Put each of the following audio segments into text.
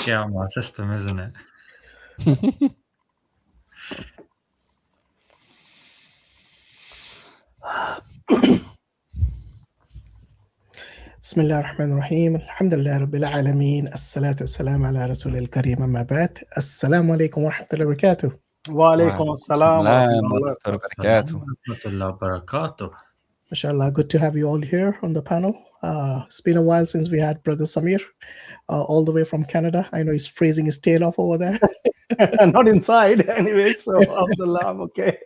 it out of my system, isn't it? بسم الله الرحمن الرحيم الحمد لله رب العالمين الصلاة والسلام على رسول الكريم أما بعد السلام عليكم ورحمة الله وبركاته. وعليكم السلام ورحمة الله وبركاته. Mashallah, good to have you all here on the panel. It's been a while since we had Brother Samir, all the way from Canada. I know he's freezing his tail off over there. Not inside anyway, so Alhamdulillah, I'm okay.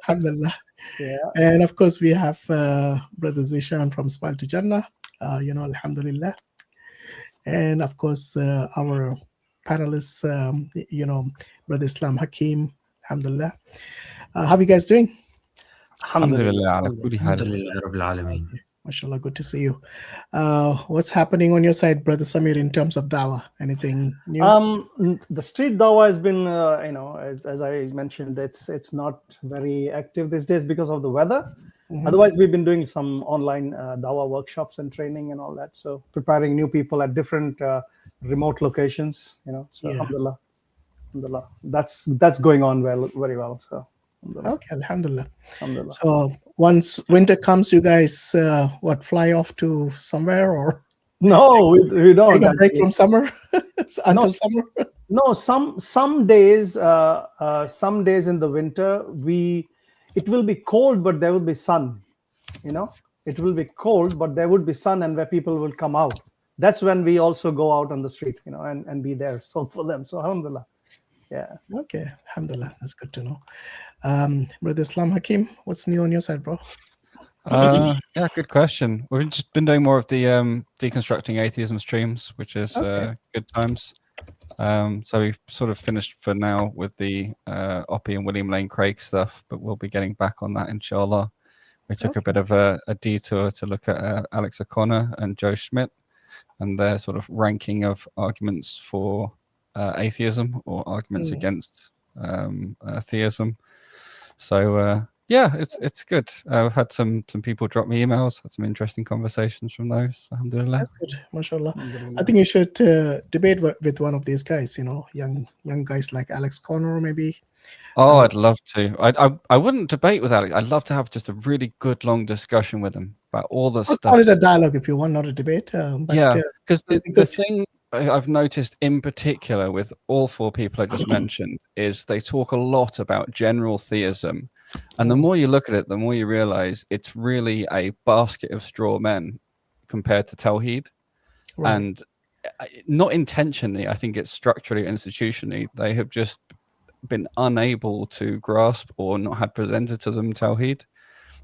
Alhamdulillah. Yeah. And of course, we have Brother Zeeshan from Smile to Jannah, Alhamdulillah. And of course, our panelists, Brother I.Hakim, Alhamdulillah. How are you guys doing? Alhamdulillah Rabbil Alameen. Mashallah, good to see you. What's happening on your side, Brother Samir, in terms of dawah? Anything new? The street dawah has been, as I mentioned, it's not very active these days because of the weather. Mm-hmm. Otherwise, we've been doing some online dawah workshops and training and all that. So preparing new people at different remote locations, So yeah. Alhamdulillah, that's going on very well. So. Okay, Alhamdulillah. So once winter comes, you guys fly off to somewhere or? No, we don't. Take a break from summer until summer. No, some days in the winter it will be cold, but there will be sun. It will be cold, but there would be sun, and where people will come out. That's when we also go out on the street, and be there. So for them, so Alhamdulillah. Yeah. Okay, Alhamdulillah. That's good to know. Brother I.Hakim, what's new on your side, bro? Yeah, good question. We've just been doing more of the deconstructing atheism streams, which is good times. So we've sort of finished for now with the Oppie and William Lane Craig stuff, but we'll be getting back on that, inshallah. We took a bit of a detour to look at Alex O'Connor and Joe Schmidt and their sort of ranking of arguments for atheism or arguments against theism. So yeah, it's good. I've had some people drop me emails, had some interesting conversations from those. Alhamdulillah. That's good, mashallah. I think you should debate with one of these guys, young guys like Alex Connor maybe. Oh, I'd love to. I wouldn't debate with Alex. I'd love to have just a really good long discussion with him about all the stuff. Call it a dialogue if you want, not a debate. Because the thing I've noticed in particular with all four people I just mentioned is they talk a lot about general theism. And the more you look at it, the more you realize it's really a basket of straw men compared to Tawheed. Right. And not intentionally, I think it's structurally, institutionally, they have just been unable to grasp or not had presented to them Tawheed.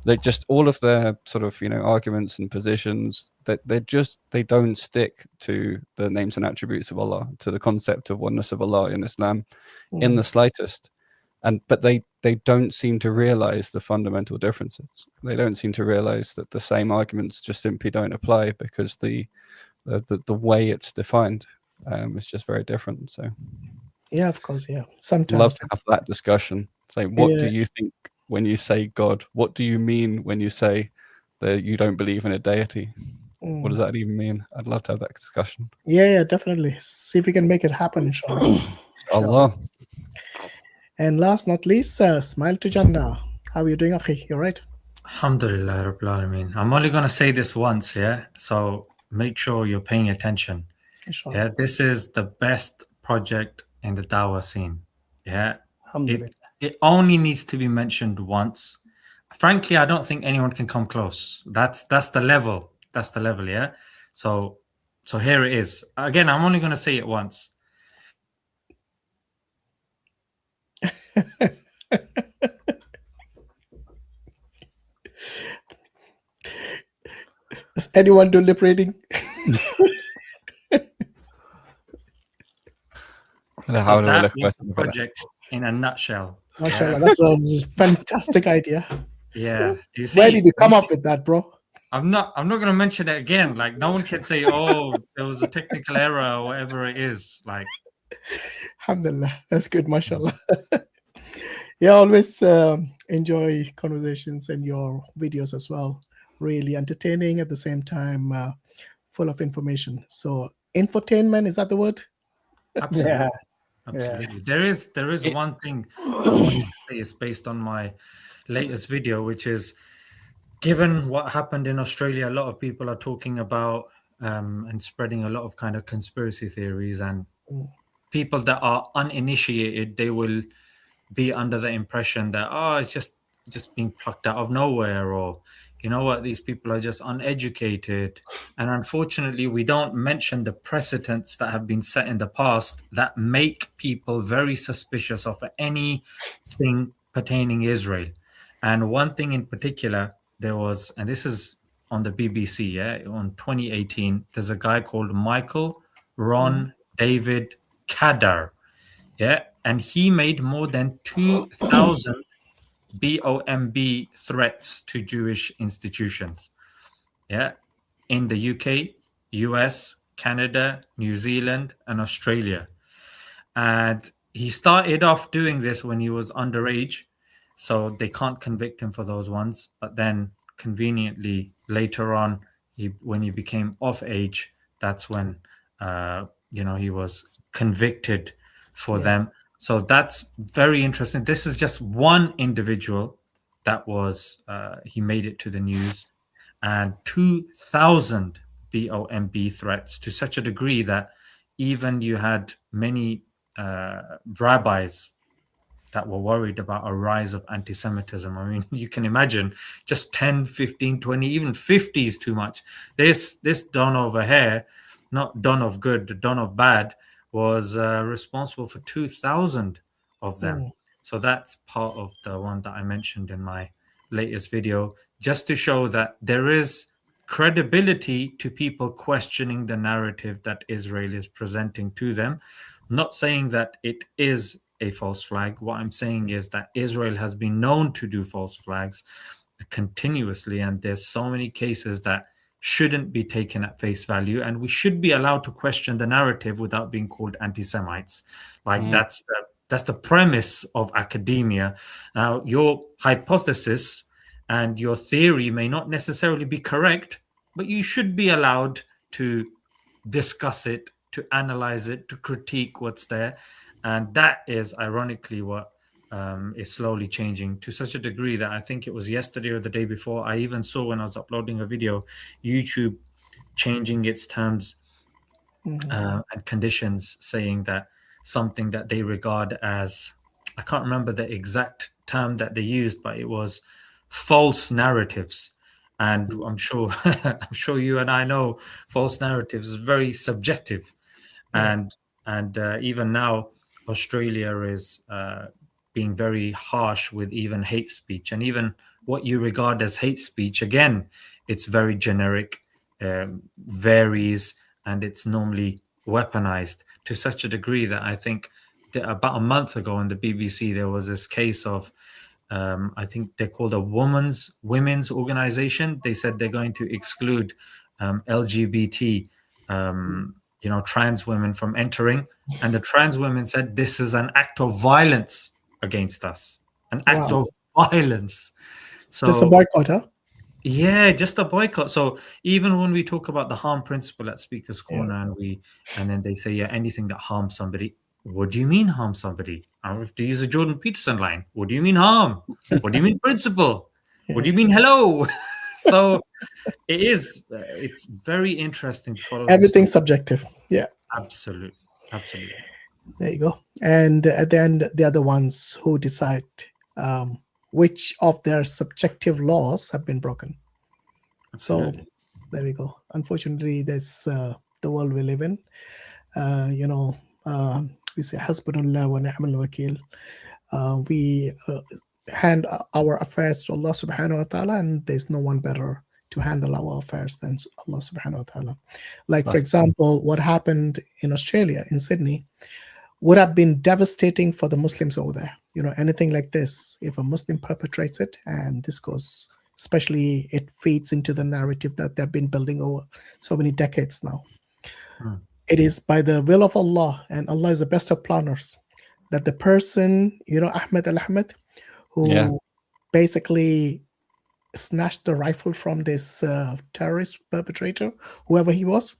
They just, all of their sort of, arguments and positions, that they don't stick to the names and attributes of Allah, to the concept of oneness of Allah in Islam in the slightest. But they don't seem to realize the fundamental differences. They don't seem to realize that the same arguments just simply don't apply because the way it's defined is just very different. So yeah, of course, yeah. Sometimes love to have that discussion. Say, what do you think when you say God? What do you mean when you say that you don't believe in a deity? What does that even mean? I'd love to have that discussion. Yeah, definitely. See if we can make it happen, inshallah. Allah. And last not least, Smile to Jannah. How are you doing, Akhi? You right? Alhamdulillah Rabbil Alameen. I'm only going to say this once, yeah? So make sure you're paying attention. Inshallah. Yeah, this is the best project in the dawah scene. Yeah. It only needs to be mentioned once. Frankly, I don't think anyone can come close. That's the level. That's the level, yeah? So here it is. Again, I'm only going to say it once. Does anyone do lip reading? So that is the project in a nutshell. Mashallah, that's a fantastic idea. Yeah. Do you see, where did you come up with that, bro? I'm not going to mention it again. Like, no one can say, oh, there was a technical error or whatever it is. Like, alhamdulillah, that's good, mashallah. Yeah, always enjoy conversations and your videos as well. Really entertaining, at the same time full of information. So infotainment, is that the word? Absolutely. Yeah. Absolutely. There is one thing I wanted to say is based on my latest video, which is given what happened in Australia, a lot of people are talking about and spreading a lot of kind of conspiracy theories, and people that are uninitiated, they will be under the impression that it's just being plucked out of nowhere, or you know what, these people are just uneducated. And unfortunately, we don't mention the precedents that have been set in the past that make people very suspicious of anything pertaining Israel. And one thing in particular, there was, and this is on the BBC, on 2018, there's a guy called Michael Ron David Kadar, and he made more than 2,000 BOMB threats to Jewish institutions, in the UK, US, Canada, New Zealand, and Australia. And he started off doing this when he was underage, so they can't convict him for those ones. But then, conveniently, later on, when he became of age, that's when he was convicted for them. So that's very interesting. This is just one individual that was he made it to the news, and 2,000 BOMB threats, to such a degree that even you had many rabbis that were worried about a rise of anti-Semitism. I mean, you can imagine just 10, 15, 20, even 50 is too much. This Don over here, not Don of good, Don of bad, was responsible for 2,000 of them. So that's part of the one that I mentioned in my latest video, just to show that there is credibility to people questioning the narrative that Israel is presenting to them. Not saying that it is a false flag. What I'm saying is that Israel has been known to do false flags continuously, and there's so many cases that shouldn't be taken at face value, and we should be allowed to question the narrative without being called anti-Semites. That's the premise of academia. Now, your hypothesis and your theory may not necessarily be correct, but you should be allowed to discuss it, to analyze it, to critique what's there. And that is ironically what is slowly changing, to such a degree that I think it was yesterday or the day before, I even saw, when I was uploading a video, YouTube changing its terms and conditions, saying that something that they regard as, I can't remember the exact term that they used, but it was false narratives. And I'm sure you and I know false narratives is very subjective. And even now, Australia is being very harsh with even hate speech, and even what you regard as hate speech, again, it's very generic, varies, and it's normally weaponized to such a degree that I think that about a month ago on the BBC, there was this case of, I think they're called a women's organization. They said they're going to exclude LGBT, trans women from entering. And the trans women said, this is an act of violence against us, an act of violence. So just a boycott, huh? Yeah, just a boycott. So even when we talk about the harm principle at Speaker's Corner, and then they say, anything that harms somebody, what do you mean harm somebody? I have to use a Jordan Peterson line. What do you mean harm? What do you mean principle? What do you mean hello? So it's very interesting to follow. Everything's subjective. Yeah. Absolutely. There you go. And at the end, they are the ones who decide which of their subjective laws have been broken. Absolutely. So there we go. Unfortunately, that's the world we live in. We say Hasbunallah wa ni'mal wakil. We hand our affairs to Allah subhanahu wa ta'ala, and there's no one better to handle our affairs than Allah subhanahu wa ta'ala. Like, for example, what happened in Australia, in Sydney, would have been devastating for the Muslims over there. Anything like this, if a Muslim perpetrates it, and this goes, especially it feeds into the narrative that they've been building over so many decades now. It is by the will of Allah, and Allah is the best of planners, that the person, Ahmed Al-Ahmed, who basically snatched the rifle from this terrorist perpetrator, whoever he was,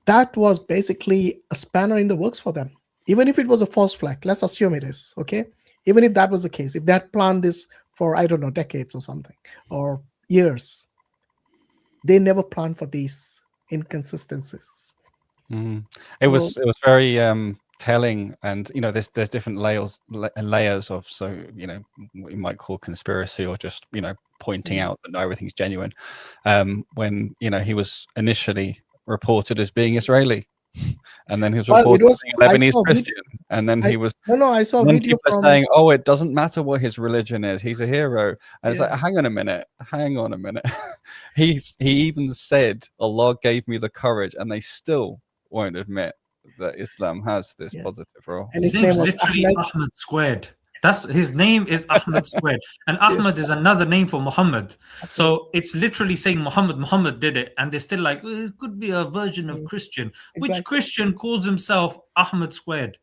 that was basically a spanner in the works for them. Even if it was a false flag, let's assume it is, okay? Even if that was the case, if they had planned this for, I don't know, decades or something, or years, they never planned for these inconsistencies. It was very telling, and there's different layers of, so what you might call conspiracy, or just pointing out that everything's genuine. When he was initially reported as being Israeli, and then he was reported as being Lebanese Christian, and then he was I saw a video people are saying, oh, it doesn't matter what his religion is, he's a hero. And it's like, hang on a minute. He even said Allah gave me the courage, and they still won't admit that Islam has this positive role. And his name was literally Ahmed squared. That's his name is Ahmed squared, and Ahmed is another name for Muhammad. So it's literally saying Muhammad did it, and they're still like, it could be a version of Christian. Which Christian calls himself Ahmed squared?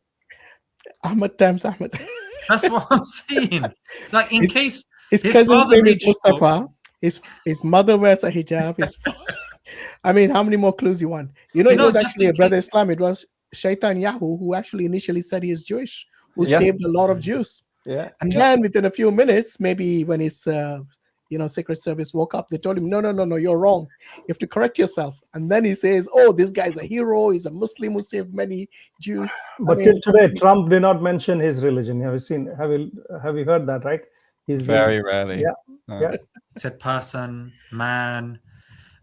Ahmed times Ahmed. That's what I'm saying. Like, in case his cousin's name is Mustafa, his mother wears a hijab. I mean, how many more clues you want? It was actually a brother Islam. It was Shaitan Yahu who actually initially said he is Jewish, who saved a lot of Jews. Yeah. And then within a few minutes, maybe when his Secret Service woke up, they told him, no, you're wrong. You have to correct yourself. And then he says, oh, this guy's a hero. He's a Muslim who saved many Jews. But till today, Trump did not mention his religion. Have you heard that, right? He's very rarely. Yeah. He said person, man.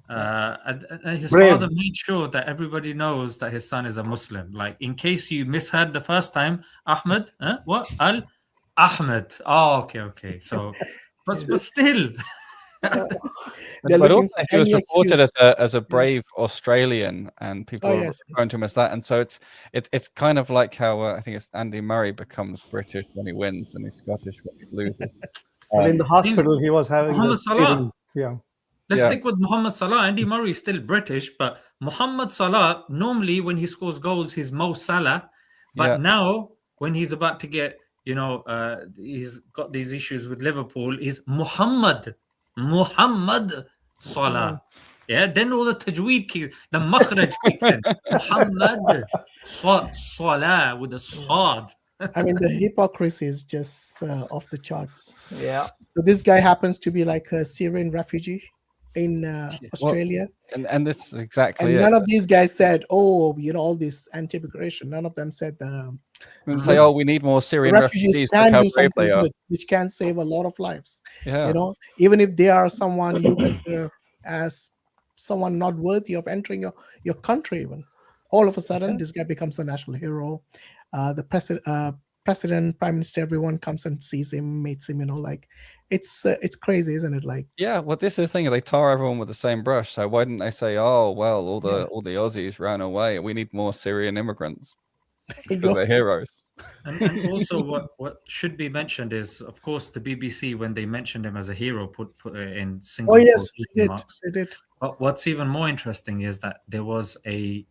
And his father made sure that everybody knows that his son is a Muslim. Like, in case you misheard the first time, Ahmed, what? Ahmed. Oh, okay. So, but still. But also he was reported as a brave Australian, and people are referring to him as that. And so it's kind of like how I think it's Andy Murray becomes British when he wins, and he's Scottish when he's losing. But in the hospital, he was having Muhammad Salah. Let's Yeah. stick with Muhammad Salah. Andy Murray is still British, but Muhammad Salah, normally when he scores goals, he's Mo Salah. But now, when he's about to get, he's got these issues with Liverpool, he's Muhammad Salah. Yeah, then all the tajweed kicks, the makhraj kicks in. Muhammad Salah with a sad. I mean, the hypocrisy is just off the charts. Yeah. So this guy happens to be like a Syrian refugee in Australia. And this is exactly and none of these guys said, oh, all this anti-immigration. None of them said and say, oh, we need more Syrian refugees. Can do something good, which can save a lot of lives. Even if they are someone you consider as someone not worthy of entering your country, even all of a sudden this guy becomes a national hero. The president, prime minister, everyone comes and sees him, meets him. It's crazy, isn't it? Like, well, this is the thing. They tar everyone with the same brush. So why didn't they say, oh, well, all the Aussies ran away, we need more Syrian immigrants? They're heroes. And also, what should be mentioned is, of course, the BBC, when they mentioned him as a hero, put it in single marks. They did. But what's even more interesting is that there was a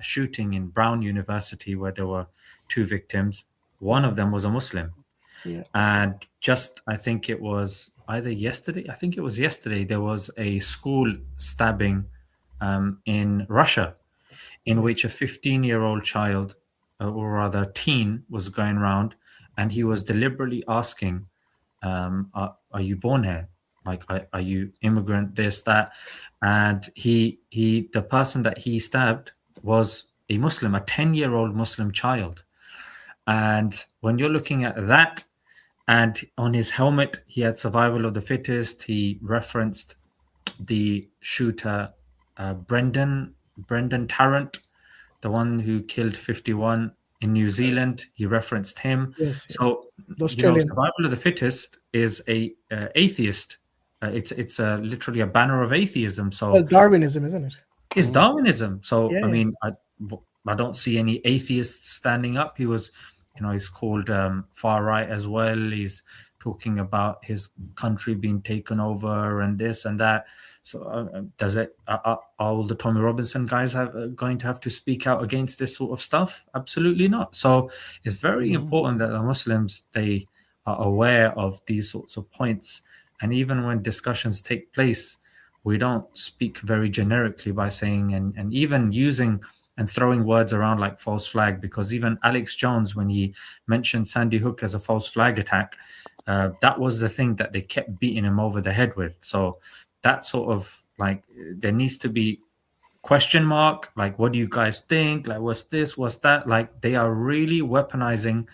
shooting in Brown University where there were 2 victims. One of them was a Muslim. And I think it was either yesterday. I think it was yesterday. There was a school stabbing in Russia, in which a 15-year-old child, or rather teen, was going around, and he was deliberately asking, "Are you born here? Like, are you immigrant? This, that?" And the person that he stabbed was a Muslim, a 10-year-old Muslim child. And when you're looking at that, and on his helmet, he had survival of the fittest. He referenced the shooter, Brendan Tarrant, the one who killed 51 in New Zealand. He referenced him. So, survival of the fittest is a atheist. It's literally a banner of atheism. So Darwinism, isn't it? It's Darwinism. So I mean, I don't see any atheists standing up. He was, he's called far right as well. He's talking about his country being taken over and this and that. So are all the Tommy Robinson guys going to have to speak out against this sort of stuff? Absolutely not. So it's very important that the Muslims, they are aware of these sorts of points. And even when discussions take place we don't speak very generically by saying and even using and throwing words around like false flag, because even Alex Jones, when he mentioned Sandy Hook as a false flag attack, that was the thing that they kept beating him over the head with. So that sort of like, there needs to be question mark, like, what do you guys think? Like, what's this? What's that? Like, they are really weaponizing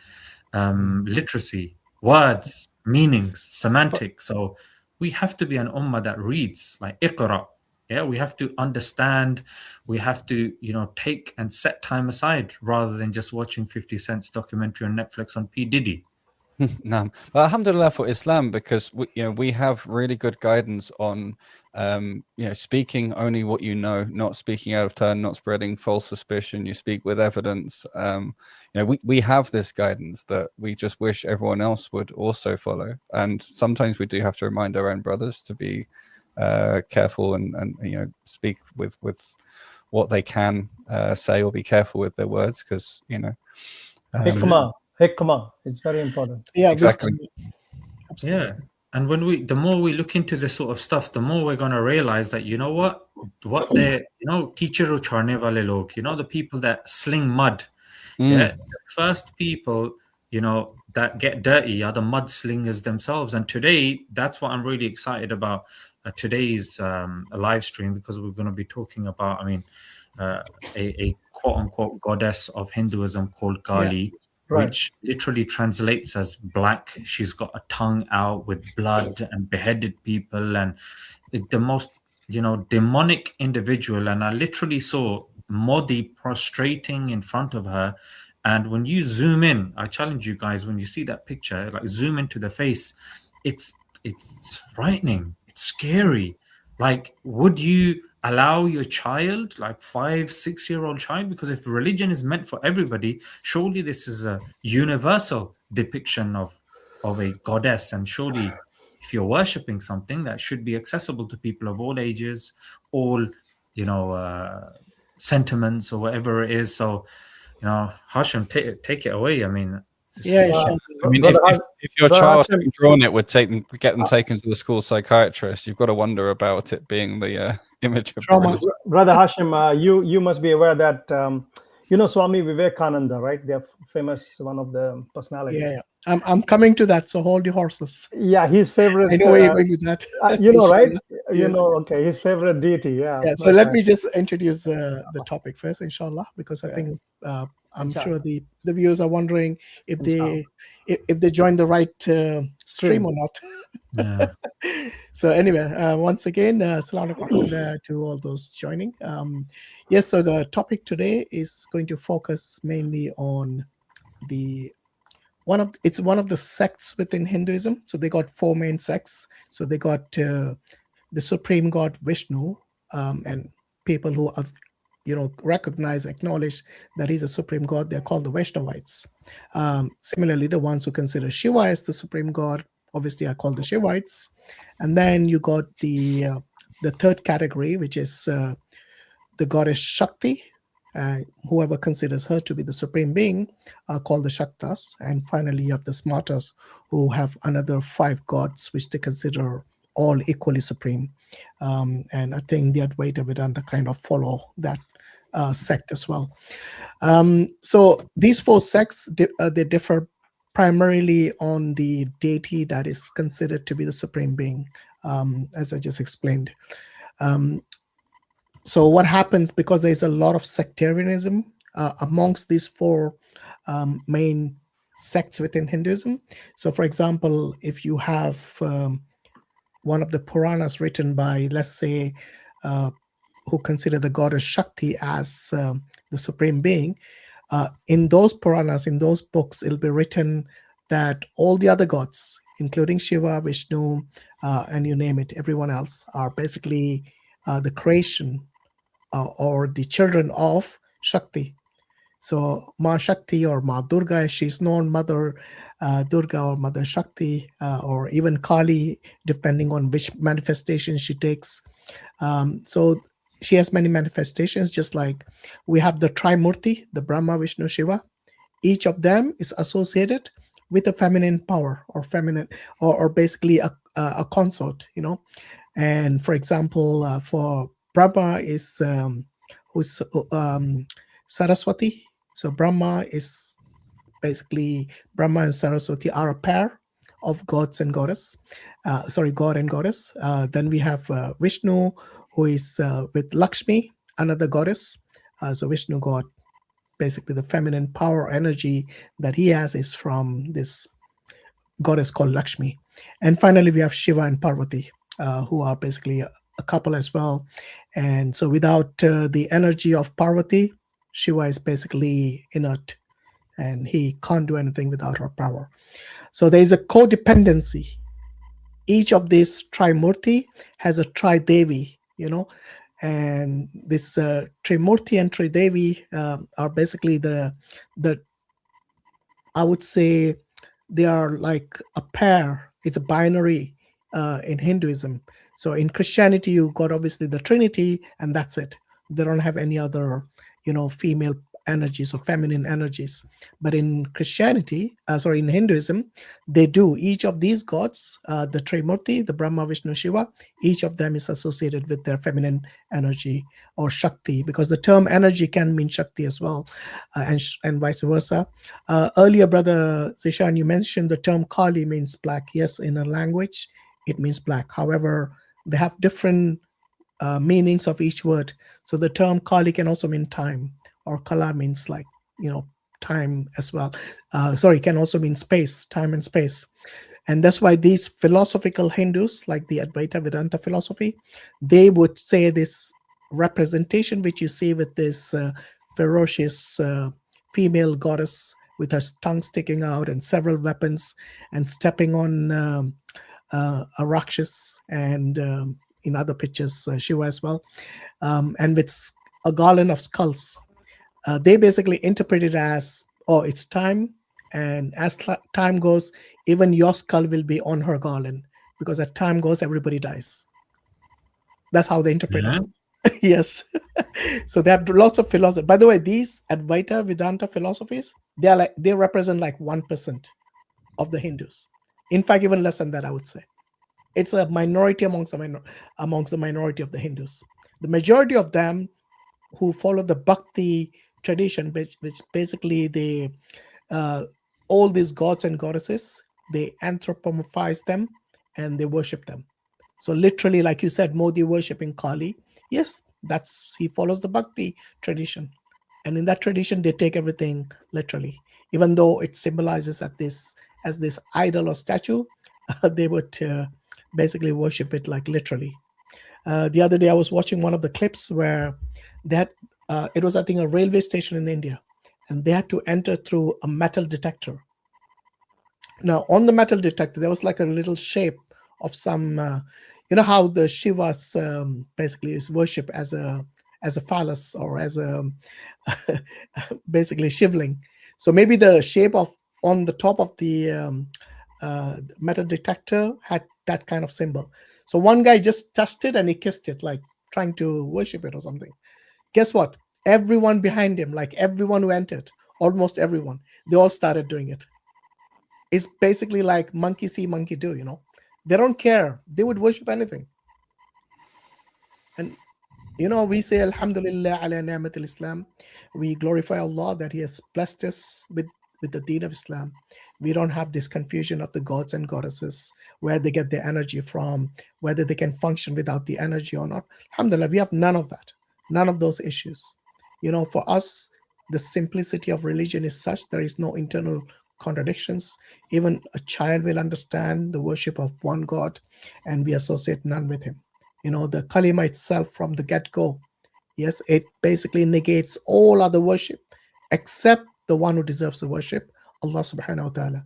literacy, words, meanings, semantics. So we have to be an ummah that reads, like Iqra. Yeah, we have to understand. We have to, take and set time aside rather than just watching 50 Cent's documentary on Netflix on P. Diddy. No, well, alhamdulillah for Islam, because we have really good guidance on speaking only what you know, not speaking out of turn, not spreading false suspicion. You speak with evidence. We have this guidance that we just wish everyone else would also follow. And sometimes we do have to remind our own brothers to be careful and speak with what they can say, or be careful with their words, because Hikmah, it's very important. Yeah, exactly. Yeah. And the more we look into this sort of stuff, the more we're going to realize that, what they're, kichiro charne wale log, the people that sling mud. Yeah. The first people, that get dirty are the mudslingers themselves. And today, that's what I'm really excited about today's live stream, because we're going to be talking about, a quote unquote goddess of Hinduism called Kali. Yeah. Right. Which literally translates as black. She's got a tongue out with blood and beheaded people, and the most, demonic individual. And I literally saw Modi prostrating in front of her. And when you zoom in, I challenge you guys, when you see that picture, like zoom into the face, it's frightening. It's scary. Like, would you allow your child, like 5-6-year-old child, because if religion is meant for everybody, surely this is a universal depiction of a goddess, and surely if you're worshipping something, that should be accessible to people of all ages, all sentiments, or whatever it is. So Hashim, take it away. If your child having drawn it would get them taken to the school psychiatrist, you've got to wonder about it being the image of trauma. Brother Hashim, you must be aware that Swami Vivekananda, right? They're famous, one of the personalities. Yeah. I'm coming to that, so hold your horses. Yeah, his favorite. I know where you're going with that. Right? Yes. Okay, his favorite deity. Yeah. So let me just introduce the topic first, inshallah, because I think I'm sure the viewers are wondering if they joined the right stream or not. Yeah. So anyway, once again, assalamu alaikum to all those joining. Yes, so the topic today is going to focus mainly on one of the sects within Hinduism. So they got 4 main sects. So they got the supreme god Vishnu, and people who have recognize, acknowledge that he's a supreme god, they're called the Vaishnavites. Similarly, the ones who consider Shiva as the supreme god, obviously, are called the Shivites. And then you got the third category, which is the goddess Shakti. Whoever considers her to be the supreme being are called the Shaktas. And finally, you have the Smartas, who have another 5 gods, which they consider all equally supreme. And I think the Advaita Vedanta kind of follow that sect as well. So these 4 sects, they differ primarily on the deity that is considered to be the supreme being, as I just explained. So what happens, because there's a lot of sectarianism amongst these 4 main sects within Hinduism. So for example, if you have one of the Puranas written by, let's say, who consider the goddess Shakti as the supreme being, in those Puranas, in those books, it'll be written that all the other gods, including Shiva, Vishnu, and you name it, everyone else, are basically the creation or the children of Shakti. So Ma Shakti or Ma Durga, as she's known, Mother Durga or Mother Shakti, or even Kali, depending on which manifestation she takes. So she has many manifestations, just like we have the Trimurti, the Brahma, Vishnu, Shiva. Each of them is associated with a feminine power, or feminine, or basically a consort, And for example, for Brahma is who's Saraswati. So Brahma is basically, Brahma and Saraswati are a pair of gods and goddess. God and goddess. Then we have Vishnu, who is with Lakshmi, another goddess. So Vishnu god, basically the feminine power energy that he has is from this goddess called Lakshmi. And finally, we have Shiva and Parvati, who are basically a couple as well. And so without the energy of Parvati, Shiva is basically inert, and he can't do anything without her power. So there is a codependency. Each of these Trimurti has a Tridevi, and this Trimurti and Tridevi are basically the I would say they are like a pair. It's a binary in Hinduism. So in Christianity, you got obviously the Trinity, and that's it. They don't have any other, female energies or feminine energies. But in Christianity, in Hinduism, they do. Each of these gods, the Trimurti, the Brahma, Vishnu, Shiva, each of them is associated with their feminine energy or Shakti, because the term energy can mean Shakti as well, and vice versa. Earlier, Brother Zeeshan, you mentioned the term Kali means black. Yes, in a language, it means black. However, they have different meanings of each word. So the term Kali can also mean time, or Kala means time as well. Can also mean space, time and space. And that's why these philosophical Hindus, like the Advaita Vedanta philosophy, they would say this representation which you see with this ferocious female goddess with her tongue sticking out and several weapons and stepping on a Rakshas, and in other pictures, Shiva as well, and with a garland of skulls. They basically interpret it as, it's time, and as time goes, even your skull will be on her garland, because as time goes, everybody dies. That's how they interpret it. Yes. So they have lots of philosophy. By the way, these Advaita Vedanta philosophies, they represent like 1% of the Hindus. In fact, even less than that, I would say. It's a minority amongst the minority of the Hindus. The majority of them who follow the Bhakti tradition, which basically all these gods and goddesses, they anthropomorphize them and they worship them. So literally, like you said, Modi worshipping Kali. Yes, he follows the Bhakti tradition. And in that tradition, they take everything literally. Even though it symbolizes as this idol or statue, they would basically worship it like literally. The other day, I was watching one of the clips where it was, I think, a railway station in India, and they had to enter through a metal detector. Now, on the metal detector, there was like a little shape of some, how the Shivas basically is worshipped as a phallus, or as a basically shivling. So maybe the shape on the top of the metal detector had that kind of symbol. So one guy just touched it and he kissed it, like trying to worship it or something. Guess what? Everyone behind him, like everyone who entered, almost everyone, they all started doing it. It's basically like monkey see, monkey do, They don't care. They would worship anything. And, we say, Alhamdulillah ala ni'mat al-Islam. We glorify Allah that He has blessed us with the deen of Islam. We don't have this confusion of the gods and goddesses, where they get their energy from, whether they can function without the energy or not. Alhamdulillah, we have none of that. None of those issues. For us, the simplicity of religion is such there is no internal contradictions. Even a child will understand the worship of one God, and we associate none with him. The kalima itself from the get-go, yes, it basically negates all other worship except the one who deserves the worship, Allah subhanahu wa ta'ala.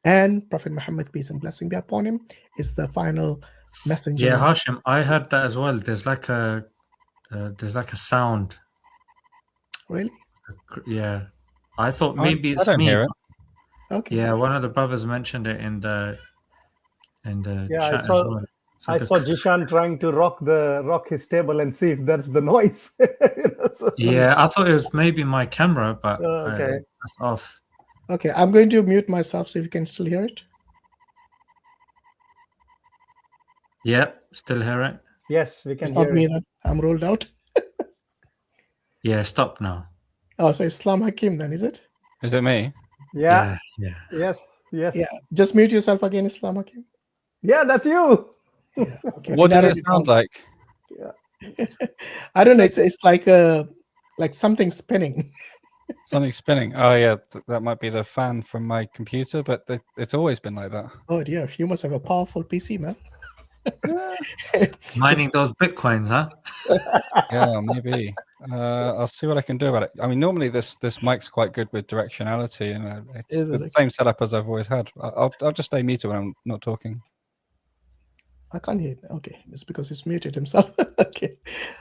And Prophet Muhammad, peace and blessing be upon him, is the final messenger. Yeah, Hashim, I heard that as well. There's like a sound. Really? Yeah. I thought maybe it's I don't me. hear it. Okay. Yeah, one of the brothers mentioned it in the chat as well. I saw Zeeshan trying to rock his table and see if that's the noise. Yeah, I thought it was maybe my camera, but okay. that's off. Okay, I'm going to mute myself so you can still hear it. Yep, still hear it. Yes, we can It's not hear me it. then. I'm rolled out. Yeah, stop now. Oh, so Islam Hakim then, is it? Is it me? Yeah. Yeah. Yes. Yes. Yeah. Just mute yourself again, Islam Hakim. Yeah, that's you. Yeah. Okay. What we does narrowed it sound down. like? I don't know. It's like something spinning. Something spinning. Oh yeah, that might be the fan from my computer, but it's always been like that. Oh dear, you must have a powerful PC, man. Mining those bitcoins, huh? Yeah, maybe. I'll see what I can do about it. I mean, normally this mic's quite good with directionality, and it's Is it the same setup as I've always had. I'll just stay muted when I'm not talking. I can't hear it. Okay, it's because he's muted himself. Okay,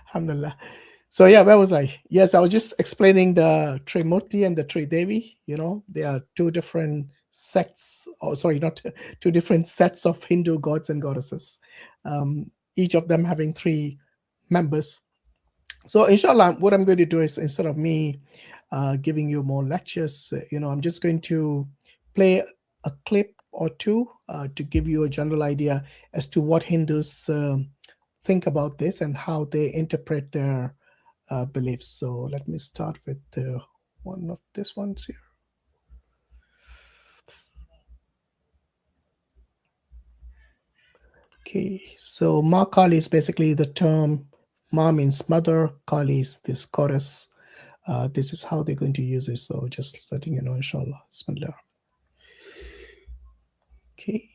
alhamdulillah. So yeah, where was I? Yes, I was just explaining the Trimurti and the Tridevi. You know, they are two different sects. Oh, sorry, not two different sets of Hindu gods and goddesses. Each of them having 3 members. So inshallah, what I'm going to do is, instead of me giving you more lectures, I'm just going to play a clip or 2 to give you a general idea as to what Hindus think about this and how they interpret their beliefs. So let me start with one of these ones here. Okay, so Ma Kali is basically the term. Ma means mother, Kali is this goddess. This is how they're going to use it. So just letting you know, inshallah. Bismillah. Okay.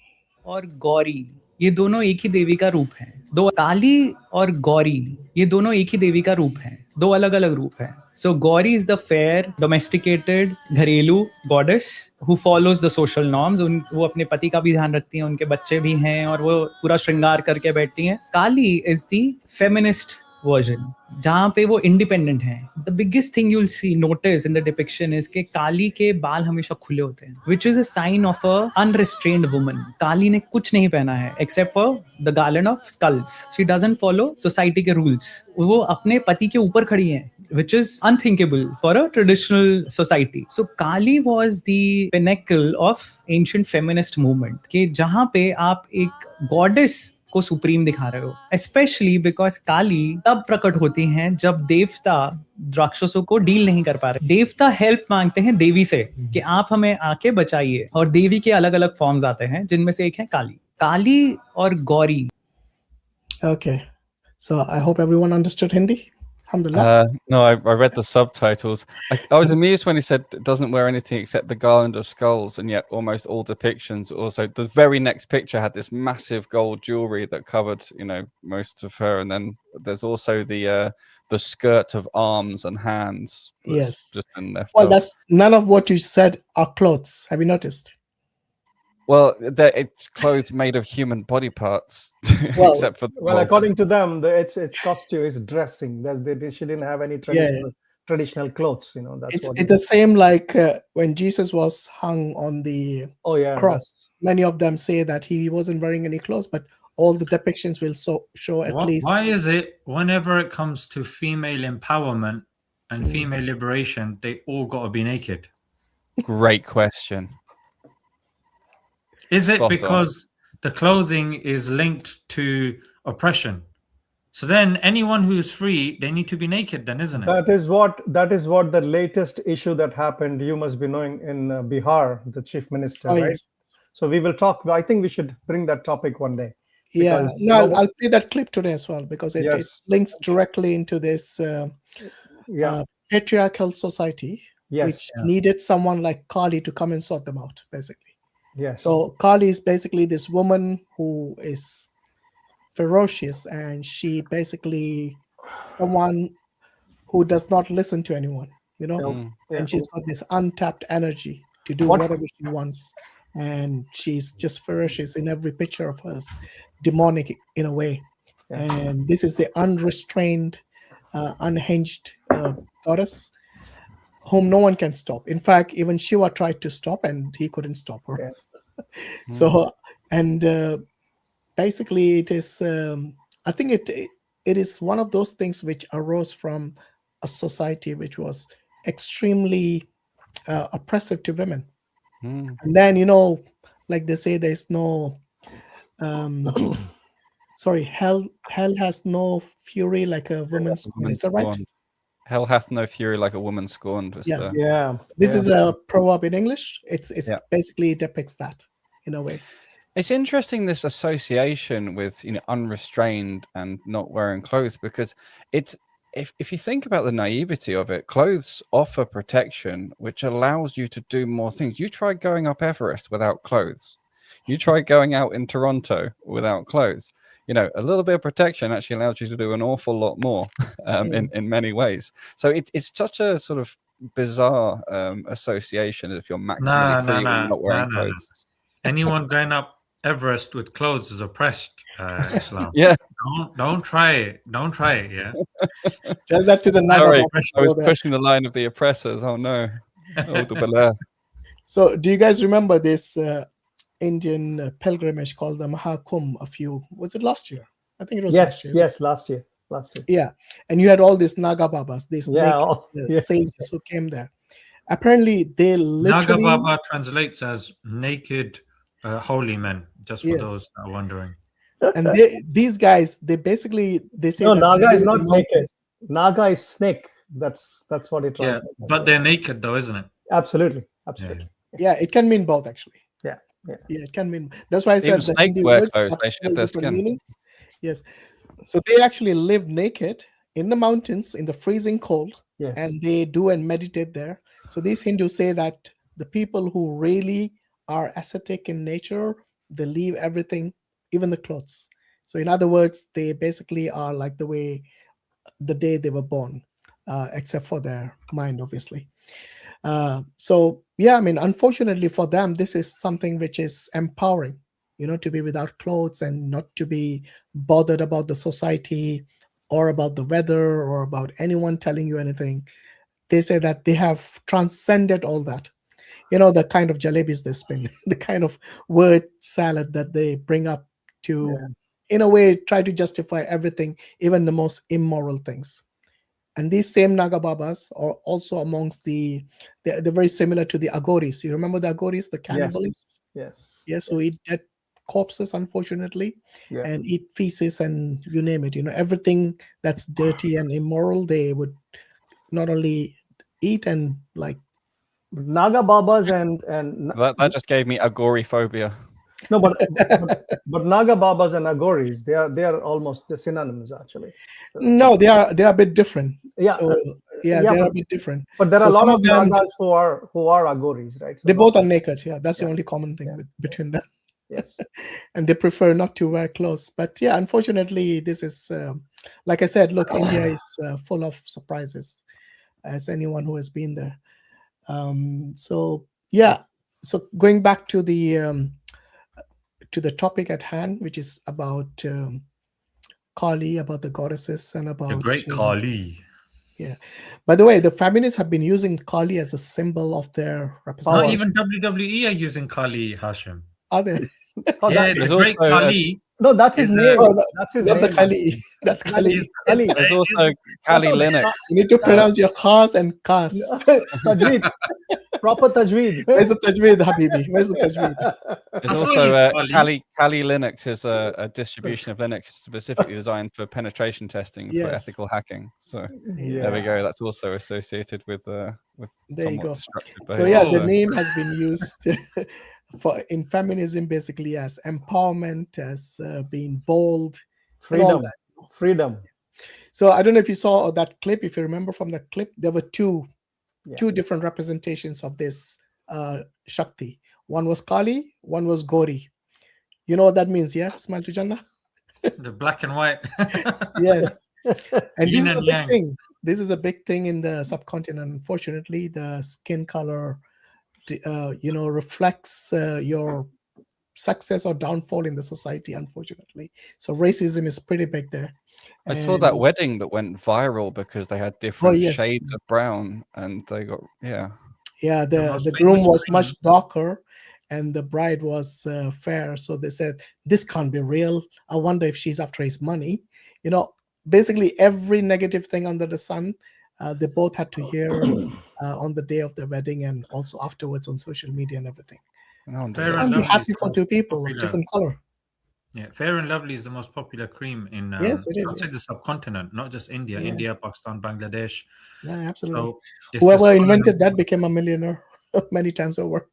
और गौरी ये दोनों एक ही देवी का रूप हैं। दो काली और गौरी ये दोनों एक ही देवी का रूप हैं, 2 अलग अलग रूप हैं। So Gauri is the fair domesticated घरेलू goddess who follows the social norms. वो अपने पति का भी ध्यान रखती हैं, उनके बच्चे भी हैं और वो पूरा श्रृंगार करके बैठती हैं। Kali is the feminist version जहां पे वो इंडिपेंडेंट है। The biggest thing you'll see notice in the depiction is के काली के बाल हमेशा खुले होते हैं, which is a sign of a unrestrained woman. Kali ने कुछ नहीं पहना है except for the garland of skulls. She doesn't follow society के रूल्स। वो अपने पति के ऊपर खड़ी हैं, which is unthinkable for a traditional society. So Kali was the pinnacle of ancient feminist movement, कि जहां पे आप एक goddess को सुप्रीम दिखा रहे हो, स्पेशली बिकॉज काली तब प्रकट होती हैं जब देवता राक्षसों को डील नहीं कर पा रहे। देवता हेल्प मांगते हैं देवी से कि आप हमें आके बचाइए, और देवी के अलग अलग फॉर्म्स आते हैं जिनमें से एक है काली। काली और Gauri. Okay, so I hope everyone understood Hindi. Alhamdulillah. No, I read the subtitles. I was amused when he said it doesn't wear anything except the garland of skulls, and yet almost all depictions also. The very next picture had this massive gold jewelry that covered, most of her, and then there's also the skirt of arms and hands. Yes. Just been left Well, off. that's none of what you said are clothes. Have you noticed? Well, it's clothes made of human body parts, Well, except for the Well, balls. according to them, it's costume, it's dressing. She didn't have any traditional clothes. That's it's the same like when Jesus was hung on the cross. Many of them say that he wasn't wearing any clothes, but all the depictions will show at least. Why is it whenever it comes to female empowerment and female liberation, they all got to be naked? Great question. Is it because the clothing is linked to oppression? So then anyone who's free, they need to be naked then, isn't it? That is what the latest issue that happened, you must be knowing, in Bihar, the chief minister, right? Yes. So we will talk. I think we should bring that topic one day. Yeah, no, I'll play that clip today as well, because it links directly into this patriarchal society, which needed someone like Kali to come and sort them out, basically. Yes. So Kali is basically this woman who is ferocious, and she basically someone who does not listen to anyone, and she's got this untapped energy to do whatever she wants, and she's just ferocious in every picture of hers, demonic in a way. And this is the unrestrained, unhinged goddess whom no one can stop. In fact, even Shiva tried to stop and he couldn't stop her. So, and basically it is, I think it is one of those things which arose from a society which was extremely oppressive to women. And then, like they say, there's no Sorry, hell has no fury like a woman scorned. Is that right? Scorned. Hell hath no fury like a woman scorned. Was Yeah. the... Yeah. This yeah. is a proverb in English. It's Yeah. basically depicts that in a way. It's interesting, this association with, you know, unrestrained and not wearing clothes, because it's, if you think about the naivety of it, clothes offer protection, which allows you to do more things. You try going up Everest without clothes. You try going out in Toronto without clothes. You know, a little bit of protection actually allows you to do an awful lot more in many ways. So it's such a sort of bizarre association if you're maximally free when you're not wearing clothes. Anyone going up Everest with clothes is oppressed, Islam. Yeah. Don't try it. Don't try it. Yeah. Tell that to the Sorry, Naga. I was pushing the line of the oppressors. Oh no. So do you guys remember this Indian pilgrimage called the I.Hakim was it last year? I think it was last year. Yes, last year. Yeah. And you had all these Naga Babas, these sages who came there. Apparently they literally... Naga Baba translates as naked holy men, just for those that are wondering. And these guys, they say no, that Naga is not naked. Naga is snake. That's what it translates. Yeah, but they're naked though, isn't it? Absolutely. Yeah, it can mean both actually. Yeah, it can mean. That's why I said snake wear clothes, they shed their skin. Meanings. Yes. So they actually live naked in the mountains in the freezing cold, and they do and meditate there. So these Hindus say that the people who really are ascetic in nature, they leave everything, even the clothes. So in other words, they basically are like the way the day they were born, except for their mind, obviously. So yeah, I mean, unfortunately for them, this is something which is empowering, you know, to be without clothes and not to be bothered about the society or about the weather or about anyone telling you anything. They say that they have transcended all that. You know, the kind of jalebis they spin, the kind of word salad that they bring up to, in a way, try to justify everything, even the most immoral things. And these same Naga Babas are also amongst they're very similar to the Aghoris. You remember the Aghoris, the cannibalists? Yes, who eat dead corpses, unfortunately, and eat feces and you name it. You know, everything that's dirty and immoral, they would not only eat and like. Naga Babas and that just gave me agoraphobia. No, but Naga Babas and Aghoris, they are almost the synonyms actually. No, they are a bit different. Yeah, so, they're a bit different. But there are a lot of Nagas who are Aghoris, right? So they both are naked. Yeah, that's the only common thing between them. Yes, and they prefer not to wear clothes. But yeah, unfortunately, this is like I said. Look, India is full of surprises, as anyone who has been there. So yeah, so going back to the topic at hand, which is about Kali, about the goddesses, and about the great Kali. Yeah. By the way, the feminists have been using Kali as a symbol of their representation. Not even WWE are using Kali, Hashim. Are they? Yeah, the great Kali. No, that's his name. That's his name. The Kali. That's Kali. There's also Kali Linux. You need to pronounce your khas and kas. Tajweed. Proper Tajweed. Where's the Tajweed, Habibi? Where's the Tajweed? There's also Kali Linux is a distribution of Linux specifically designed for penetration testing for ethical hacking. So there we go. That's also associated with there you go. So yeah, the name has been used in feminism basically as empowerment, as being bold, freedom. So I don't know if you saw that clip. If you remember from the clip, there were two different representations of this Shakti. One was Kali, one was Gauri. You know what that means, yeah? Smile to Jannah. The black and white. Yes. And this is a big thing. This is a big thing in the subcontinent. Unfortunately, the skin color reflects your success or downfall in the society, unfortunately. So racism is pretty big there. I saw that wedding that went viral because they had different shades of brown, and they got the groom was much darker and the bride was fair. So they said, this can't be real. I wonder if she's after his money. You know, basically every negative thing under the sun, they both had to hear on the day of the wedding and also afterwards on social media and everything. I'm happy for two people of different color. Yeah, Fair and Lovely is the most popular cream in Yes, it is. outside the subcontinent, not just India. India, Pakistan, Bangladesh. Yeah, absolutely. So it's Whoever this invented that became a millionaire many times over.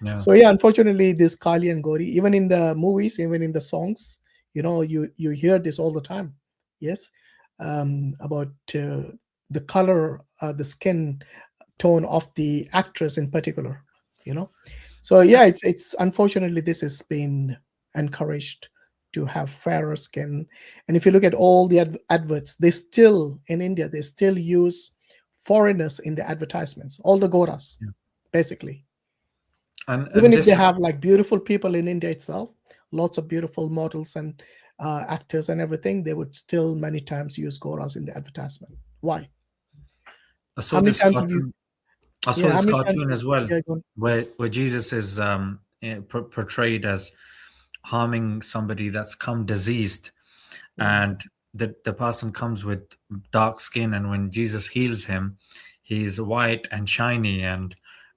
Yeah. So yeah, unfortunately, this Kali and Gauri, even in the movies, even in the songs, you hear this all the time. Yes, about the color, the skin tone of the actress in particular. So yeah, it's unfortunately this has been encouraged to have fairer skin. And if you look at all the adverts, they still in India they still use foreigners in the advertisements, all the Goras, basically. And Even if they have like beautiful people in India itself, lots of beautiful models and actors and everything, they would still many times use Goras in the advertisement. Why? I saw this cartoon. I saw this how many cartoon times- as well, yeah, go on. where Jesus is portrayed as harming somebody that's come diseased, and the person comes with dark skin, and when Jesus heals him, he's white and shiny, and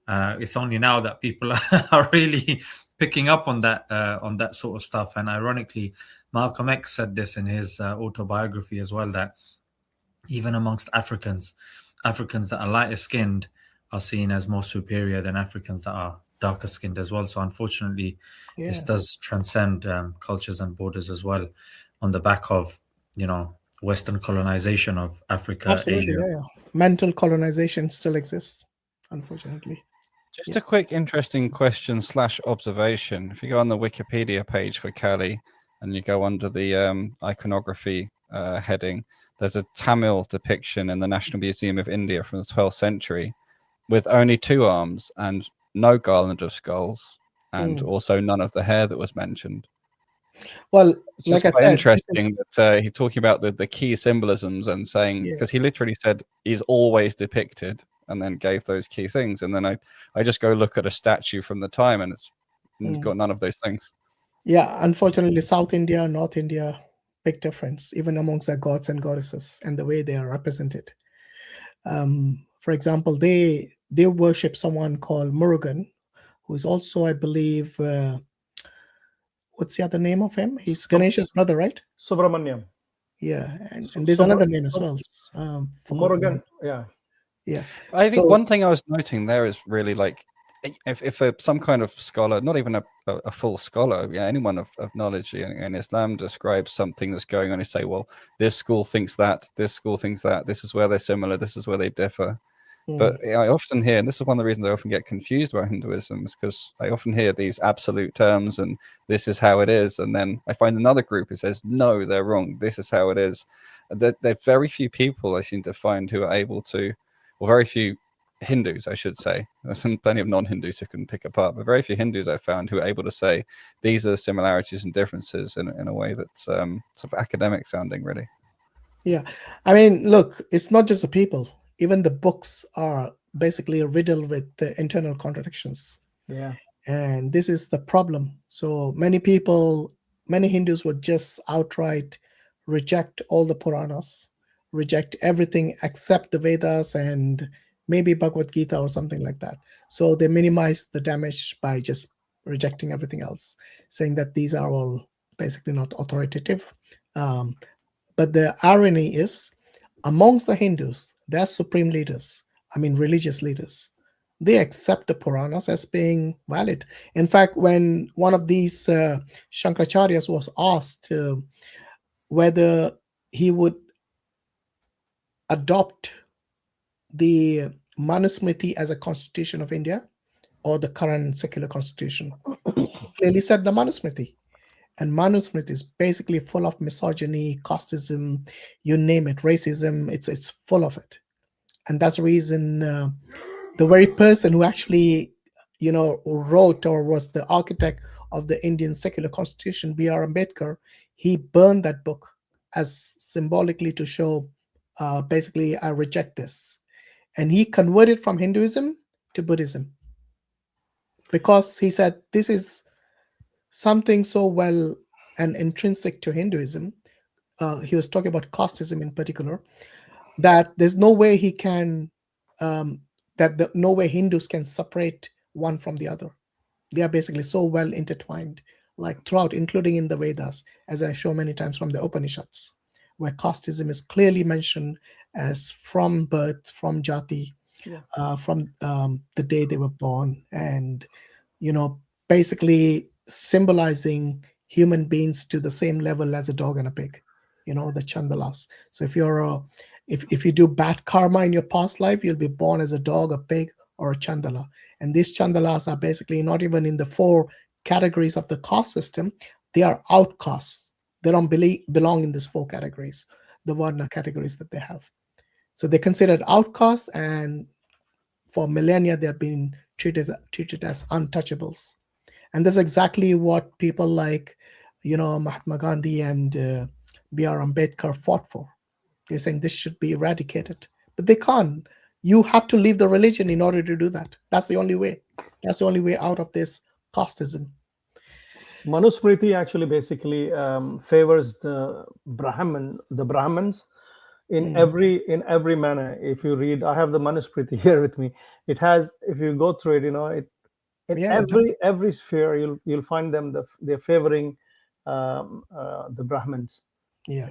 it's only now that people are really picking up on that sort of stuff. And ironically, Malcolm X said this in his autobiography as well, that even amongst Africans that are lighter skinned are seen as more superior than Africans that are darker skinned as well. So unfortunately, this does transcend cultures and borders as well, on the back of Western colonization of Africa. Absolutely, Asia. Mental colonization still exists, unfortunately. Just a quick interesting question / observation. If you go on the Wikipedia page for Kali and you go under the iconography heading, there's a Tamil depiction in the National Museum of India from the 12th century with only 2 arms and no garland of skulls, and also none of the hair that was mentioned. Well, it's like I quite said, interesting that he's talking about the key symbolisms and saying, because he literally said he's always depicted, and then gave those key things. And then I just go look at a statue from the time, and it's got none of those things. Yeah, unfortunately, South India, North India, big difference, even amongst their gods and goddesses and the way they are represented. For example, they worship someone called Murugan, who is also, I believe, what's the other name of him? He's Ganesha's brother, right? Subramanyam. Yeah, and there's another name as well. Murugan, yeah. I think one thing I was noting there is really like, if some kind of scholar, not even a full scholar, anyone of knowledge in Islam describes something that's going on, you say, well, this school thinks that, this school thinks that, this is where they're similar, this is where they differ. But I often hear, and this is one of the reasons I often get confused about Hinduism, is because I often hear these absolute terms and this is how it is. And then I find another group who says, no, they're wrong. This is how it is. There are very few people I seem to find who are able to, or very few Hindus, I should say. There's plenty of non-Hindus who can pick apart, but very few Hindus I've found who are able to say these are the similarities and differences in a way that's sort of academic sounding, really. Yeah. I mean, look, it's not just the people. Even the books are basically riddled with internal contradictions. Yeah. And this is the problem. So many people, many Hindus would just outright reject all the Puranas, reject everything except the Vedas and maybe Bhagavad Gita or something like that. So they minimize the damage by just rejecting everything else, saying that these are all basically not authoritative. But the irony is, amongst the Hindus, their supreme leaders, I mean religious leaders, they accept the Puranas as being valid. In fact, when one of these Shankaracharyas was asked whether he would adopt the Manusmriti as a constitution of India or the current secular constitution, he clearly said the Manusmriti. And Manusmriti is basically full of misogyny, casteism, you name it, racism, it's full of it. And that's the reason the very person who actually, wrote or was the architect of the Indian secular constitution, B.R. Ambedkar, he burned that book as symbolically to show, basically, I reject this. And he converted from Hinduism to Buddhism because he said this is something so well and intrinsic to Hinduism. He was talking about casteism in particular, that there's no way he can, no way Hindus can separate one from the other. They are basically so well intertwined like throughout, including in the Vedas, as I show many times from the Upanishads, where casteism is clearly mentioned as from birth, from jati, from the day they were born, and basically symbolizing human beings to the same level as a dog and a pig, the chandalas. So if you're if you do bad karma in your past life, you'll be born as a dog, a pig, or a chandala. And these chandalas are basically not even in the 4 categories of the caste system. They are outcasts. They don't belong in these 4 categories, the varna categories that they have. So they're considered outcasts, and for millennia they have been treated as untouchables. And that's exactly what people like Mahatma Gandhi and B.R. Ambedkar fought for. They're saying this should be eradicated, but they can't. You have to leave the religion in order to do that. That's the only way. That's the only way out of this casteism. Manusmriti actually basically favors the Brahmins in every manner. If you read, I have the Manusmriti here with me. It has, if you go through it, every sphere you'll find them they're favoring the Brahmins. Yeah.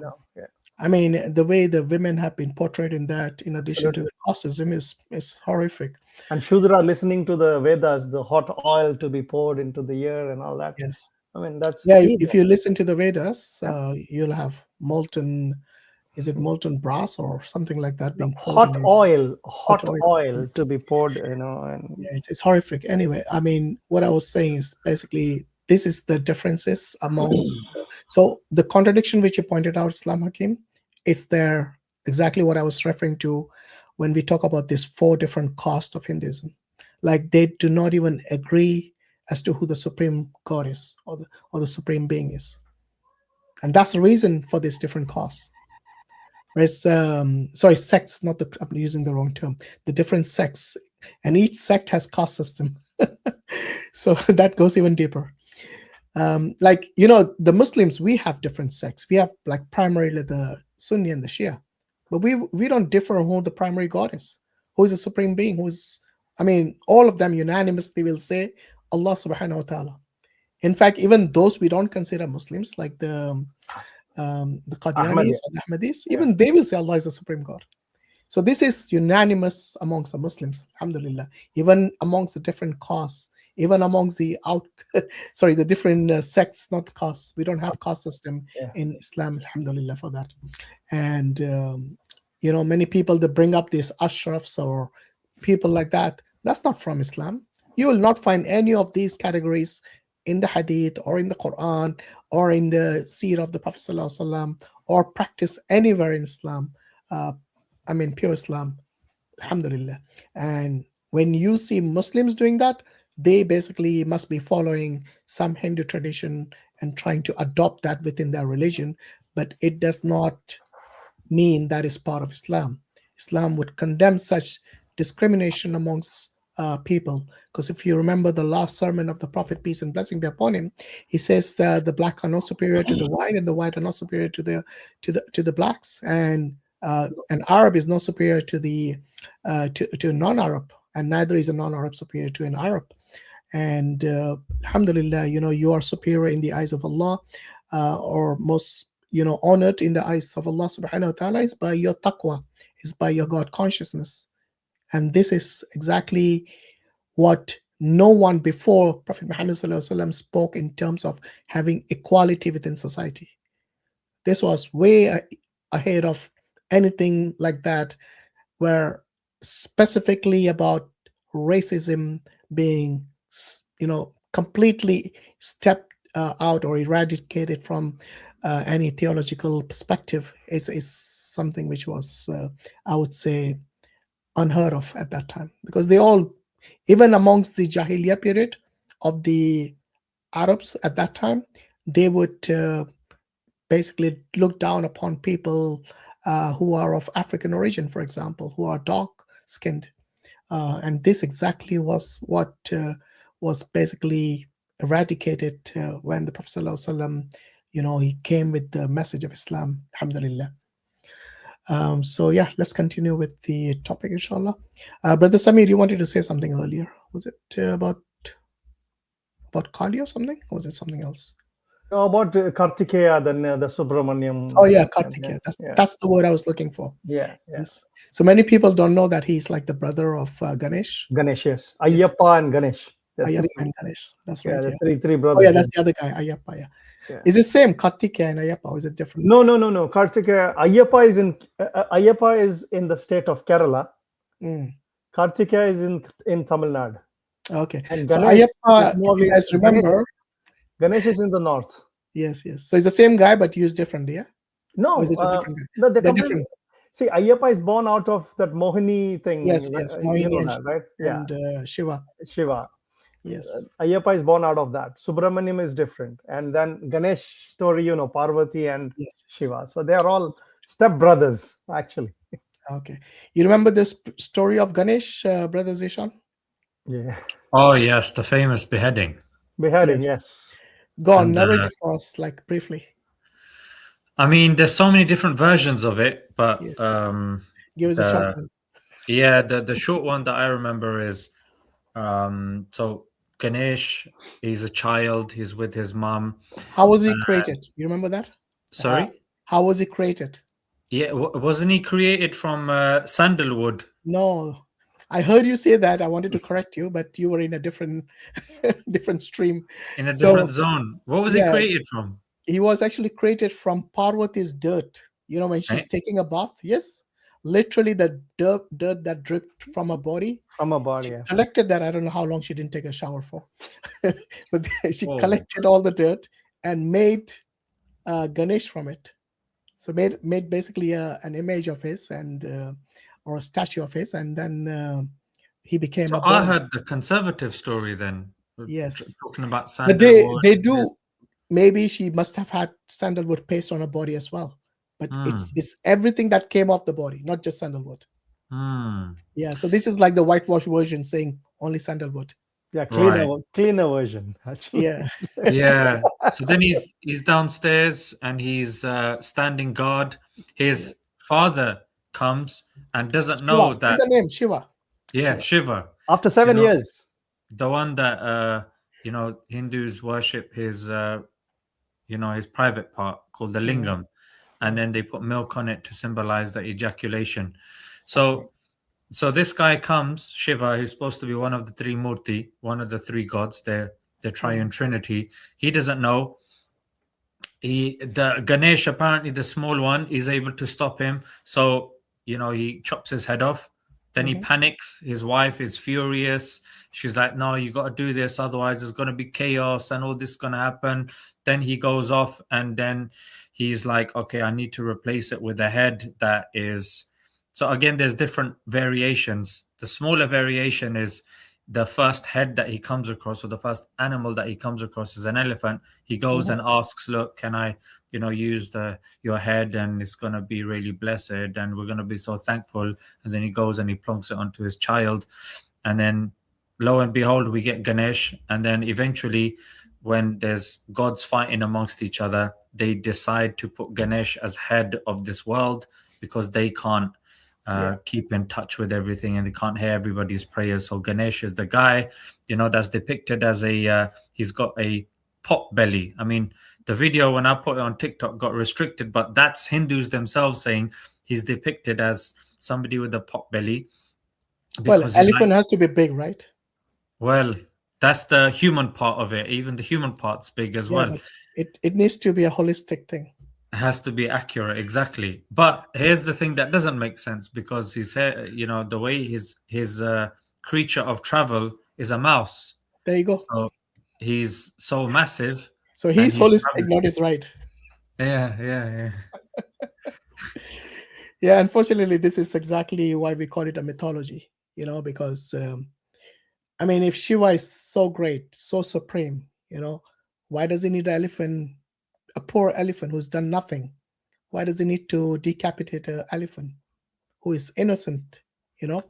I mean, the way the women have been portrayed in that, in addition to the casteism, is horrific. And Shudra listening to the Vedas, the hot oil to be poured into the ear and all that. Yes. I mean, that's if you listen to the Vedas, you'll have molten brass or something like that being poured hot oil to be poured, and it's horrific. Anyway, I mean, what I was saying is basically this is the differences amongst so the contradiction which you pointed out, I.Hakim, it's there exactly what I was referring to when we talk about these 4 different castes of Hinduism. Like, they do not even agree as to who the supreme god is, or the supreme being is. And that's the reason for these different castes. Whereas, sects, I'm using the wrong term, the different sects, and each sect has caste system. So that goes even deeper. The Muslims, we have different sects. We have like primarily the Sunni and the Shia, but we don't differ on who the primary god is, who is the supreme being, all of them unanimously will say Allah subhanahu wa ta'ala. In fact, even those we don't consider Muslims, like the Qadianis or the Ahmadis, even they will say Allah is the supreme god. So this is unanimous amongst the Muslims, alhamdulillah, even amongst the different castes, even amongst the the different sects, not castes. We don't have caste system in Islam, alhamdulillah for that. And many people that bring up these ashrafs or people like that, that's not from Islam. You will not find any of these categories in the Hadith or in the Quran or in the Seerah of the Prophet ﷺ, or practice anywhere in Islam. Pure Islam, alhamdulillah. And when you see Muslims doing that, they basically must be following some Hindu tradition and trying to adopt that within their religion, but it does not mean that is part of Islam. Islam would condemn such discrimination amongst people, because if you remember the last sermon of the Prophet, peace and blessing be upon him, he says the black are not superior to the white, and the white are not superior to the blacks, and an Arab is not superior to a non-Arab, and neither is a non-Arab superior to an Arab. And alhamdulillah, you are superior in the eyes of Allah, or most honored in the eyes of Allah subhanahu wa ta'ala is by your taqwa, is by your God consciousness. And this is exactly what no one before Prophet Muhammad spoke in terms of having equality within society. This was way ahead of anything like that, where specifically about racism being completely stepped out or eradicated from any theological perspective is something which was I would say unheard of at that time, because they all, even amongst the Jahiliyyah period of the Arabs at that time, they would basically look down upon people who are of African origin, for example, who are dark-skinned. And this exactly was what was basically eradicated when the Prophet ﷺ, he came with the message of Islam, alhamdulillah. So yeah, let's continue with the topic, inshallah. Brother Samir, you wanted to say something earlier. Was it about about Kali or something? Or was it something else? No, about Kartikeya, then the Subramaniam. Oh yeah, Kartikeya. That's the word I was looking for. Yeah. Yes. So many people don't know that he's like the brother of Ganesh. Ganesh, yes. Ayyappa and Ganesh. Ayyappa and Ganesh. That's right. Yeah, Yeah. three brothers. Oh yeah, that's the other guy, Ayyappa. Yeah. Is it same Kartikeya and Ayyappa, or is it different? No. Kartikeya, Ayyappa is in the state of Kerala. Kartikeya is in Tamil Nadu. Okay. And so Ganesh Ayyappa, you guys remember? Ganesh is in the north. Yes. So it's the same guy but used differently, yeah? No, is it a different guy? No, they're different. See, Ayyappa is born out of that Mohini thing. Yes. Mohini, you know that, right? Yeah. And Shiva. Yes. Ayyappa is born out of that. Subramaniam is different. And then Ganesh story, Parvati and Shiva. So they are all step brothers, actually. Okay. You remember this story of Ganesh, brother Zeeshan? Yeah. Oh yes, the famous beheading. Yes. Go on, narrate it for us, like briefly. I mean, there's so many different versions of it, but give us a short one. Yeah, the short one that I remember is so Ganesh, he's a child, he's with his mom. How was he created? You remember that? Sorry? How was he created? Yeah, wasn't he created from sandalwood? No. I heard you say that. I wanted to correct you, but you were in a different stream. In a different zone. What was he created from? He was actually created from Parvati's dirt. When she's taking a bath. Yes. Literally the dirt that dripped from her body. She collected that. I don't know how long she didn't take a shower for. But she collected all the dirt and made Ganesh from it. So made basically an image of his and or a statue of his, and then he became. So I heard the conservative story then. Yes, talking about sandalwood. But they do. Maybe she must have had sandalwood paste on her body as well. But it's everything that came off the body, not just sandalwood. Yeah, so this is like the whitewash version saying only sandalwood. Yeah, cleaner version, actually. Yeah. Yeah. So then he's downstairs and he's standing guard. His father comes and doesn't know that the name Shiva. Yeah, Shiva. After 7 years. The one that Hindus worship his his private part called the lingam, and then they put milk on it to symbolize the ejaculation. So this guy comes, Shiva, who's supposed to be one of the Trimurti, one of the three gods, the triune trinity. He doesn't know. The Ganesh, apparently the small one, is able to stop him. So he chops his head off. Then he panics. His wife is furious. She's like, no, you got to do this. Otherwise, there's going to be chaos and all this is going to happen. Then he goes off and then he's like, okay, I need to replace it with a head that is... So again, there's different variations. The smaller variation is the first head that he comes across, or the first animal that he comes across is an elephant. He goes and asks, look, can I, use your head, and it's going to be really blessed and we're going to be so thankful. And then he goes and he plonks it onto his child. And then lo and behold, we get Ganesh. And then eventually when there's gods fighting amongst each other, they decide to put Ganesh as head of this world because they can't keep in touch with everything and they can't hear everybody's prayers. So Ganesh is the guy, that's depicted as he's got a pot belly. I mean, the video when I put it on TikTok got restricted, but that's Hindus themselves saying he's depicted as somebody with a pot belly. Well, elephant has to be big, right? Well, that's the human part of it. Even the human part's big as well. It needs to be a holistic thing. Has to be accurate, exactly. But here's the thing that doesn't make sense, because his hair, the way his creature of travel is a mouse. There you go. So he's so massive. So he's holistic, not his right. Yeah. Yeah, unfortunately, this is exactly why we call it a mythology. Because if Shiva is so great, so supreme, why does he need an elephant? A poor elephant who's done nothing. Why does he need to decapitate an elephant who is innocent? So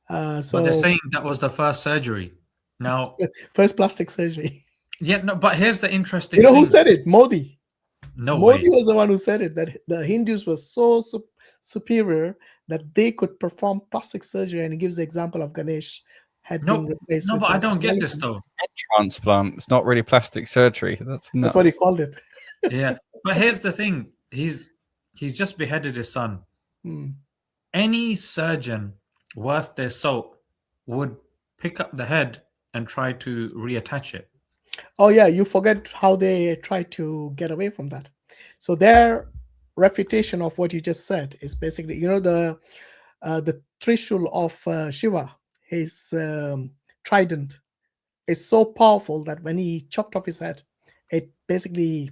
but they're saying that was the first surgery. Now, first plastic surgery. Yeah, no. But here's the interesting. Who said it? Modi. Modi was the one who said it. That the Hindus were so superior that they could perform plastic surgery, and he gives the example of Ganesh had been replaced. No, but I don't get this though. transplant. It's not really plastic surgery. That's nuts. That's what he called it. Yeah, but here's the thing: he's just beheaded his son. Hmm. Any surgeon worth their salt would pick up the head and try to reattach it. Oh yeah, you forget how they try to get away from that. So their refutation of what you just said is basically, you know, the Trishul of Shiva, his trident, is so powerful that when he chopped off his head, it basically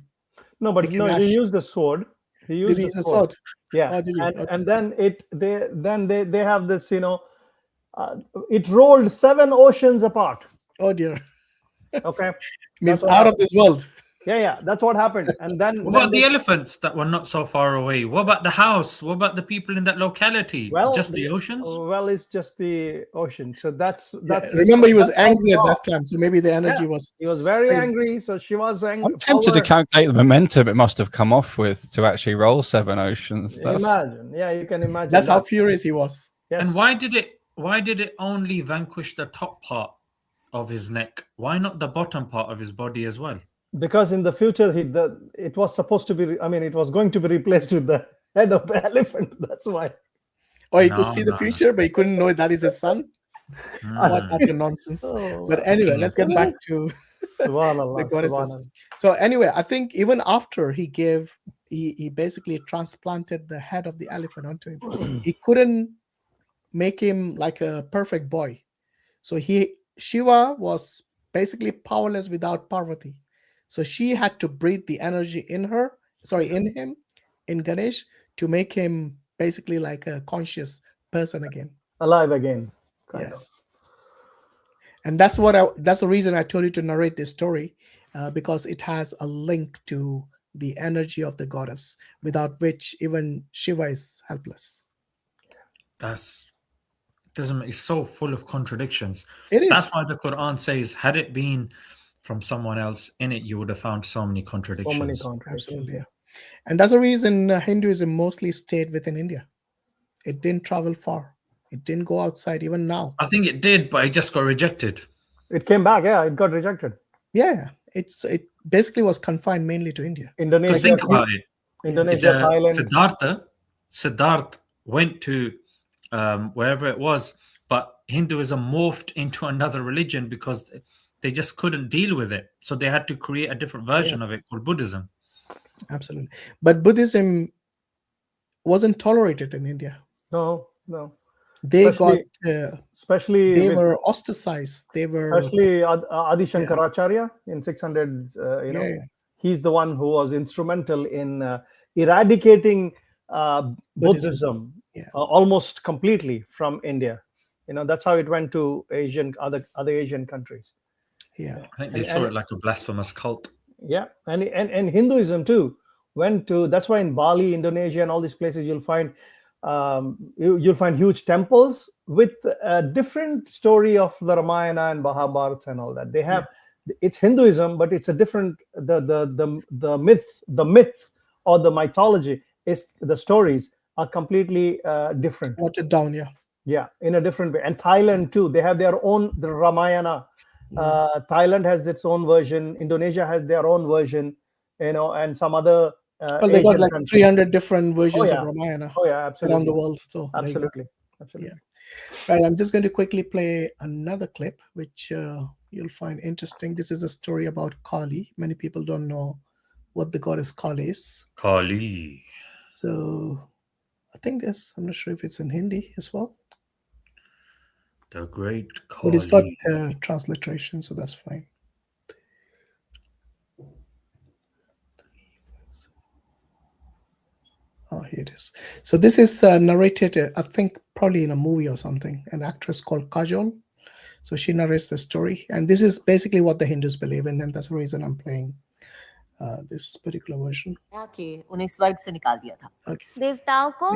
became ash. He used the sword. He used Did he use the the sword? Yeah, Oh, did he? Okay. and then they have this, you know, it rolled 7 oceans apart. Oh dear. Okay, Means That's out what of this world. yeah, that's what happened. And then What about the elephants that were not so far away? What about the house? What about the people in that locality? Just the oceans? Well, it's just the ocean. So that's Remember, he was that's angry at how- that time, so maybe the energy Yeah, was. He was very angry. So Shiva's angry. I'm tempted to calculate the momentum it must have come off with to actually roll 7 oceans. That's Imagine, yeah, you can imagine. That's how furious he was. Yes. And why did it only vanquish the top part of his neck? Why not the bottom part of his body as well? Because in the future, it was supposed to be. I mean, it was going to be replaced with the head of the elephant. That's why. Or he could see the future, but he couldn't know that is his son. What utter nonsense. But anyway, let's get back to the goddesses. So anyway, I think even after he basically transplanted the head of the elephant onto him, he couldn't make him like a perfect boy. So Shiva was basically powerless without Parvati. So she had to breathe the energy in him, in Ganesh, to make him basically like a conscious person again. Alive again. Kind of. And that's the reason I told you to narrate this story, because it has a link to the energy of the goddess, without which even Shiva is helpless. It's so full of contradictions. It is. That's why the Quran says, had it been from someone else in it, you would have found so many contradictions. Absolutely, yeah. And that's the reason Hinduism mostly stayed within India. It didn't travel far. It didn't go outside even now. I think it did, but it just got rejected. It came back, yeah. It got rejected. Yeah, it basically was confined mainly to India. Indonesia. Think about it. Indonesia, Thailand. Siddhartha went to wherever it was, but Hinduism morphed into another religion because they just couldn't deal with it. So they had to create a different version of it called Buddhism. Absolutely. But Buddhism wasn't tolerated in India. No. They especially were ostracized. Especially Adi Shankaracharya in 600. He's the one who was instrumental in eradicating Buddhism almost completely from India. That's how it went to other Asian countries. Yeah, I think they saw it like a blasphemous cult. Yeah, and Hinduism too went to. That's why in Bali, Indonesia, and all these places you'll find huge temples with a different story of the Ramayana and Mahabharata and all that. They have it's Hinduism, but it's a different the myth or the mythology is the stories are completely different. Watered down, yeah, in a different way. And Thailand too, they have their own the Ramayana. Thailand has its own version. Indonesia has their own version, and some other. They got like 300 different versions of Ramayana absolutely. around the world. So absolutely. Yeah. Right, I'm just going to quickly play another clip, which you'll find interesting. This is a story about Kali. Many people don't know what the goddess Kali is. Kali. So I think I'm not sure if it's in Hindi as well. The great Kali. But it's got transliteration, so that's fine. Oh, here it is. So this is narrated, I think, probably in a movie or something. An actress called Kajol. So she narrates the story. And this is basically what the Hindus believe in. And that's the reason I'm playing this particular version. Okay. उन्हें स्वर्ग से निकाल दिया था. Okay. देवताओं को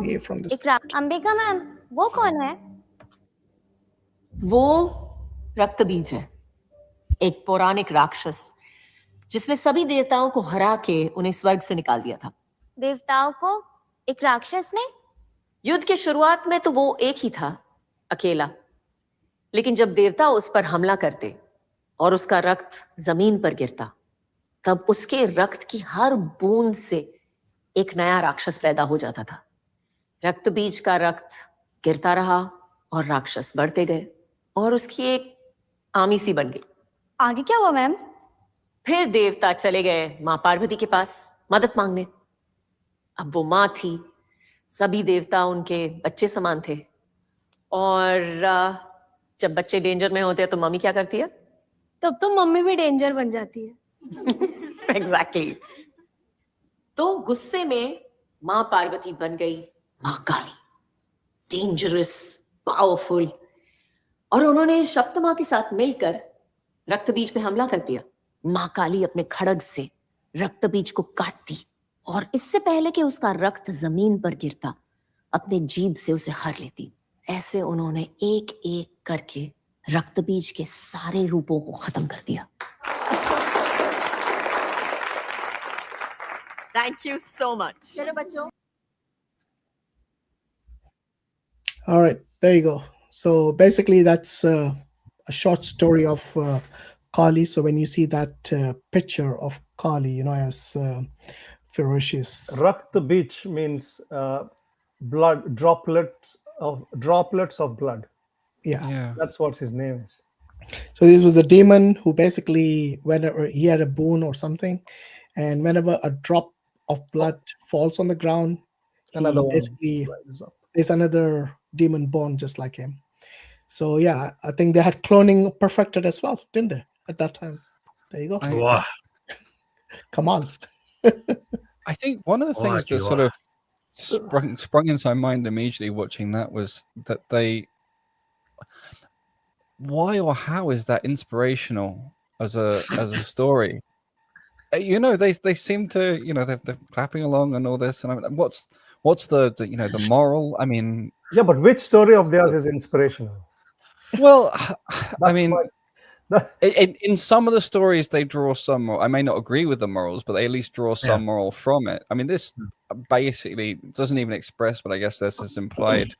Ambika ma'am वो कौन है? वो रक्तबीज है, एक पौराणिक राक्षस जिसने सभी देवताओं को हरा के उन्हें स्वर्ग से निकाल दिया था. देवताओं को एक राक्षस ने? युद्ध के शुरुआत में तो वो एक ही था, अकेला. लेकिन जब देवता उस पर हमला करते और उसका रक्त जमीन पर गिरता, तब उसके रक्त की हर बूंद से एक नया राक्षस पैदा हो जाता था। रक्त बीज का रक्त गिरता रहा और राक्षस बढ़ते गए और उसकी एक आमी सी बन गई। आगे क्या हुआ मैम? फिर देवता चले गए माँ पार्वती के पास मदद मांगने। अब वो माँ थी, सभी देवता उनके बच्चे समान थे, और जब बच्चे डेंजर में होते हैं तो मम्मी क्या करती है? तब तो मम्मी भी डेंजर बन जाती है। एग्जैक्टली। तो गुस्से में माँ पार्वती बन गई माँ काली, डेंजरस, पावरफुल, और उन्होंने शक्त माँ के साथ मिलकर रक्त बीज पे हमला कर दिया। माँ काली अपने खड़ग से रक्त बीज को काटती और इससे पहले कि उसका रक्त जमीन पर गिरता, अपने जीभ से उसे हर लेती। ऐसे उन्होंने एक एक करके रक्त बीज के सारे रूपों को खत्म कर दिया। Thank you so much. चलो बच्चों। All right, there you go. So basically, that's a short story of Kali. So when you see that picture of Kali, as ferocious. Rakt beach means blood, droplets of blood. Yeah. That's what his name is. So this was a demon who basically, whenever he had a boon or something, and whenever a drop of blood falls on the ground, there's another demon born just like him. So yeah, I think they had cloning perfected as well, didn't they, at that time? There you go. Wow. Come on. I think one of the things that sort of sprung into my mind immediately watching that was that why or how is that inspirational as a story? They seem to, they're clapping along and all this, and I mean, what's the moral? I mean, yeah, but which story of theirs is inspirational? Well, I mean, in some of the stories they draw some. I may not agree with the morals, but they at least draw some moral from it. I mean, this basically doesn't even express, but I guess this is implied.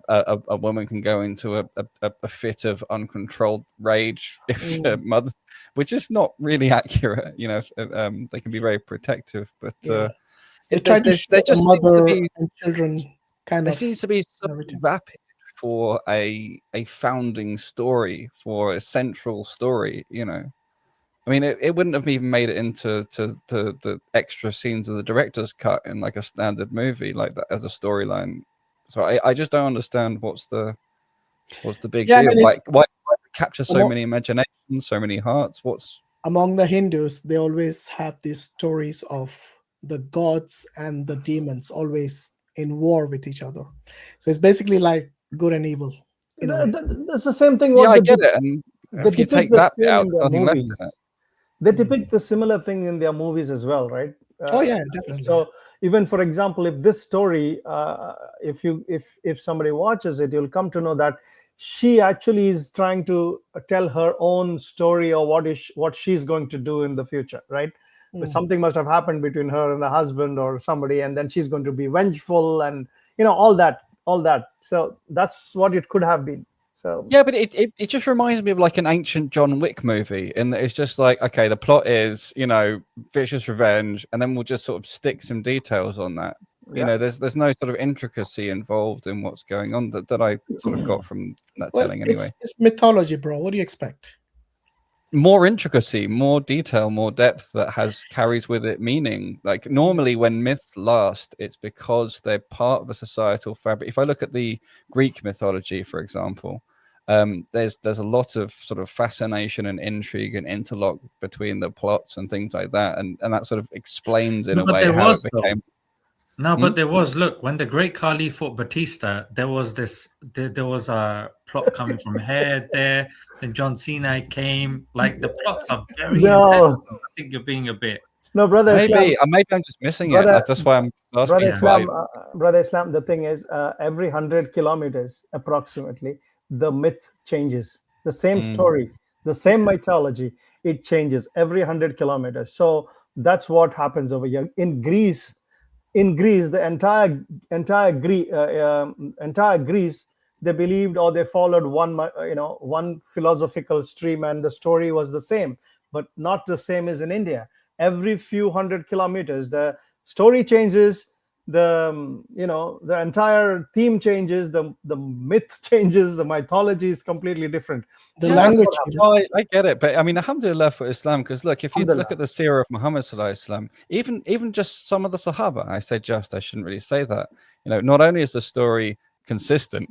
A woman can go into a fit of uncontrolled rage if her mother, which is not really accurate. They can be very protective, but they try to show the mother and children kind there of. seems to be so vapid for a founding story, for a central story. I mean, it wouldn't have even made it into the extra scenes of the director's cut in like a standard movie like that as a storyline. So I just don't understand what's the big deal. I mean, why capture so many imaginations, so many hearts? What's among the Hindus? They always have these stories of the gods and the demons always in war with each other. So it's basically like good and evil. That's the same thing. I get it. And if you take that bit out, there's nothing left in it. They depict the similar thing in their movies as well, right? Oh yeah, definitely. So even, for example, if this story, if somebody watches it, you'll come to know that she actually is trying to tell her own story or what she's going to do in the future, right? Something must have happened between her and the husband or somebody, and then she's going to be vengeful and all that. So that's what it could have been. So yeah, but it just reminds me of like an ancient John Wick movie, in that it's just like, okay, the plot is vicious revenge, and then we'll just sort of stick some details on that. There's no sort of intricacy involved in what's going on that I sort of got from that telling anyway. It's mythology, bro. What do you expect? More intricacy, more detail, more depth that carries with it meaning. Like normally when myths last, it's because they're part of a societal fabric. If I look at the Greek mythology, for example, there's a lot of sort of fascination and intrigue and interlock between the plots and things like that, and that sort of explains in a way how it became. No, but there was, look, when the great Kali fought Batista, there was a plot coming from here, there, then John Cena came. Like, the plots are very intense. I think you're being a bit... No, brother. Maybe I'm just missing it. That's why I'm asking. Brother Islam, the thing is, every 100 kilometers, approximately, the myth changes. The same story, the same mythology, it changes every 100 kilometers. So that's what happens over here. In Greece, the entire Greece they believed or they followed one philosophical stream, and the story was the same, but not the same as in India. Every few hundred kilometers, the story changes, the entire theme changes, the myth changes, the mythology is completely different. The language changes. I get it, but I mean, alhamdulillah for Islam, because look, if you look at the seerah of Muhammad sallallahu alaihi wasallam, even just some of the Sahaba, I shouldn't really say that. Not only is the story consistent,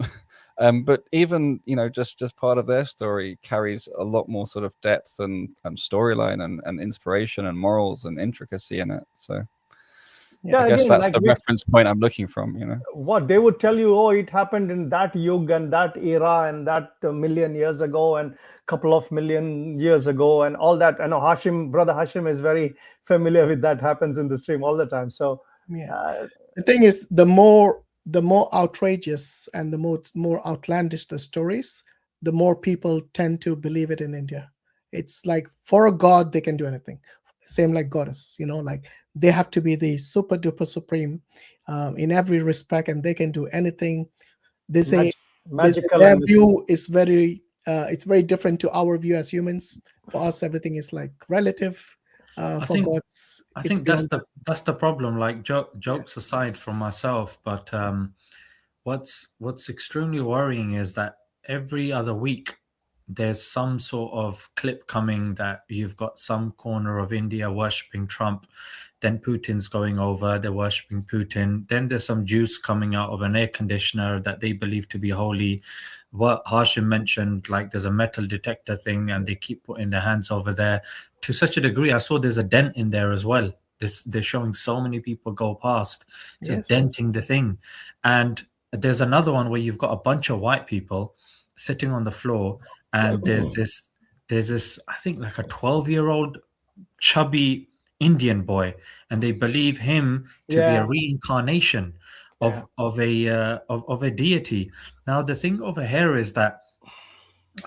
but even just part of their story carries a lot more sort of depth and storyline and inspiration and morals and intricacy in it. So I guess that's the reference point I'm looking from. What they would tell you, it happened in that yug and that era and that million years ago and couple of million years ago and all that. I know brother Hashim is very familiar with that. Happens in the stream all the time. So the thing is, the more outrageous and the more outlandish the stories, the more people tend to believe it in India. It's like, for a god they can do anything. Same like goddess, like they have to be the super duper supreme in every respect, and they can do anything. They say magical. Their view is very different to our view as humans. For us, everything is like relative. I think that's the problem. Like jokes aside from myself, but what's extremely worrying is that every other week there's some sort of clip coming that you've got some corner of India worshipping Trump, then Putin's going over, they're worshipping Putin, then there's some juice coming out of an air conditioner that they believe to be holy. What Hashim mentioned, like there's a metal detector thing and they keep putting their hands over there to such a degree. I saw there's a dent in there as well. They're showing so many people go past, just denting the thing. And there's another one where you've got a bunch of white people sitting on the floor, and there's this I think like a 12-year-old chubby Indian boy, and they believe him to be a reincarnation of a deity. Now the thing over here is that,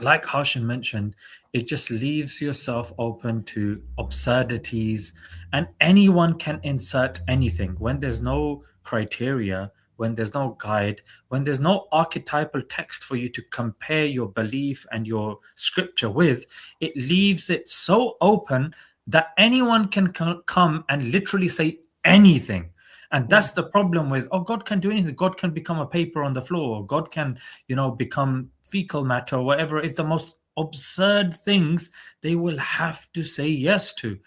like Hashim mentioned, it just leaves yourself open to absurdities, and anyone can insert anything when there's no criteria, when there's no guide, when there's no archetypal text for you to compare your belief and your scripture with. It leaves it so open that anyone can come and literally say anything. And that's the problem with, God can do anything. God can become a paper on the floor. God can, become fecal matter or whatever. It's the most absurd things they will have to say yes to.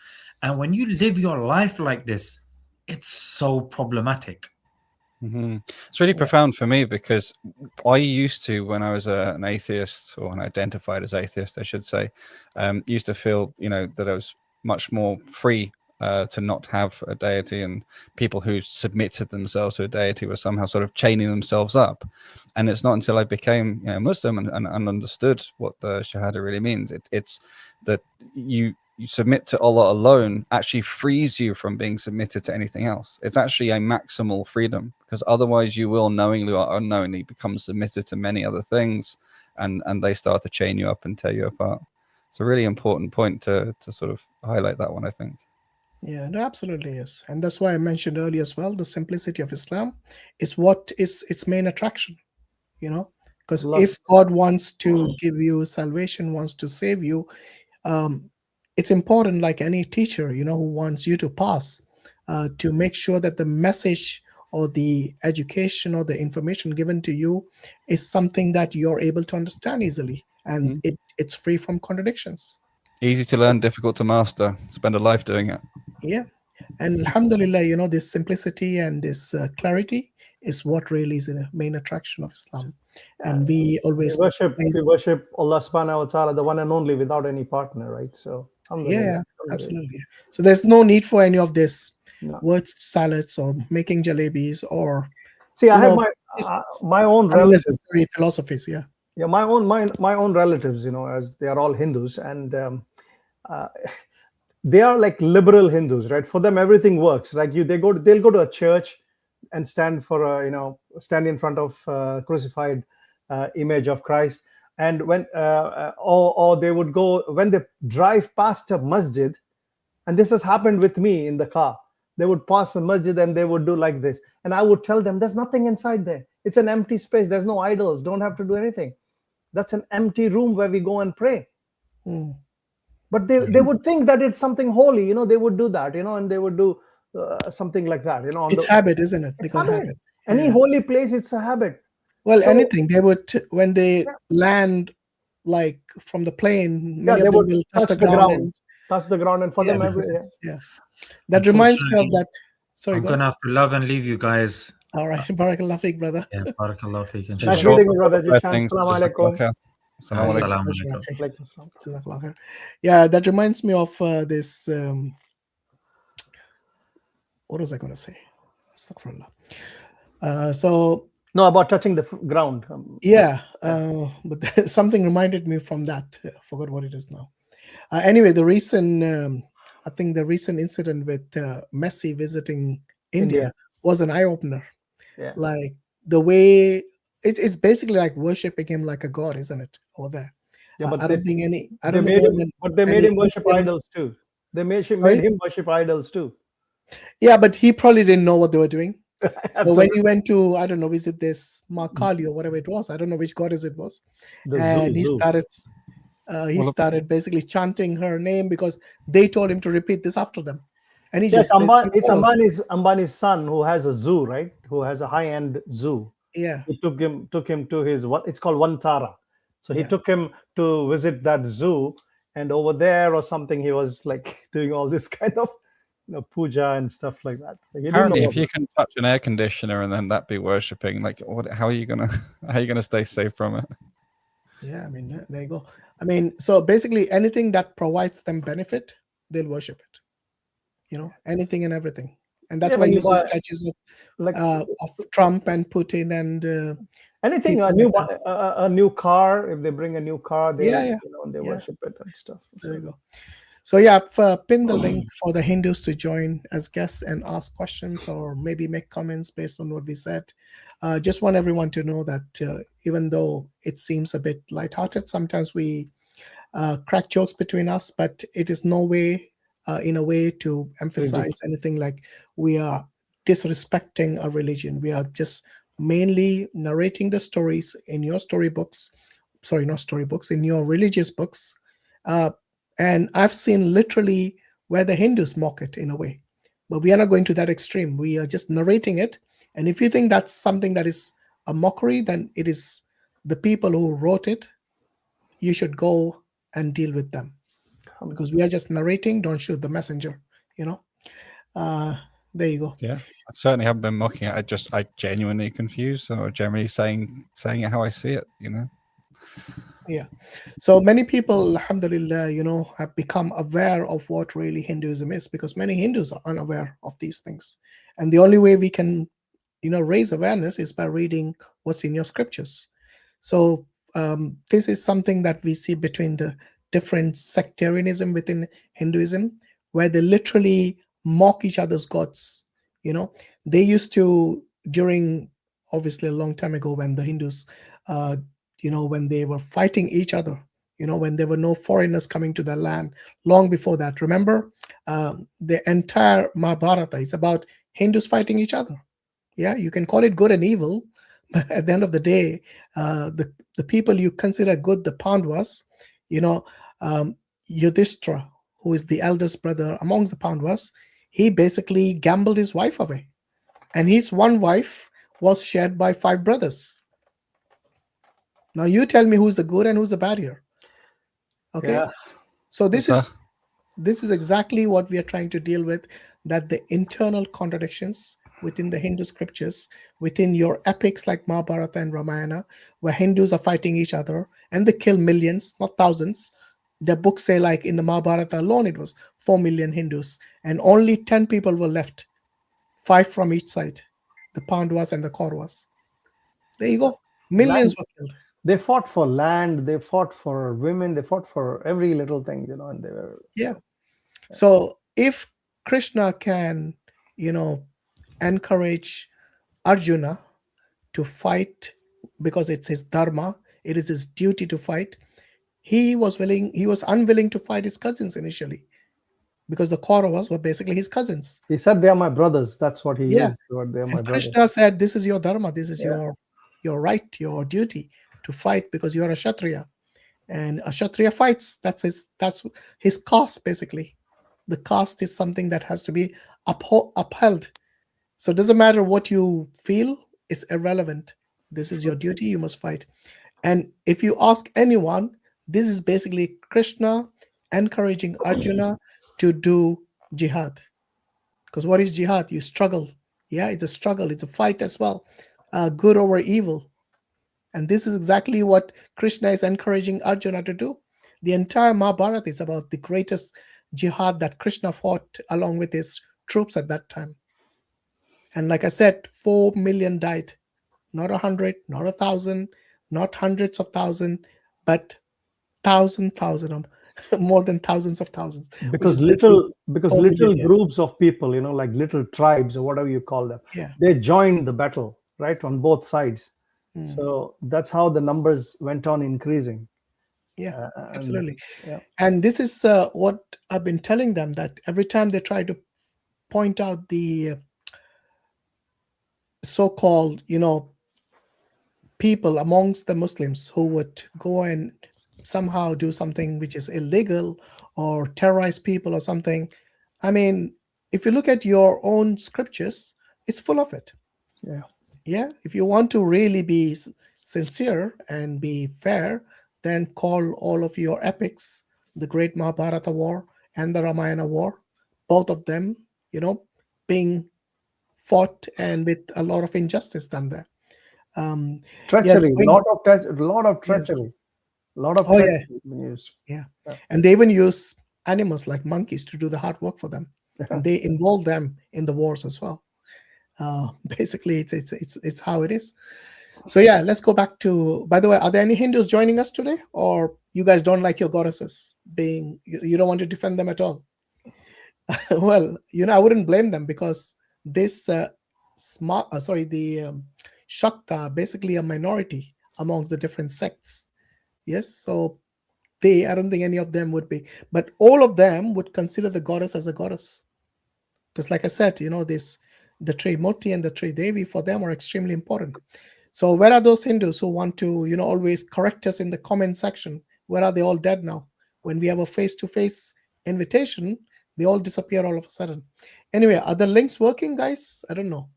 And when you live your life like this, it's so problematic. Mm-hmm. It's really profound for me, because I used to, when I was an atheist, or when I identified as atheist, I should say, used to feel, that I was much more free to not have a deity, and people who submitted themselves to a deity were somehow sort of chaining themselves up. And it's not until I became Muslim and understood what the Shahada really means. It's that you submit to Allah alone actually frees you from being submitted to anything else. It's actually a maximal freedom, because otherwise you will knowingly or unknowingly become submitted to many other things, and they start to chain you up and tear you apart. It's a really important point to sort of highlight that one, I think. Yeah, no, absolutely is. And that's why I mentioned earlier as well, the simplicity of Islam is what is its main attraction, because if God wants to give you salvation, wants to save you, it's important, like any teacher, who wants you to pass, to make sure that the message or the education or the information given to you is something that you're able to understand easily, and it's free from contradictions. Easy to learn, difficult to master. Spend a life doing it. Yeah. And alhamdulillah, this simplicity and this clarity is what really is the main attraction of Islam. And we always worship Allah subhanahu wa ta'ala, the one and only, without any partner, right? So yeah, absolutely. So there's no need for any of this word salads or making jalebis or I have my own relatives, philosophies. Yeah, my own relatives, as they are all Hindus, and they are like liberal Hindus, right? For them, everything works. Like they'll go to a church and stand stand in front of crucified image of Christ. And when or they would go, when they drive past a masjid, and this has happened with me in the car, they would pass a masjid and they would do like this, and I would tell them, there's nothing inside there. It's an empty space. There's no idols. Don't have to do anything. That's an empty room where we go and pray. But they would think that it's something holy, they would do that, and they would do something like that, It's habit, isn't it? They call habit. Any holy place, it's a habit. Well, anything they would, when they land, like from the plane, many of them will touch the ground. Touch the ground, and for them, that reminds me of that. Sorry, I'm gonna have to love and leave you guys. All right, barakallah feek, brother. Yeah, barakallah feek. Nice meeting you, brother. Yeah, that reminds me of this. What was I going to say? Astaghfirullah. So no, about touching the ground. But something reminded me from that. I forgot what it is now. Anyway, the recent, I think the recent incident with Messi visiting India was an eye opener. Yeah. Like the way it's basically like worshiping him like a god, isn't it? Over there. Yeah, but I don't think any. They made him worship idols too. They made him worship idols too. Yeah, but he probably didn't know what they were doing. So when he went to, I don't know, visit this Kali or whatever it was, I don't know which goddess it was, he started basically chanting her name because they told him to repeat this after them. And he it's Ambani's son who has a zoo, right? Who has a high-end zoo. Yeah. He took him to his it's called Vantara. So he took him to visit that zoo, and over there or something, he was like doing all this kind of puja and stuff like that. Apparently, if you can touch an air conditioner and then that be worshipping, like, how are you gonna stay safe from it? Yeah, I mean, there you go. I mean, so basically, anything that provides them benefit, they'll worship it. Anything and everything, and that's why you see statues of Trump and Putin and anything. A new car. If they bring a new car, they worship it and stuff. There you go. So yeah, I've pinned the link for the Hindus to join as guests and ask questions or maybe make comments based on what we said. Just want everyone to know that even though it seems a bit lighthearted, sometimes we crack jokes between us, but it is no way in a way to emphasize anything like we are disrespecting a religion. We are just mainly narrating the stories in your storybooks. Sorry, not storybooks, in your religious books. And I've seen literally where the Hindus mock it in a way, but we are not going to that extreme. We are just narrating it. And if you think that's something that is a mockery, then it is the people who wrote it. You should go and deal with them, because we are just narrating. Don't shoot the messenger. There you go. Yeah, I certainly haven't been mocking it. I genuinely confused, or generally saying it how I see it. Yeah. So many people, alhamdulillah, have become aware of what really Hinduism is, because many Hindus are unaware of these things. And the only way we can, raise awareness is by reading what's in your scriptures. So this is something that we see between the different sectarianism within Hinduism, where they literally mock each other's gods. They used to, during obviously a long time ago, when the Hindus when they were fighting each other, when there were no foreigners coming to their land, long before that. Remember, the entire Mahabharata is about Hindus fighting each other. Yeah, you can call it good and evil, but at the end of the day, the people you consider good, the Pandavas, Yudhishthira, who is the eldest brother amongst the Pandavas, he basically gambled his wife away. And his one wife was shared by 5 brothers. Now you tell me who's the good and who's the bad here. Okay. Yeah. So this is exactly what we are trying to deal with, that the internal contradictions within the Hindu scriptures, within your epics like Mahabharata and Ramayana, where Hindus are fighting each other and they kill millions, not thousands. The books say, like in the Mahabharata alone, it was 4 million Hindus, and only 10 people were left, 5 from each side, the Pandavas and the Kauravas. There you go. Millions were killed. They fought for land, they fought for women, they fought for every little thing, and they were... Yeah. So if Krishna can, encourage Arjuna to fight because it's his dharma, it is his duty to fight, he was unwilling to fight his cousins initially, because the Kauravas were basically his cousins. He said, they are my brothers. That's what he used. They are my brothers. Krishna said, this is your dharma, this is your right, your duty to fight because you're a Kshatriya. And a Kshatriya fights. That's his caste, basically. The caste is something that has to be upheld. So it doesn't matter what you feel, it's irrelevant. This is your duty, you must fight. And if you ask anyone, this is basically Krishna encouraging Arjuna to do jihad. Because what is jihad? You struggle. Yeah, it's a struggle. It's a fight as well. Good over evil. And this is exactly what Krishna is encouraging Arjuna to do. The entire Mahabharata is about the greatest jihad that Krishna fought along with his troops at that time. And like I said, 4 million died. Not 100, not 1,000, not hundreds of thousands, but more than thousands of thousands. Because little groups of people, you know, like little tribes or whatever you call them, they joined the battle, right, on both sides. So that's how the numbers went on increasing. Yeah, absolutely. And this is what I've been telling them, that every time they try to point out the so-called, you know, people amongst the Muslims who would go and somehow do something which is illegal or terrorize people or something. I mean, if you look at your own scriptures, it's full of it. Yeah. If you want to really be sincere and be fair, then call all of your epics, the great Mahabharata war and the Ramayana war, both of them, you know, being fought and with a lot of injustice done there. Treachery, a lot of treachery. A lot of used. And they even use animals like monkeys to do the hard work for them, and they involve them in the wars as well. Basically, it's how it is. So yeah, let's go back to. By the way, are there any Hindus joining us today, or you guys don't like your goddesses being? You don't want to defend them at all? Well, you know, I wouldn't blame them, because this Shakta basically a minority amongst the different sects. Yes, so I don't think any of them would be, but all of them would consider the goddess as a goddess. Because like I said, you know, the Trimurti and the Tridevi for them are extremely important. So where are those Hindus who want to, you know, always correct us in the comment section? Where are they all dead now? When we have a face-to-face invitation, they all disappear all of a sudden. Anyway, are the links working, guys? I don't know.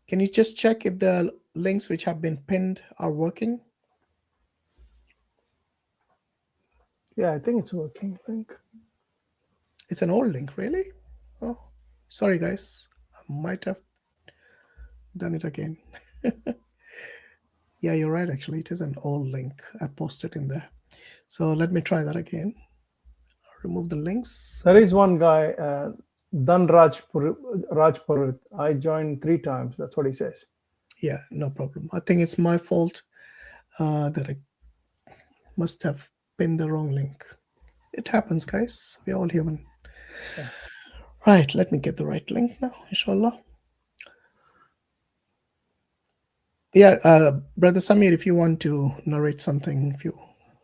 Can you just check if the links which have been pinned are working? Yeah, I think it's working. I think it's an old link, really? Oh, sorry, guys. I might have done it again. Yeah, you're right. Actually, it is an old link. I posted in there. So let me try that again. Remove the links. There is one guy, Dan Rajpur. I joined 3 times. That's what he says. Yeah, no problem. I think it's my fault that I must have pinned the wrong link. It happens, guys. We're all human. Yeah. Right, let me get the right link now, inshallah. Yeah, Brother Samir, if you want to narrate something,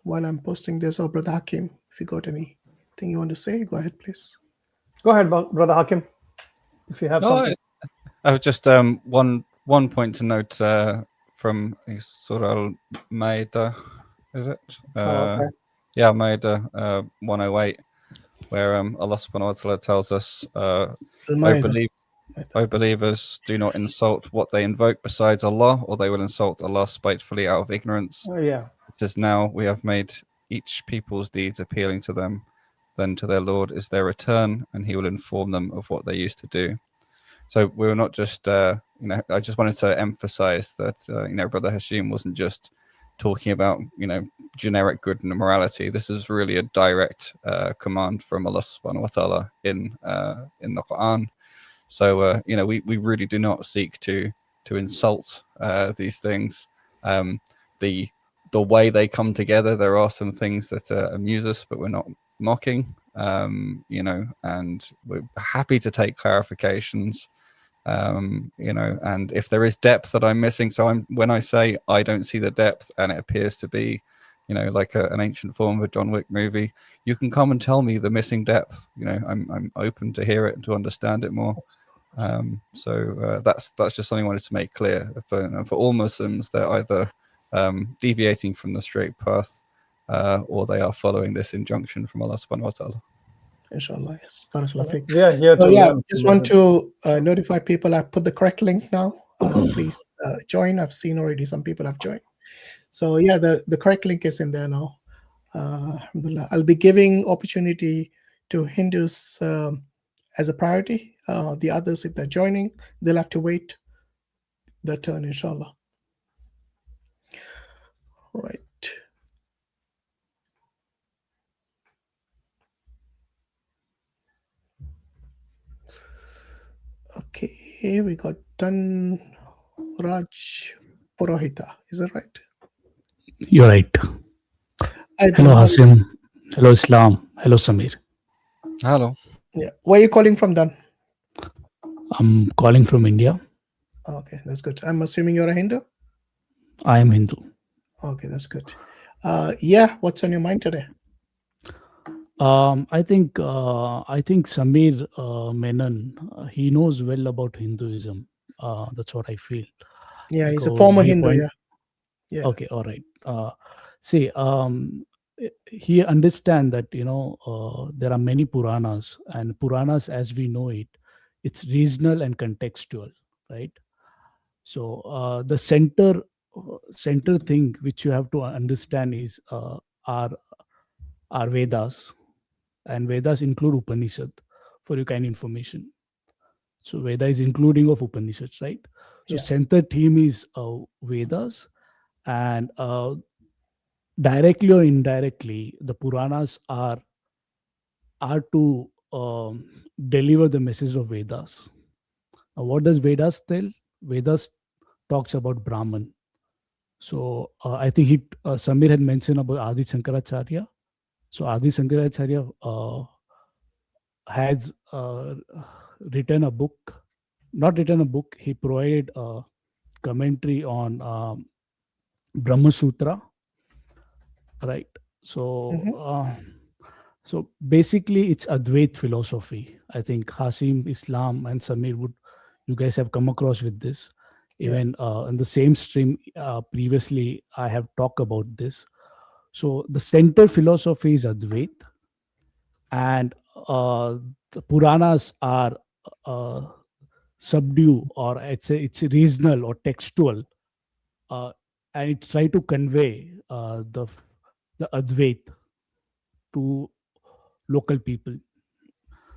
while I'm posting this, or Brother Hakim, if you got anything you want to say, go ahead, please. Go ahead, Brother Hakim, if you have something. I was just one point to note from Surah Al-Ma'idah, is it? Okay. Yeah, Ma'idah 108, where Allah subhanahu wa ta'ala tells us, O believers, do not insult what they invoke besides Allah, or they will insult Allah spitefully out of ignorance. Yeah. It says, now we have made each people's deeds appealing to them, then to their Lord is their return, and he will inform them of what they used to do. So we were not just, I just wanted to emphasize that, Brother Hashim wasn't just talking about, generic good and morality. This is really a direct command from Allah subhanahu wa ta'ala in the Quran. So, we really do not seek to insult these things. The way they come together, there are some things that amuse us, but we're not mocking, and we're happy to take clarifications, and if there is depth that I'm missing, when I say I don't see the depth and it appears to be, like an ancient form of a John Wick movie, you can come and tell me the missing depth. I'm open to hear it and to understand it more. So that's just something I wanted to make clear. For all Muslims, they're either deviating from the straight path or they are following this injunction from Allah subhanahu wa ta'ala. Inshallah, yes. Barakallah. Yeah, here So to yeah, learn. just want to notify people. I put the correct link now. Please join. I've seen already some people have joined. So yeah, the correct link is in there now. Alhamdulillah. I'll be giving opportunity to Hindus as a priority. The others, if they're joining, they'll have to wait their turn, inshallah. Right. Okay, we got done. Raj Purohita, is that right? You're right. Hello, Hashim. Hello, Islam. Hello, Samir. Hello. Yeah. Where are you calling from, Dan? I'm calling from India. Okay, that's good. I'm assuming you're a Hindu? I am Hindu. Okay, that's good. Yeah, what's on your mind today? I think Samir Menon, he knows well about Hinduism. That's what I feel. Yeah, he's a former Hindu. Yeah. Okay, all right. See, he understands that there are many Puranas, and Puranas, as we know it, it's regional and contextual, right? So the center thing which you have to understand is our Vedas, and Vedas include Upanishad for your kind information. So Veda is including of Upanishads, right? So center theme is Vedas, and directly or indirectly, the Puranas are to deliver the message of Vedas. What does Vedas tell? Vedas talks about Brahman. So I think Samir had mentioned about Adi Shankaracharya. So Adi Shankaracharya has written a book, not written a book, he provided a commentary on Brahma Sutra, right? So so basically it's Advait philosophy. I think Hashim, Islam and Samir, you guys have come across with this. Even in the same stream previously I have talked about this. So the center philosophy is Advait, and the Puranas are subdue, or it's regional or textual, and it try to convey the Advait to local people.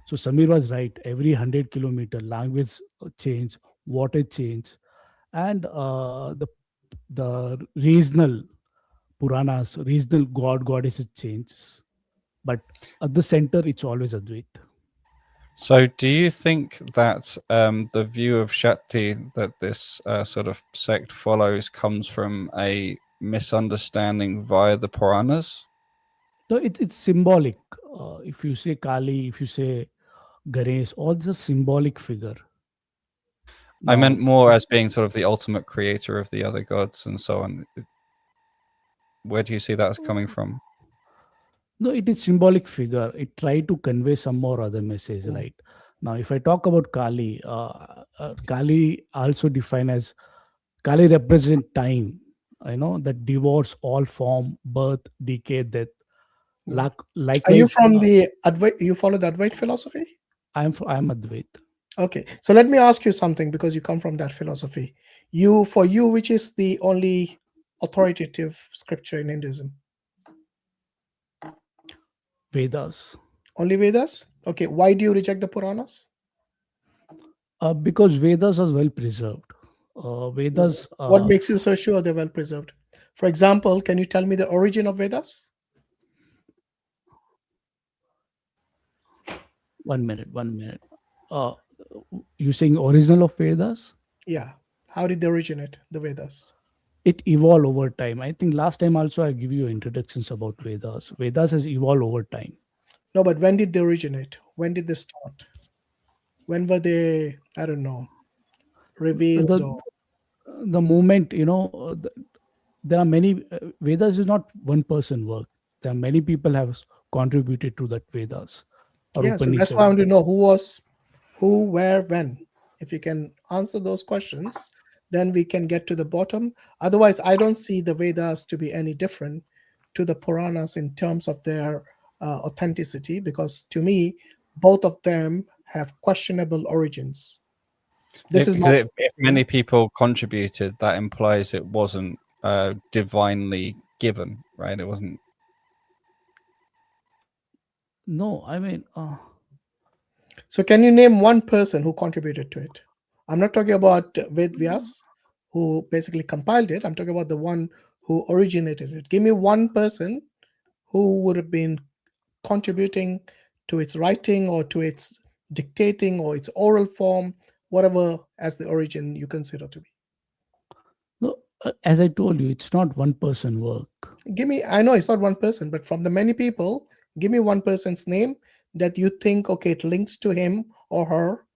So Samir was right. Every 100 kilometer, language change, water change, and the regional Puranas, regional goddesses changes, but at the center it's always Advait. So do you think that the view of Shakti that this sort of sect follows comes from a misunderstanding via the Puranas? So it's symbolic. If you say Kali, if you say Ganesh, all just symbolic figure. I meant more as being sort of the ultimate creator of the other gods and so on. Where do you see that as coming from? No, it is symbolic figure. It try to convey some more other message, right? Now, if I talk about Kali, Kali also defined as, Kali represent time, that divorce all form, birth, decay, death. Likewise, are you from the Advait? You follow the Advait philosophy? I'm Advait. Okay, so let me ask you something, because you come from that philosophy. For you, which is the only authoritative scripture in Hinduism? Vedas. Only Vedas? Okay, why do you reject the Puranas? Because Vedas are well preserved. Vedas. What makes you so sure they're well preserved? For example, can you tell me the origin of Vedas? 1 minute. You saying original of Vedas? Yeah. How did they originate, the Vedas? It evolved over time. I think last time also I give you introductions about Vedas. Vedas has evolved over time. No, but when did they originate? When did they start? When were they, I don't know, revealed? The moment, there are many, Vedas is not one person work. There are many people have contributed to that Vedas. Yeah, so that's why I want to know who, where, when. If you can answer those questions, then we can get to the bottom. Otherwise, I don't see the Vedas to be any different to the Puranas in terms of their authenticity, because to me, both of them have questionable origins. If many people contributed, that implies it wasn't divinely given, right? It wasn't. No, I mean. So can you name one person who contributed to it? I'm not talking about Ved Vyas, who basically compiled it. I'm talking about the one who originated it. Give me one person who would have been contributing to its writing or to its dictating or its oral form, whatever as the origin you consider to be. No, as I told you, it's not one person work. Give me, I know it's not one person, but from the many people, give me one person's name that you think, okay, it links to him or her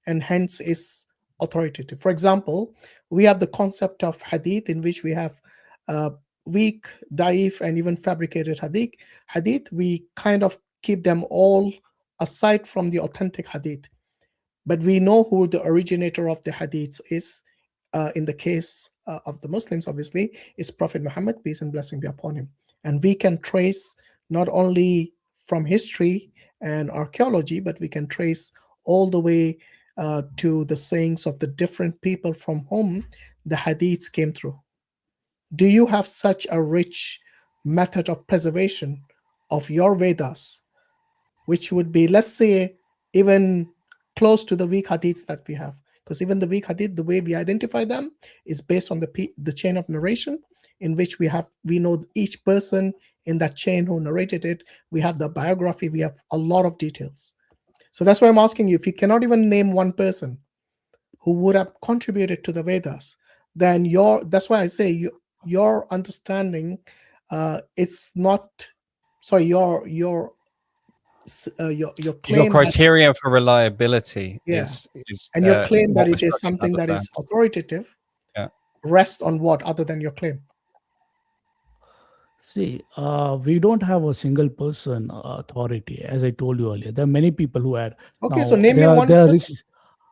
and hence is authoritative. For example, we have the concept of hadith, in which we have weak, daif, and even fabricated hadith. We kind of keep them all aside from the authentic hadith, but we know who the originator of the hadiths is. In the case of the Muslims, obviously, is Prophet Muhammad, peace and blessing be upon him. And we can trace not only from history and archaeology, but we can trace all the way to the sayings of the different people from whom the hadiths came through. Do you have such a rich method of preservation of your Vedas, which would be, let's say, even close to the weak hadiths that we have? Because even the weak hadith, the way we identify them is based on the chain of narration, in which we know each person in that chain who narrated it. We have the biography, we have a lot of details. So that's why I'm asking you, if you cannot even name one person who would have contributed to the Vedas, then that's why I say your understanding, it's not, sorry, your claim, your criteria for reliability is and your claim that it is something that is authoritative rests on what other than your claim? See, we don't have a single person authority, as I told you earlier. There are many people who had. Okay, so name me one person.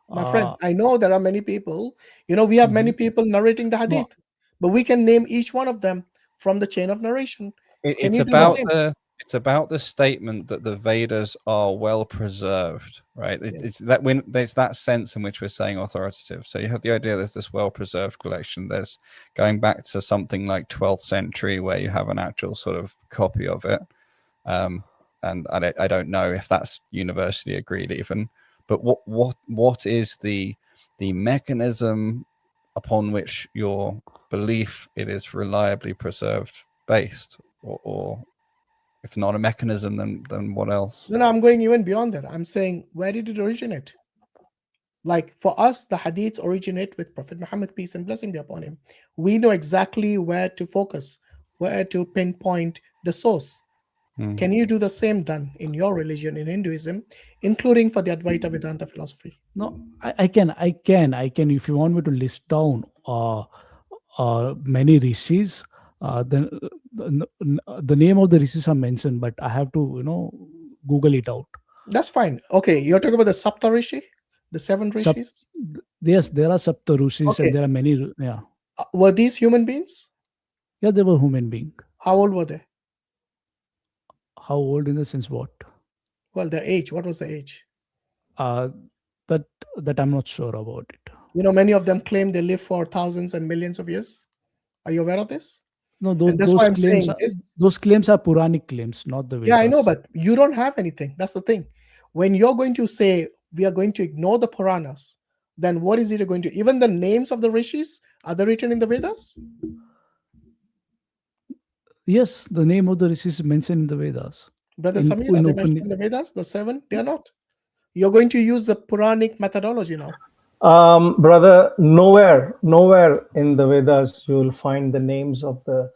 My friend, I know there are many people. We have many people narrating the hadith, but we can name each one of them from the chain of narration. It's about the statement that the Vedas are well preserved, right? It's that sense in which we're saying authoritative. So you have the idea there's this well preserved collection. There's going back to something like 12th century where you have an actual sort of copy of it. And I don't know if that's universally agreed even. But what is the mechanism upon which your belief it is reliably preserved based, or if not a mechanism, then what else? No, I'm going even beyond that. I'm saying, where did it originate? Like for us, the hadiths originate with Prophet Muhammad, peace and blessing be upon him. We know exactly where to focus, where to pinpoint the source. Can you do the same then in your religion, in Hinduism, including for the Advaita Vedanta philosophy? No, I can. If you want me to list down many rishis, then the name of the rishis are mentioned, but I have to Google it out. That's fine. Okay, you're talking about the Sapta Rishi, the 7 rishis. Yes, there are Sapta rishis, and there are many. Yeah. Were these human beings? Yeah, they were human beings. How old were they? How old in the sense what? Well, their age. What was the age? That I'm not sure about it. Many of them claim they live for thousands and millions of years. Are you aware of this? No, those claims are Puranic claims, not the Vedas. Yeah, I know, but you don't have anything. That's the thing. When you're going to say we are going to ignore the Puranas, then what is it going to? Even the names of the rishis, are they written in the Vedas? Yes, the name of the rishis is mentioned in the Vedas. Brother Samir, are they mentioned in the Vedas? The 7? They are not. You're going to use the Puranic methodology now. Brother, nowhere in the Vedas you will find the names of the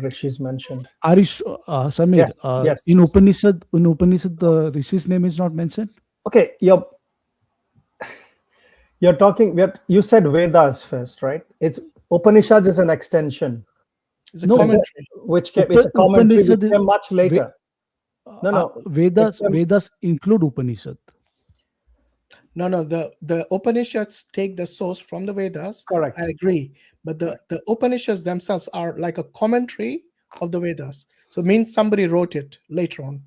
rishis mentioned. Are you Samir? Yes. In Upanishad, the rishi's name is not mentioned. Okay, you're talking. You said Vedas first, right? It's Upanishad is an extension. It's a commentary. It's a commentary which came much later. Vedas include Upanishad. No, the Upanishads take the source from the Vedas. Correct. I agree. But the Upanishads themselves are like a commentary of the Vedas. So it means somebody wrote it later on.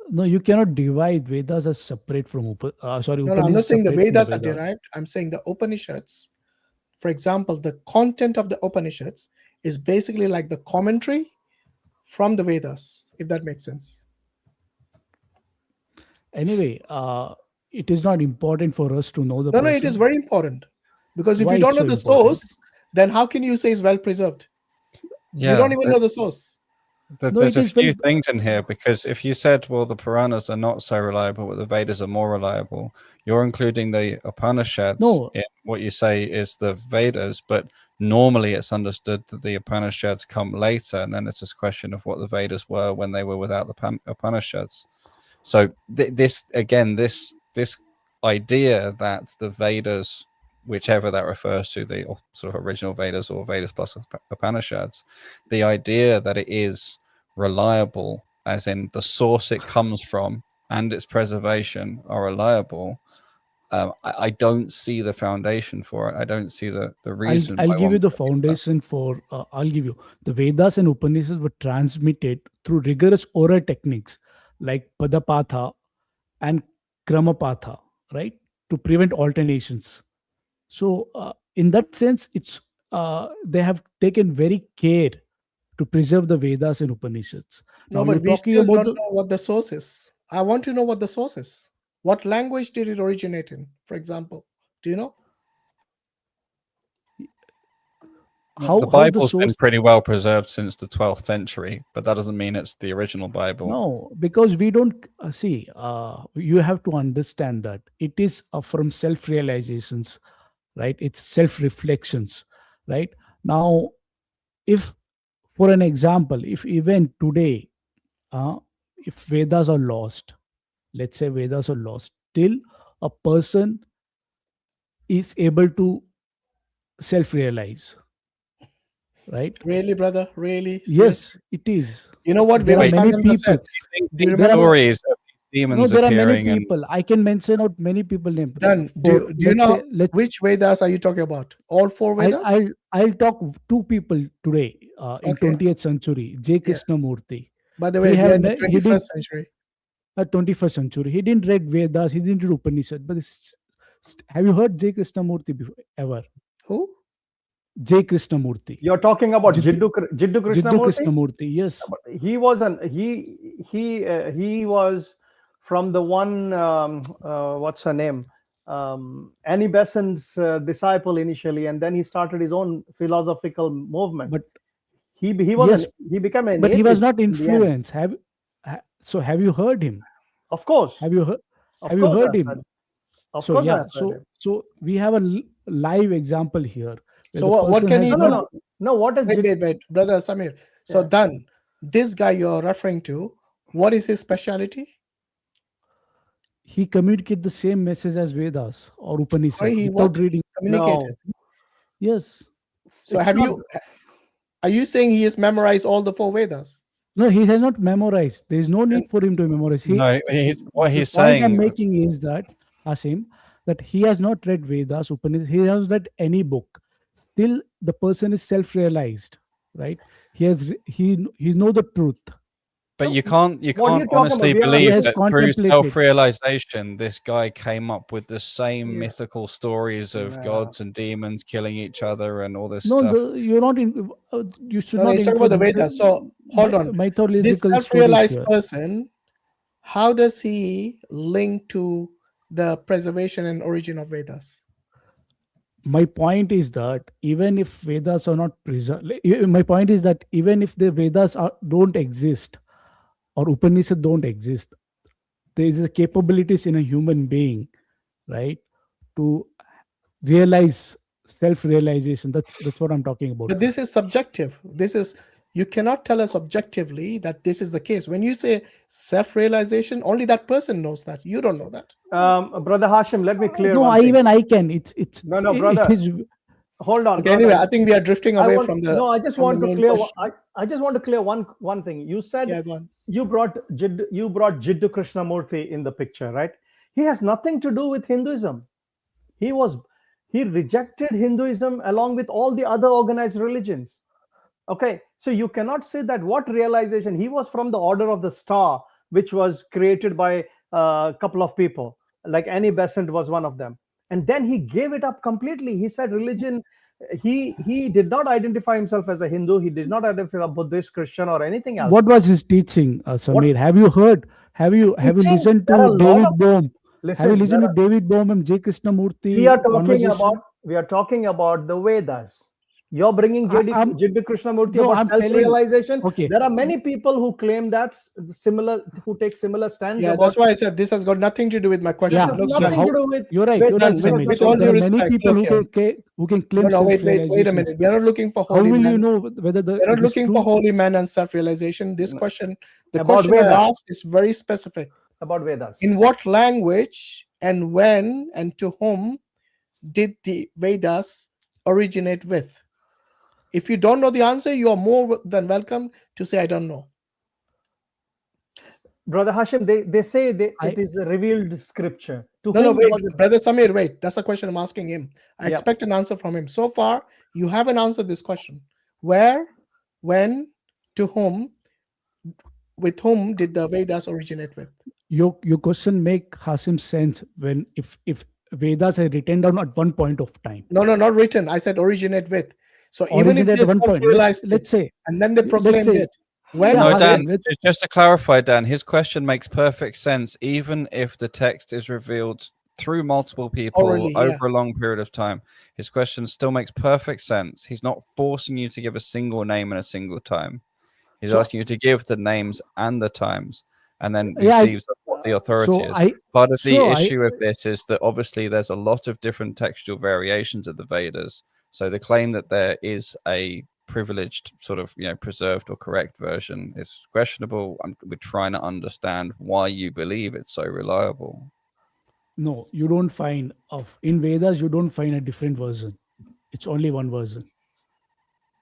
No, you cannot divide Vedas as separate from No, I'm not Upanishads saying the separate from Vedas are derived. I'm saying the Upanishads, for example, the content of the Upanishads is basically like the commentary from the Vedas, if that makes sense. Anyway, it is not important for us to know the No, person. it is very important. Because if Why you don't it's know so the important? source, then how can you say it's well preserved? Yeah, You don't even know the source. No, There's it a is few very- things in here, because if you said, well, the Puranas are not so reliable, but the Vedas are more reliable, you're including the Upanishads No. in what you say is the Vedas, but normally it's understood that the Upanishads come later, and then it's this question of what the Vedas were when they were without the Upanishads. So this idea that the Vedas, whichever that refers to, the sort of original Vedas or Vedas plus Upanishads, the idea that it is reliable, as in the source it comes from and its preservation are reliable, I don't see the foundation for it. I don't see the reason. I'll give you the foundation for, I'll give you the Vedas and Upanishads were transmitted through rigorous oral techniques like Padapatha and Kramapatha, right? To prevent alternations. So in that sense, it's they have taken very care to preserve the Vedas and Upanishads. No, Now but you're we talking still about don't know what the source is. I want to know what the source is. What language did it originate in, for example? Do you know? how the the Bible's been source. pretty well preserved since the 12th century, but that doesn't mean it's the original Bible. No, because we don't see. You have to understand that it is from self-realizations, right? It's self-reflections, right? Now, if, for an example, if even today, if Vedas are lost, let's say Vedas are lost, still a person is able to self-realize, right? Really, brother? Really? Yes, it is. You know what There are many Vivekananda people. said? Do you There remember? are, Stories of demons there are many appearing and people. I can mention out many people names. Done. Do you know which Vedas are you talking about? All four Vedas? I'll talk two people today in Okay. 20th century. J. Krishnamurti. By the way, we are in the 21st century. 21st century. He didn't read Vedas. He didn't read Upanishad. But have you heard J. Krishnamurti before, ever? Who? J. Krishnamurti. You're talking about Jiddu Krishnamurti. Yes. He was he was from the one what's her name, Annie Besant's disciple initially, and then he started his own philosophical movement. But he was he became an but he was not atheist in the end. influenced. Have you heard him? Of course. Have you heard? Of Have you course heard I've him? heard. Of So course yeah. I've heard him. So we have a live example here. So what can he do? No, what is wait, brother Samir. So then, this guy you're referring to, what is his speciality? He communicated the same message as Vedas or Upanishads Sorry, without reading. Communicated. No. Yes. So are you saying he has memorized all the four Vedas? No, he has not memorized. There is no need for him to memorize. No, what he's the point saying. I'm making is that, Hashim, that he has not read Vedas, Upanishads. He has read any book. Still, the person is self-realized, right? He knows the truth. But you can't honestly believe that through self-realization, this guy came up with the same mythical stories of gods and demons killing each other and all this stuff. No, you're not in. You should not. He's talking about the Vedas. So hold on. This self-realized person, how does he link to the preservation and origin of Vedas? My point is that even if Vedas are not preserved, my point is that even if the Vedas don't exist, or Upanishads don't exist, there is a capabilities in a human being, right, to realize self-realization. That's what I'm talking about. But this is subjective. You cannot tell us objectively that this is the case. When you say self-realization, only that person knows that. You don't know that. Brother Hashim, let me clear. No, I can. It's no, brother. Hold on. Okay, anyway, I think we are drifting away from the. No, I just want to clear. I just want to clear one thing. You said you brought Jiddu Krishnamurti in the picture, right? He has nothing to do with Hinduism. He rejected Hinduism along with all the other organized religions. Okay, so you cannot say that what realization. He was from the order of the star, which was created by a couple of people, like Annie Besant was one of them. And then he gave it up completely. He said religion, he did not identify himself as a Hindu. He did not identify a Buddhist, Christian, or anything else. What was his teaching, Samir? Have you heard? Have you listened to David Bohm? Have you listened to David Bohm and J. Krishnamurti? We are talking about the Vedas. You're bringing J.B. Krishnamurti about self-realization. Okay. There are many people who claim that's similar, who take similar stands. Yeah, that's why I said this has got nothing to do with my question. Yeah, nothing to do with. You're right. With all due respect, many people who can claim self-realization. Wait a minute. We are not looking for holy men. How will you know whether we're not looking for holy men and self-realization? This question, the question I asked is very specific. About Vedas. In what language and when and to whom did the Vedas originate with? If you don't know the answer, you are more than welcome to say, I don't know. Brother Hashim, they say it is a revealed scripture. No, wait. Brother Samir, wait. That's a question I'm asking him. I expect an answer from him. So far, you haven't answered this question. Where, when, to whom, with whom did the Vedas originate with? Your question make Hashim sense when if Vedas are written down at one point of time. No, not written. I said originate with. So even if they self-realized, let's say, and then they proclaimed it. Dan, just to clarify, Dan, his question makes perfect sense, even if the text is revealed through multiple people over a long period of time. His question still makes perfect sense. He's not forcing you to give a single name in a single time. He's asking you to give the names and the times, and then receives what the authority is. Part of the issue of this is that obviously there's a lot of different textual variations of the Vedas. So the claim that there is a privileged sort of, preserved or correct version is questionable. We're trying to understand why you believe it's so reliable. No, you don't find in Vedas, you don't find a different version. It's only one version.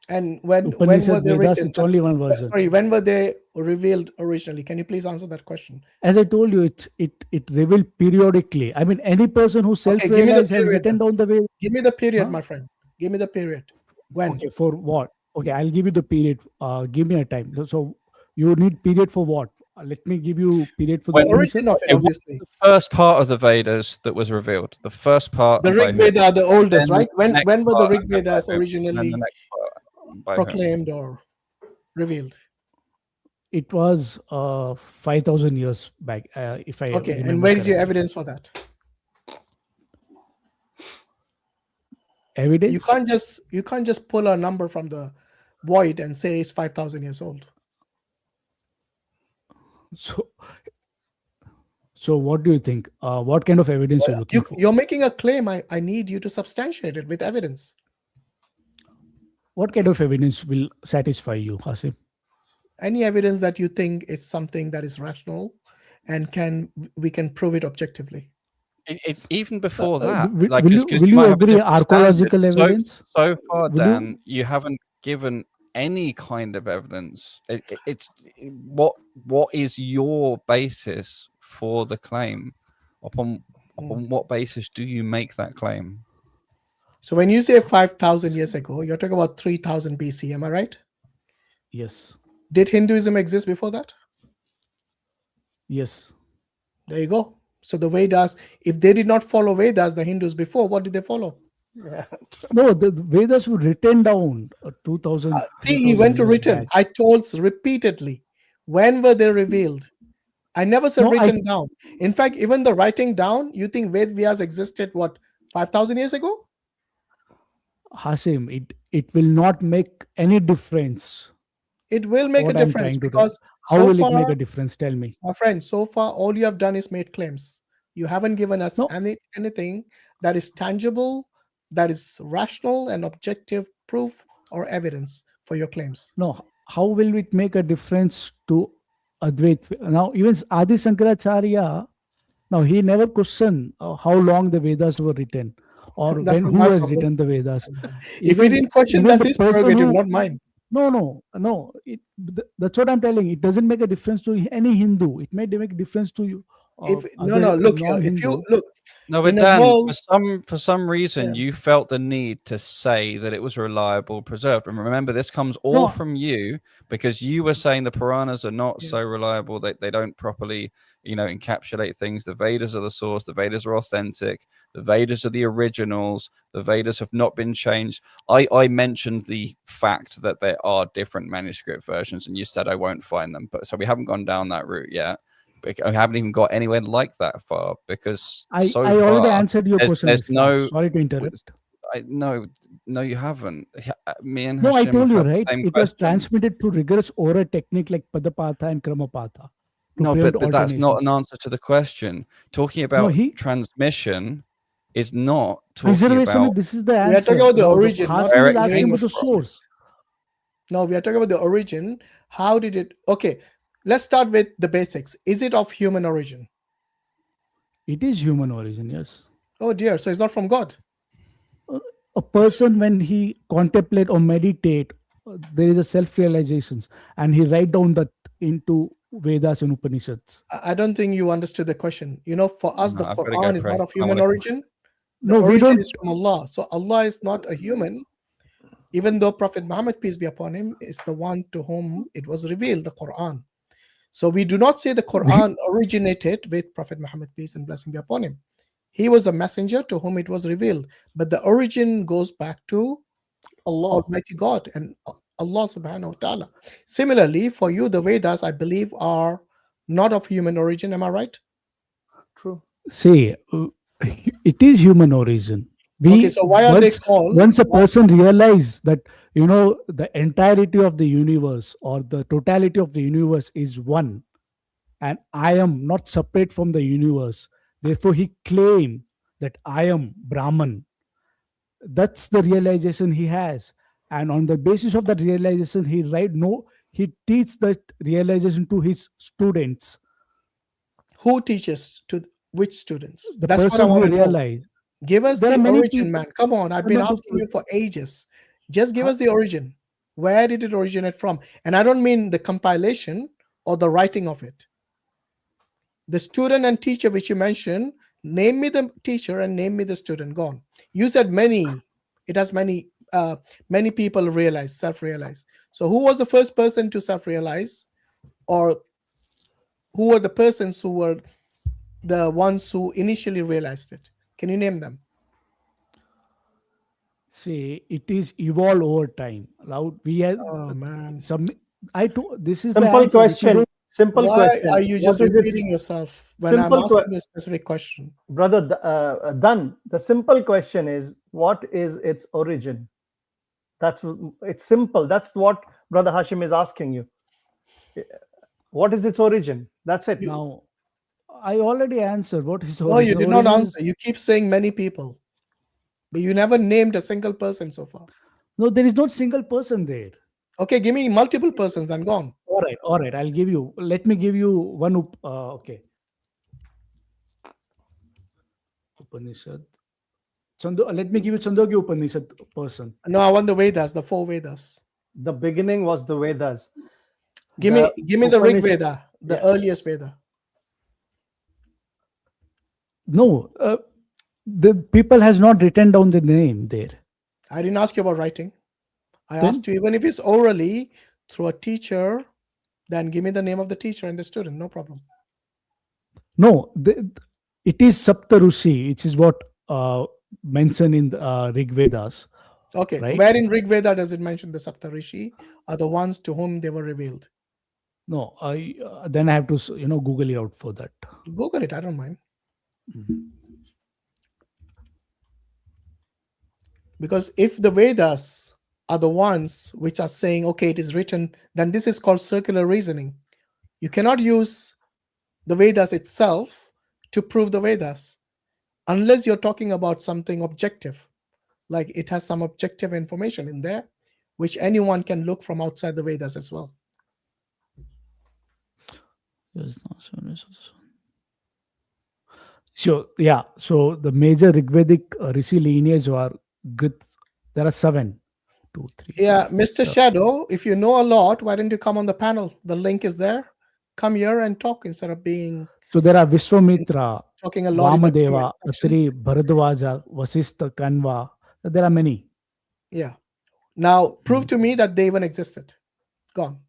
And when were they written? It's only one version. Sorry, when were they revealed originally? Can you please answer that question? As I told you, it revealed periodically. I mean, any person who self-realized has written down the way. Give me the period, my friend. Give me the period. When? Okay, for what? Okay, I'll give you the period. Give me a time. So you need period for what? Let me give you period for the origin of it, obviously. The first part of the Vedas that was revealed. The first part. The Rig Veda, the oldest, right? When were the Rig Vedas originally proclaimed or revealed? It was 5,000 years back. If I okay, and where is your evidence for that? Evidence? You can't just pull a number from the void and say it's 5,000 years old. So what do you think? What kind of evidence you're looking for? You're making a claim. I need you to substantiate it with evidence. What kind of evidence will satisfy you, Hashim? Any evidence that you think is something that is rational and we can prove it objectively. Even before that, will you agree archaeological evidence? So far, Dan, you haven't given any kind of evidence. It's what is your basis for the claim? Upon what basis do you make that claim? So when you say 5,000 years ago, you're talking about 3,000 BC. Am I right? Yes. Did Hinduism exist before that? Yes. There you go. So the Vedas, if they did not follow Vedas, the Hindus before, what did they follow? Yeah. No, the Vedas were written down 2,000. See, he went to written. Back. I told repeatedly, when were they revealed? I never said written down. In fact, even the writing down, you think Vedas existed, 5,000 years ago? Hashim, it will not make any difference. It will make a difference because how will it make a difference? Tell me. My friend, so far all you have done is made claims. You haven't given us anything that is tangible, that is rational and objective proof or evidence for your claims. No, how will it make a difference to Advait? Now, even Adi Shankaracharya, now he never questioned how long the Vedas were written or who has written the Vedas. If he didn't question, that's his prerogative, not mine. No. That's what I'm telling. It doesn't make a difference to any Hindu. It may make a difference to you, Look, if you look, no, but Dan, for some reason, you felt the need to say that it was reliable, preserved. And remember, this comes all from you, because you were saying the Puranas are not so reliable, that they don't properly, encapsulate things. The Vedas are the source. The Vedas are authentic. The Vedas are the originals. The Vedas have not been changed. I mentioned the fact that there are different manuscript versions, and you said I won't find them. But so we haven't gone down that route yet. I haven't even got anywhere like that far, because I already answered your question. There's no. Sorry to interrupt. No, you haven't. Me and no, Hashim I told you, right? It was transmitted through rigorous oral technique like Padapatha and Kramapatha. No, but that's not an answer to the question. Talking about transmission is not talking about. This is the answer. We are talking about the origin. Not the source. No, we are talking about the origin. How did it? Okay. Let's start with the basics. Is it of human origin? It is human origin, yes. Oh dear, so it's not from God. A person, when he contemplate or meditate, there is a self-realizations, and he write down that into Vedas and Upanishads. I don't think you understood the question. For us, the Quran is not of human origin. The origin is from Allah. So Allah is not a human, even though Prophet Muhammad, peace be upon him, is the one to whom it was revealed, the Quran. So we do not say the Quran originated with Prophet Muhammad, peace and blessing be upon him. He was a messenger to whom it was revealed. But the origin goes back to Allah, Almighty God, and Allah subhanahu wa ta'ala. Similarly, for you, the Vedas, I believe, are not of human origin. Am I right? True. See, it is human origin. So why are they called? Once a person realizes that, the entirety of the universe or the totality of the universe is one, and I am not separate from the universe, therefore he claims that I am Brahman. That's the realization he has. And on the basis of that realization, he teaches that realization to his students. Who teaches to which students? That's person what I want to realize. Give us the origin, man. Come on, I've been asking you for ages. Just give us the origin. Where did it originate from? And I don't mean the compilation or the writing of it. The student and teacher which you mentioned, name me the teacher and name me the student. Go on. You said many. It has many people self-realize. So who was the first person to self-realize? Or who were the persons who were the ones who initially realized it? Can you name them? See, it is evolved over time. We have some. This is simple question. Simple question. Why are you just repeating yourself when I'm asking a specific question? Brother Dan, the simple question is, what is its origin? It's simple. That's what Brother Hashim is asking you. What is its origin? That's it. Now, I already answered what is origin. No, you did not answer. You keep saying many people, but you never named a single person so far. No, there is no single person there. Okay, give me multiple persons and go on. All right. I'll give you. Let me give you one. Okay. Upanishad. Let me give you Chandogya Upanishad person. No, I want the Vedas, the 4 Vedas. The beginning was the Vedas. Give me the Rig Veda, the earliest Veda. No, the people has not written down the name there. I didn't ask you about writing. I asked you, even if it's orally through a teacher, then give me the name of the teacher and the student. No problem. No, it is Saptarushi. It is what mentioned in the Rig Vedas. Okay, right? Where in Rig Veda does it mention the Saptarishi are the ones to whom they were revealed? No, then I have to Google it out for that. Google it. I don't mind. Because if the Vedas are the ones which are saying, okay, it is written, then this is called circular reasoning. You cannot use the Vedas itself to prove the Vedas unless you're talking about something objective, like it has some objective information in there which anyone can look from outside the Vedas as well. Sure. Yeah. So the major Rigvedic Rishi lineage are good. There are 7. 2, 3. Yeah, Mr. Shadow, if you know a lot, why don't you come on the panel? The link is there. Come here and talk instead of being So there are Vishwamitra, talking a lot in the Vamadeva, Q&A section. Atri, Bharadwaja, Vasistha, Kanva. There are many. Yeah. Now, prove to me that they even existed. Gone.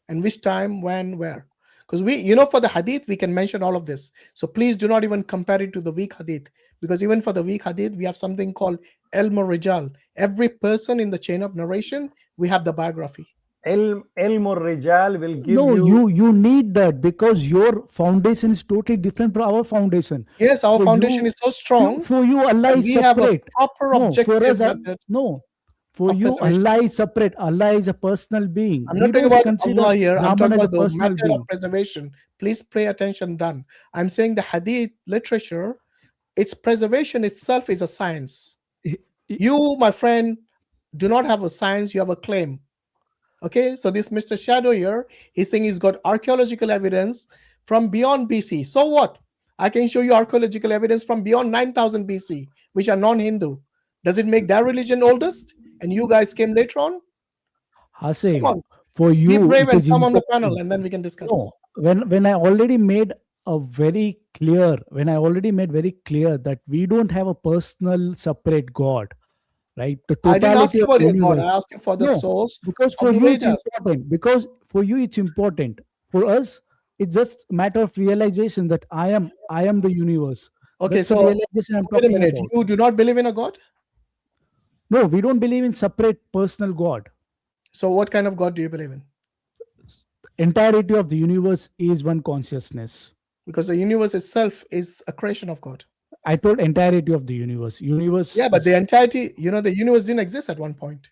And which time, when, where? Because for the hadith, we can mention all of this. So please do not even compare it to the weak hadith. Because even for the weak hadith, we have something called Ilm Rijal. Every person in the chain of narration, we have the biography. Ilm Rijal will give No, you need that because your foundation is totally different from our foundation. Yes, our foundation is so strong. For you, Allah is we separate. have a proper objective for us, method. No. For you, preservation. Allah is separate. Allah is a personal being. I'm not talking about Allah here. I'm talking about the method of preservation. Please pay attention. Done. I'm saying the hadith literature, its preservation itself is a science. You, my friend, do not have a science. You have a claim. Okay, so this Mr. Shadow here, he's saying he's got archaeological evidence from beyond BC. So what? I can show you archaeological evidence from beyond 9000 BC, which are non-Hindu. Does it make their religion oldest? And you guys came later on? Hashim, for you, be brave and come important. on the panel, and then we can discuss. No, when I already made very clear that we don't have a personal separate God, right? The I didn't ask totality you of about your universe. God. I asked you for the source. Because for you it's important. Because for you it's important. For us, it's just a matter of realization that I am the universe. Okay, That's so the realization I'm wait a talking minute. about. You do not believe in a God? No, we don't believe in separate personal God. So what kind of God do you believe in? Entirety of the universe is one consciousness. Because the universe itself is a creation of God. I told entirety of the universe. Yeah, but the entirety, the universe didn't exist at one point.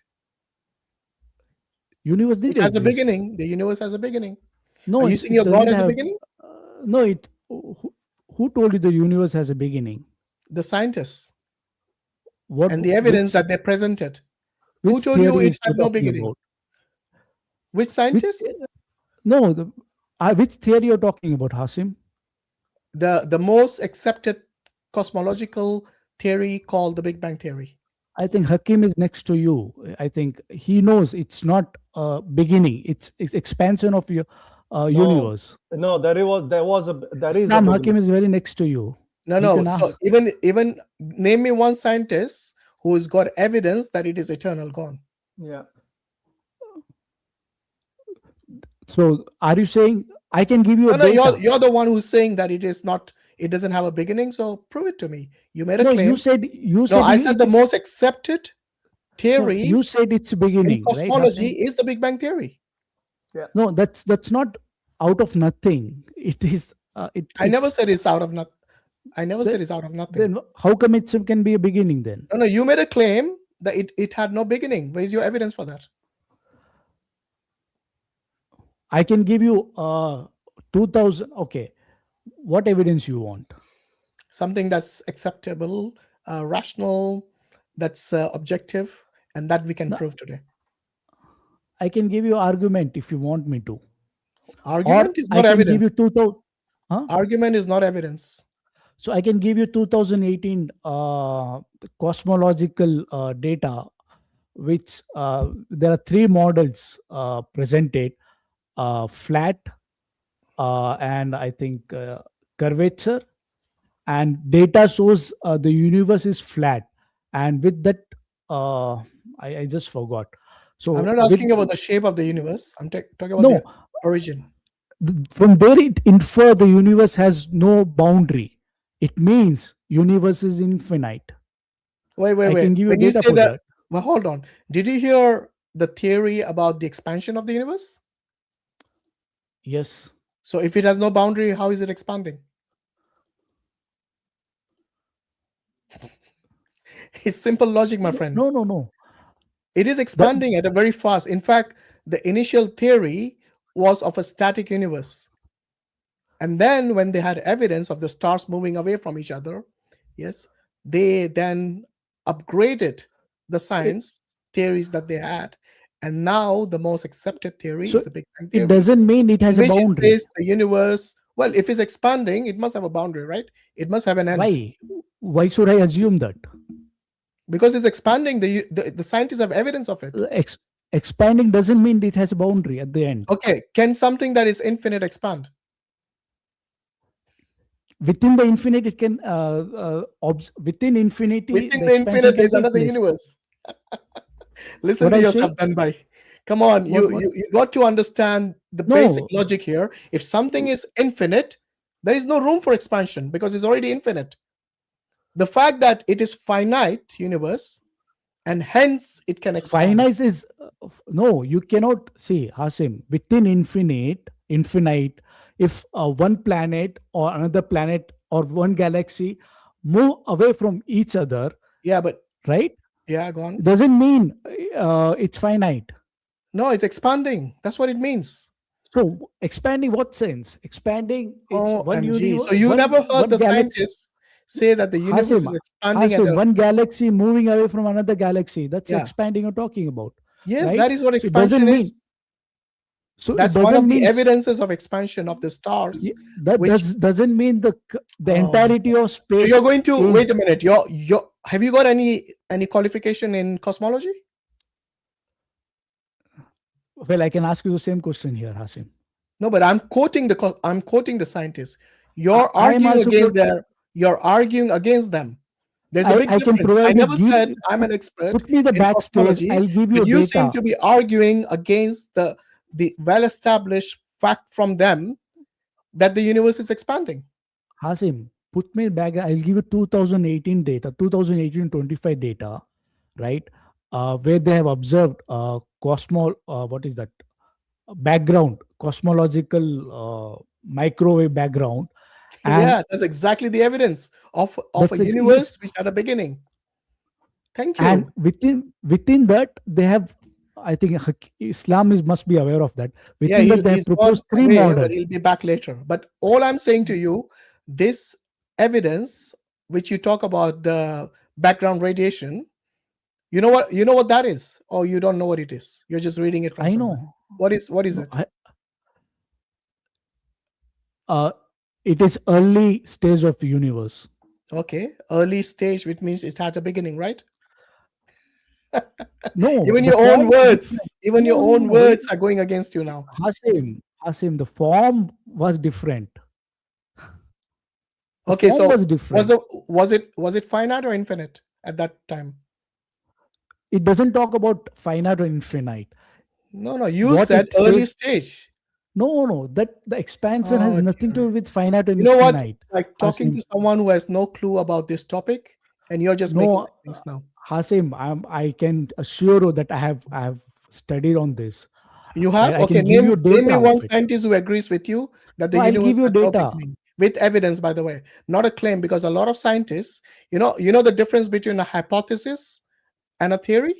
Universe did it has exist. a beginning. The universe has a beginning. No, are you saying your God has a beginning? No, who told you the universe has a beginning? The scientists. What and the evidence that they presented. Who told you it had no beginning? About? Which scientists? Which theory you're talking about, Hashim? The most accepted cosmological theory called the Big Bang theory. I think Hakim is next to you. I think he knows it's not a beginning; it's expansion of your universe. No, there is. Hakim is very next to you. No. So even name me one scientist who's got evidence that it is eternal gone. Yeah. So are you saying I can give you no, you're the one who's saying that it is not, it doesn't have a beginning, so prove it to me. You made a claim. You said I said the most accepted theory. You said it's beginning. In cosmology is the Big Bang theory. Yeah. No, that's not out of nothing. It is I never said it's out of nothing. I never said it's out of nothing. Then how come it can be a beginning then? No, you made a claim that it had no beginning. Where's your evidence for that? I can give you 2000. Okay, what evidence you want? Something that's acceptable, rational, that's objective, and that we can prove today. I can give you argument if you want me to. Argument is not evidence. Argument is not evidence. So I can give you 2018 cosmological data, which there are 3 models presented: flat, and I think curvature, and data shows the universe is flat. And with that, I just forgot. So I'm not asking about the shape of the universe. I'm talking about the origin. From there, it infer the universe has no boundary. It means universe is infinite. Wait. Can give you when you say that, well, hold on. Did you hear the theory about the expansion of the universe? Yes. So if it has no boundary, how is it expanding? It's simple logic, my friend. No. It is expanding at a very fast. In fact, the initial theory was of a static universe. And then when they had evidence of the stars moving away from each other, yes, they then upgraded the science theories that they had. And now the most accepted theory is the Big Bang theory. It doesn't mean it has a boundary. The universe, well, if it's expanding, it must have a boundary, right? It must have an end. Why should I assume that? Because it's expanding. The scientists have evidence of it. Expanding doesn't mean it has a boundary at the end. Okay, can something that is infinite expand? within the infinite, it can within infinity. Within the infinite, there's another universe. Listen to yourself, Danbai. Come on, you got to understand the basic logic here. If something is infinite, there is no room for expansion because it's already infinite. The fact that it is finite universe, and hence it can expand. Finite is no, you cannot see, Hashim, within infinite. If one planet or another planet or one galaxy move away from each other, right? Yeah, go on. Doesn't mean it's finite. No, it's expanding. That's what it means. So expanding, what sense? Expanding, it's one universe. So you never heard the scientists say that the universe is expanding. One galaxy moving away from another galaxy. That's expanding you're talking about. Yes, right? that is what expansion is. So that's one of the evidences of expansion of the stars. That doesn't mean the entirety of space. So you're going to wait a minute. Have you got any qualification in cosmology? Well, I can ask you the same question here, Hashim. No, but I'm quoting the scientists. You're arguing against them. There's a big difference. I never said I'm an expert. Put me the backstage. I'll give you but data. You seem to be arguing against the well-established fact from them that the universe is expanding. Hashim, put me back. I'll give you 2018 data, 2018-25 data, right? Where they have observed what is that? Background, cosmological microwave background. And that's exactly the evidence of a universe which had a beginning. Thank you. And within that, they have, I think Islam must be aware of that. Within that, they have proposed three models. He'll be back later. But all I'm saying to you, this evidence, which you talk about the background radiation, you know what that is, or you don't know what it is. You're just reading it from somewhere. Know. What is it? It is early stage of the universe. Okay, early stage, which means it has a beginning, right? No, even your own words, words are going against you now. Hashim, the form was different. Okay, so was it finite or infinite at that time? It doesn't talk about finite or infinite. No, you said early stage. No, that the expansion has nothing to do with finite and infinite. What? Like talking to someone who has no clue about this topic, and you're just making things now. Hashim, I can assure you that I have studied on this. You have? Okay, name me one scientist who agrees with you that the universe has no beginning. With evidence, by the way, not a claim, because a lot of scientists, you know the difference between a hypothesis and a theory.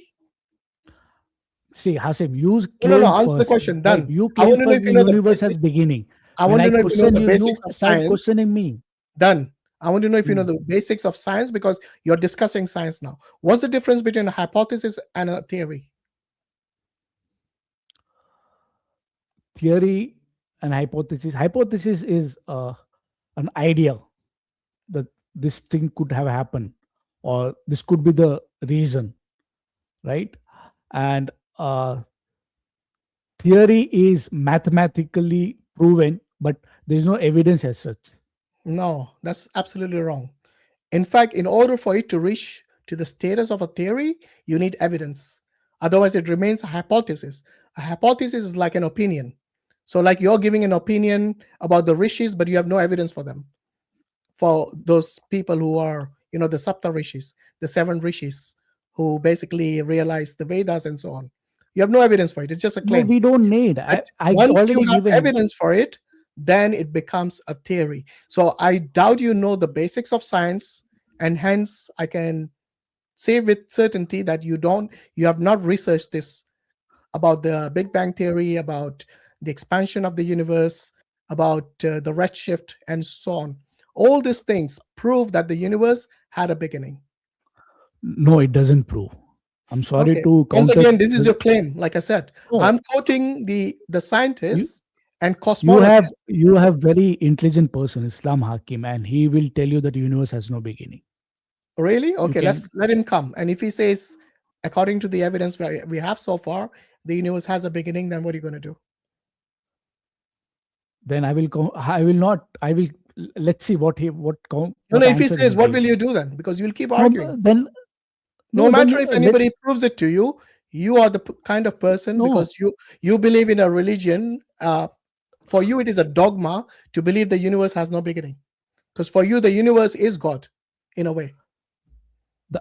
See, Hashim, use no. Answer the question. Done. You claim the universe has beginning. I want to know if you know the basics of science. Questioning me. Done. I want to know if you know the basics of science, because you're discussing science now. What's the difference between a hypothesis and a theory? Theory and hypothesis. Hypothesis is an idea that this thing could have happened, or this could be the reason, right? And theory is mathematically proven, but there is no evidence as such. No, that's absolutely wrong. In fact, in order for it to reach to the status of a theory, you need evidence. Otherwise, it remains a hypothesis. A hypothesis is like an opinion. So like you're giving an opinion about the rishis, but you have no evidence for them. For those people who are, the Sapta rishis, the 7 rishis, who basically realized the Vedas and so on. You have no evidence for it. It's just a claim. No, we don't need. Once you have evidence for it, then it becomes a theory. So I doubt you know the basics of science, and hence I can say with certainty that you have not researched this about the Big Bang theory, about the expansion of the universe, about the redshift, and so on. All these things prove that the universe had a beginning. No, it doesn't prove. I'm sorry to once again, this is your claim. Like I said, I'm quoting the scientists and cosmologists. You have very intelligent person, I.Hakim, and he will tell you that the universe has no beginning. Really? Okay, let's let him come. And if he says, according to the evidence we have so far, the universe has a beginning, then what are you going to do? Then I will let's see what No, if he says, what will you do then? Because you'll keep arguing. No matter if anybody proves it to you, you are the kind of person, because you believe in a religion. For you, it is a dogma to believe the universe has no beginning, because for you, the universe is God, in a way.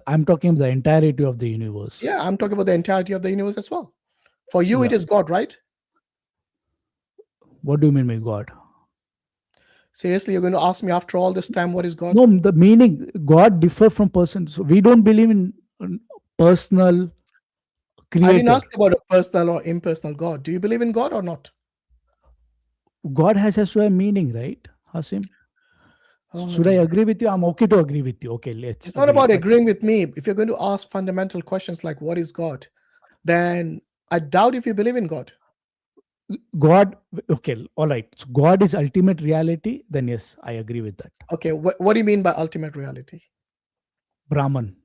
I'm talking about the entirety of the universe. Yeah, I'm talking about the entirety of the universe as well. For you, it is God, right? What do you mean by God? Seriously, you're going to ask me after all this time, what is God? No, the meaning, God differ from person. So we don't believe in personal creator. I didn't ask about a personal or impersonal God. Do you believe in God or not? God has to have a meaning, right, Hashim? Should I agree with you? I'm okay to agree with you. Okay, let's. It's not about agreeing with me. If you're going to ask fundamental questions like what is God, then I doubt if you believe in God. God, okay, all right. So God is ultimate reality. Then yes, I agree with that. Okay, what do you mean by ultimate reality? Brahman.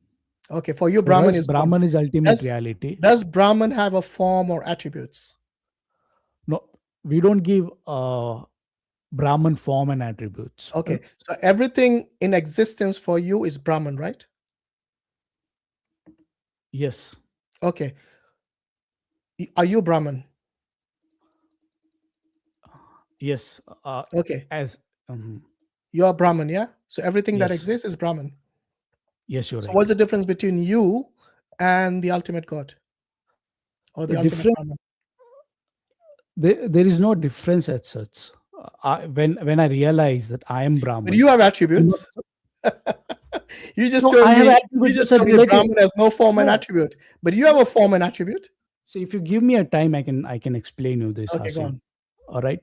Okay, for you, Brahman is ultimate reality. Does Brahman have a form or attributes? No, we don't give Brahman form and attributes. Okay, so everything in existence for you is Brahman, right? Yes. Okay. Are you Brahman? Yes. Okay. As you are Brahman, yeah? So everything that exists is Brahman. Yes, you're right. So what's the difference between you and the ultimate God? Or the ultimate Brahman? There is no difference as such. When I realize that I am Brahman. But you have attributes. You just told me Brahman has no form and attribute. But you have a form and attribute. So if you give me a time, I can explain you this. Okay, go on. All right.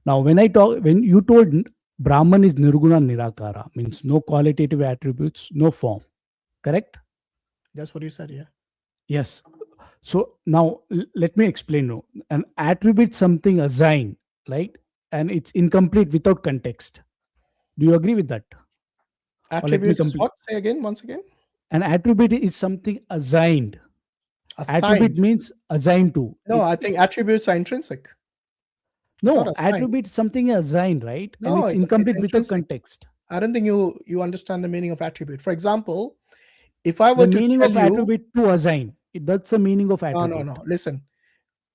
Now, when you told Brahman is Nirguna Nirakara, means no qualitative attributes, no form. Correct? That's what you said, yeah. Yes. So now let me explain you. An attribute something assigned, right? And it's incomplete without context. Do you agree with that? Attributes is what? Say again, once again. An attribute is something assigned. Attribute means assigned to. No, I think attributes are intrinsic. No, attribute is something assigned, right? No, and it's incomplete without context. I don't think you understand the meaning of attribute. For example, if I were the to meaning tell of you, attribute to assign, that's the meaning of attribute. No. Listen,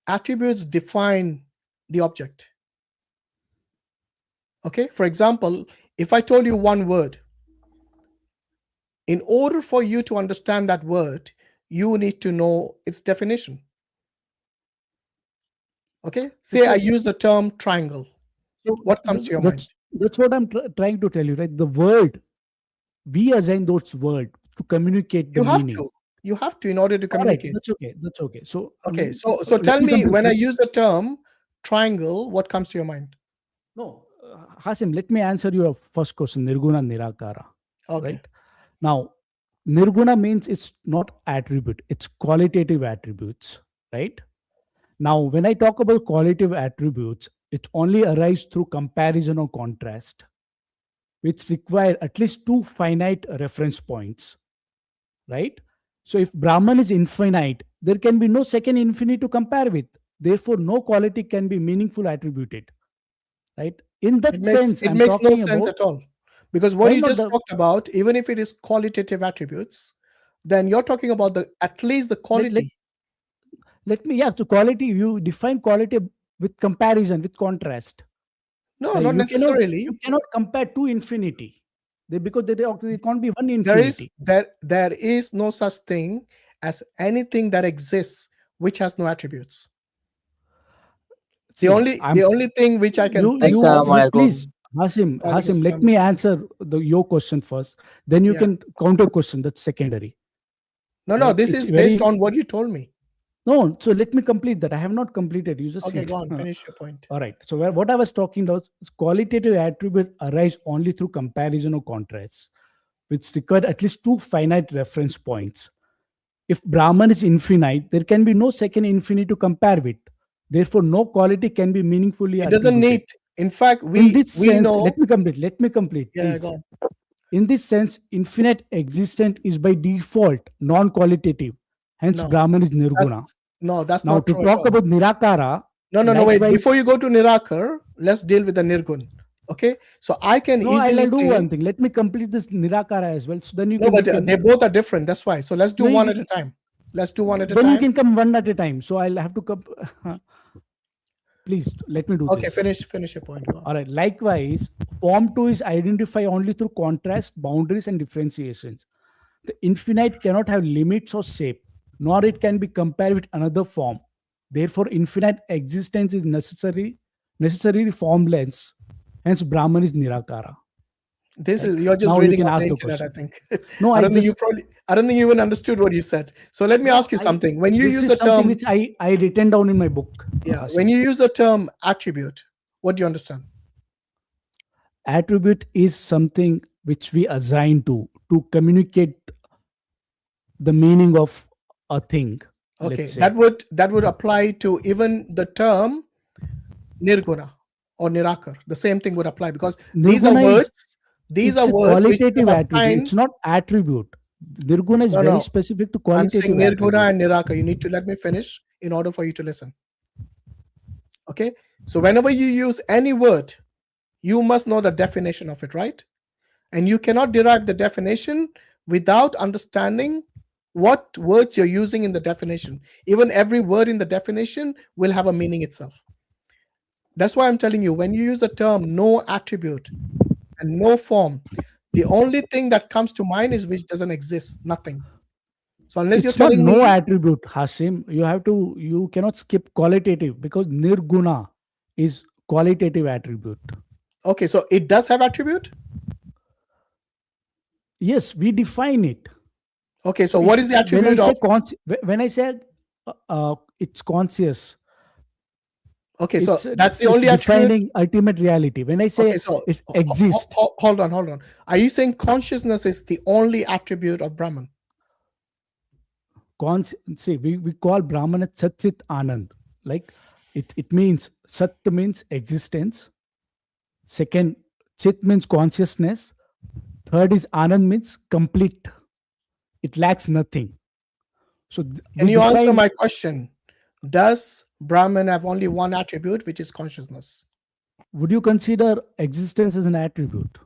attributes define the object. Okay. For example, if I told you one word, in order for you to understand that word, you need to know its definition. Okay. Say I use the term triangle. So what comes to your mind? That's what I'm trying to tell you, right? The word, we assign those words to communicate the meaning. You have to in order to communicate. Right, that's okay. So okay. So tell me, when I use the term triangle, what comes to your mind? No, Hashim, let me answer your first question. Nirguna Nirakara. Okay. Right? Now, Nirguna means it's not attribute, it's qualitative attributes, right? Now, when I talk about qualitative attributes, it only arises through comparison or contrast, which require at least two finite reference points, right? So if Brahman is infinite, there can be no second infinity to compare with. Therefore, no quality can be meaningful attributed, right? In that sense, it makes no sense at all. Because what you just talked about, even if it is qualitative attributes, then you're talking about at least the quality. So quality, you define quality with comparison, with contrast. No, not necessarily. You cannot compare to infinity. Because there can't be one infinity. There is no such thing as anything that exists which has no attributes. The only thing which I can please, Hashim, let me answer your question first. Then you can counter question. That's secondary. No, this is based on what you told me. No, so let me complete that. I have not completed. You just go on, finish your point. All right. So what I was talking about is qualitative attributes arise only through comparison or contrast, which require at least two finite reference points. If Brahman is infinite, there can be no second infinity to compare with. Therefore, no quality can be meaningfully attributed. It doesn't need. In fact, we know. Let me complete. Yeah, go on. In this sense, infinite existence is by default non-qualitative. Hence, Brahman is Nirguna. That's not true. Now, to talk about Nirakara. No, wait. Before you go to Nirakar, let's deal with the Nirgun. Okay, so I can No, easily I'll do say one thing. Let me complete this Nirakara as well. So then you no, can. but they both are different. That's why. So let's do No, one at a time. Let's do one at a then you time. can come one at a time. So I'll have to come. Please let me do Okay, this. finish your point. Go on. All right. Likewise, form 2 is identified only through contrast, boundaries, and differentiations. The infinite cannot have limits or shape, nor it can be compared with another form. Therefore, infinite existence is necessarily formless. Hence, Brahman is Nirakara. This Right. is you're just Now reading you can on the ask the internet, I question. think. No, I don't think you even understood what you said. So let me ask you something. When you use the term, which I written down in my book. yeah, when you use the term attribute, what do you understand? Attribute is something which we assign to communicate the meaning of a thing. Okay, that would apply to even the term nirguna or nirakar. The same thing would apply because these are words. These are words which qualitative have attribute. assigned. It's not attribute. Nirguna is very specific to qualitative. I'm saying nirguna and nirakar. You need to let me finish in order for you to listen. Okay, so whenever you use any word, you must know the definition of it, right? And you cannot derive the definition without understanding what words you're using in the definition. Even every word in the definition will have a meaning itself. That's why I'm telling you, when you use the term no attribute and no form, the only thing that comes to mind is which doesn't exist, nothing. So unless you're telling no me attribute, Hashim, you cannot skip qualitative because nirguna is qualitative attribute. Okay, so it does have attribute? Yes, we define it. Okay, so what is the attribute of? When I say it's conscious. Okay, so that's the only attribute. Defining ultimate reality. When I say it exists. Hold on. Are you saying consciousness is the only attribute of Brahman? See, we call Brahman Sat Chit Anand. Like it means Sat means existence. Second, Chit means consciousness. Third is Anand means complete. It lacks nothing. So can you answer my question? Does Brahman have only one attribute, which is consciousness? Would you consider existence as an attribute?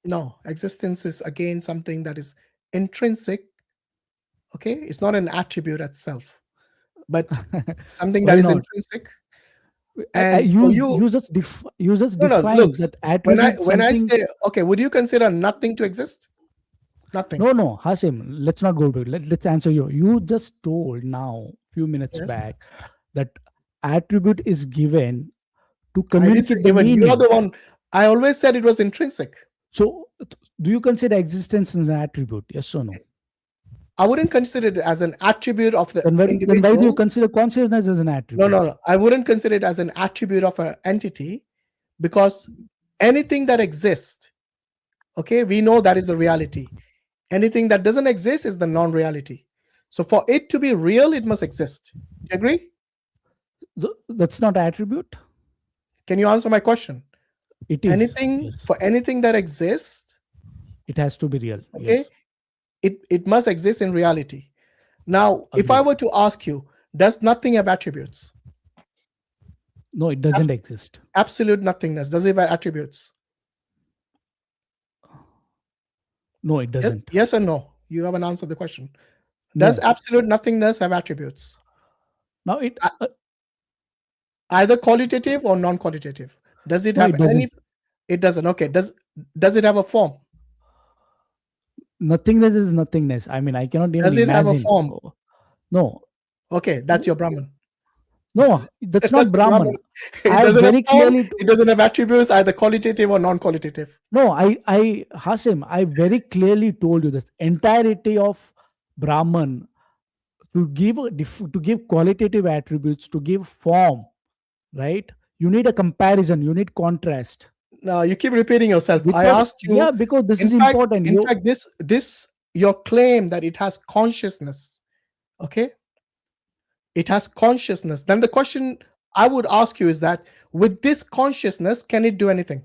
No, existence is again something that is intrinsic. Okay, it's not an attribute itself, but something that is intrinsic. And you just define that attribute. When I say okay, would you consider nothing to exist? Nothing. No, Hashim, let's not go to it. Let's answer you. You just told now, few minutes back, that attribute is given to communicate the meaning. You're the one. I always said it was intrinsic. So, do you consider existence as an attribute? Yes or no? I wouldn't consider it as an attribute of the individual. Then why do you consider consciousness as an attribute? No. I wouldn't consider it as an attribute of an entity because anything that exists, okay, we know that is the reality. Anything that doesn't exist is the non-reality. So for it to be real, it must exist. Do you agree? That's not attribute. Can you answer my question? It is. Anything for anything that exists, it has to be real. Okay. Yes. It must exist in reality. Now, if I were to ask you, does nothing have attributes? No, it doesn't exist. Absolute nothingness. Does it have attributes? No, it doesn't. Yes or no? You haven't answered the question. Does absolute nothingness have attributes? Now it either qualitative or non-qualitative. Does it have any? It doesn't. Okay. Does it have a form? Nothingness is nothingness. I mean, I cannot even imagine. Does it have a form? No. Okay, that's your Brahman. No, that's not Brahman. It doesn't have attributes, either qualitative or non-qualitative. No, Hashim, I very clearly told you this entirety of Brahman to give qualitative attributes, to give form, right? You need a comparison. You need contrast. No, you keep repeating yourself. I asked you. Yeah, because this is important. In fact, this your claim that it has consciousness. Okay. It has consciousness. Then the question I would ask you is that with this consciousness, can it do anything?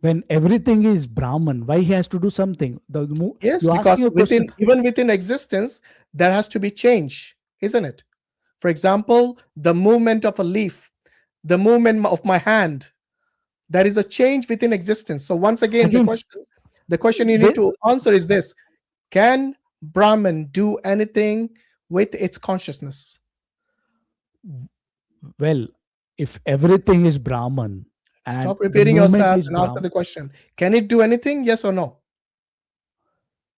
When everything is Brahman, why he has to do something? Yes, because even within existence, there has to be change, isn't it? For example, the movement of a leaf, the movement of my hand, There is a change within existence. So once again, the question you need to answer is this: can Brahman do anything with its consciousness? Well, if everything is Brahman, and stop repeating yourself and Brahman, answer the question. Can it do anything? Yes or no?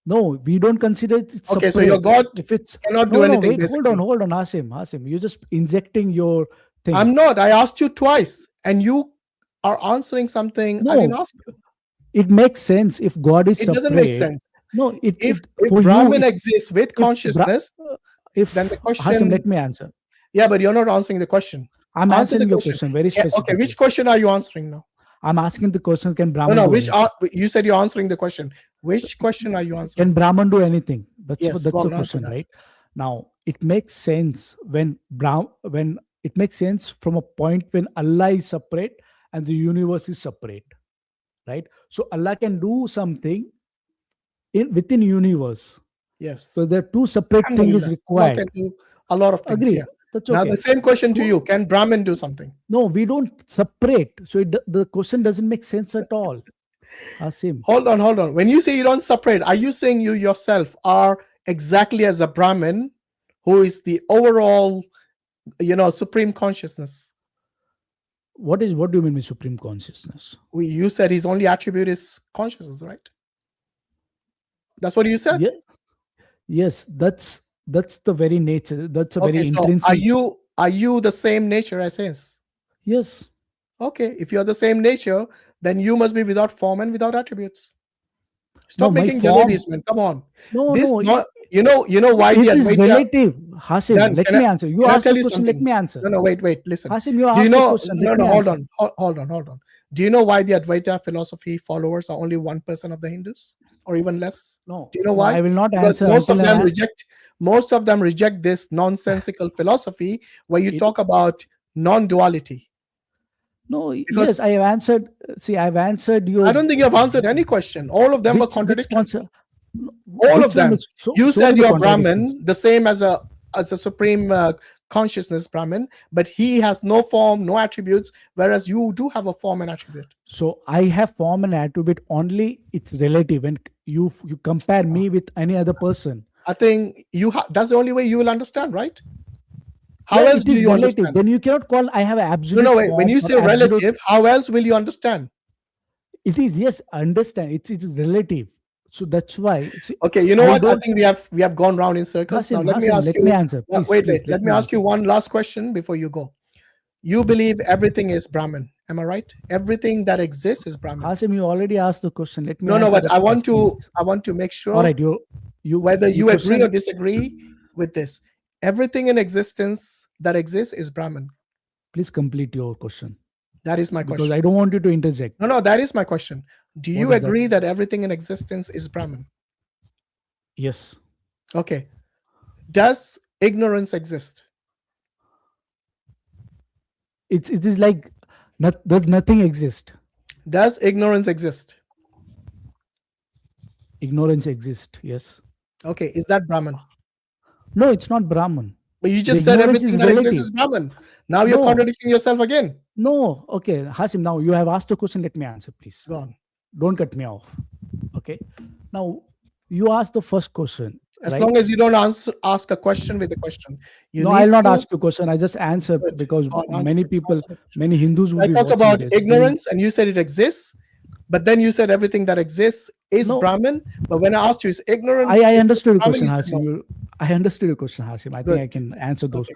No, we don't consider it separate. Okay, so your God if it's cannot do anything. Wait, hold on, Hashim, you're just injecting your thing. I'm not. I asked you twice, and you are answering something I didn't ask you. It makes sense if God is it separate. It doesn't make sense. No, if Brahman exists with consciousness, then the question. Hashim, let me answer. Yeah, but you're not answering the question. I'm answering your question very specifically. Okay, which question are you answering now? I'm asking the question, can Brahman No, do you said you're answering the question. Which question are you answering? Can Brahman do anything? That's the question, that. right? Now, it makes sense when it makes sense from a point when Allah is separate and the universe is separate, right? So Allah can do something within universe. Yes. So there are two separate things required. Allah can do a lot of things. Agree. Yeah. That's okay. Now the same question to you: can Brahman do something? No, we don't separate. So the question doesn't make sense at all. Hashim. Hold on. When you say you don't separate, are you saying you yourself are exactly as a Brahman, who is the overall, supreme consciousness? What do you mean by supreme consciousness? You said his only attribute is consciousness, right? That's what you said. Yeah. Yes, that's the very nature. That's a very intrinsic. Are you the same nature as his? Yes. Okay, if you're the same nature, then you must be without form and without attributes. Stop making jalebis, man. Come on. You know why it is relative. Hashim, let me answer. You asked the question. Something? Let me answer. No, wait. Listen. Hashim, you asked the question. Hold on. Do you know why the Advaita philosophy followers are only 1% of the Hindus, or even less? No. Do you know why? I will not because answer. Most of them reject this nonsensical philosophy where you talk about non-duality. No, yes, I have answered. See, I've answered you. I don't think you have answered any question. All of them were contradictory. All of them. You said you're Brahman, the same as a supreme consciousness Brahman, but he has no form, no attributes, whereas you do have a form and attribute. So I have form and attribute only. It's relative. When you compare me with any other person, I think that's the only way you will understand, right? How else do you understand? Then you cannot call I have absolute. No, wait. When you say relative, how else will you understand? It is, yes, understand. It is relative. So that's why. Okay, you know what? I think we have gone round in circles. Now let me ask you. Let me ask you one last question before you go. You believe everything is Brahman? Am I right? Everything that exists is Brahman. Hashim, you already asked the question. Let me. No, but I want to make sure. All right, whether you agree or disagree with this. Everything in existence that exists is Brahman. Please complete your question. That is my question. Because I don't want you to interject. No, that is my question. Do you agree that everything in existence is Brahman? Yes. Okay. Does ignorance exist? It is like does nothing exist? Does ignorance exist? Ignorance exists, yes. Okay, is that Brahman? No, it's not Brahman. But you just said everything that exists is Brahman. Now you're contradicting yourself again. No, okay. Hashim, now you have asked a question. Let me answer, please. Go on. Don't cut me off. Okay. Now, you asked the first question. As long as you don't ask a question with a question. I'll not ask you a question. I just answer because many people, many Hindus will I talk about ignorance and you said it exists. But then you said everything that exists is Brahman. But when I asked you, is ignorant? I understood your question, Hashim. I understood your question, Hashim. I think I can answer those.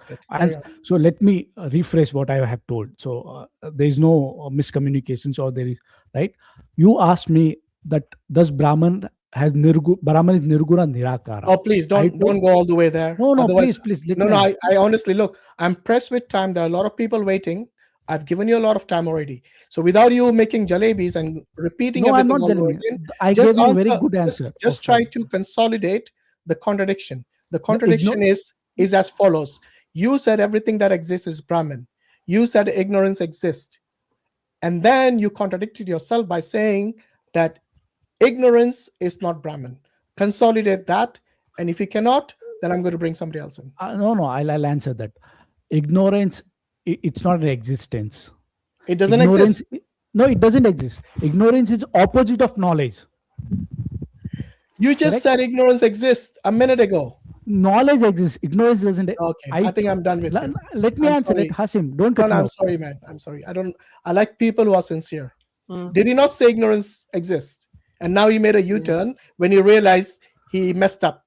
So let me rephrase what I have told. So there is no miscommunications or there is, right? You asked me that does Brahman is Nirguna Nirakara. Oh, please don't go all the way there. No, please. I honestly, look, I'm pressed with time. There are a lot of people waiting. I've given you a lot of time already. So without you making jalebis and repeating everything all over again, I gave you a very good answer. Just try to consolidate the contradiction. The contradiction is as follows. You said everything that exists is Brahman. You said ignorance exists. And then you contradicted yourself by saying that ignorance is not Brahman. Consolidate that. And if you cannot, then I'm going to bring somebody else in. No, I'll answer that. Ignorance, it's not an existence. It doesn't exist. No, it doesn't exist. Ignorance is opposite of knowledge. You just Correct? said ignorance exists a minute ago. Knowledge exists. Ignorance doesn't. Okay, I think I'm done with you. Let me I'm answer sorry. it. Hashim, don't cut No, me I'm off. sorry, man. I'm sorry. I like people who are sincere. Did he not say ignorance exists? And now he made a U-turn when he realized he messed up.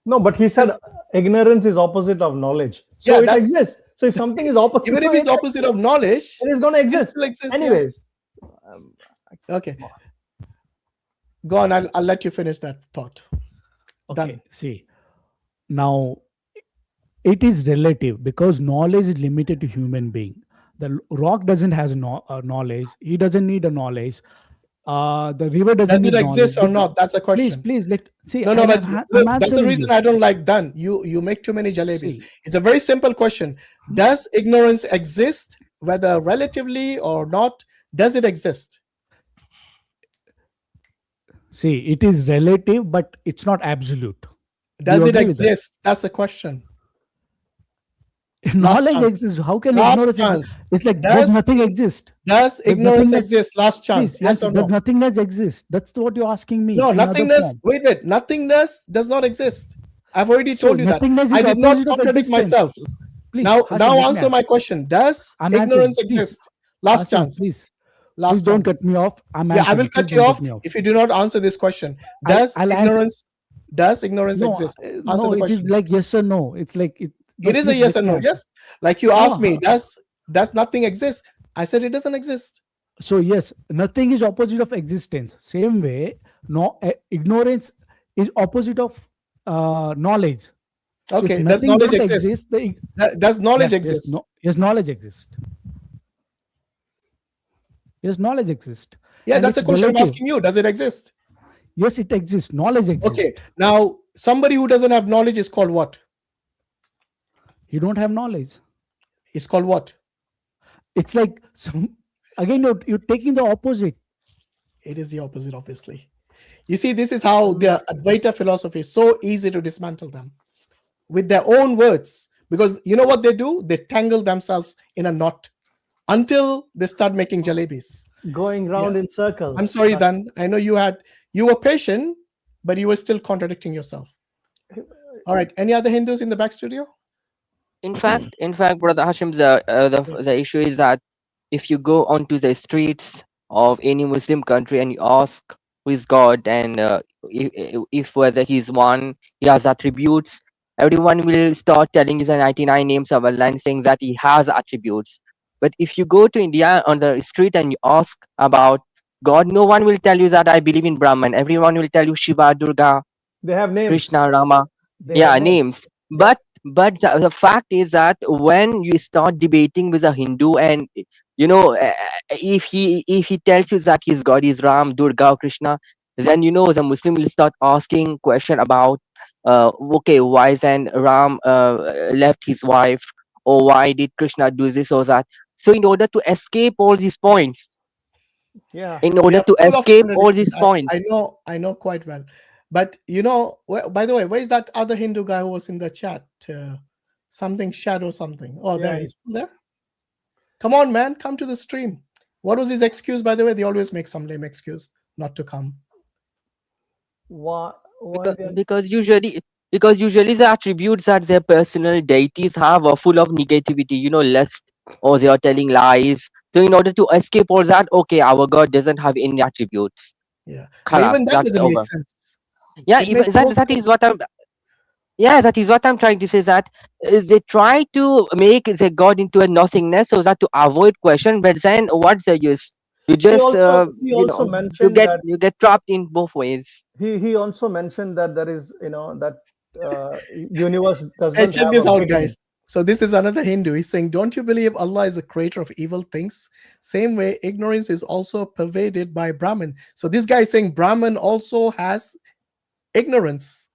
No, but he said ignorance is opposite of knowledge. So Yeah, it that's- exists. So if something is opposite, Even if it's opposite of knowledge, it is going to it exist. still exists. yeah. Anyways, Okay. Go on. I'll let you finish that thought. Okay, Done. see, now it is relative because knowledge is limited to human being. The rock doesn't have knowledge. He doesn't need a knowledge. The river doesn't Does it need exist knowledge. or not? That's the question. Please, let see. No, but I'm look, that's the answering reason you. I don't like done. You make too many jalebis. See. It's a very simple question. Does ignorance exist, whether relatively or not? Does it exist? See, it is relative, but it's not absolute. Does you it agree with that? exist? That's the question. Knowledge chance. exists. How can Last ignorance chance. exist? It's like Does does nothing exist? Does Does ignorance nothingness- exist? Last chance. Please, Yes answer, or does no? nothingness exist? That's what you're asking me. No, in other nothingness. form. Wait. Nothingness does not exist. I've already So told you that. nothingness is I did not opposite of contradict existence. myself. Please, Now Hashim, let me answer my question. Does I'm ignorance answering. Please. exist? Last Hashim, chance. please. Last Please don't chance. cut me off. I'm Yeah, I answering. will cut Please you don't off me off. if you do not answer this question. I'll- Does I'll answer. ignorance No, exist? Answer no, the it is question. like yes or no. It's like it. No, It is a please yes let or me no. answer. Yes. Like you asked No, me, does nothing exist? I said it doesn't exist. So yes, nothing is opposite of existence. Same way, no ignorance is opposite of knowledge. So if Okay. Does nothing knowledge don't exist? exist, Does knowledge yes, exist? yes, knowledge exists. Yes, knowledge exists. Yeah, And that's the it's question I'm relative. asking you. Does it exist? Yes, it exists. Knowledge exists. Okay. Now, somebody who doesn't have knowledge is called what? You don't have knowledge. It's called what? It's like again you're taking the opposite. It is the opposite, obviously. You see, this is how the Advaita philosophy is so easy to dismantle them with their own words. Because you know what they do? They tangle themselves in a knot until they start making jalebis. going round in circles. I'm sorry, Dan. I know you were patient, but you were still contradicting yourself. All right. Any other Hindus in the back studio? In fact, Brother Hashim, the issue is that if you go onto the streets of any Muslim country and you ask who is God and if whether he's one, he has attributes, everyone will start telling you the 99 names of Allah and saying that he has attributes. But if you go to India on the street and you ask about God, no one will tell you that I believe in Brahman. Everyone will tell you Shiva, Durga, They have names. Krishna, Rama. They Yeah, have names. But the fact is that when you start debating with a Hindu and if he tells you that his god is Ram, Durga, or Krishna, then the Muslim will start asking question about okay, why then Ram left his wife, or why did Krishna do this or that. So in order to escape all these points, Yeah. in order to full of escape all contradictions. these points, I know quite well. But by the way, where is that other Hindu guy who was in the chat? Something shadow something. Oh, there Yeah. he's still there. Come on, man, come to the stream. What was his excuse, by the way? They always make some lame excuse not to come. Why because usually the attributes that their personal deities have are full of negativity, lust, or they are telling lies. So in order to escape all that, okay, our god doesn't have any attributes. Yeah. But Khalas, even that that's doesn't over. make sense. Yeah, It even makes no that sense. is what I'm trying to say, that they try to make the god into a nothingness so that to avoid question, but then what's the use? You just he also you mentioned get that you get trapped in both ways. he also mentioned that there is that universe does Hey, not check have this a out, beginning. guys. So this is another Hindu. He's saying, don't you believe Allah is a creator of evil things? Same way, ignorance is also pervaded by Brahman. So this guy is saying Brahman also has ignorance.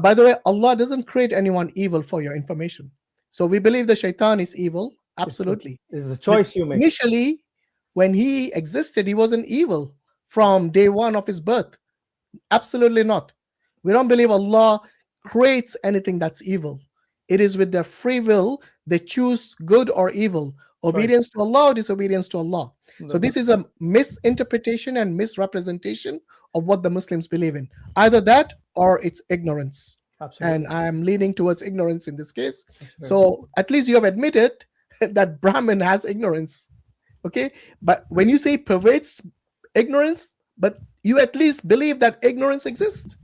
By the way, Allah doesn't create anyone evil, for your information. So we believe the shaitan is evil. Absolutely. It's the choice you make. Initially, when he existed, he wasn't evil from day one of his birth. Absolutely not. We don't believe Allah creates anything that's evil. It is with their free will they choose good or evil, obedience to Allah or disobedience to Allah. So this is a misinterpretation and misrepresentation of what the Muslims believe in. Either that or it's ignorance. Absolutely. And I am leaning towards ignorance in this case. So at least you have admitted that Brahman has ignorance. Okay, but when you say pervades ignorance, but you at least believe that ignorance exists.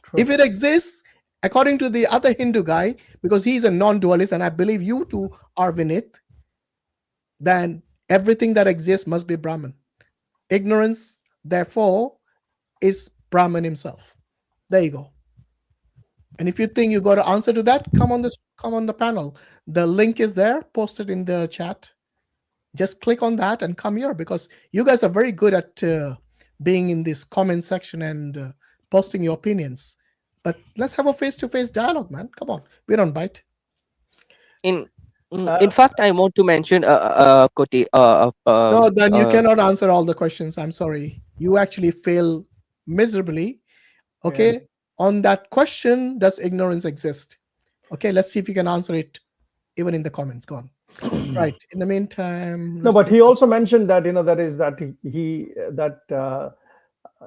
True. If it exists, according to the other Hindu guy, because he's a non-dualist, and I believe you two are Vinit, then everything that exists must be Brahman. Ignorance, therefore, is Brahman himself. There you go. And if you think you got an answer to that, come on the panel. The link is there, posted in the chat. Just click on that and come here, because you guys are very good at being in this comment section and posting your opinions. But let's have a face-to-face dialogue, man. Come on, we don't bite. In fact, I want to mention Koti. No, then you cannot answer all the questions. I'm sorry. You actually fail miserably. Okay. Yeah. On that question, does ignorance exist? Okay, let's see if you can answer it even in the comments. Go on. Right. In the meantime, no, but he also mentioned that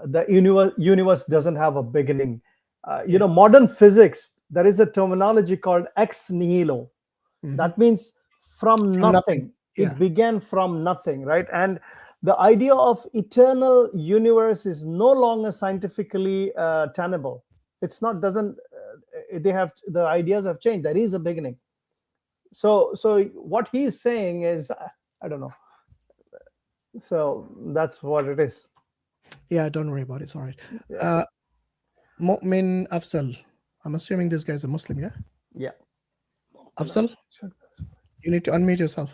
the universe doesn't have a beginning. Modern physics, there is a terminology called ex nihilo. That means from nothing. Yeah. It began from nothing, right? And the idea of eternal universe is no longer scientifically tenable. It's not. The ideas have changed. There is a beginning. So what he's saying is, I don't know. So that's what it is. Yeah, don't worry about it. It's all right. Mu'min Afzal. I'm assuming this guy's a Muslim, yeah? Yeah. Afzal, you need to unmute yourself.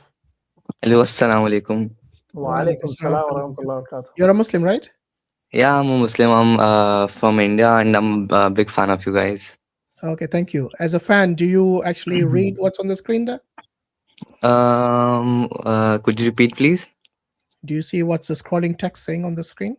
Hello, assalamu alaikum. Wa alaikum salam wa rahmatullahi wa barakatuh. You're a Muslim, right? Yeah, I'm a Muslim. I'm from India, and I'm a big fan of you guys. Okay, thank you. As a fan, do you actually read what's on the screen there? Could you repeat, please? Do you see what's the scrolling text saying on the screen?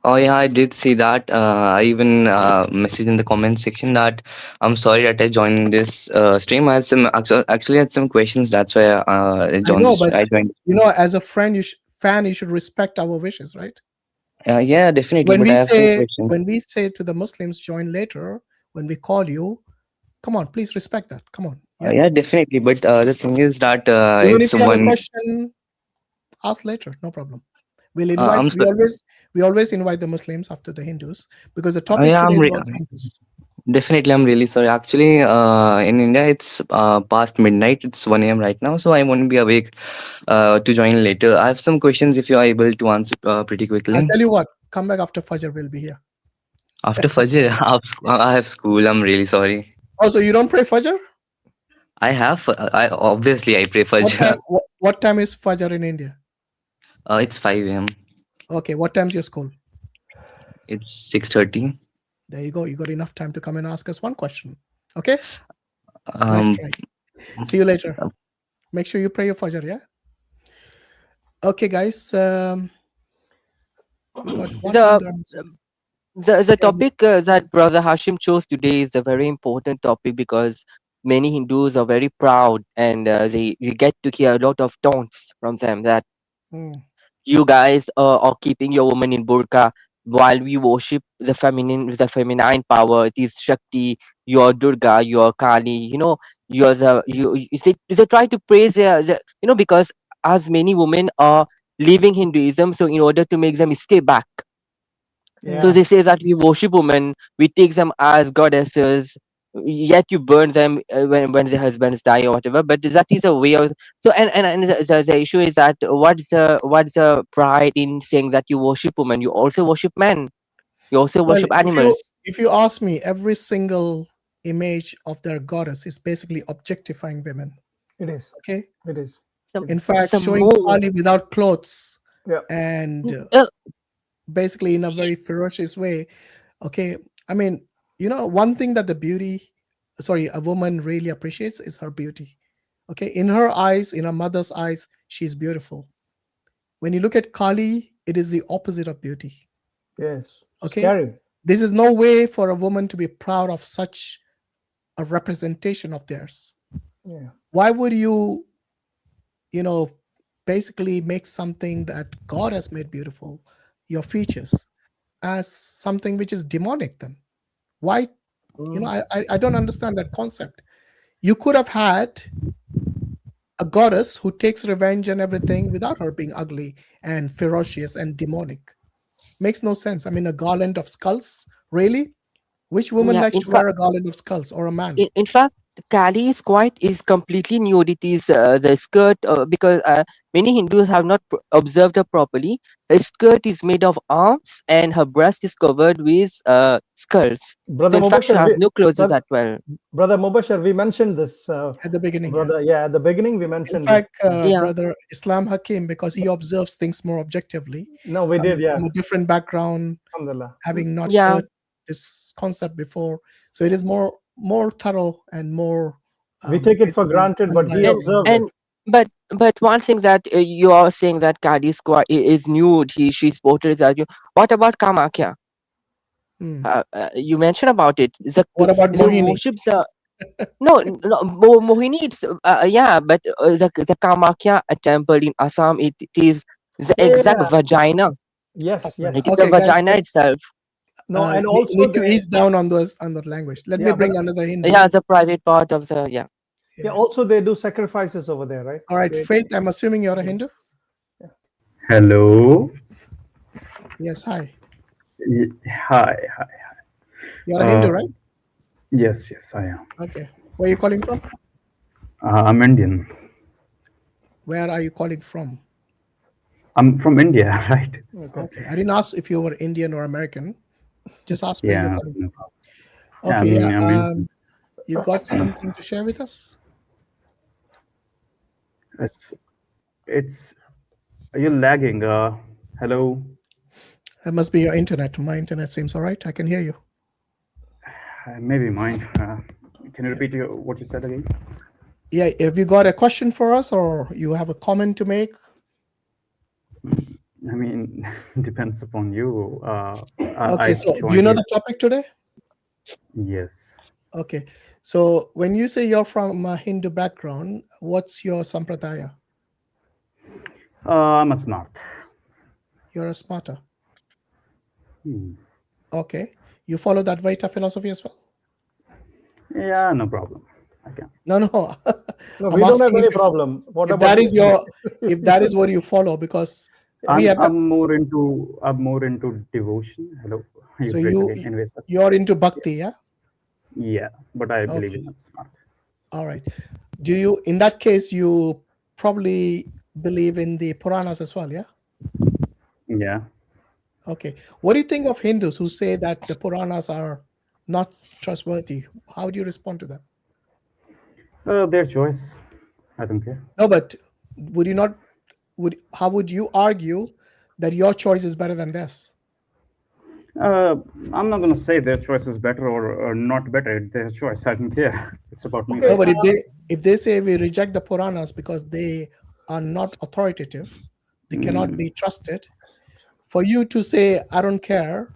Oh yeah, I did see that. I even messaged in the comment section that I'm sorry that I joined this stream. I had actually had some questions. That's why I joined. I joined. As a friend, you should respect our wishes, right? Yeah, definitely. When we say to the Muslims, join later, when we call you, come on, please respect that. Come on. Yeah, definitely. But the thing is that even it's if you have one a question, ask later. No problem. We'll invite. We always invite the Muslims after the Hindus, because the topic today is about Hindus. Definitely, I'm really sorry. Actually, in India, it's past midnight. It's 1 a.m. right now, so I won't be awake to join later. I have some questions if you are able to answer pretty quickly. I'll tell you what. Come back after Fajr. We'll be here. After Fajr, I have school. I'm really sorry. Oh, so you don't pray Fajr? I have. I pray Fajr. What time is Fajr in India? It's 5 a.m. Okay, what time's your school? It's 6:30. There you go. You got enough time to come and ask us one question. Okay? Nice try. See you later. Make sure you pray your Fajr, yeah? Okay, guys. The topic that Brother Hashim chose today is a very important topic, because many Hindus are very proud, and you get to hear a lot of taunts from them that you guys are keeping your woman in burqa while we worship the feminine power. It is Shakti, you're Durga, you're Kali, they try to praise because as many women are leaving Hinduism, so in order to make them stay back. Yeah. So they say that we worship women, we take them as goddesses, yet you burn them when their husbands die or whatever. But that is a way of and the issue is that what's the pride in saying that you worship women? You also worship men. You also worship animals. If you ask me, every single image of their goddess is basically objectifying women. It is. Okay. It is. In fact, showing Kali without clothes, and basically in a very ferocious way. Okay. I mean, one thing that a woman really appreciates is her beauty. Okay. In her eyes, in her mother's eyes, she's beautiful. When you look at Kali, it is the opposite of beauty. Yes. Okay. Scary. This is no way for a woman to be proud of such a representation of theirs. Yeah. Why would you, basically make something that God has made beautiful, your features, as something which is demonic then? Why? I don't understand that concept. You could have had a goddess who takes revenge and everything without her being ugly and ferocious and demonic. Makes no sense. I mean, a garland of skulls, really? Which woman Yeah, likes to wear a garland of skulls, or a man? in fact, Kali is completely nude. It is the skirt because many Hindus have not observed her properly. Her skirt is made of arms and her breast is covered with skulls. Brother So in fact, she Mubashir, has no clothes as well. Brother Mubashir, we mentioned this at the beginning. Brother, at the beginning we mentioned In fact, Yeah. Brother I.Hakim, because he observes things more objectively. No, we did, From a different background, Alhamdulillah. having not Yeah. heard this concept before, so it is more thorough and more. We take it for basically granted, but he unbiased. observed it. But one thing that you are saying that Kali is nude. She's portrayed as you. What about Kamakya? You mentioned about it. What about Mohini? Worships, no, Mohini. It's but the Kamakya temple in Assam. It is the exact vagina. Yes, yes. It is a vagina itself. No, and also need to ease down on the language. Let me bring another Hindu. Yeah, it's a private part of the Yeah, also they do sacrifices over there, right? All right, Faith, I'm assuming you're a Hindu? Hello. Yes, hi. Hi. You're a Hindu, right? Yes, I am. Okay. Where are you calling from? I'm Indian. Where are you calling from? I'm from India, right? Okay. I didn't ask if you were Indian or American. Just ask where you're calling no from. problem. Okay. You got something to share with us? It's you're lagging. Hello. That must be your internet. My internet seems all right. I can hear you. Maybe mine. Can you repeat what you said again? Yeah. Have you got a question for us, or you have a comment to make? I mean, depends upon you. Okay. So, do you know the topic today? Yes. Okay. So, when you say you're from a Hindu background, what's your sampradaya? I'm a smart. You're a smarter. Okay. You follow that Vaita philosophy as well? Yeah, no problem. I can. No. No, we don't have any problem. What about that is if that is what you follow, because I'm more into devotion. Hello. So you're into bhakti, yeah? Yeah, but I believe in smart. All right. Do you, in that case, you probably believe in the Puranas as well, yeah? Yeah. Okay. What do you think of Hindus who say that the Puranas are not trustworthy? How do you respond to that? Their choice. I don't care. No, but how would you argue that your choice is better than theirs? I'm not going to say their choice is better or not better. It's their choice. I don't care. It's about me. No, but if they say we reject the Puranas because they are not authoritative, they cannot be trusted, for you to say, I don't care,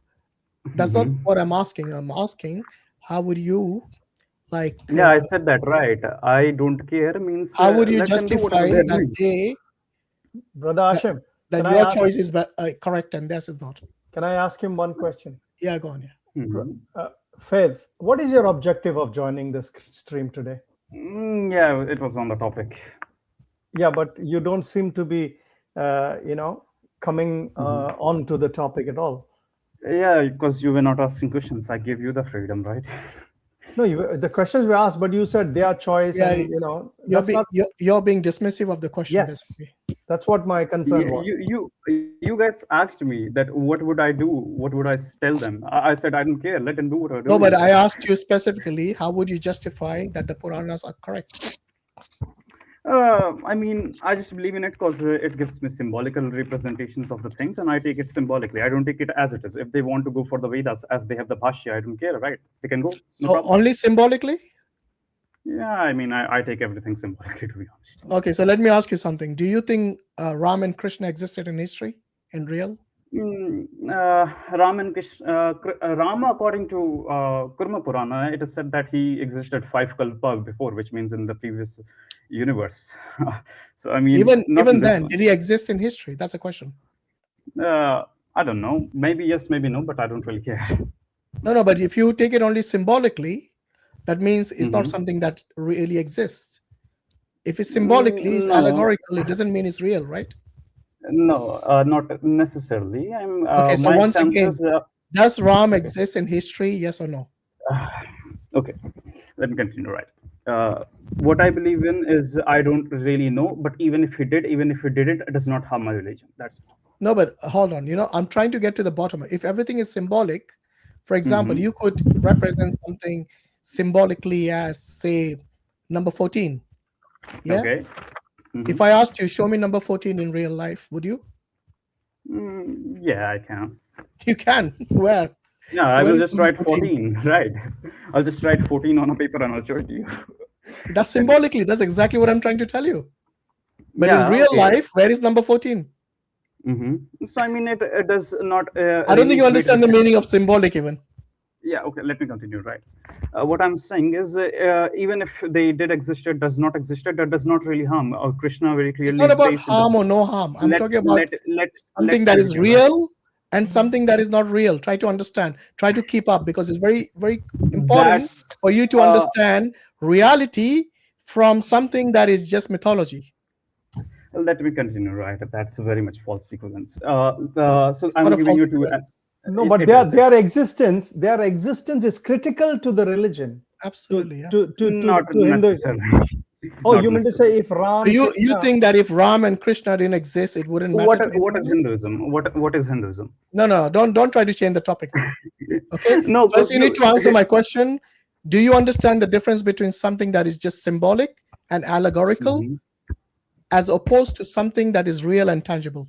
that's not what I'm asking. I'm asking, how would you Yeah, I said that right. I don't care means. How would you justify that they, Brother Hashim, that your choice is correct and theirs is not? Can I ask him one question? Yeah, go on. Yeah. Faith, what is your objective of joining this stream today? Yeah, it was on the topic. Yeah, but you don't seem to be, coming on to the topic at all. Yeah, because you were not asking questions. I gave you the freedom, right? No, the questions were asked, but you said their choice, yeah, and you're being dismissive of the question. Yes, that's what my concern was. You guys asked me that what would I do? What would I tell them? I said I don't care. Let them do what I do. No, but I asked you specifically, how would you justify that the Puranas are correct? I mean, I just believe in it because it gives me symbolical representations of the things, and I take it symbolically. I don't take it as it is. If they want to go for the Vedas as they have the Bhashya, I don't care, right? They can go. No so only symbolically? Yeah, I mean, I take everything symbolically, to be honest. Okay, so let me ask you something. Do you think Ram and Krishna existed in history, in real? Ram and Krishna, Rama, according to Kurma Purana, it is said that he existed 5 kalpa before, which means in the previous universe. So I mean, even then, did he exist in history? That's a question. I don't know. Maybe yes, maybe no, but I don't really care. No, but if you take it only symbolically, that means it's not something that really exists. If it's symbolically, it's allegorical, it doesn't mean it's real, right? No, not necessarily. Okay, so once again, does Ram exist in history, yes or no? Okay, let me continue, right? What I believe in is I don't really know, but even if he did it does not harm my religion. That's it. No, but hold on, I'm trying to get to the bottom. If everything is symbolic, for example, you could represent something symbolically as, say, number 14. Yeah. Okay. If I asked you, show me number 14 in real life, would you? Yeah, I can. You can. Where? No, I will just write 14, right? I'll just write 14 on a paper and I'll show it to you. That's symbolically. That's exactly what I'm trying to tell you. But yeah, in real life, where is number 14? So I mean, it does not. I don't think you understand the meaning of symbolic even. Yeah, okay, let me continue, right? What I'm saying is, even if they did exist, it does not exist, that does not really harm. Krishna very clearly says. It's not about says harm or no harm. I'm talking about something that is real and something that is not real. Try to understand. Try to keep up, because it's very, very important for you to understand reality from something that is just mythology. Let me continue, right? That's a very much false sequence. So I'm giving you two. No, but their existence is critical to the religion. Absolutely. To necessarily. Oh, you meant to say if Ram? You think that if Ram and Krishna didn't exist, it wouldn't matter? What is Hinduism? What is Hinduism? No, don't try to change the topic. Okay. No, first you need to answer my question. Do you understand the difference between something that is just symbolic and allegorical, as opposed to something that is real and tangible?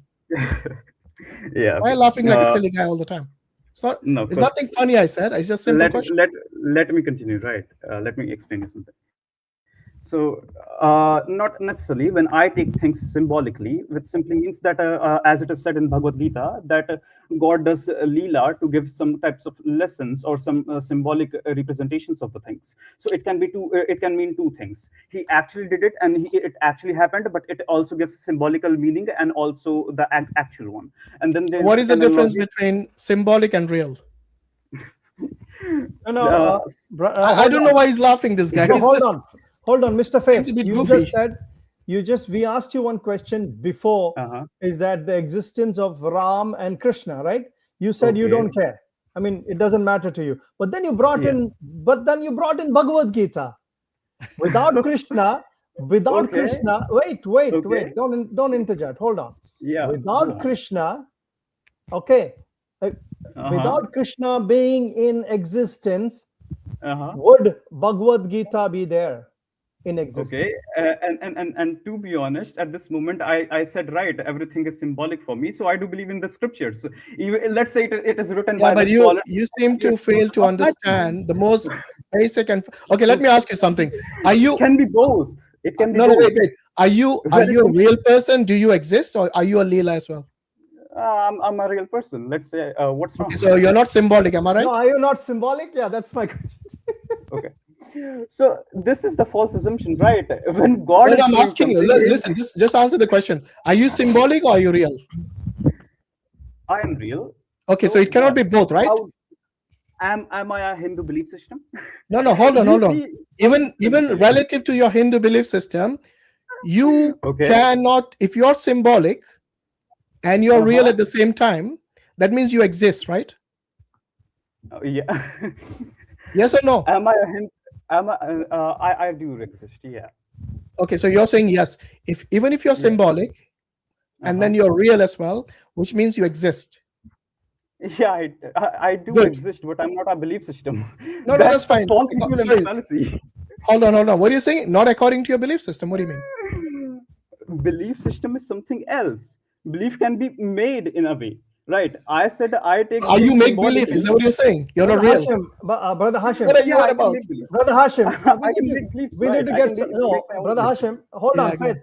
Yeah. Why are you laughing like a silly guy all the time? It's nothing funny, I said. It's just a simple question. Let me continue, right? Let me explain you something. So not necessarily when I take things symbolically, which simply means that as it is said in Bhagavad Gita, that God does Leela to give some types of lessons or some symbolic representations of the things. So it can be it can mean two things. He actually did it and it actually happened, but it also gives symbolical meaning and also the actual one. And then there's what is the difference between symbolic and real? No, I don't know why he's laughing, this guy. Hold on, Mr. Faith. You just said, we asked you one question before, is that the existence of Ram and Krishna, right? You said you don't care. I mean, it doesn't matter to you. But then you brought in Bhagavad Gita. Without Krishna, Krishna, wait, don't interject. Hold on. Yeah. Without Krishna, without Krishna being in existence, would Bhagavad Gita be there in existence? Okay, and to be honest, at this moment, I said, right, everything is symbolic for me. So I do believe in the scriptures. Even, let's say it is written by but the scholars. You seem to fail to understand the most basic and okay. Let me ask you something. Are you? It can be both. It can be no, both. No, wait. Are you a real person? Do you exist, or are you a Leela as well? I'm a real person. Let's say, what's wrong? Okay, so you're not symbolic, am I right? No, are you not symbolic? Yeah, that's my question. Okay. So this is the false assumption, right? When God I'm asking you, listen, just answer the question. Are you symbolic or are you real? I am real. Okay, so it cannot be both, right? Am I a Hindu belief system? No, hold on. Even relative to your Hindu belief system, you cannot, if you're symbolic and you're real at the same time, that means you exist, right? Yeah. Yes or no? Am I a Hindu? I do exist, yeah. Okay, so you're saying yes. Even if you're symbolic and then you're real as well, which means you exist. Yeah, I do exist, but I'm not a belief system. No, that's fine. Fallacy. Hold on. What are you saying? Not according to your belief system. What do you mean? Belief system is something else. Belief can be made in a way. Right. I said I take. Are you make belief? Is that what you're saying? You're not real. Hashim, Brother Hashim. What are you about? Brother Hashim. We need to get Brother Hashim. Hold on, Faith.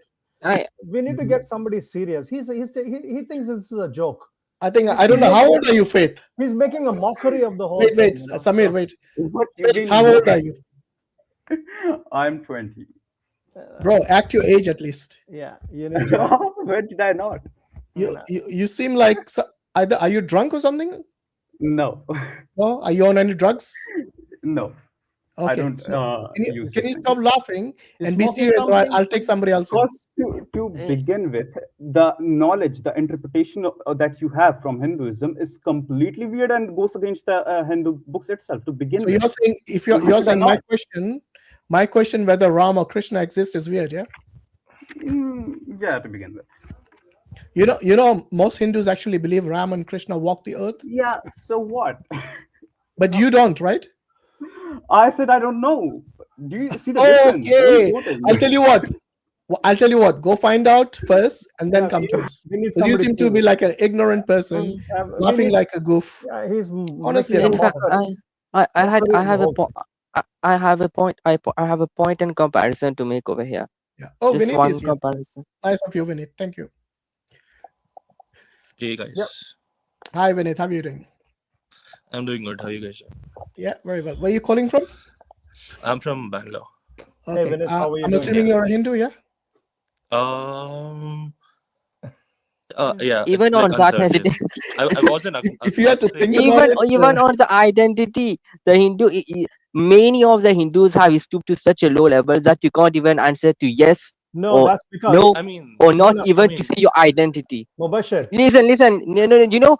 We need to get somebody serious. He thinks this is a joke. I think I don't know. How old are you, Faith? He's making a mockery of the whole Wait, thing. Samir, wait. What you Faith, mean? how old are you? I'm 20. Bro, act your age at least. Yeah, you need to. When did I not? You seem like either are you drunk or something? No. No, are you on any drugs? No. Okay, I don't can you use stop laughing and be serious, or I'll take somebody else. Because to begin with, the knowledge, the interpretation that you have from Hinduism is completely weird and goes against the Hindu books itself. To begin with, you're saying if you're saying my question whether Ram or Krishna exists is weird, yeah? Yeah, to begin with. You know, most Hindus actually believe Ram and Krishna walk the earth. Yeah. So what? But you don't, right? I said I don't know. Do you see the difference? Okay, I'll tell you what. Go find out first, and then come to us. Because you seem to be like an ignorant person, laughing like a goof. Yeah, he's honestly. In fact, I have a point in comparison to make over here. Yeah. Oh, just Vinit one is here. comparison. Nice of you, Vinit. Thank you. Hey guys. Yep. Hi, Vinit. How are you doing? I'm doing good. How are you guys? Yeah, very well. Where are you calling from? I'm from Bangalore. Okay. Hey, Vinit, how are you I'm doing? assuming you're a Hindu, yeah? Yeah. Even on that uncertain. I wasn't. If you had to think about it, even on the identity, the many of the Hindus have stooped to such a low level that you can't even answer to yes No, or that's because no, I mean, or not even to see your identity. Mubashir. Listen. No.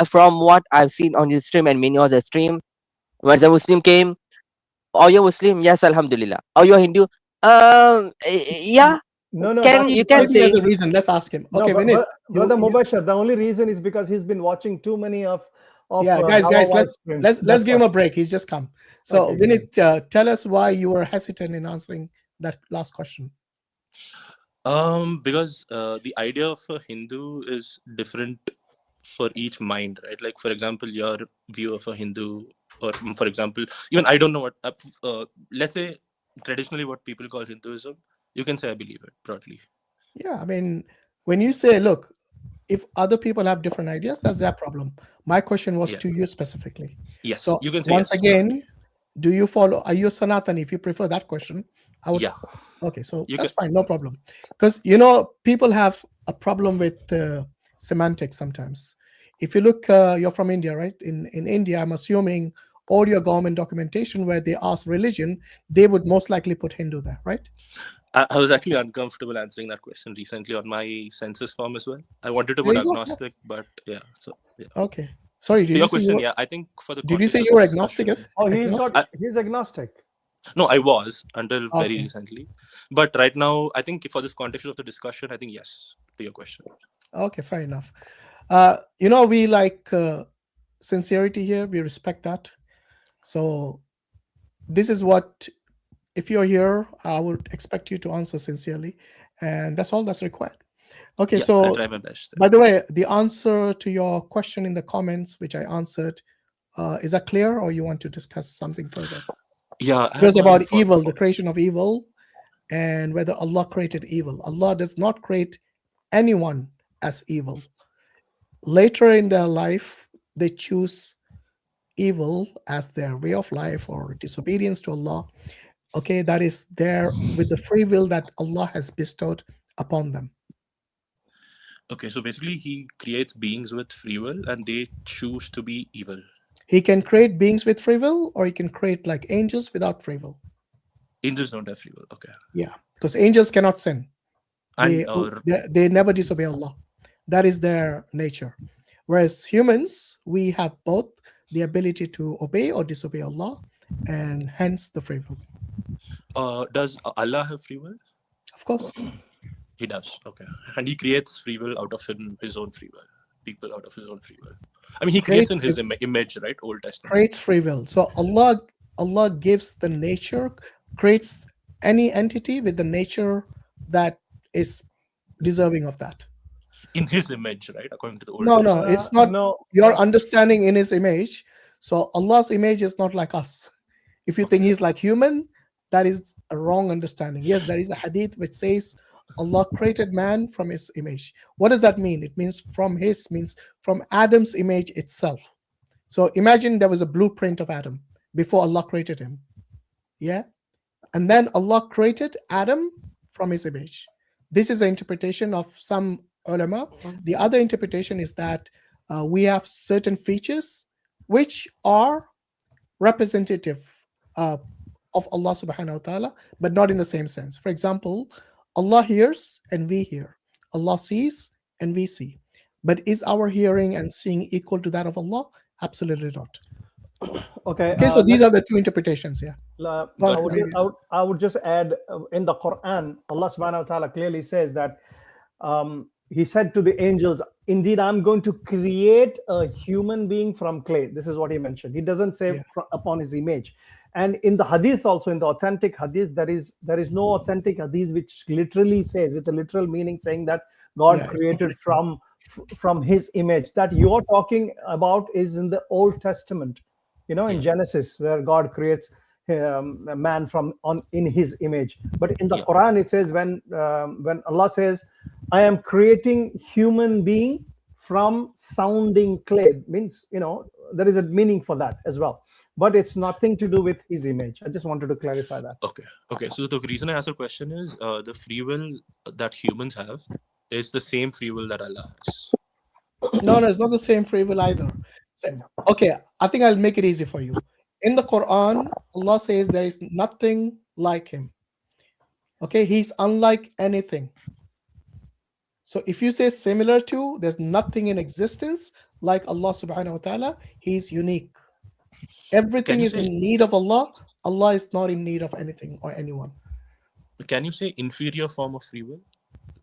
From what I've seen on this stream and many other stream, when the Muslim came, are you Muslim? Yes, Alhamdulillah. Are you Hindu? Yeah. No, You can say there's a reason. Let's ask him. Okay, Vinit. Brother Mubashir, the only reason is because he's been watching too many of yeah, guys, let's give him a break. He's just come. So, Okay, Vinit, tell us why you were hesitant in answering that last question. Because the idea of a Hindu is different for each mind, right? Like, for example, your view of a Hindu, or for example, even I don't know what, let's say traditionally what people call Hinduism, you can say I believe it broadly. Yeah, I mean, when you say, look, if other people have different ideas, that's their problem. My question was to you specifically. Yes, so you can say once yes, again, broadly. Do you follow, are you a Sanatani? If you prefer that question, I would. Yeah. Okay, so that's fine, no problem. Because, you know, people have a problem with semantics sometimes. If you look, you're from India, right? In India, I'm assuming all your government documentation where they ask religion, they would most likely put Hindu there, right? I was actually uncomfortable answering that question recently on my census form as well. I wanted to put agnostic, but yeah. So yeah. Okay. Sorry, your question, yeah. I think for the did you say you were agnostic? Oh, he's agnostic. No, I was until very Okay. recently. But right now, I think for this context of the discussion, I think yes to your question. Okay, fair enough. You know, we like sincerity here. We respect that. So this is what, if you're here, I would expect you to answer sincerely. And that's all that's required. Okay, Yeah, so I'll try my best. by the way, the answer to your question in the comments, which I answered, is that clear, or you want to discuss something further? Yeah, it was about evil, the creation of evil, and whether Allah created evil. Allah does not create anyone as evil. Later in their life, they choose evil as their way of life or disobedience to Allah. Okay, that is there with the free will that Allah has bestowed upon them. Okay, so basically he creates beings with free will and they choose to be evil. He can create beings with free will, or he can create like angels without free will. Angels don't have free will. Okay. Yeah, because angels cannot sin. And They never disobey Allah. That is their nature. Whereas humans, we have both the ability to obey or disobey Allah, and hence the free will. Does Allah have free will? Of course. He does. Okay. And he creates free will out of his own free will. People out of his own free will. I mean, he creates in his image, right? Old Testament. Creates free will. So Allah gives the nature, creates any entity with the nature that is deserving of that. In his image, right? According to the Old No, Testament. it's not your understanding in his image. So Allah's image is not like us. If you think he's like human, that is a wrong understanding. Yes, there is a hadith which says Allah created man from his image. What does that mean? It means means from Adam's image itself. So imagine there was a blueprint of Adam before Allah created him. Yeah. And then Allah created Adam from his image. This is the interpretation of some ulama. The other interpretation is that we have certain features which are representative of Allah subhanahu wa ta'ala, but not in the same sense. For example, Allah hears and we hear. Allah sees and we see. But is our hearing and seeing equal to that of Allah? Absolutely not. Okay. So these are the two interpretations. Yeah. I would just add, in the Quran, Allah subhanahu wa ta'ala clearly says that he said to the angels, indeed, I'm going to create a human being from clay. This is what he mentioned. He doesn't say upon his image. And in the hadith also, in the authentic hadith, there is no authentic hadith which literally says, with a literal meaning, saying that God created from his image. That you're talking about is in the Old Testament, in Genesis, where God creates a man in his image. But in the Quran, it says when Allah says, I am creating human being from sounding clay, means, there is a meaning for that as well. But it's nothing to do with his image. I just wanted to clarify that. Okay. So the reason I asked the question is the free will that humans have is the same free will that Allah has. No, it's not the same free will either. Okay, I think I'll make it easy for you. In the Quran, Allah says there is nothing like him. Okay, he's unlike anything. So if you say similar to, there's nothing in existence like Allah subhanahu wa ta'ala. He's unique. Everything is in need of Allah. Allah is not in need of anything or anyone. Can you say inferior form of free will?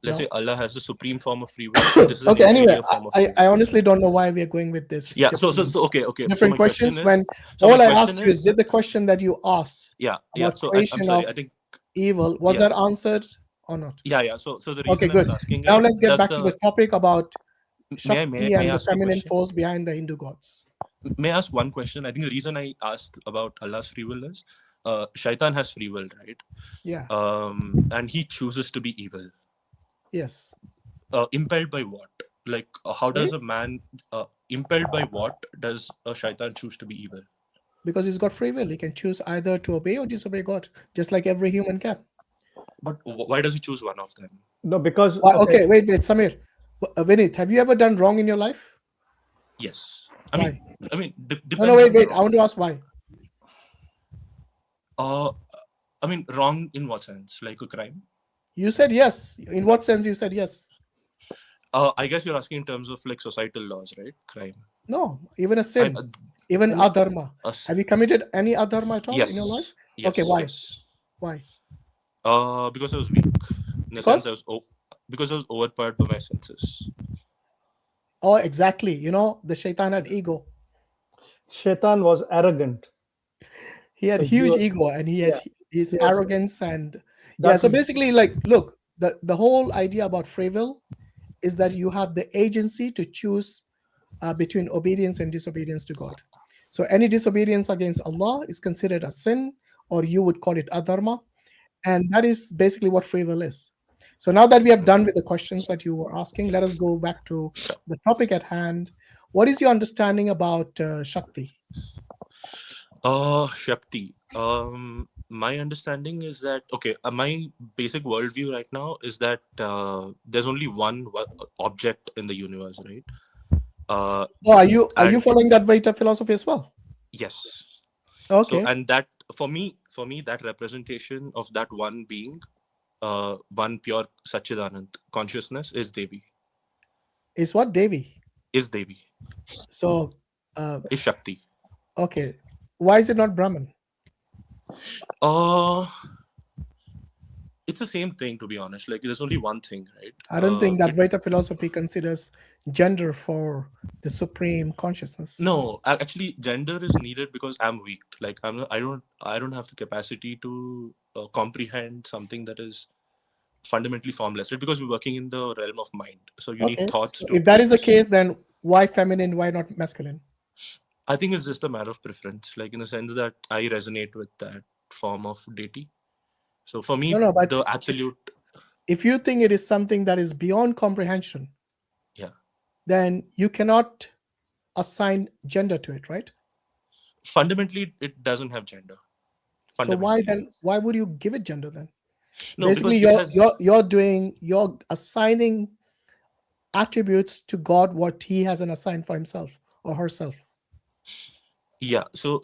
Let's say Allah has the supreme form of free will. This is okay, anyway, form of free will. I honestly don't know why we are going with this. Yeah, so okay. Different questions. All I asked you is, did the question that you asked about creation of evil, was that answered or not? Yeah. So the reason I was asking now is, let's get back to the topic about Shakti may and the feminine force behind the Hindu gods. May I ask one question? I think the reason I asked about Allah's free will is Shaitan has free will, right? Yeah. And he chooses to be evil. Yes. Impelled by what? Like, how does a man, impelled by what does a Shaitan choose to be evil? Because he's got free will. He can choose either to obey or disobey God, just like every human can. But why does he choose one of them? No, because... Okay, wait, Samir. Vinit, have you ever done wrong in your life? Yes. Why? I mean, no, wait. I want to ask why. I mean, wrong in what sense? Like a crime? You said yes. In what sense you said yes? I guess you're asking in terms of like societal laws, right? Crime. No, even a sin, even adharma. Have you committed any adharma at all in your life? Yes. Okay, why? Yes. Why? Because I was weak. In the sense because I was overpowered by my senses. Oh, exactly. The shaitan had ego. Shaitan was arrogant. He had huge ego, and he has his arrogance and so basically, like, look, the whole idea about free will is that you have the agency to choose between obedience and disobedience to God. So any disobedience against Allah is considered a sin, or you would call it adharma, and that is basically what free will is. So now that we have done with the questions that you were asking, let us go back to the topic at hand. What is your understanding about Shakti? Shakti. My understanding is that, my basic worldview right now is that there's only one object in the universe, right? Are you following that Vaita philosophy as well? Yes. Okay. So, and that for me, that representation of that one being, one pure Satchidanand consciousness is Devi. Is what Devi? Is Devi. So is Shakti. Okay. Why is it not Brahman? It's the same thing, to be honest. Like, there's only one thing, right? I don't think that Vaita philosophy considers gender for the supreme consciousness. No, actually, gender is needed because I'm weak. Like, I don't have the capacity to comprehend something that is fundamentally formless, right? Because we're working in the realm of mind, so you need thoughts. So if that is the case, then why feminine? Why not masculine? I think it's just a matter of preference, like in the sense that I resonate with that form of deity. So for me, the absolute. if you think it is something that is beyond comprehension, then you cannot assign gender to it, right? Fundamentally, it doesn't have gender. So why would you give it gender then? No, basically you're assigning attributes to God what he hasn't assigned for himself or herself. Yeah. So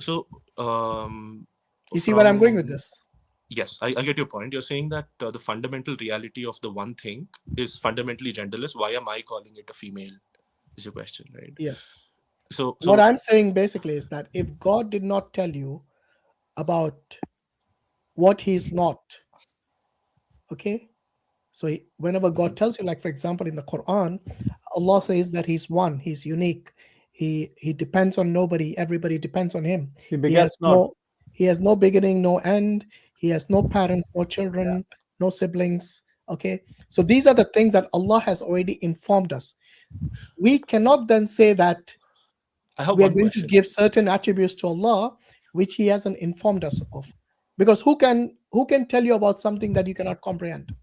you see where I'm going with this? Yes, I get your point. You're saying that the fundamental reality of the one thing is fundamentally genderless. Why am I calling it a female? Is your question, right? Yes. So what I'm saying basically is that if God did not tell you about what he's not, okay, so whenever God tells you, like for example in the Quran, Allah says that he's one, he's unique, he depends on nobody, everybody depends on him. He has no beginning, no end, he has no parents, no children, no siblings. Okay, so these are the things that Allah has already informed us. We cannot then say that we are going to give certain attributes to Allah which he hasn't informed us of, because who can tell you about something that you cannot comprehend?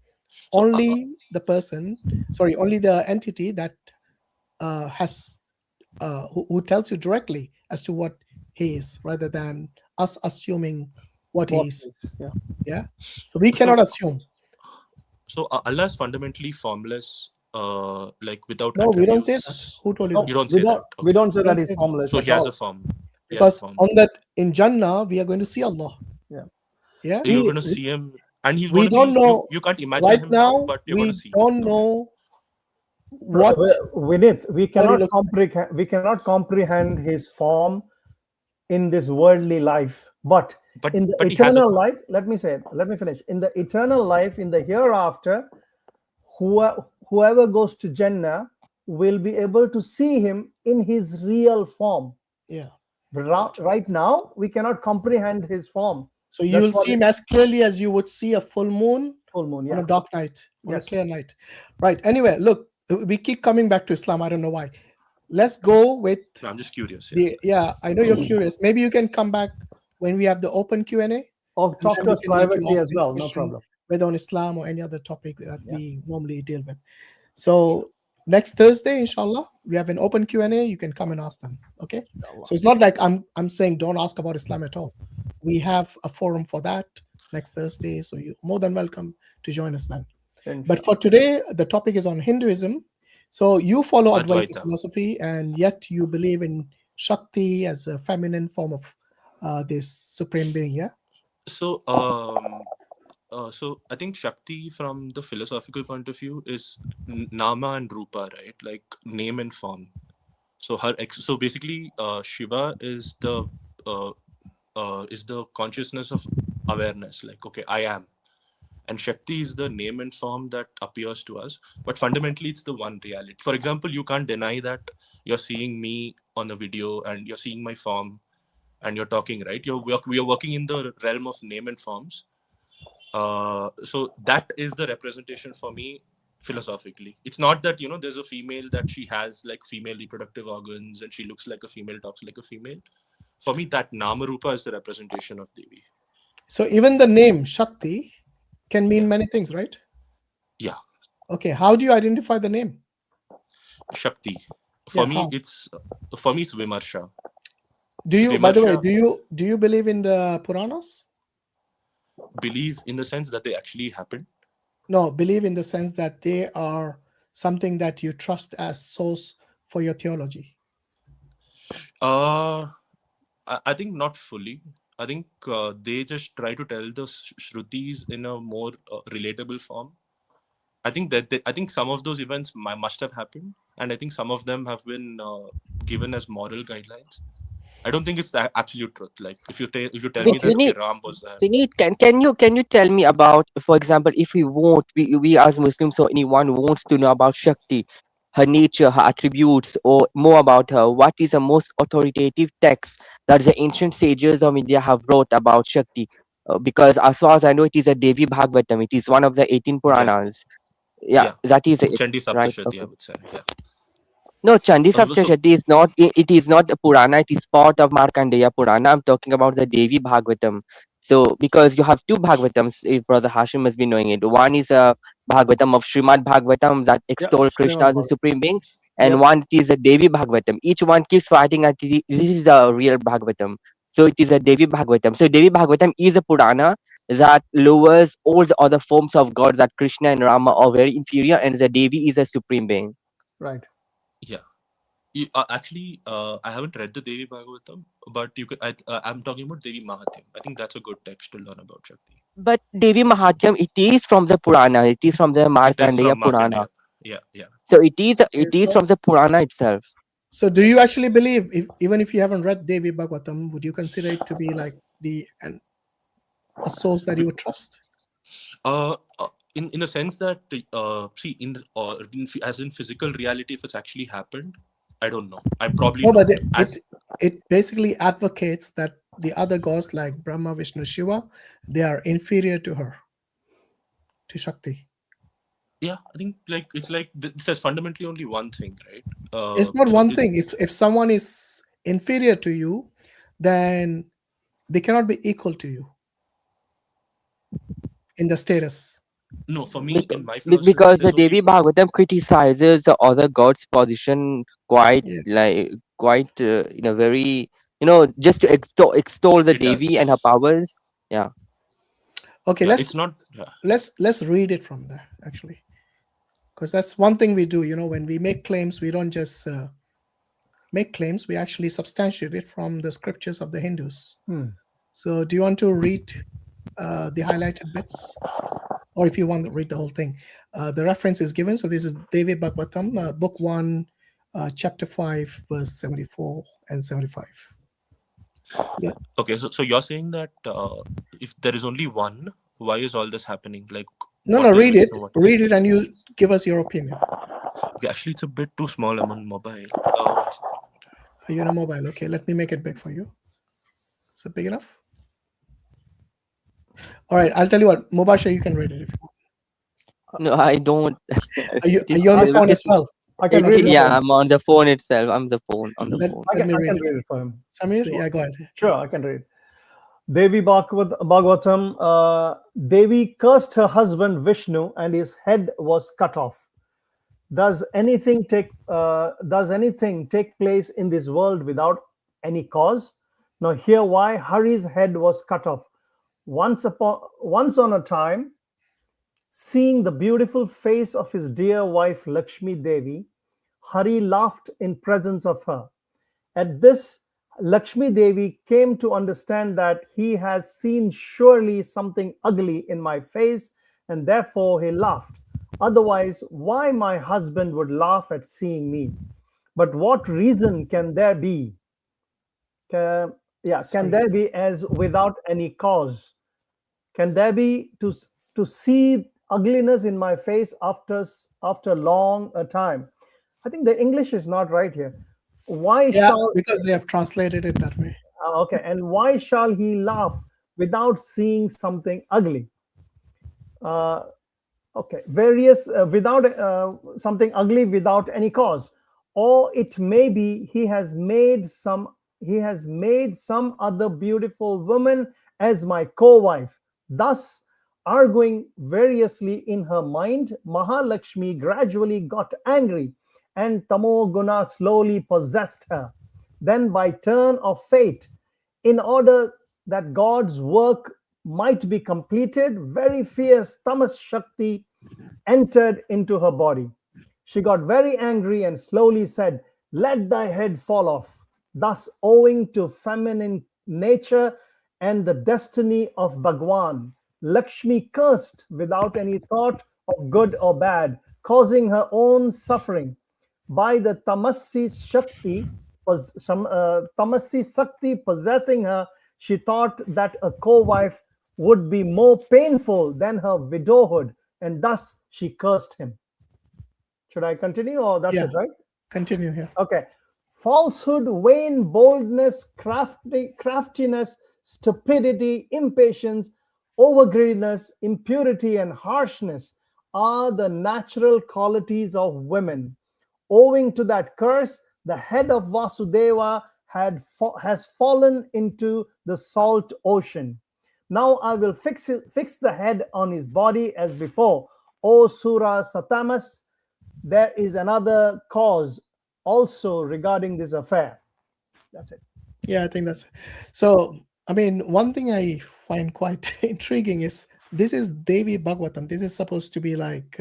So, only the entity that has who tells you directly as to what he is, rather than us assuming what he is. Yeah. So we cannot assume. So Allah is fundamentally formless, like without. No, we don't say that. Who told you that? You don't say that. Okay. We don't say that he's formless. So he has a form. Because on that in Jannah we are going to see Allah. Yeah. You're going to see him, and he's. We don't know. You can't imagine right him now. But you're going to see. We don't know what. We cannot comprehend his form in this worldly life, but in the eternal life, let me finish. In the eternal life, in the hereafter, whoever goes to Jannah will be able to see him in his real form. Yeah. But right now, we cannot comprehend his form. So you will see him as clearly as you would see a full moon on a dark night, on a clear night. Right. Anyway, look, we keep coming back to Islam. I don't know why. Let's go with. No, I'm just curious. I know you're curious. Maybe you can come back when we have the open Q&A. Or talk to us privately as well. No problem. Whether on Islam or any other topic that we normally deal with. So next Thursday, inshallah, we have an open Q&A. You can come and ask them. Okay. So it's not like I'm saying don't ask about Islam at all. We have a forum for that next Thursday. So you're more than welcome to join us then. But for today, the topic is on Hinduism. So you follow Advaita philosophy, and yet you believe in Shakti as a feminine form of this supreme being, yeah? So, so I think Shakti, from the philosophical point of view, is Nama and Rupa, right? Like name and form. So so basically, Shiva is the consciousness of awareness. Like, okay, I am. And Shakti is the name and form that appears to us. But fundamentally, it's the one reality. For example, you can't deny that you're seeing me on a video and you're seeing my form and you're talking, right? We are working in the realm of name and forms. So that is the representation for me philosophically. It's not that, there's a female that she has like female reproductive organs and she looks like a female, talks like a female. For me, that Nama Rupa is the representation of Devi. So even the name Shakti can mean many things, right? Yeah. Okay. How do you identify the name? Shakti. For me, it's Vimarsha. By the way, do you believe in the Puranas? Believe in the sense that they actually happened? No, believe in the sense that they are something that you trust as source for your theology. I think not fully. I think they just try to tell the Shrutis in a more relatable form. I think I think some of those events must have happened, and I think some of them have been given as moral guidelines. I don't think it's the absolute truth. Like if you tell me that Ram was there. Vineet, can you tell me about, for example, if we as Muslims or anyone wants to know about Shakti, her nature, her attributes, or more about her, what is the most authoritative text that the ancient sages of India have wrote about Shakti? Because as far as I know, it is a Devi Bhagavatam. It is one of the 18 Puranas. Yeah. That is it. Chandi Saptashati, okay. I would say. Yeah. No, Chandi Saptashati is not. It is not a Purana. It is part of Markandeya Purana. I'm talking about the Devi Bhagavatam. So because you have two Bhagavatams, if Brother Hashim has been knowing it. One is a Bhagavatam of Srimad Bhagavatam that extol Krishna as the supreme being, and one is a Devi Bhagavatam. Each one keeps fighting at this is a real Bhagavatam. So it is a Devi Bhagavatam. So Devi Bhagavatam is a Purana that lowers all the other forms of God, that Krishna and Rama are very inferior, and the Devi is a supreme being. Right. Yeah. Actually, I haven't read the Devi Bhagavatam, but you could. I'm talking about Devi Mahatyam. I think that's a good text to learn about Shakti. But Devi Mahatyam, it is from the Purana. It is from the Markandeya Purana. Yeah. So it is from the Purana itself. So do you actually believe, even if you haven't read Devi Bhagavatam, would you consider it to be like a source that you would trust? In the sense that see, as in physical reality, if it's actually happened, I don't know. I probably no, but don't. it basically advocates that the other gods like Brahma, Vishnu, Shiva, they are inferior to her, to Shakti. Yeah, I think it's like there's fundamentally only one thing, right? It's not one thing. If someone is inferior to you, then they cannot be equal to you in the status. No, for me, in my because the Devi Bhagavatam criticizes the other gods' position quite in a very, just to extol the Devi and her powers. Yeah. Okay, it's not. Let's read it from there actually, because that's one thing we do. When we make claims, we don't just make claims; we actually substantiate it from the scriptures of the Hindus. So, do you want to read the highlighted bits? Or if you want to read the whole thing, the reference is given. So this is Devi Bhagavatam, book 1, chapter 5, verse 74 and 75. Yeah. Okay, so you're saying that if there is only one, why is all this happening? Like, no, read it. Read it, and you give us your opinion. Okay, actually, it's a bit too small. I'm on mobile. You're on mobile. Okay, let me make it big for you. Is it big enough? All right, I'll tell you what, Mubashir, you can read it if you want. No, I don't. Are you on the phone as well? I can read it. Yeah, I'm on the phone itself. I'm on the phone. I can read it for him. Samir, yeah, go ahead. Sure, I can read. Devi Bhagavatam, Devi cursed her husband Vishnu and his head was cut off. Does anything take place in this world without any cause? Now hear why Hari's head was cut off. Once on a time, seeing the beautiful face of his dear wife Lakshmi Devi, Hari laughed in presence of her. At this, Lakshmi Devi came to understand that he has seen surely something ugly in my face, and therefore he laughed. Otherwise, why my husband would laugh at seeing me? But what reason can there be? Can there be as without any cause? Can there be to see ugliness in my face after long a time? I think the English is not right here. Why shall, because they have translated it that way. Okay, and why shall he laugh without seeing something ugly? Okay, without something ugly without any cause, or it may be he has made some other beautiful woman as my co-wife. Thus, arguing variously in her mind, Mahalakshmi gradually got angry, and Tamoguna slowly possessed her. Then, by turn of fate, in order that God's work might be completed, very fierce Tamas Shakti entered into her body. She got very angry and slowly said, "Let thy head fall off." Thus, owing to feminine nature and the destiny of Bhagwan, Lakshmi cursed without any thought of good or bad, causing her own suffering. By the Tamasi Shakti possessing her, she thought that a co-wife would be more painful than her widowhood, and thus she cursed him. Should I continue, or that's it, right? Continue here. Okay. Falsehood, vain boldness, craftiness, stupidity, impatience, overgreediness, impurity, and harshness are the natural qualities of women. Owing to that curse, the head of Vasudeva has fallen into the salt ocean. Now I will fix the head on his body as before. O Sura Satamas, there is another cause also regarding this affair. That's it. Yeah, I think that's so. I mean, one thing I find quite intriguing is this is Devi Bhagavatam. This is supposed to be like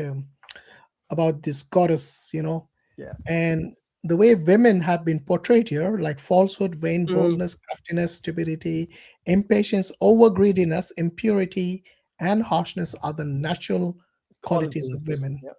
about this goddess, you know. Yeah. And the way women have been portrayed here, like falsehood, vain, boldness, craftiness, stupidity, impatience, overgreediness, impurity, and harshness are the natural qualities of women. Yeah.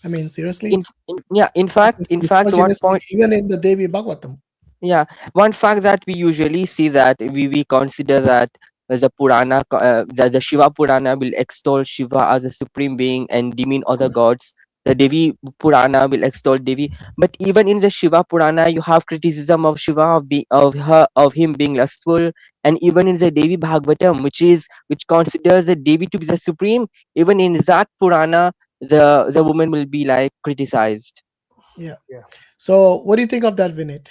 I mean, seriously. In fact, one misogynistic point, even in the Devi Bhagavatam. yeah, one fact that we usually see that we consider that the Purana, the Shiva Purana will extol Shiva as a supreme being and demean other gods. The Devi Purana will extol Devi, but even in the Shiva Purana, you have criticism of Shiva of him being lustful, and even in the Devi Bhagavatam, which considers the Devi to be the supreme, even in that Purana, the woman will be like criticized. Yeah. So, what do you think of that, Vinit?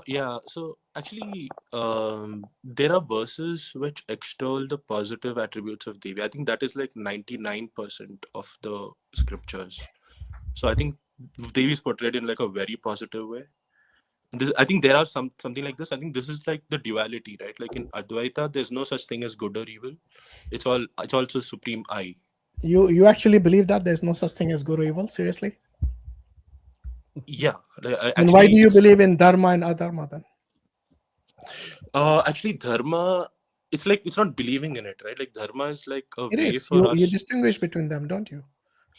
Yeah, so actually there are verses which extol the positive attributes of Devi. I think that is like 99% of the scriptures. So I think Devi is portrayed in like a very positive way. I think there are something like this. I think this is like the duality, right? Like in Advaita, there's no such thing as good or evil. It's also supreme I. You actually believe that there's no such thing as good or evil? Seriously? Yeah. And why do you believe in dharma and adharma then? Actually, dharma, it's not believing in it, right? Like dharma is like a It way is. for us. You distinguish between them, don't you?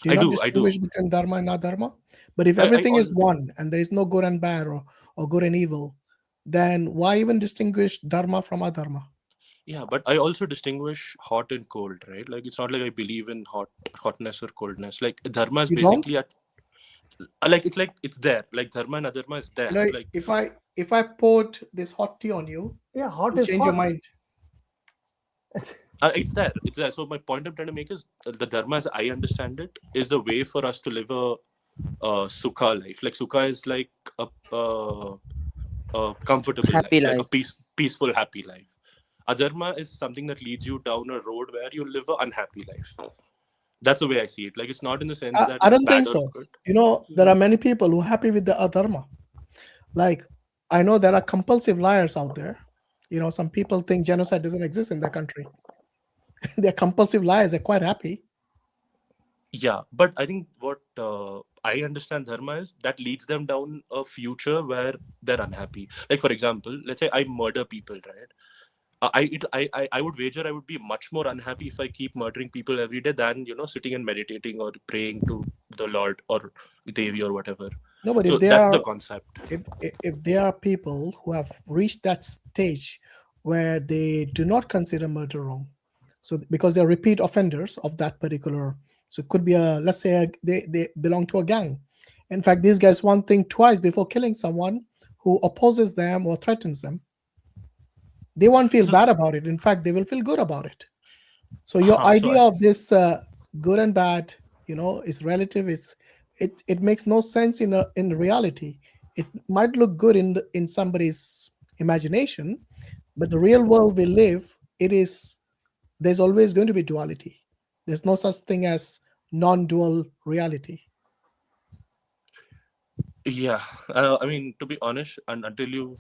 Do you I not do. distinguish between dharma and adharma? But if everything is one and there is no good and bad or good and evil, then why even distinguish dharma from adharma? Yeah, but I also distinguish hot and cold, right? Like it's not like I believe in hotness or coldness. Like dharma is basically it's there. Like dharma and adharma is there. You know, like if I poured this hot tea on you, yeah, hot you is change hot. your mind. It's there. So my point I'm trying to make is the dharma, as I understand it, is the way for us to live a sukha life. Like sukha is like a comfortable Happy life, life. like a peaceful, happy life. Adharma is something that leads you down a road where you live an unhappy life. That's the way I see it. Like it's not in the sense that I it's don't bad think or so. good. You know, there are many people who are happy with the adharma. Like, I know there are compulsive liars out there. You know, some people think genocide doesn't exist in their country. They're compulsive liars. They're quite happy. Yeah, but I think what I understand dharma is that leads them down a future where they're unhappy. Like for example, let's say I murder people, right? I would wager I would be much more unhappy if I keep murdering people every day than sitting and meditating or praying to the Lord or Devi or whatever. No, but So that's the concept. If there are people who have reached that stage where they do not consider murder wrong, so because they're repeat offenders of that particular, so it could be let's say they belong to a gang. In fact, these guys won't think twice before killing someone who opposes them or threatens them. They won't feel bad about it. In fact, they will feel good about it. So your idea of this good and bad, is relative. It makes no sense in reality. It might look good in somebody's imagination, but the real world we live, there's always going to be duality. There's no such thing as non-dual reality. Yeah, I mean, to be honest, and until you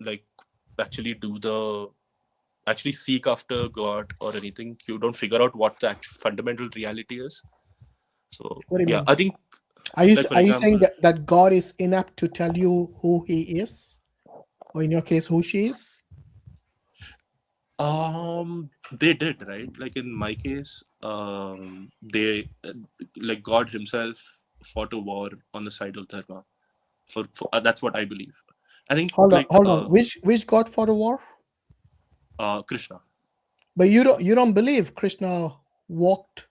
like actually seek after God or anything, you don't figure out what the fundamental reality is. So What do you mean? I think. Are you saying that God is inapt to tell you who He is, or in your case, who she is? They did, right? Like in my case, they like God Himself fought a war on the side of dharma. For that's what I believe. I think. Hold on. Which God fought a war? Krishna. But you don't believe Krishna walked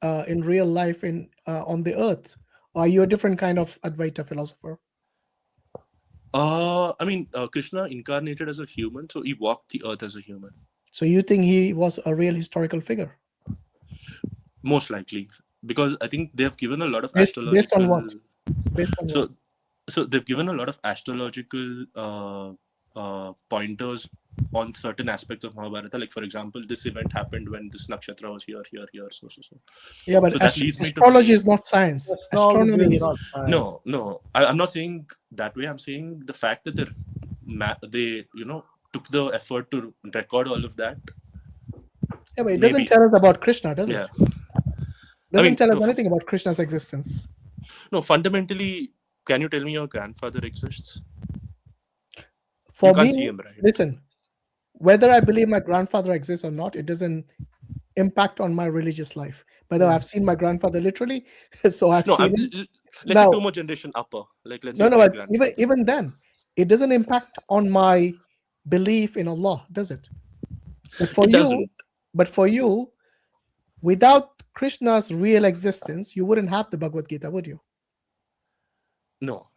in real life on the earth? Or are you a different kind of Advaita philosopher? I mean, Krishna incarnated as a human, so he walked the earth as a human. So you think he was a real historical figure? Most likely, because I think they have given a lot of based on what? So they've given a lot of astrological pointers on certain aspects of Mahabharata. Like, for example, this event happened when this nakshatra was here, so. Yeah, but So that leads me to astrology believe- is not science. Astrology Astronomy is not science. No. I'm not saying that way. I'm saying the fact that they took the effort to record all of that. Yeah, but it Maybe. doesn't tell us about Krishna, does Yeah. it? Doesn't tell us no, anything about Krishna's existence. No, fundamentally, can you tell me your grandfather exists? For You can't me, see him, right? listen, whether I believe my grandfather exists or not, it doesn't impact on my religious life. By the way, I've seen my grandfather literally, so I've seen him. Let's say 2 more generation upper. Like, let's say No, great but grandfather. even then, it doesn't impact on my belief in Allah, does it? But for It doesn't. for you, without Krishna's real existence, you wouldn't have the Bhagavad Gita, would you? No.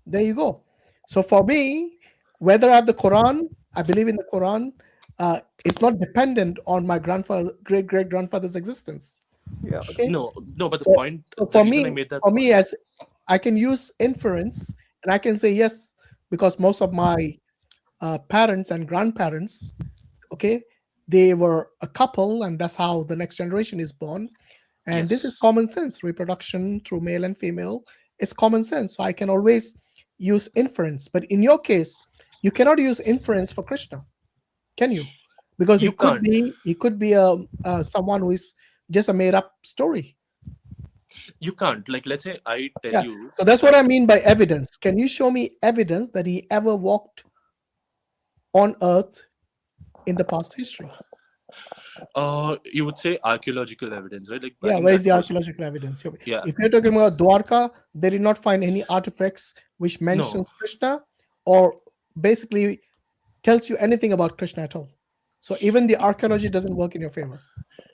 There you go. So for me, whether I have the Quran, I believe in the Quran, it's not dependent on my great grandfather's existence. Yeah. Okay. No, but the point. So the for reason me, I made that for me, as I can use inference, and I can say yes, because most of my parents and grandparents, okay, they were a couple, and that's how the next generation is born. And this is common sense. Reproduction through male and female is common sense. So I can always use inference. But in your case, you cannot use inference for Krishna, can you? Because You it could be someone who is just a made-up story. You can't. Like, let's say I tell you. So that's what I mean by evidence. Can you show me evidence that he ever walked on earth in the past history? You would say archaeological evidence, right? Like, Yeah, where is the archaeological evidence? Yeah. If you're talking about Dwarka, they did not find any artifacts which mentions Krishna or basically tells you anything about Krishna at all. So even the archaeology doesn't work in your favor.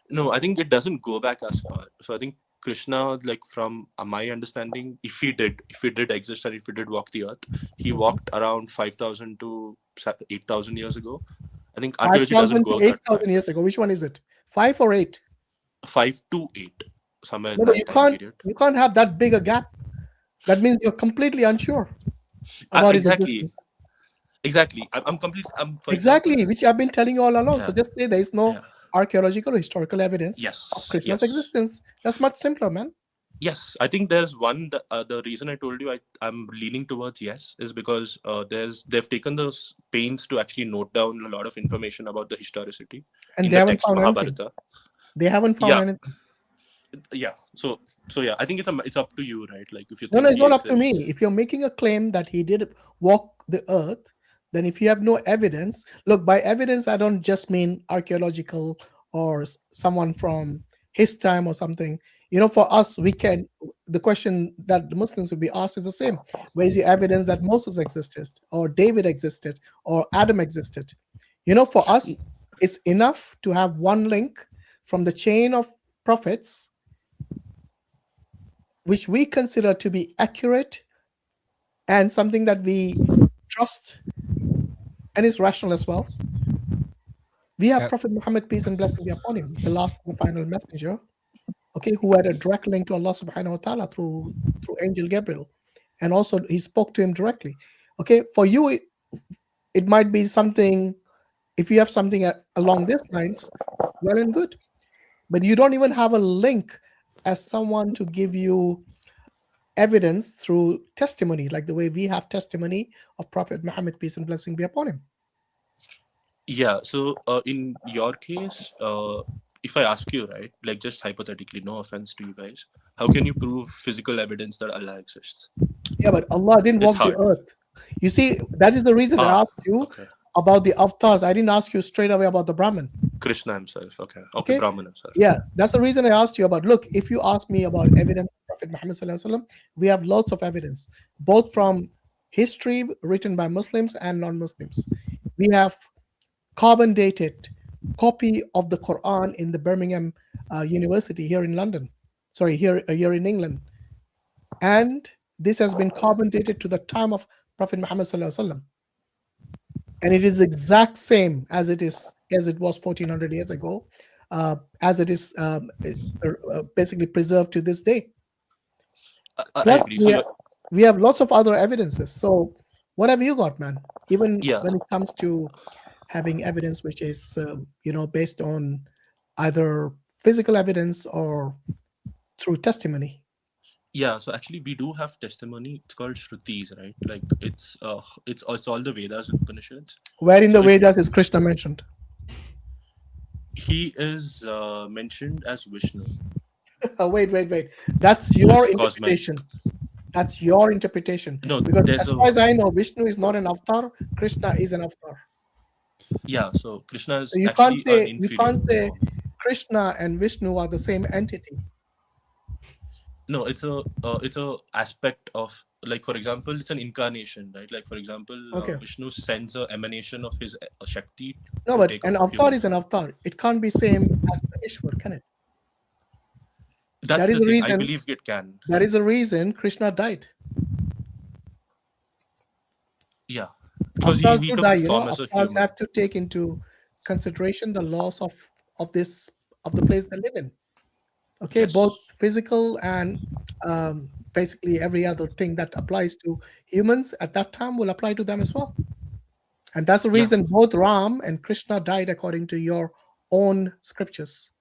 No, I think it doesn't go back as far. So I think Krishna, like, from my understanding, if he did exist and if he did walk the earth, he walked around 5,000 to 8,000 years ago. I think archaeology doesn't go 8,000 years ago. Which one is it? 5 or 8? 5 to 8, somewhere in No, that time period. You can't have that big a gap. That means you're completely unsure about his existence. Exactly. I'm completely. Exactly, which I've been telling you all along. So just say there is no archaeological or historical evidence of Krishna's existence. That's much simpler, man. Yes, I think there's one. The reason I told you I'm leaning towards yes is because they've taken those pains to actually note down a lot of information about the historicity And in they the haven't text found Mahabharata. anything. They haven't found anything. Yeah. So yeah, I think it's up to you, right? Like, if you No, think it's he not up to exists. me. If you're making a claim that he did walk the earth, then if you have no evidence, look, by evidence, I don't just mean archaeological or someone from his time or something. You know, for us, the question that the Muslims would be asked is the same. Where is the evidence that Moses existed or David existed or Adam existed? You know, for us, it's enough to have one link from the chain of prophets, which we consider to be accurate and something that we trust and is rational as well. We have Prophet Muhammad, peace and blessing be upon him, the last and the final messenger, okay, who had a direct link to Allah subhanahu wa ta'ala through Angel Gabriel. And also he spoke to him directly. Okay, for you, it might be something, if you have something along these lines, well and good. But you don't even have a link as someone to give you evidence through testimony, like the way we have testimony of Prophet Muhammad, peace and blessing be upon him. Yeah. So in your case, if I ask you, right, like, just hypothetically, no offense to you guys, how can you prove physical evidence that Allah exists? Yeah, but Allah didn't walk the earth. You see, that is the reason I asked you about the avatars. I didn't ask you straight away about the Brahman. Krishna himself. Okay, Brahman himself. Yeah, that's the reason I asked you about. Look, if you ask me about evidence of Prophet Muhammad sallallahu alaihi wasallam, we have lots of evidence, both from history written by Muslims and non-Muslims. We have carbon dated copy of the Quran in the Birmingham University here in London. Sorry, here in England. And this has been carbon dated to the time of Prophet Muhammad sallallahu alaihi wasallam. And it is exact same as it was 1400 years ago, as it is basically preserved to this day. Plus, we have lots of other evidences. So what have you got, man? Even Yeah. when it comes to having evidence which is, based on either physical evidence or through testimony. Yeah, so actually we do have testimony. It's called Shrutis, right? Like it's all the Vedas and Upanishads. Where in So the Vedas is Krishna mentioned? He is mentioned as Vishnu. Wait. That's your interpretation. That's your interpretation. No, because as far as I know, Vishnu is not an avatar. Krishna is an avatar. Yeah, so Krishna is So you actually can't an say inferior. Krishna and Vishnu are the same entity. No, it's a aspect of, like, for example, it's an incarnation, right? Like, for example, Okay. Vishnu sends an emanation of his Shakti. No, but an avatar is an avatar. It can't be same as the Ishwar, can it? That's That is the the thing. reason. I believe it can. That is the reason Krishna died. Yeah, because Avatars he do took die. form as a Avatars human. have to take into consideration the laws of the place they live in. Okay, Yes. both physical and basically every other thing that applies to humans at that time will apply to them as well. And that's the reason both Ram and Krishna died according to your own scriptures.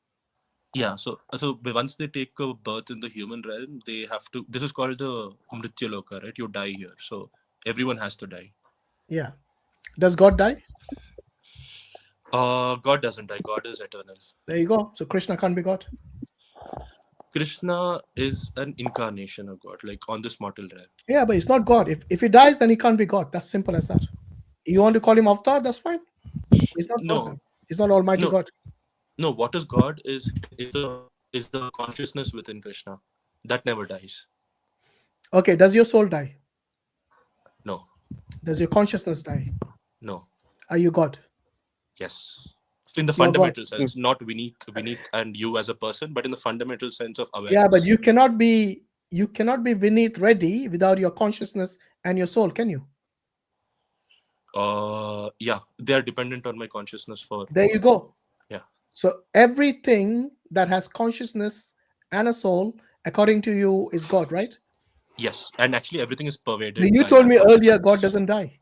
Yeah, so once they take a birth in the human realm, they have to. This is called the Mrityaloka, right? You die here, so everyone has to die. Yeah. Does God die? God doesn't die. God is eternal. There you go. So Krishna can't be God. Krishna is an incarnation of God, like on this mortal realm. Yeah, but it's not God. If he dies, then he can't be God. That's simple as that. You want to call him Avatar? That's fine. He's not God. Then. He's not Almighty God. No, what is God is the consciousness within Krishna that never dies. Okay, does your soul die? No. Does your consciousness die? No. Are you God? Yes. In the fundamental sense, not Vineet and you as a person, but in the fundamental sense of awareness. Yeah, but you cannot be Vineet Reddy without your consciousness and your soul, can you? Yeah, they are dependent on my consciousness for. There you go. Yeah. So everything that has consciousness and a soul, according to you, is God, right? Yes, and actually everything is pervaded. You told me earlier God doesn't die.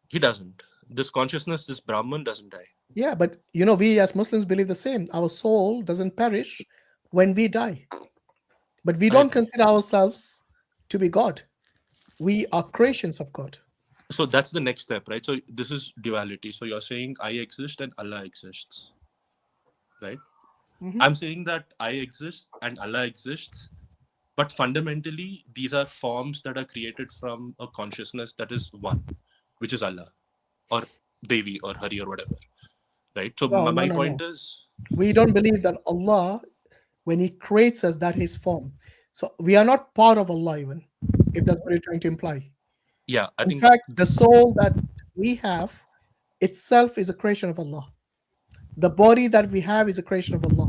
He doesn't. This consciousness, this Brahman doesn't die. Yeah, but we as Muslims believe the same. Our soul doesn't perish when we die. But we don't consider ourselves to be God. We are creations of God. So that's the next step, right? So this is duality. So you're saying I exist and Allah exists, right? Mm-hmm. I'm saying that I exist and Allah exists, but fundamentally these are forms that are created from a consciousness that is one, which is Allah or Devi or Hari or whatever, right? So my point is, we don't believe that Allah, when he creates us, that his form. So we are not part of Allah even, if that's what you're trying to imply. Yeah, in fact, the soul that we have itself is a creation of Allah. The body that we have is a creation of Allah.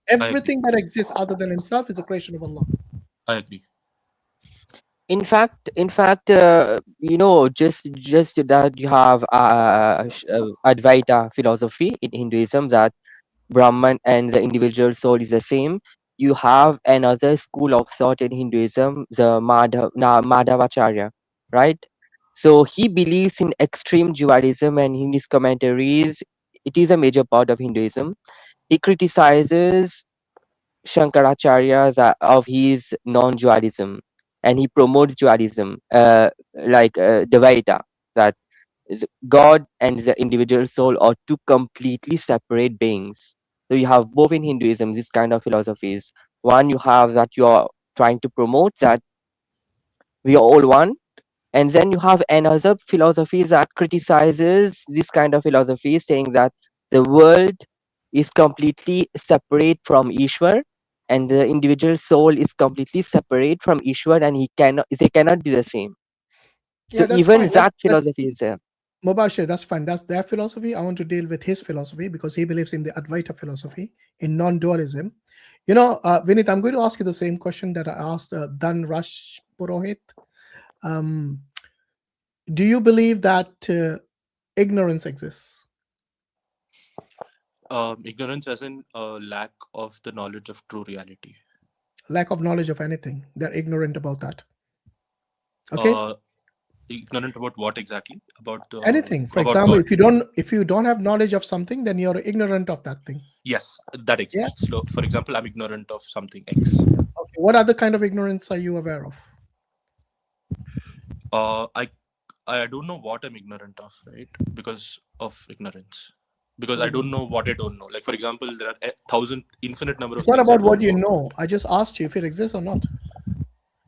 Everything that exists other than himself is a creation of Allah. I agree. In fact, just that you have Advaita philosophy in Hinduism, that Brahman and the individual soul is the same. You have another school of thought in Hinduism, the Madhavacharya, right? So he believes in extreme dualism, and in his commentaries, it is a major part of Hinduism. He criticizes Shankaracharya of his non-dualism, and he promotes dualism, like Dvaita, that God and the individual soul are two completely separate beings. So you have both in Hinduism this kind of philosophies. One, you have that you are trying to promote that we are all one, and then you have another philosophy that criticizes this kind of philosophy, saying that the world is completely separate from Ishwar, and the individual soul is completely separate from Ishwar, and they cannot be the same. Yeah, so even that philosophy is there. Mubashir, that's fine. That's their philosophy. I want to deal with his philosophy because he believes in the Advaita philosophy, in non-dualism. Vineet, I'm going to ask you the same question that I asked Dan Rash Purohit. Do you believe that ignorance exists? Ignorance as in lack of the knowledge of true reality. Lack of knowledge of anything. They're ignorant about that. Okay? Ignorant about what exactly? About Anything. For about example, God. if you don't have knowledge of something, then you're ignorant of that thing. Yes, that Yeah. exists. So, for example, I'm ignorant of something X. Okay. What other kind of ignorance are you aware of? I don't know what I'm ignorant of, right? Because of ignorance. Because I don't know what I don't know. Like, for example, there are infinite number of It's not things I about what don't you know. I just asked you if it exists or not.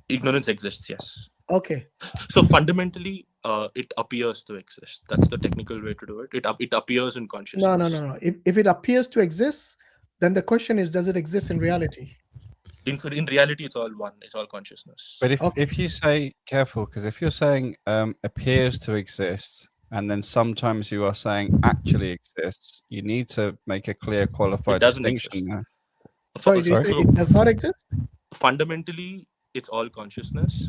Ignorance exists, yes. Okay. So fundamentally, it appears to exist. That's the technical way to do it. It appears in consciousness. No. If it appears to exist, then the question is, does it exist in reality? In reality, it's all one. It's all consciousness. But if you say, careful, because if you're saying appears to exist, and then sometimes you are saying actually exists, you need to make a clear qualified distinction there. Sorry, did you say it does not exist? Fundamentally, it's all consciousness.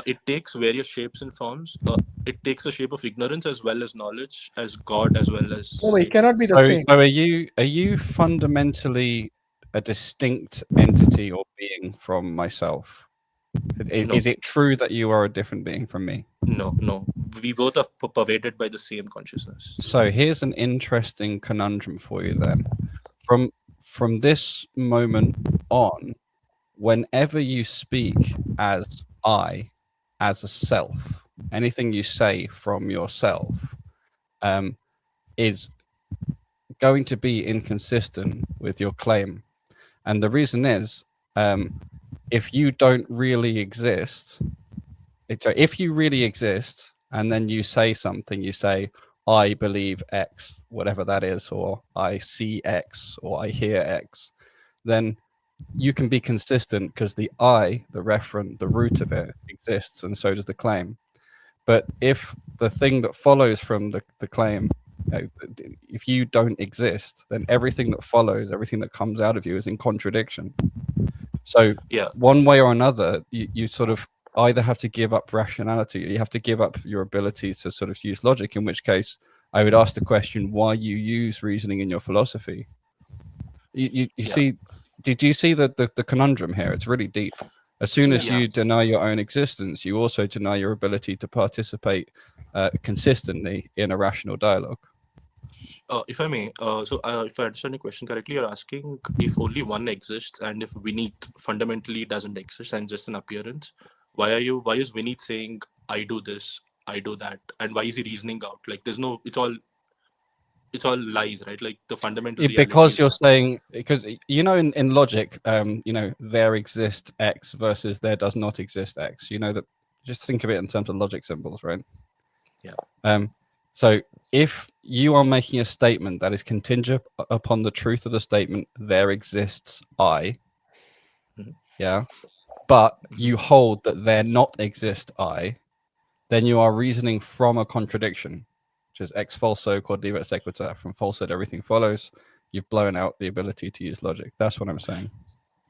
It takes various shapes and forms. It takes a shape of ignorance as well as knowledge, as God as well as. No, it cannot be the same. So are you fundamentally a distinct entity or being from myself? No. Is it true that you are a different being from me? No. We both are pervaded by the same consciousness. So here's an interesting conundrum for you then. From this moment on, whenever you speak as I, as a self, anything you say from yourself is going to be inconsistent with your claim. And the reason is, if you don't really exist, if you really exist, and then you say something, you say, I believe X, whatever that is, or I see X, or I hear X, then you can be consistent because the I, the referent, the root of it exists, and so does the claim. But if the thing that follows from the claim, if you don't exist, then everything that follows, everything that comes out of you is in contradiction. So one way or another, you sort of either have to give up rationality, or you have to give up your ability to sort of use logic, in which case I would ask the question why you use reasoning in your philosophy. You see, did you see the conundrum here? It's really deep. As soon as you deny your own existence, you also deny your ability to participate consistently in a rational dialogue. If I may, so if I understand your question correctly, you're asking if only one exists and if Vineet fundamentally doesn't exist and just an appearance, why is Vineet saying I do this, I do that, and why is he reasoning out? Like there's no, it's all lies, right? Like the fundamental reality because you're saying, because you know in logic, you know, there exists X versus there does not exist X. You know that, just think of it in terms of logic symbols, right? Yeah. So if you are making a statement that is contingent upon the truth of the statement, there exists I, but you hold that there not exist I, then you are reasoning from a contradiction, which is ex falso quod libet sequitur. From falsehood, everything follows. You've blown out the ability to use logic. That's what I'm saying.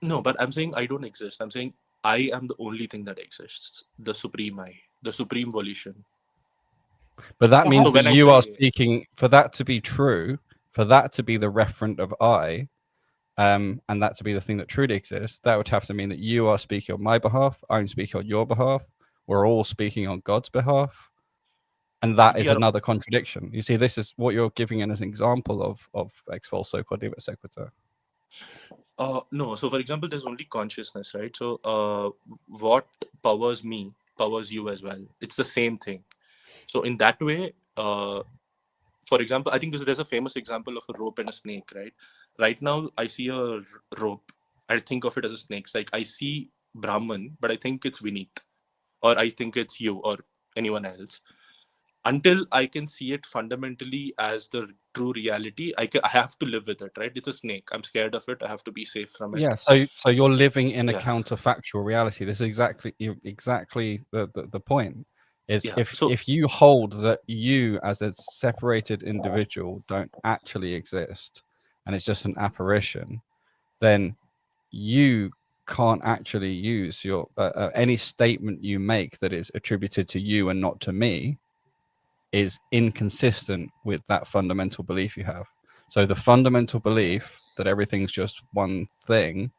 No, but I'm saying I don't exist. I'm saying I am the only thing that exists, the supreme I, the supreme volition. But that means that you are speaking, for that to be true, for that to be the referent of I, and that to be the thing that truly exists, that would have to mean that you are speaking on my behalf, I'm speaking on your behalf, we're all speaking on God's behalf, and that is another contradiction. You see, this is what you're giving in as an example of ex falso quod libet sequitur. No, so for example, there's only consciousness, right? So what powers me powers you as well. It's the same thing. So in that way, for example, I think there's a famous example of a rope and a snake, right? Right now, I see a rope. I think of it as a snake. It's like I see Brahman, but I think it's Vineet, or I think it's you or anyone else. Until I can see it fundamentally as the true reality, I have to live with it, right? It's a snake. I'm scared of it. I have to be safe from it. Yeah. So you're living in a counterfactual reality. This is exactly the point. Is if you hold that you as a separated individual don't actually exist and it's just an apparition, then you can't actually use your any statement you make that is attributed to you and not to me is inconsistent with that fundamental belief you have. So the fundamental belief that everything's just one thing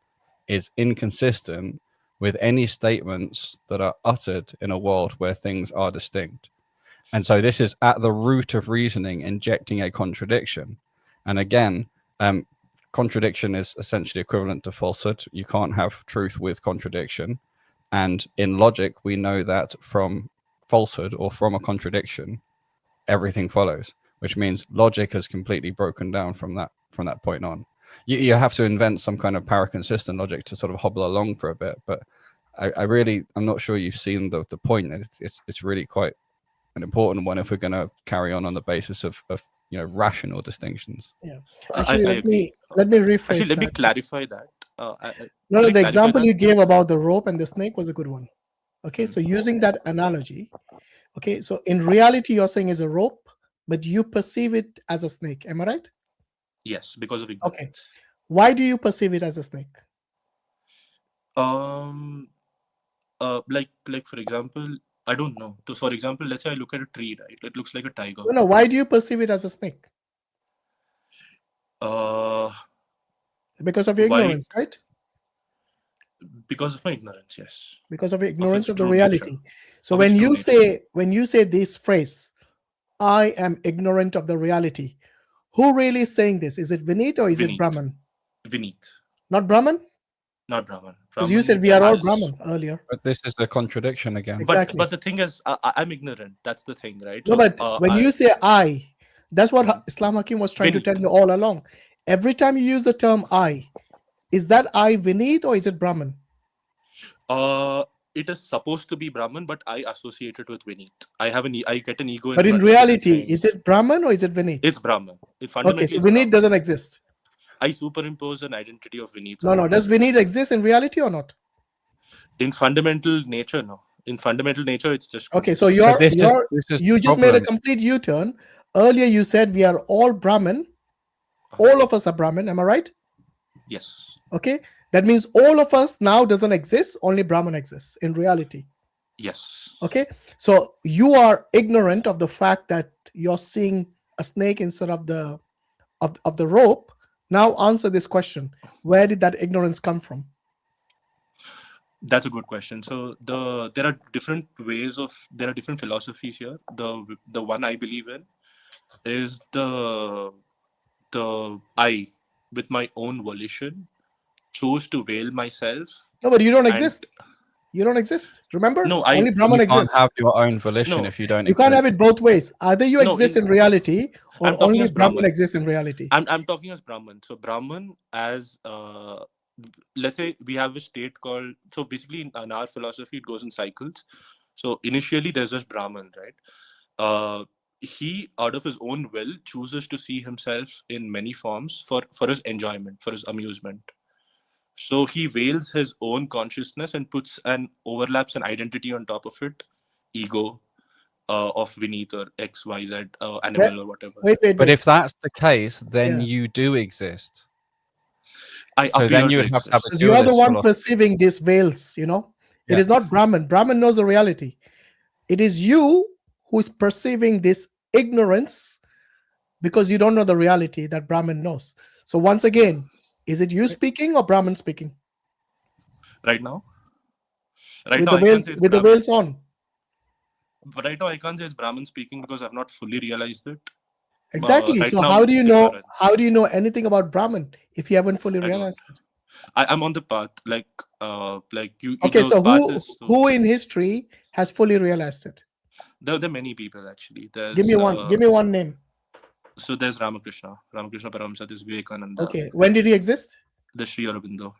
is inconsistent with any statements that are uttered in a world where things are distinct. And so this is at the root of reasoning, injecting a contradiction. And again, contradiction is essentially equivalent to falsehood. You can't have truth with contradiction. And in logic, we know that from falsehood or from a contradiction, everything follows, which means logic has completely broken down from that point on. You have to invent some kind of paraconsistent logic to sort of hobble along for a bit, but I'm not sure you've seen the point. That it's really quite an important one if we're going to carry on the basis of rational distinctions. Yeah, actually, let me rephrase. Actually, let me clarify that. No, the example you gave about the rope and the snake was a good one. Okay, so using that analogy, okay, so in reality, you're saying is a rope, but you perceive it as a snake. Am I right? Yes, because of ignorance. Okay, why do you perceive it as a snake? Like for example, I don't know. So for example, let's say I look at a tree, right? It looks like a tiger. No, why do you perceive it as a snake? Because of your ignorance, right? Because of my ignorance, yes. Because of ignorance of the reality. So when you say this phrase, I am ignorant of the reality, who really is saying this? Is it Vineet or is it Brahman? Vineet. Not Brahman? Not Brahman. Because you said we are all Brahman earlier. But this is the contradiction again. Exactly. But the thing is, I'm ignorant. That's the thing, right? No, but when you say I, that's what I.Hakim was trying to tell you all along. Every time you use the term I, is that I Vineet or is it Brahman? It is supposed to be Brahman, but I associate it with Vineet. I get an ego. But in reality, is it Brahman or is it Vineet? It's Brahman. Okay, so Vineet doesn't exist. I superimpose an identity of Vineet. No. Does Vineet exist in reality or not? In fundamental nature, no. In fundamental nature, it's just okay. So you just made a complete U-turn. Earlier, you said we are all Brahman. All of us are Brahman. Am I right? Yes. Okay. That means all of us now doesn't exist. Only Brahman exists in reality. Yes. Okay. So you are ignorant of the fact that you're seeing a snake instead of the rope. Now answer this question. Where did that ignorance come from? That's a good question. So there are different philosophies here. The one I believe in is the I, with my own volition, chose to veil myself. No, but you don't exist. You don't exist. Remember? No, only Brahman exists. You can't have your own volition if you don't exist. You can't have it both ways. Either you exist in reality or only Brahman exists in reality. I'm talking as Brahman. So Brahman as let's say we have a state called, so basically in our philosophy it goes in cycles. So initially there's just Brahman, right? He out of his own will chooses to see himself in many forms for his enjoyment, for his amusement. So he veils his own consciousness and overlaps an identity on top of it, ego of Vineet or X, Y, Z, animal or whatever. Wait. But if that's the case, then you do exist. So then you would have to have a you are the one perceiving these veils, It is not Brahman. Brahman knows the reality. It is you who is perceiving this ignorance because you don't know the reality that Brahman knows. So once again, is it you speaking or Brahman speaking? Right now? With the veils on. But right now I can't say it's Brahman speaking because I've not fully realized it. Exactly. So how do you know anything about Brahman if you haven't fully realized it? I'm on the path, like you. Okay, so who in history has fully realized it? There are many people actually. Give me one name. So there's Ramakrishna Paramsa, there's Vivekananda. Okay, when did he exist? The Sri Aurobindo.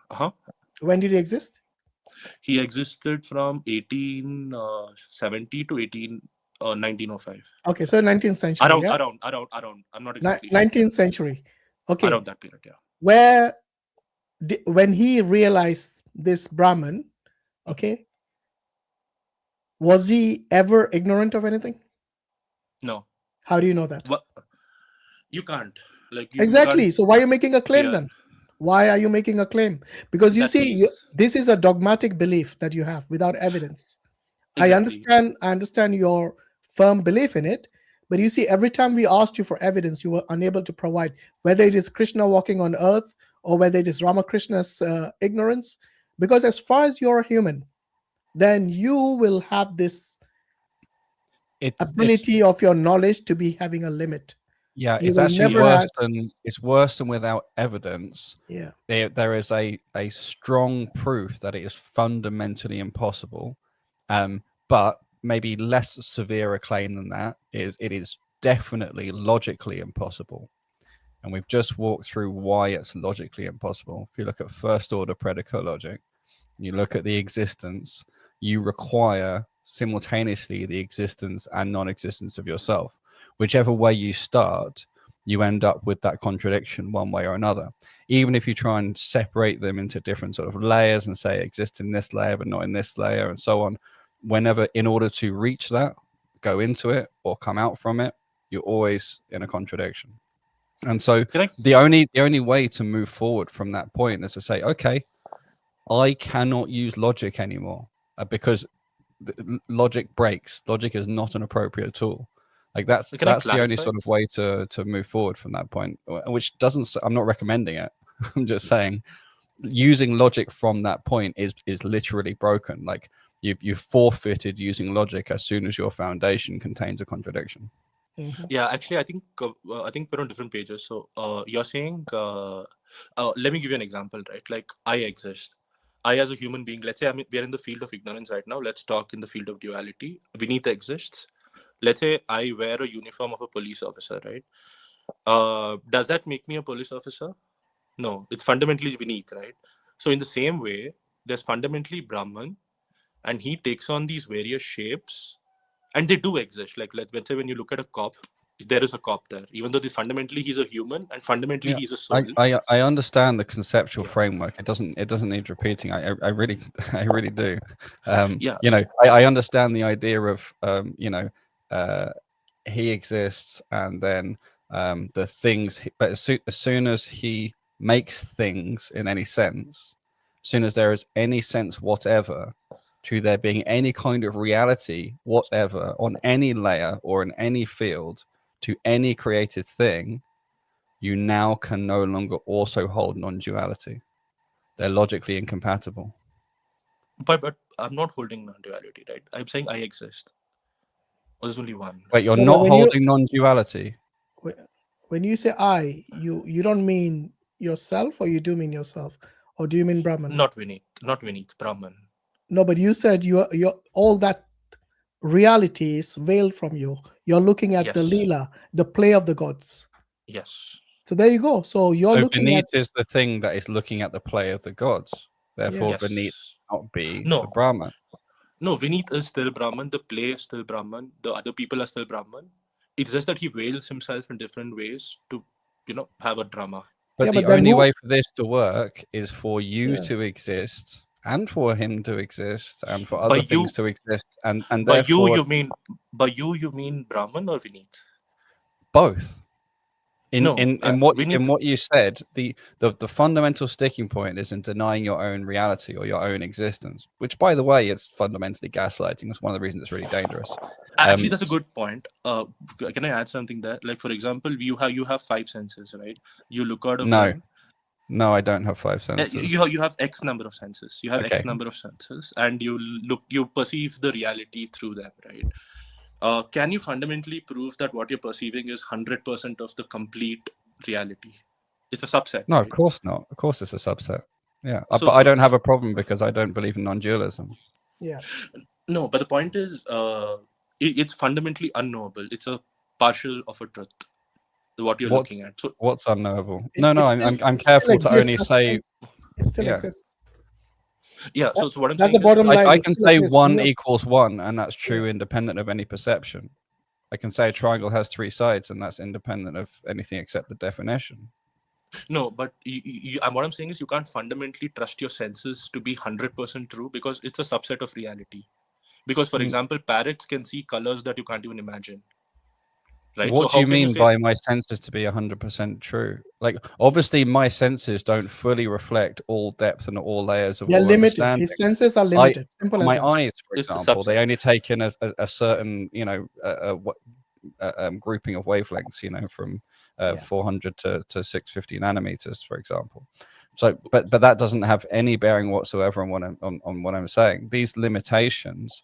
When did he exist? He existed from 1870 to 1905. Okay, so 19th century. Around. I'm not exactly 19th century. Okay. Around that period, yeah. When he realized this Brahman, okay, was he ever ignorant of anything? No. How do you know that? Well, you can't. Exactly. Can't, so why are you making a claim then? Why are you making a claim? Because you see, this is a dogmatic belief that you have without evidence. Exactly. I understand your firm belief in it, but you see, every time we asked you for evidence, you were unable to provide, whether it is Krishna walking on earth or whether it is Ramakrishna's ignorance, Because as far as you're human, then you will have this ability of your knowledge to be having a limit. Yeah, You it's will actually never worse have- than without evidence. Yeah. There is a strong proof that it is fundamentally impossible, but maybe less severe a claim than that is it is definitely logically impossible. And we've just walked through why it's logically impossible. If you look at first order predicate logic, you look at the existence, you require simultaneously the existence and non-existence of yourself. Whichever way you start, you end up with that contradiction one way or another. Even if you try and separate them into different sort of layers and say exist in this layer but not in this layer and so on, whenever, in order to reach that, go into it or come out from it, you're always in a contradiction. And so the only way to move forward from that point is to say, okay, I cannot use logic anymore because logic breaks. Logic is not an appropriate tool. Like that's the only sort of way to move forward from that point, which doesn't, I'm not recommending it. I'm just saying using logic from that point is literally broken. Like you've forfeited using logic as soon as your foundation contains a contradiction. Yeah, actually, I think we're on different pages. So you're saying, let me give you an example, right? Like I exist. I as a human being, let's say we're in the field of ignorance right now. Let's talk in the field of duality. Vinita exists. Let's say I wear a uniform of a police officer, right? Does that make me a police officer? No, it's fundamentally Vinit, right? So in the same way, there's fundamentally Brahman, and he takes on these various shapes, and they do exist. Like let's say when you look at a cop, there is a cop there, even though fundamentally he's a human and fundamentally he's a soul. I understand the conceptual framework. It doesn't need repeating. I really do. You know, I understand the idea of you know, he exists and then the things, but as soon as he makes things in any sense, as soon as there is any sense whatever to there being any kind of reality whatever on any layer or in any field to any created thing, you now can no longer also hold non-duality. They're logically incompatible. But I'm not holding non-duality, right? I'm saying I exist. Well, there's only one. Wait, you're not holding non-duality? When you say I, you don't mean yourself, or you do mean yourself, or do you mean Brahman? Not Vinit, Brahman. No, but you said you're all that reality is veiled from you. You're looking at the Leela, the play of the gods. Yes. So there you go. So you're looking Vinit at is the thing that is looking at the play of the gods. Therefore, Vinit not be the Brahman. No, Vinit is still Brahman. The play is still Brahman. The other people are still Brahman. It's just that he veils himself in different ways to, you know, have a drama. But the only way for this to work is for you to exist, and for him to exist, and for other things to exist, and by therefore, you mean Brahman or Vinit? Both. In what you said, the fundamental sticking point is in denying your own reality or your own existence, which, by the way, it's fundamentally gaslighting. That's one of the reasons it's really dangerous. Actually, that's a good point. Can I add something there? Like, for example, you have 5 senses, right? You look out of No, I don't have 5 senses. You have X number of senses. You have X number of senses, and you perceive the reality through them, right? Can you fundamentally prove that what you're perceiving is 100% of the complete reality? It's a subset. No, right? Of course not. Of course it's a subset. Yeah, but I don't have a problem because I don't believe in non-dualism. Yeah. No, but the point is, it's fundamentally unknowable. It's a partial of a truth. What you're looking at. So what's unknowable? I'm careful to only say. It still exists. Yeah, so what I'm that's saying the bottom line. I can say 1 equals 1, and that's true independent of any perception. I can say a triangle has 3 sides, and that's independent of anything except the definition. No, but what I'm saying is you can't fundamentally trust your senses to be 100% true because it's a subset of reality. Because, for example, parrots can see colors that you can't even imagine. Right? What do you mean by my senses to be 100% true? Like, obviously, my senses don't fully reflect all depth and all layers of They're all limited. understanding. His senses are limited. Simple as my that. eyes, for example, they only take in a certain, you know, grouping of wavelengths, you know, from 400 to 650 nanometers, for example. So, but that doesn't have any bearing whatsoever on what I'm saying. These limitations,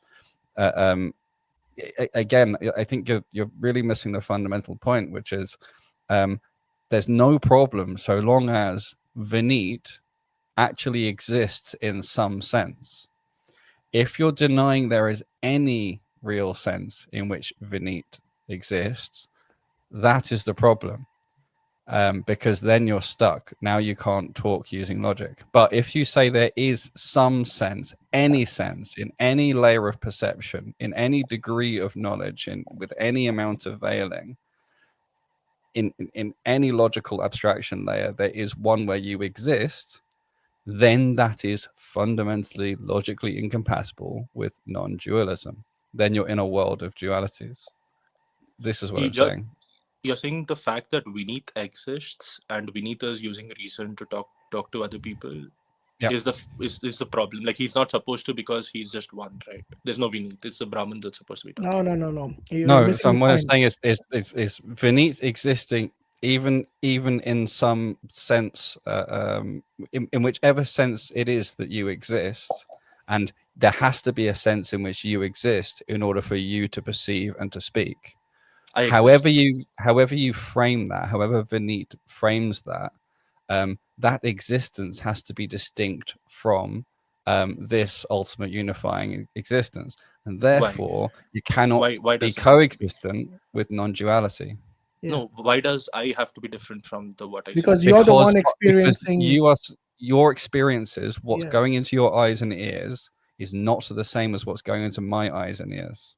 again, I think you're really missing the fundamental point, which is there's no problem so long as Vineet actually exists in some sense. If you're denying there is any real sense in which Vineet exists, that is the problem. Because then you're stuck. Now you can't talk using logic. But if you say there is some sense, any sense, in any layer of perception, in any degree of knowledge, with any amount of veiling, in any logical abstraction layer, there is one where you exist, then that is fundamentally logically incompatible with non-dualism. Then you're in a world of dualities. This is what I'm saying. You're saying the fact that Vineet exists and Vineet is using reason to talk to other people is the problem. Like, he's not supposed to, because he's just one, right? There's no Vineet. It's the Brahman that's supposed to be talking. No. So what I'm saying is Vineet existing even in some sense, in whichever sense it is that you exist, and there has to be a sense in which you exist in order for you to perceive and to speak. However you frame that, however Vineet frames that, that existence has to be distinct from this ultimate unifying existence, and therefore you cannot be coexistent with non-duality. No, why does I have to be different from what I see? Because you're the one experiencing. Your experiences, what's going into your eyes and ears, is not the same as what's going into my eyes and ears.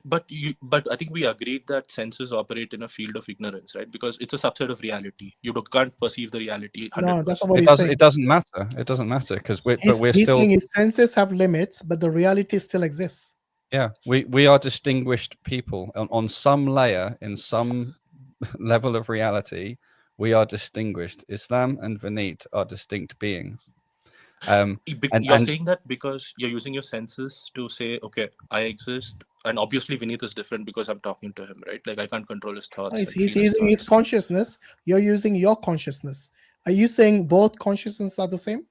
But I think we agreed that senses operate in a field of ignorance, right? Because it's a subset of reality. You can't perceive the reality 100%. No, that's not what he's saying. It doesn't matter. It doesn't matter because we're he's still saying his senses have limits, but the reality still exists. Yeah, we are distinguished people on some layer, in some level of reality. We are distinguished. Islam and Vineet are distinct beings. You're saying that because you're using your senses to say, okay, I exist, and obviously Vineet is different because I'm talking to him, right? Like, I can't control his thoughts. He's using his consciousness. You're using your consciousness. Are you saying both consciousness are the same?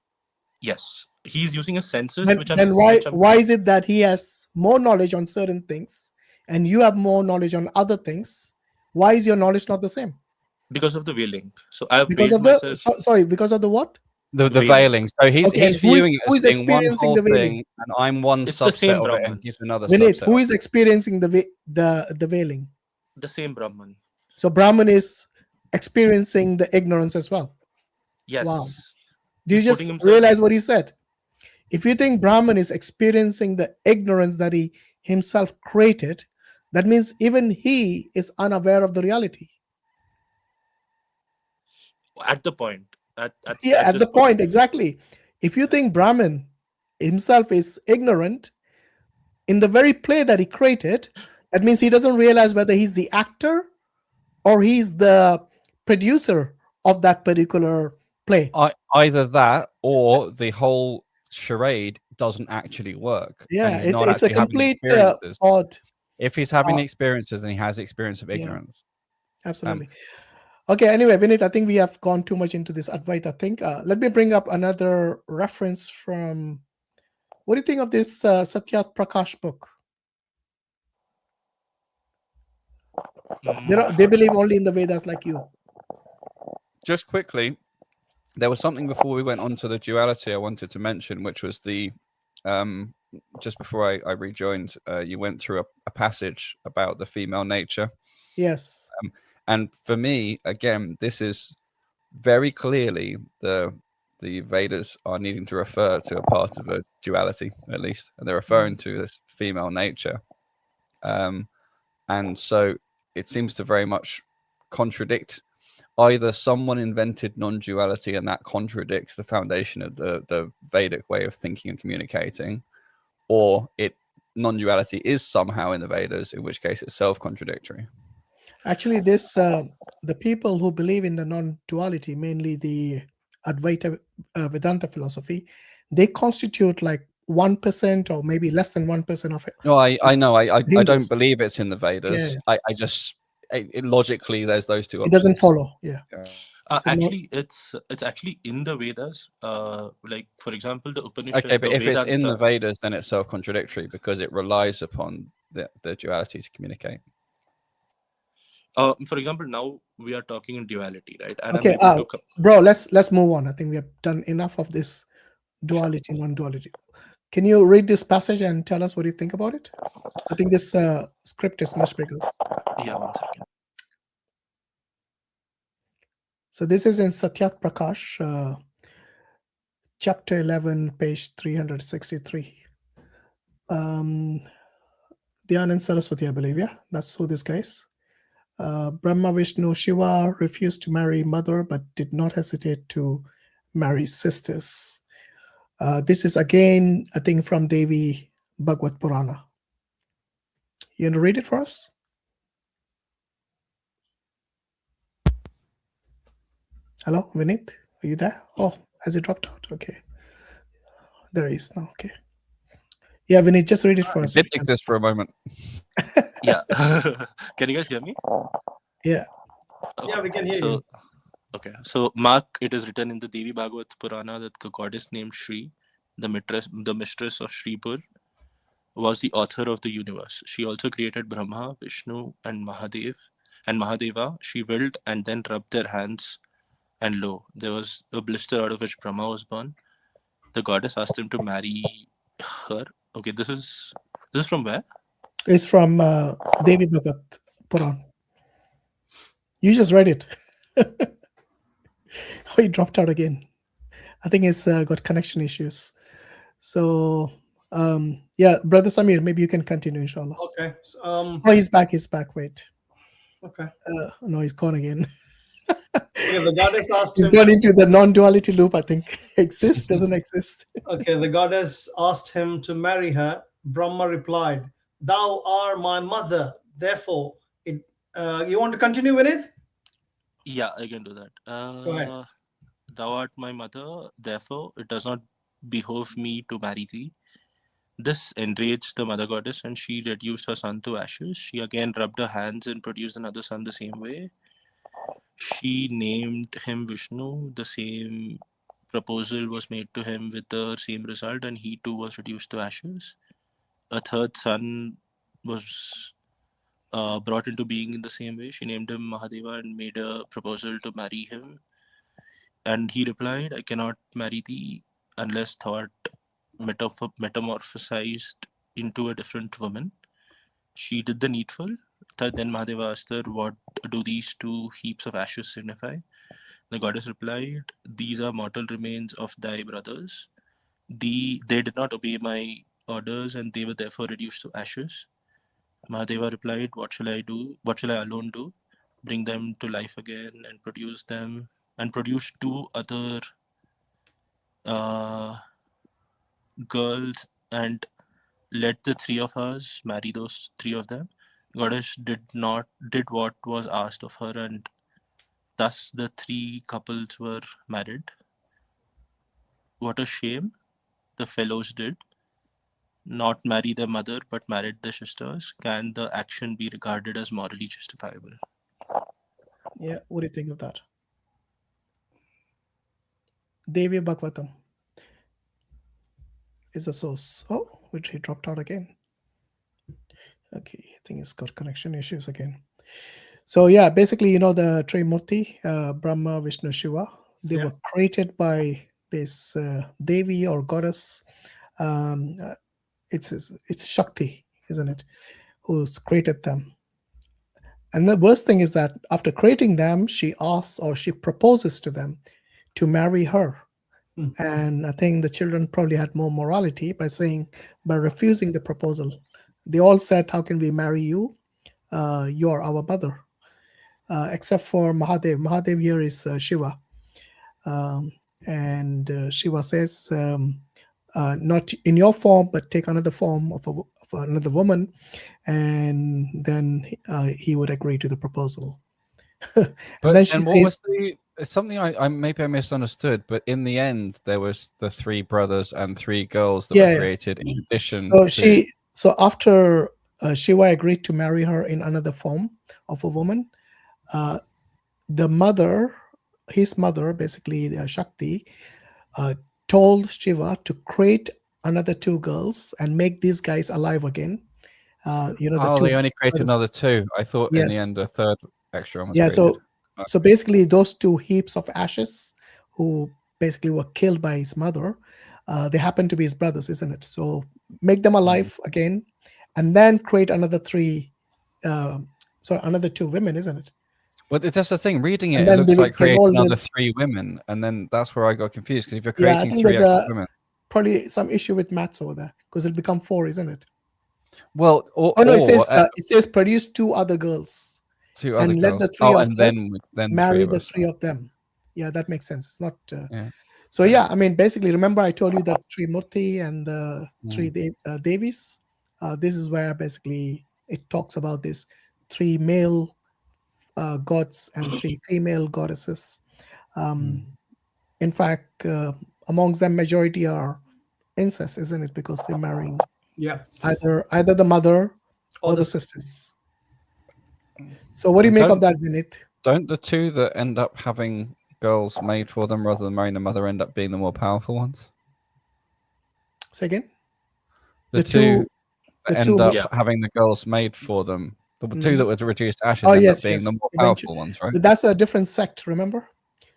Yes, he's using his senses. Then why is it that he has more knowledge on certain things and you have more knowledge on other things? Why is your knowledge not the same? Because of the veiling. So I have because of the because of the what? The veiling. So he's viewing it as being one whole the thing, and I'm one subset of it, and he's another subset. Who is experiencing the veiling? The same Brahman. So Brahman is experiencing the ignorance as well. Yes. Wow. Do you just realize what he said? If you think Brahman is experiencing the ignorance that he himself created, that means even he is unaware of the reality. At the point. At the point, exactly. If you think Brahman himself is ignorant in the very play that he created, that means he doesn't realize whether he's the actor or he's the producer of that particular play. Either that or the whole charade doesn't actually work. Yeah, it's a complete odd. If he's having experiences, and he has experience of ignorance. Absolutely. Okay, anyway, Vineet, I think we have gone too much into this Advaita thing. Let me bring up another reference from, what do you think of this Satyat Prakash book? They believe only in the Vedas like you. Just quickly, there was something before we went on to the duality I wanted to mention, which was the, just before I rejoined, you went through a passage about the female nature. Yes. And for me, again, this is very clearly the Vedas are needing to refer to a part of a duality, at least, and they're referring to this female nature. And so it seems to very much contradict either someone invented non-duality and that contradicts the foundation of the Vedic way of thinking and communicating, or non-duality is somehow in the Vedas, in which case it's self-contradictory. Actually, the people who believe in the non-duality, mainly the Advaita Vedanta philosophy, they constitute like 1% or maybe less than 1% of it. No, I know. I don't believe it's in the Vedas. Yeah. Logically, there's those two options. It doesn't follow. Yeah. Actually, it's actually in the Vedas. Like for example, the Upanishad. Okay, but the if it's in the Vedanta. Vedas, then it's self-contradictory because it relies upon the duality to communicate. For example, now we are talking in duality, right? And Okay, I'm able to bro, let's move on. I think we have done enough of this duality, non-duality. Can you read this passage and tell us what you think about it? I think this script is much bigger. Yeah, 1 second. So this is in Satyat Prakash, chapter 11, page 363. Dhyanand Saraswati, I believe, yeah? That's who this guy is. Brahma, Vishnu, Shiva refused to marry mother, but did not hesitate to marry sisters. This is again, I think, from Devi Bhagavad Purana. You want to read it for us? Hello, Vinit? Are you there? Oh, has it dropped out? Okay. There he is now. Okay. Yeah, Vinit, just read it for us. It did exist for a moment. Yeah. Can you guys hear me? Yeah. Okay. Yeah, we can hear you. Okay. So, Mark, it is written in the Devi Bhagavad Purana that the goddess named Shri, the mistress of Shripur, was the author of the universe. She also created Brahma, Vishnu, and Mahadeva. She willed and then rubbed their hands, and lo, there was a blister out of which Brahma was born. The goddess asked him to marry her. Okay, this is from where? It's from Devi Bhagavad Purana. You just read it. Oh, he dropped out again. I think it's got connection issues. So, yeah, Brother Samir, maybe you can continue, inshallah. Okay. Oh, he's back. Wait. Okay. No, he's gone again. Okay, the goddess asked He's him. gone into the non-duality loop, I think. Exists, doesn't exist. Okay, the goddess asked him to marry her. Brahma replied, "Thou art my mother. Therefore, you want to continue with it?" Yeah, I can do that. Go ahead. Thou art my mother, therefore it does not behove me to marry thee. This enraged the mother goddess, and she reduced her son to ashes. She again rubbed her hands and produced another son the same way. She named him Vishnu. The same proposal was made to him with the same result, and he too was reduced to ashes. A third son was brought into being in the same way. She named him Mahadeva and made a proposal to marry him. And he replied, I cannot marry thee unless thou art metamorphosized into a different woman. She did the needful. Then Mahadeva asked her, what do these two heaps of ashes signify? The goddess replied, these are mortal remains of thy brothers. They did not obey my orders, and they were therefore reduced to ashes. Mahadeva replied, what shall I do? What shall I alone do? Bring them to life again and produce them, and produce two other girls, and let the three of us marry those three of them. Goddess did what was asked of her, and thus the three couples were married. What a shame the fellows did. Not marry their mother, but married their sisters. Can the action be regarded as morally justifiable? Yeah, what do you think of that? Devi Bhagavatam is a source. Oh, which he dropped out again. Okay, I think it's got connection issues again. So yeah, basically, the Trimurti, Brahma, Vishnu, Shiva, they were created by this Devi or goddess. It's Shakti, isn't it, who's created them. And the worst thing is that after creating them, she asks or she proposes to them to marry her. And I think the children probably had more morality by refusing the proposal. They all said, how can we marry you? You are our mother. Except for Mahadev. Mahadev here is Shiva. And Shiva says, not in your form, but take another form of another woman. And then he would agree to the proposal. But then what was something I maybe I misunderstood, but in the end there was the three brothers and three girls that were created in addition. So after Shiva agreed to marry her in another form of a woman, the mother his mother, basically Shakti, told Shiva to create another 2 girls and make these guys alive again. You know, they only created brothers. another 2. I thought in the Yes. end a third extra one was Yeah, created. so basically those 2 heaps of ashes who basically were killed by his mother, they happen to be his brothers, isn't it? So make them alive again, and then create another 3, another 2 women, isn't it? Well, that's the thing. Reading it, And it then looks they like became creating all another this- 3 women, and then that's where I got confused, because if you're Yeah, I creating think 3 there's extra women, probably some issue with maths over there, because it'll become 4, isn't it? well, it says produce 2 other girls, 2 other and girls. let the 3 of and us then marry 3 of the us. 3 of them. Yeah, that makes sense. It's not. Yeah. So yeah, I mean, basically, remember I told you that Trimurti and the 3 Devis. This is where basically it talks about this 3 male gods and 3 female goddesses. In fact, amongst them, majority are incest, isn't it? Because they're marrying either the mother or the sisters. So what do you make of that, Vinit? Don't the 2 that end up having girls made for them rather than marrying the mother end up being the more powerful ones? Say again? The 2 that end up having the girls made for them, the 2 that were reduced to ashes end up being the more powerful ones, right? But that's a different sect, remember?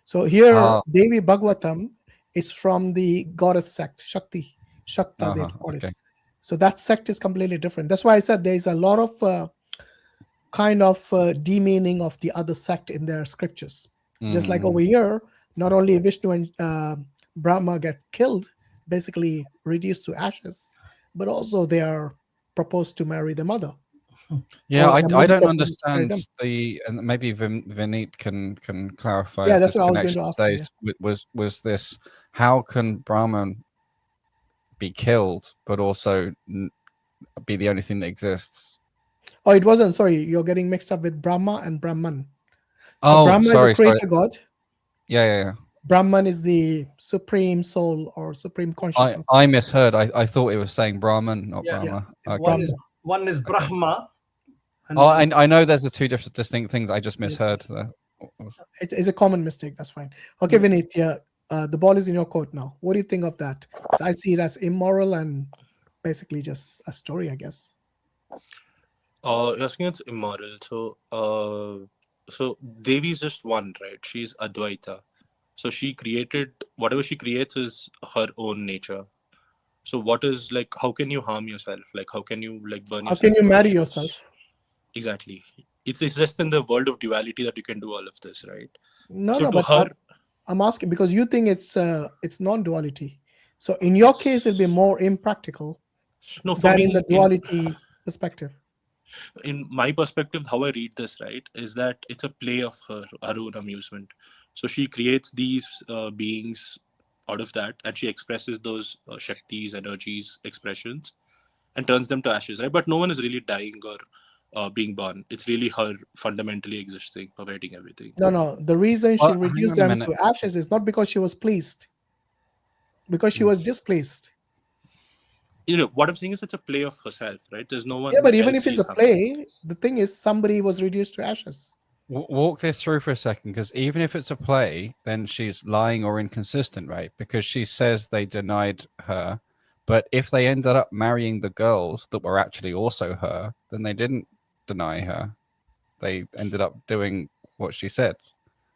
So here, Devi Bhagavatam is from the goddess sect, Shakti. Shakta, they call it. So that sect is completely different. That's why I said there's a lot of kind of demeaning of the other sect in their scriptures. Just like over here, not only Vishnu and Brahma get killed, basically reduced to ashes, but also they are proposed to marry the mother. Yeah, I don't understand and maybe Vinit can clarify. Yeah, that's what I was going to ask you. Was this, how can Brahman be killed but also be the only thing that exists? Oh, it wasn't. Sorry, you're getting mixed up with Brahma and Brahman. So Brahma is a creator god. Yeah. Brahman is the supreme soul or supreme consciousness. I misheard. I thought it was saying Brahman, not Brahma. Okay. One is Brahma. I know there's the 2 different distinct things. I just misheard. It's a common mistake. That's fine. Okay, Vinit, the ball is in your court now. What do you think of that? So I see it as immoral and basically just a story, I guess. You're saying it's immoral. So Devi is just one, right? She's Advaita. So she created, whatever she creates is her own nature. So what is, like, how can you harm yourself? Like, how can you, like, burn yourself? How can you marry yourself? Exactly. It's just in the world of duality that you can do all of this, right? No, but I'm asking because you think it's non-duality. So in your case, it'll be more impractical than in the duality perspective. In my perspective, how I read this, right, is that it's a play of her own amusement. So she creates these beings out of that, and she expresses those Shaktis, energies, expressions, and turns them to ashes, right? But no one is really dying or being born. It's really her fundamentally existing, pervading everything. No. The reason she reduced them to ashes is not because she was pleased, because she was displeased. You know, what I'm saying is it's a play of herself, right? There's no one. Yeah, but even if it's a play, the thing is somebody was reduced to ashes. Walk this through for a second, because even if it's a play, then she's lying or inconsistent, right? Because she says they denied her, but if they ended up marrying the girls that were actually also her, then they didn't deny her. They ended up doing what she said.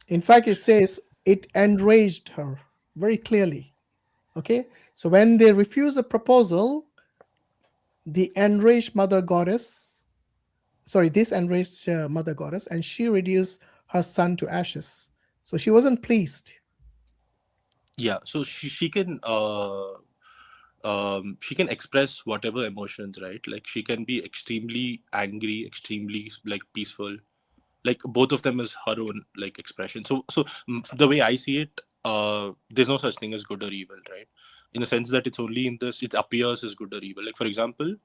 In fact, it says it enraged her very clearly. Okay, so when they refuse the proposal, the enraged mother goddess, this enraged mother goddess, and she reduced her son to ashes. So she wasn't pleased. Yeah, so she can express whatever emotions, right? Like she can be extremely angry, extremely like peaceful. Like both of them is her own like expression. So the way I see it, there's no such thing as good or evil, right? In the sense that it's only in this, it appears as good or evil. Like for example,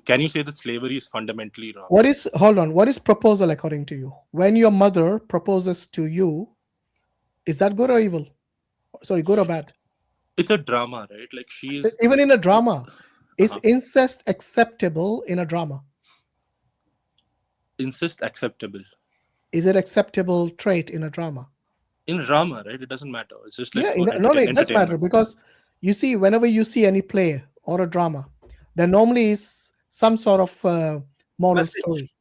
can you say that slavery is fundamentally wrong? What is proposal according to you? When your mother proposes to you, is that good or evil? Sorry, good or bad? It's a drama, right? Like she is. Even in a drama, is incest acceptable in a drama? Incest acceptable? Is it acceptable trait in a drama? in drama, right? It doesn't matter. It's just like Yeah, for no, it does matter entertainment. because you see, whenever you see any play or a drama, there normally is some sort of moral story.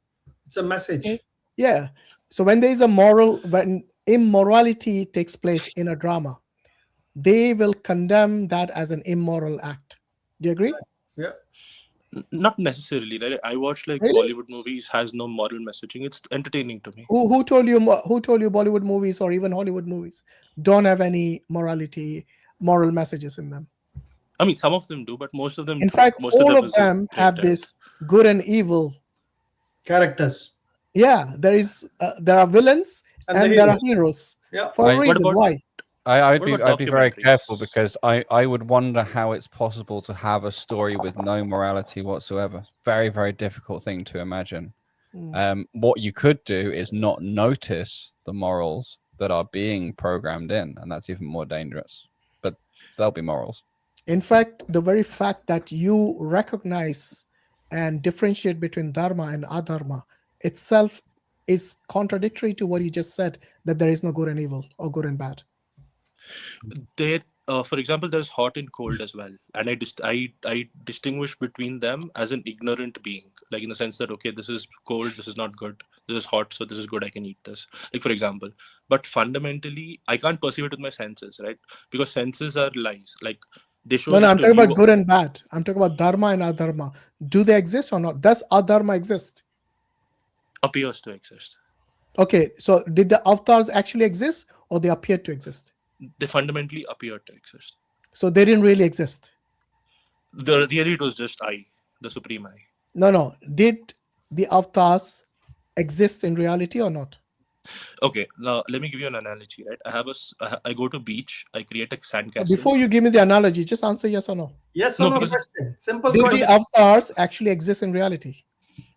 It's a message. Okay? Yeah. So when there is when immorality takes place in a drama, they will condemn that as an immoral act. Do you agree? Yeah. Not necessarily. Right? I watch like Really? Bollywood movies has no moral messaging. It's entertaining to me. Who told you Bollywood movies or even Hollywood movies don't have any moral messages in them? I mean, some of them do, but most of them. In fact, all of them have this good and evil characters. Yeah, there are villains and there are heroes. Yeah. For a reason. Why? I'd be very careful because I would wonder how it's possible to have a story with no morality whatsoever. Very, very difficult thing to imagine. What you could do is not notice the morals that are being programmed in, and that's even more dangerous. But there'll be morals. In fact, the very fact that you recognize and differentiate between dharma and adharma itself is contradictory to what you just said, that there is no good and evil or good and bad. There, for example, there's hot and cold as well, and I distinguish between them as an ignorant being, like in the sense that okay, this is cold, this is not good, this is hot, so this is good, I can eat this, like for example. But fundamentally, I can't perceive it with my senses, right? Because senses are lies. Like they show. No, I'm talking about good and bad. I'm talking about dharma and adharma. Do they exist or not? Does adharma exist? Appears to exist. Okay, so did the avatars actually exist or they appeared to exist? They fundamentally appear to exist. So they didn't really exist. Really, it was just I, the supreme I. No. Did the avatars exist in reality or not? Okay, now let me give you an analogy, right? I go to beach, I create a sandcastle. Before you give me the analogy, just answer yes or no. Yes or no question. Simple Did question. the avatars actually exist in reality?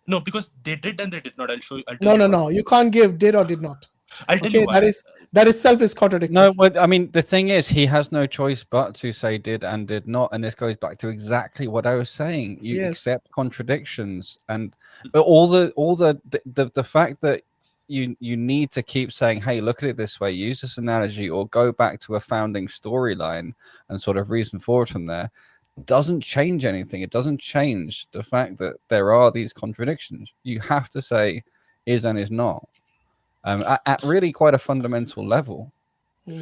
No, because they did and they did not. I'll show you. No. You can't give did or did not. I'll tell you why. That itself is contradictory. No, but I mean, the thing is, he has no choice but to say did and did not, and this goes back to exactly what I was saying. You accept contradictions, and all the fact that you need to keep saying, "Hey, look at it this way. Use this analogy, or go back to a founding storyline and sort of reason forward from there." Doesn't change anything. It doesn't change the fact that there are these contradictions. You have to say is and is not. At really quite a fundamental level.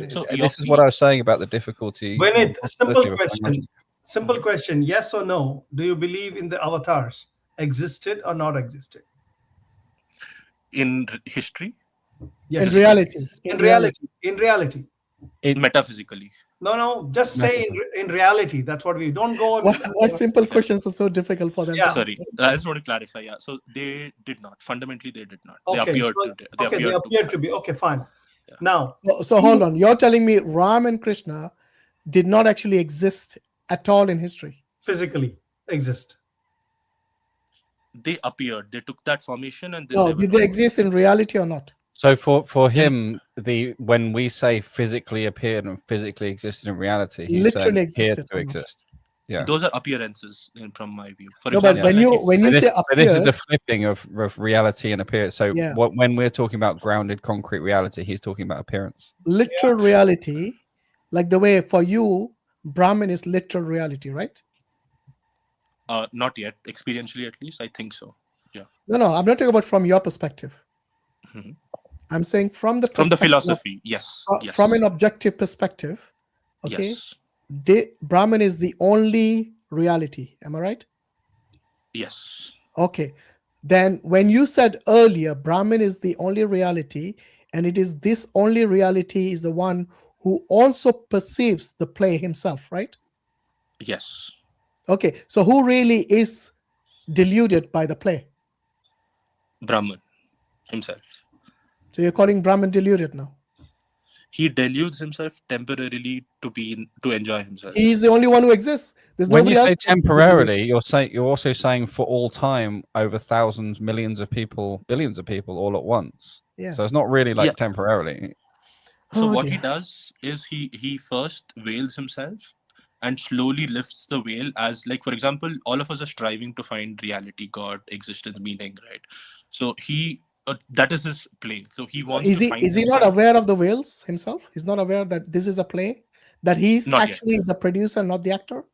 So this is what I was saying about the difficulty. Vinit, a simple question. Simple question. Yes or no? Do you believe in the avatars existed or not existed? In history? Yes. In reality. In reality. Metaphysically. No. Just say in reality. That's what we don't go on. Why simple questions are so difficult for them? Yeah. Sorry, I just want to clarify. Yeah, so they did not. Fundamentally, they did not. Okay, they appeared to be. Okay, fine. Yeah. Now, so hold on. You're telling me Ram and Krishna did not actually exist at all in history? Physically exist. They appeared. They took that formation and then did they exist in reality or not? So for him, when we say physically appeared and physically existed in reality, he's literally appeared to exist. Yeah, those are appearances from my view. For example, but when you say appear, this is the flipping of reality and appearance. So when we're talking about grounded, concrete reality, he's talking about appearance. Literal reality, like the way for you, Brahman is literal reality, right? Not yet. Experientially, at least, I think so. Yeah. No, I'm not talking about from your perspective. Mm-hmm. I'm saying from the philosophy, yes. From an objective perspective, okay. Yes. Brahman is the only reality. Am I right? Yes. Okay. Then when you said earlier, Brahman is the only reality, and it is this only reality is the one who also perceives the play himself, right? Yes. Okay. So who really is deluded by the play? Brahman himself. So you're calling Brahman deluded now? He deludes himself temporarily to enjoy himself. He's the only one who exists. There's when nobody you else say temporarily, you're also saying for all time, over thousands, millions of people, billions of people all at once. Yeah. So it's not really like temporarily. So what he does is he first veils himself and slowly lifts the veil as, like, for example, all of us are striving to find reality, God, existence, meaning, right? So he That is his play. So he So wants is to he find is he not himself. aware of the whales himself? He's not aware that this is a play, that he's Not yet. actually the producer, not the actor.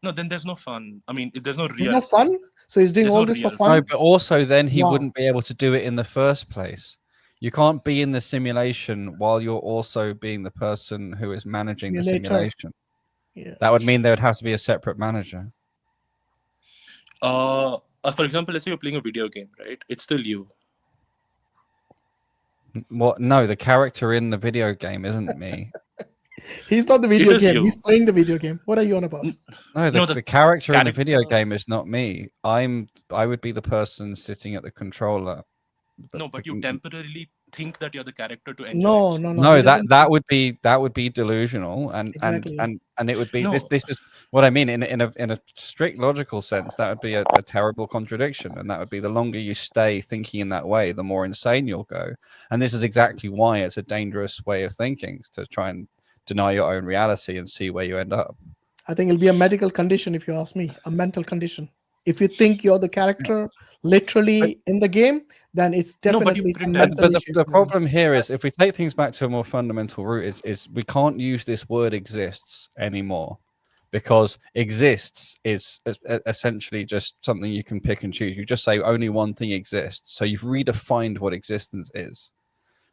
No, then there's no fun. I mean, there's no real. There's no fun. So he's doing There's all no this for real fun. No, but also then he Wow. wouldn't be able to do it in the first place. You can't be in the simulation while you're also being the person who is managing the Simulator. simulation. Yeah. That would mean there would have to be a separate manager. For example, let's say you're playing a video game, right? It's still you. What? No, the character in the video game isn't me. He's not the video is game. you. He's playing the video game. What are you on about? No, No, the the character in the character- video game is not me. I would be the person sitting at the controller. No, but you temporarily think that you're the character to enjoy. No, it. no, no. No, he that doesn't- that would be delusional, and Exactly. and it would be No. this is what I mean in a strict logical sense. That would be a terrible contradiction, and that would be the longer you stay thinking in that way, the more insane you'll go. And this is exactly why it's a dangerous way of thinking, to try and deny your own reality and see where you end up. I think it'll be a medical condition, if you ask me, a mental condition. If you think you're the character literally in the game, then it's No, but definitely you some pretend. mental But issues. the problem here is, if we take things back to a more fundamental root, is we can't use this word exists anymore, because exists is essentially just something you can pick and choose. You just say only one thing exists, so you've redefined what existence is.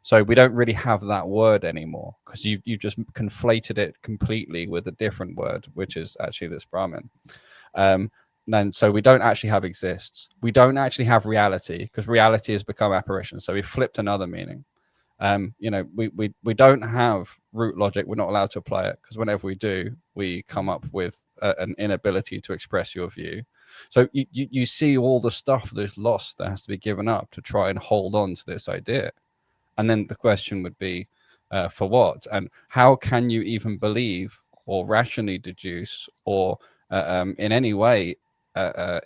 So we don't really have that word anymore, because you just conflated it completely with a different word, which is actually this Brahmin. And so we don't actually have exists. We don't actually have reality, because reality has become apparition. So we flipped another meaning. You know, we don't have root logic. We're not allowed to apply it, because whenever we do, we come up with an inability to express your view. So you see all the stuff that's lost that has to be given up to try and hold on to this idea. And then the question would be, for what? And how can you even believe or rationally deduce or in any way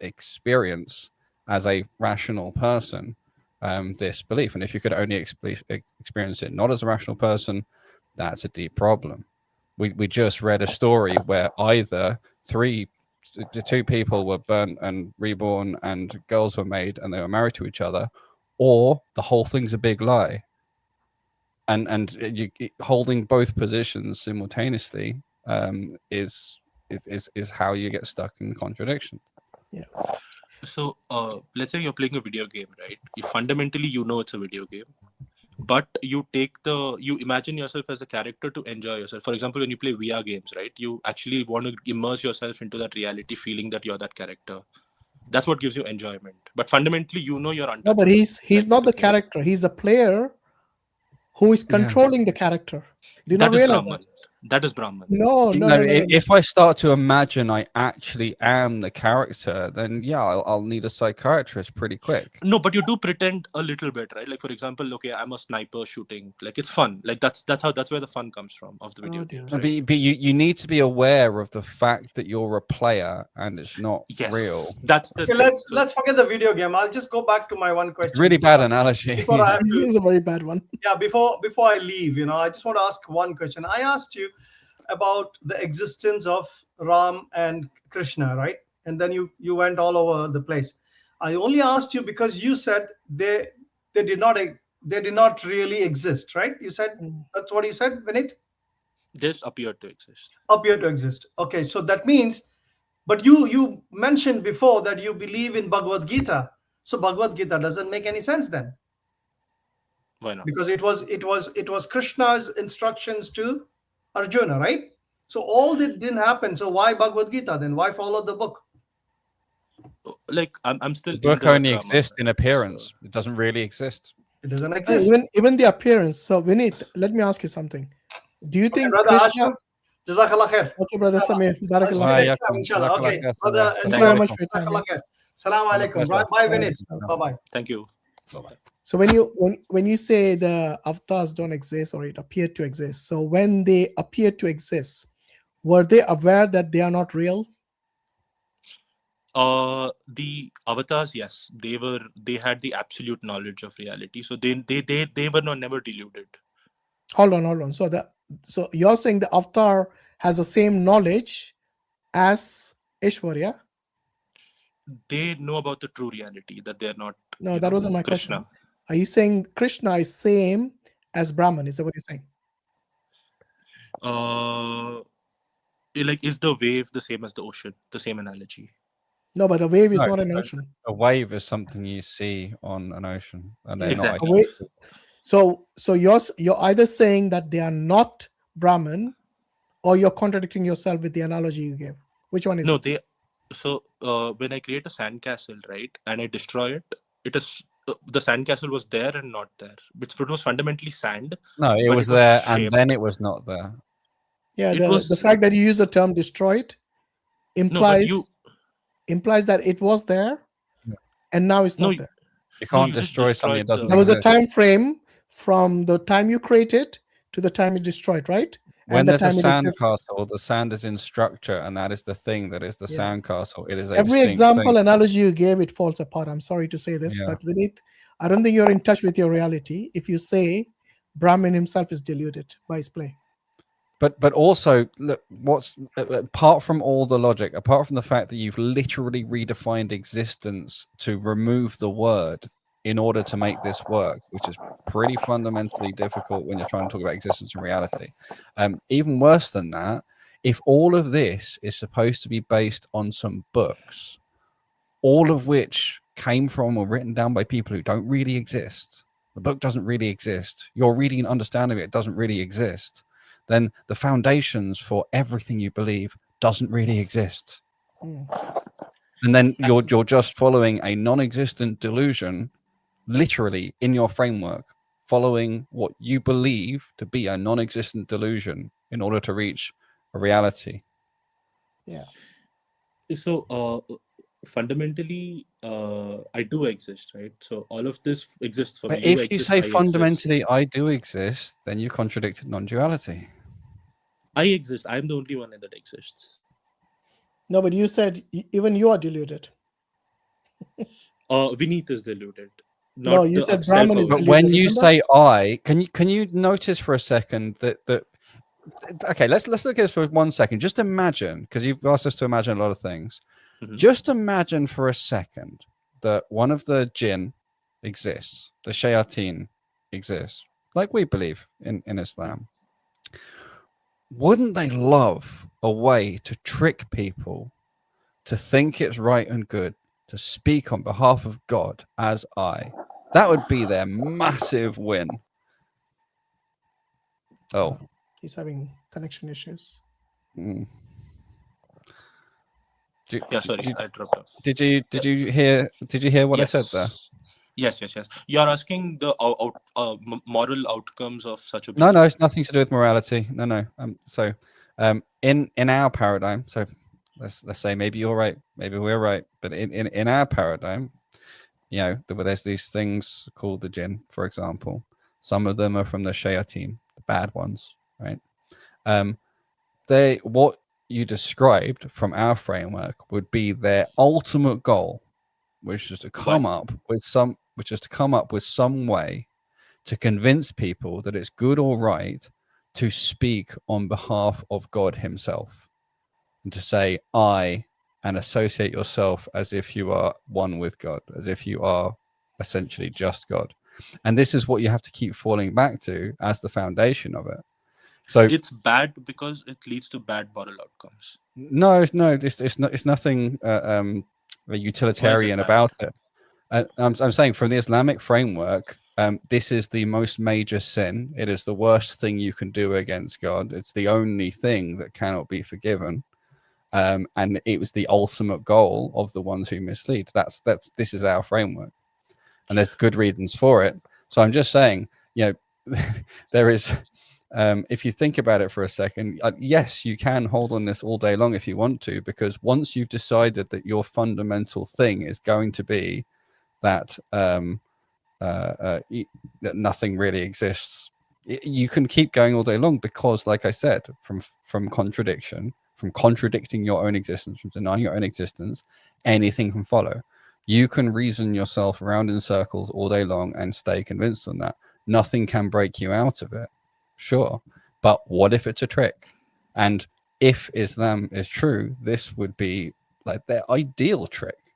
experience as a rational person this belief? And if you could only experience it not as a rational person, that's a deep problem. We just read a story where either two people were burnt and reborn and girls were made and they were married to each other, or the whole thing's a big lie. And you holding both positions simultaneously is how you get stuck in contradiction. Yeah. So let's say you're playing a video game, right? Fundamentally, you know it's a video game, but you imagine yourself as a character to enjoy yourself. For example, when you play VR games, right? You actually want to immerse yourself into that reality, feeling that you're that character. That's what gives you enjoyment. But fundamentally, you know you're untouchable. No, but he's not the character. He's a player who is controlling the character. Do you not realize that? That is Brahman. No. If I start to imagine I actually am the character, then yeah, I'll need a psychiatrist pretty quick. No, but you do pretend a little bit, right? Like, for example, okay, I'm a sniper shooting. Like, it's fun. Like that's where the fun comes from of the video games. But Right? you need to be aware of the fact that you're a player and it's not real. That's the Okay, let's forget the video game. I'll just go back to my one question. Really bad analogy. Before I have This to, is a very bad one. yeah, before I leave, I just want to ask one question. I asked you about the existence of Ram and Krishna, right? And then you went all over the place. I only asked you because you said they did not really exist, right? You said that's what you said, Vinit? This appeared to exist. Appear to exist. Okay, so that means, but you mentioned before that you believe in Bhagavad Gita. So Bhagavad Gita doesn't make any sense then. Why not? Because it was Krishna's instructions to Arjuna, right? So all that didn't happen. So why Bhagavad Gita then? Why follow the book? Like I'm still. The book only exists in appearance. It doesn't really exist. It doesn't exist. Even the appearance. So Vinit, let me ask you something. Do you think brother Krishna... Hashim, Jazakallah khair. Okay, brother Samir. Barakallah. Inshallah. Okay, brother. Thank you very much for your time. Jazakallah khair. Assalamu alaikum. Bye, Vinit. Bye-bye. Thank you. Bye-bye. So when you say the avatars don't exist or it appeared to exist, so when they appeared to exist, were they aware that they are not real? The avatars, yes, they had the absolute knowledge of reality. So they were never deluded. Hold on. So you're saying the avatar has the same knowledge as Ishwarya? They know about the true reality, that they're not. No, that wasn't my Krishna. question. Are you saying Krishna is same as Brahman? Is that what you're saying? Like, is the wave the same as the ocean? The same analogy? No, but a wave is No, not an ocean. A wave is something you see on an ocean, and they're not. Exactly. A wave, so you're either saying that they are not Brahman, or you're contradicting yourself with the analogy you gave. Which one is it? So when I create a sandcastle, right, and I destroy it, it is the sandcastle was there and not there. It was fundamentally sand. No, it was there and then it was not there. Yeah, the fact that you use the term destroyed implies that it was there and now it's not there. You can't destroy something that doesn't There was a exist. time frame from the time you create it to the time you destroy it, right? When And the there's a time it sand exists. castle, the sand is in structure, and that is the thing that is the sand castle. It is a Every distinct example thing. analogy you gave, it falls apart. I'm sorry to say this, but Vineet, I don't think you're in touch with your reality if you say Brahman himself is deluded by his play. But also, look, what's apart from all the logic, apart from the fact that you've literally redefined existence to remove the word in order to make this work, which is pretty fundamentally difficult when you're trying to talk about existence and reality. Even worse than that, if all of this is supposed to be based on some books, all of which came from or written down by people who don't really exist, the book doesn't really exist, your reading and understanding of it doesn't really exist, then the foundations for everything you believe doesn't really exist. And then you're just following a non-existent delusion, literally in your framework, following what you believe to be a non-existent delusion in order to reach a reality. Yeah. So fundamentally, I do exist, right? So all of this exists for But me. if you say fundamentally I do exist, then you contradicted non-duality. I exist. I'm the only one that exists. No, but you said even you are deluded. Vineet is deluded. No, you said Brahman is but deluded. when you remember? say I, can you notice for a second that okay, let's look at this for 1 second. Just imagine, because you've asked us to imagine a lot of things. Just imagine for a second that one of the jinn exists, the shayateen exists, like we believe in Islam. Wouldn't they love a way to trick people to think it's right and good to speak on behalf of God as I? That would be their massive win. Oh, He's having connection issues. Sorry, I dropped off. Did you hear what I said there? Yes. You're asking the moral outcomes of such a No, belief. it's nothing to do with morality. No. So, in our paradigm, so let's say maybe you're right, maybe we're right, but in our paradigm, you know, there's these things called the jinn, for example. Some of them are from the shayateen, the bad ones, right? What you described from our framework would be their ultimate goal, which is to come up with some way to convince people that it's good or right to speak on behalf of God himself and to say I and associate yourself as if you are one with God, as if you are essentially just God. And this is what you have to keep falling back to as the foundation of it. So it's bad because it leads to bad moral outcomes. No, it's nothing utilitarian about it. I'm saying from the Islamic framework, this is the most major sin. It is the worst thing you can do against God. It's the only thing that cannot be forgiven. And it was the ultimate goal of the ones who mislead. This is our framework, and there's good reasons for it. So I'm just saying, you know, there is. If you think about it for a second, yes, you can hold on this all day long if you want to, because once you've decided that your fundamental thing is going to be that that nothing really exists, you can keep going all day long, because, like I said, from contradiction, from contradicting your own existence, from denying your own existence, anything can follow. You can reason yourself around in circles all day long and stay convinced on that. Nothing can break you out of it. Sure, but what if it's a trick? And if Islam is true, this would be like their ideal trick.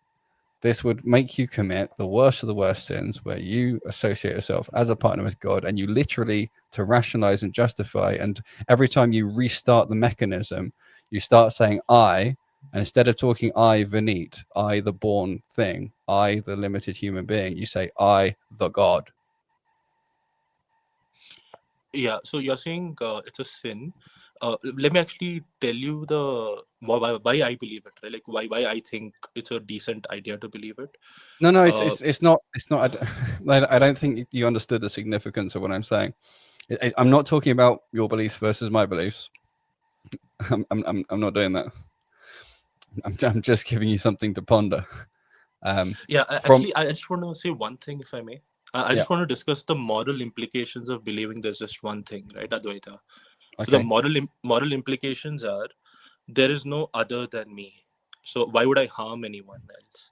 This would make you commit the worst of the worst sins, where you associate yourself as a partner with God, and you literally, to rationalize and justify, and every time you restart the mechanism, you start saying I, and instead of talking I, Vinit, I, the born thing, I, the limited human being, you say I, the God. Yeah, so you're saying it's a sin. Let me actually tell you the why I believe it, right? Like why I think it's a decent idea to believe it. No, it's not. I don't think you understood the significance of what I'm saying. I'm not talking about your beliefs versus my beliefs. I'm not doing that. I'm just giving you something to ponder. Yeah, actually, I just want to say one thing, if I may. I just want to discuss the moral implications of believing there's just one thing, right, Advaita? So the moral implications are there is no other than me. So why would I harm anyone else?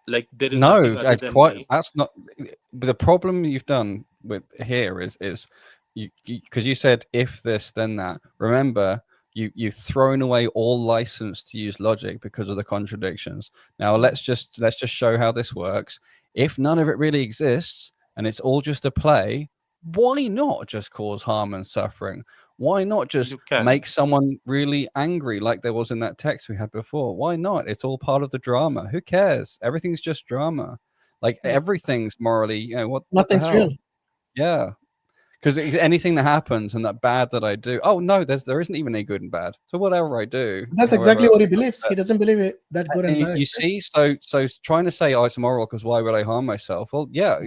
Like there is nothing other than me. That's not the problem you've done with here is you because you said if this then that. Remember, you've thrown away all license to use logic because of the contradictions. Now let's just show how this works. If none of it really exists and it's all just a play, why not just cause harm and suffering? Why not just make someone really angry like there was in that text we had before? Why not? It's all part of the drama. Who cares? Everything's just drama. Like everything's morally, you know, what nothing's the hell? real. Yeah. Because anything that happens and that bad that I do, oh no, there isn't even any good and bad. So whatever I do, That's exactly what he believes. He doesn't believe it that good and bad. You see, so trying to say, oh, it's immoral because why would I harm myself? Well, yeah,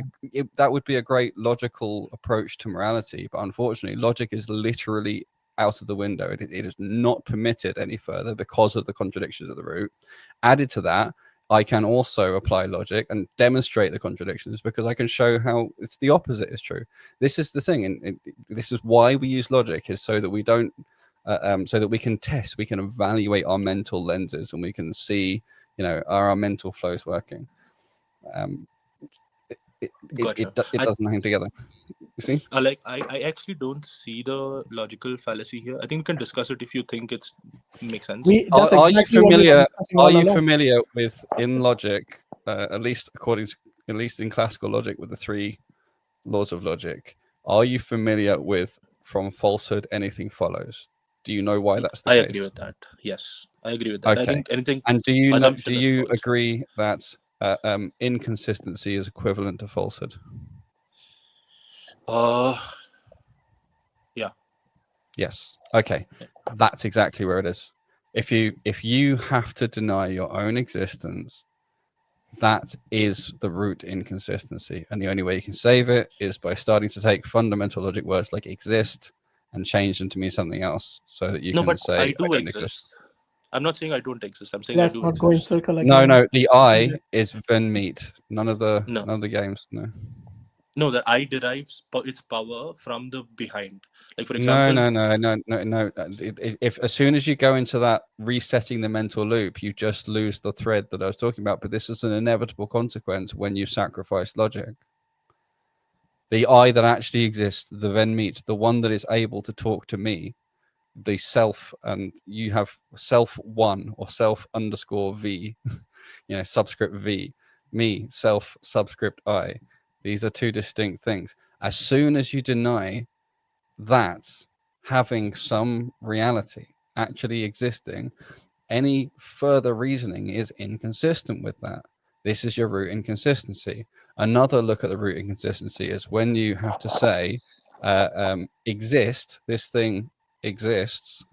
that would be a great logical approach to morality, but unfortunately, logic is literally out of the window. It is not permitted any further because of the contradictions of the root. Added to that, I can also apply logic and demonstrate the contradictions because I can show how it's the opposite is true. This is the thing, and this is why we use logic, is so that we don't, so that we can test, we can evaluate our mental lenses, and we can see, you know, are our mental flows working. It doesn't hang together. You see? Like I actually don't see the logical fallacy here. I think we can discuss it if you think it makes sense. Are you familiar with in logic, at least in classical logic, with the 3 laws of logic? Are you familiar with from falsehood anything follows? Do you know why that's the case? I agree with that. Yes, I agree with that. Okay. I think anything. And do you agree that inconsistency is equivalent to falsehood? Yeah. Yes. Okay. That's exactly where it is. If you have to deny your own existence, that is the root inconsistency, and the only way you can save it is by starting to take fundamental logic words like exist and change them to mean something else, so that you can say I do exist. I'm not saying I don't exist. I'm saying Let's I do not exist. go in circle again. No. The I is then meet. None of the games. No. No, that I derives its power from the behind. Like for example. No. If as soon as you go into that resetting the mental loop, you just lose the thread that I was talking about. But this is an inevitable consequence when you sacrifice logic. The I that actually exists, the then meet, the one that is able to talk to me, the self, and you have self 1 or self _ V, you know, subscript V, me, self subscript I. These are 2 distinct things. As soon as you deny that having some reality actually existing, any further reasoning is inconsistent with that. This is your root inconsistency. Another look at the root inconsistency is when you have to say exist, this thing exists,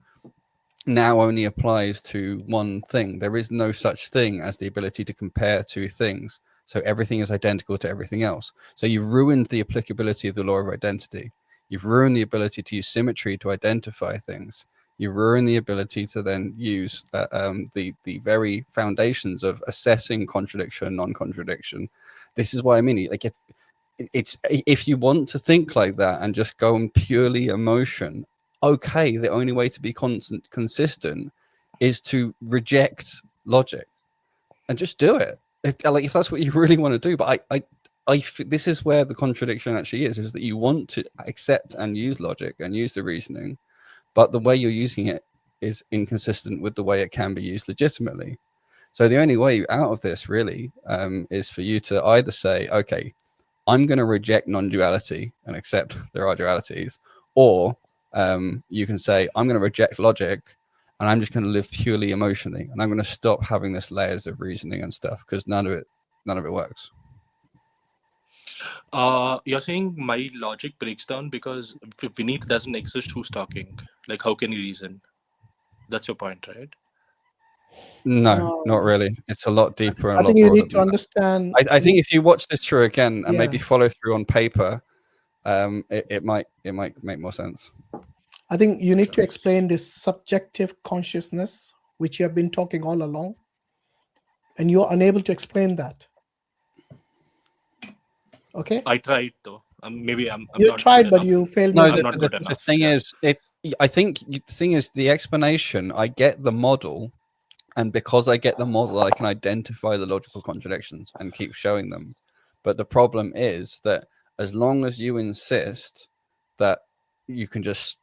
now only applies to one thing. There is no such thing as the ability to compare 2 things. So everything is identical to everything else. So you've ruined the applicability of the law of identity. You've ruined the ability to use symmetry to identify things. You ruin the ability to then use the very foundations of assessing contradiction and non-contradiction. This is what I mean. Like if you want to think like that and just go on purely emotion, okay, the only way to be consistent is to reject logic and just do it. If that's what you really want to do. But this is where the contradiction actually is that you want to accept and use logic and use the reasoning, but the way you're using it is inconsistent with the way it can be used legitimately. So the only way out of this really is for you to either say, okay, I'm going to reject non-duality and accept there are dualities, or you can say, I'm going to reject logic and I'm just going to live purely emotionally, and I'm going to stop having this layers of reasoning and stuff, because none of it works. You're saying my logic breaks down because if Vineet doesn't exist, who's talking? Like, how can you reason? That's your point, right? No, not really. It's a lot deeper and I a lot think you broader need to than that. understand. I think if you watch this through again and Yeah. maybe follow through on paper, it might make more sense. I think you need to explain this subjective consciousness, which you have been talking all along, and you're unable to explain that. Okay. I tried though. Maybe I'm You not tried, good but enough. you failed. I'm not good the enough. thing Yeah. is, I think the thing is the explanation. I get the model, and because I get the model, I can identify the logical contradictions and keep showing them. But the problem is that as long as you insist that you can just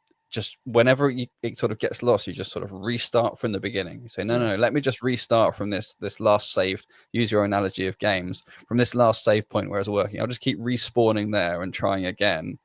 whenever it sort of gets lost, you just sort of restart from the beginning. You say, no, let me just restart from this last saved, use your analogy of games, from this last save point where it's working. I'll just keep respawning there and trying again.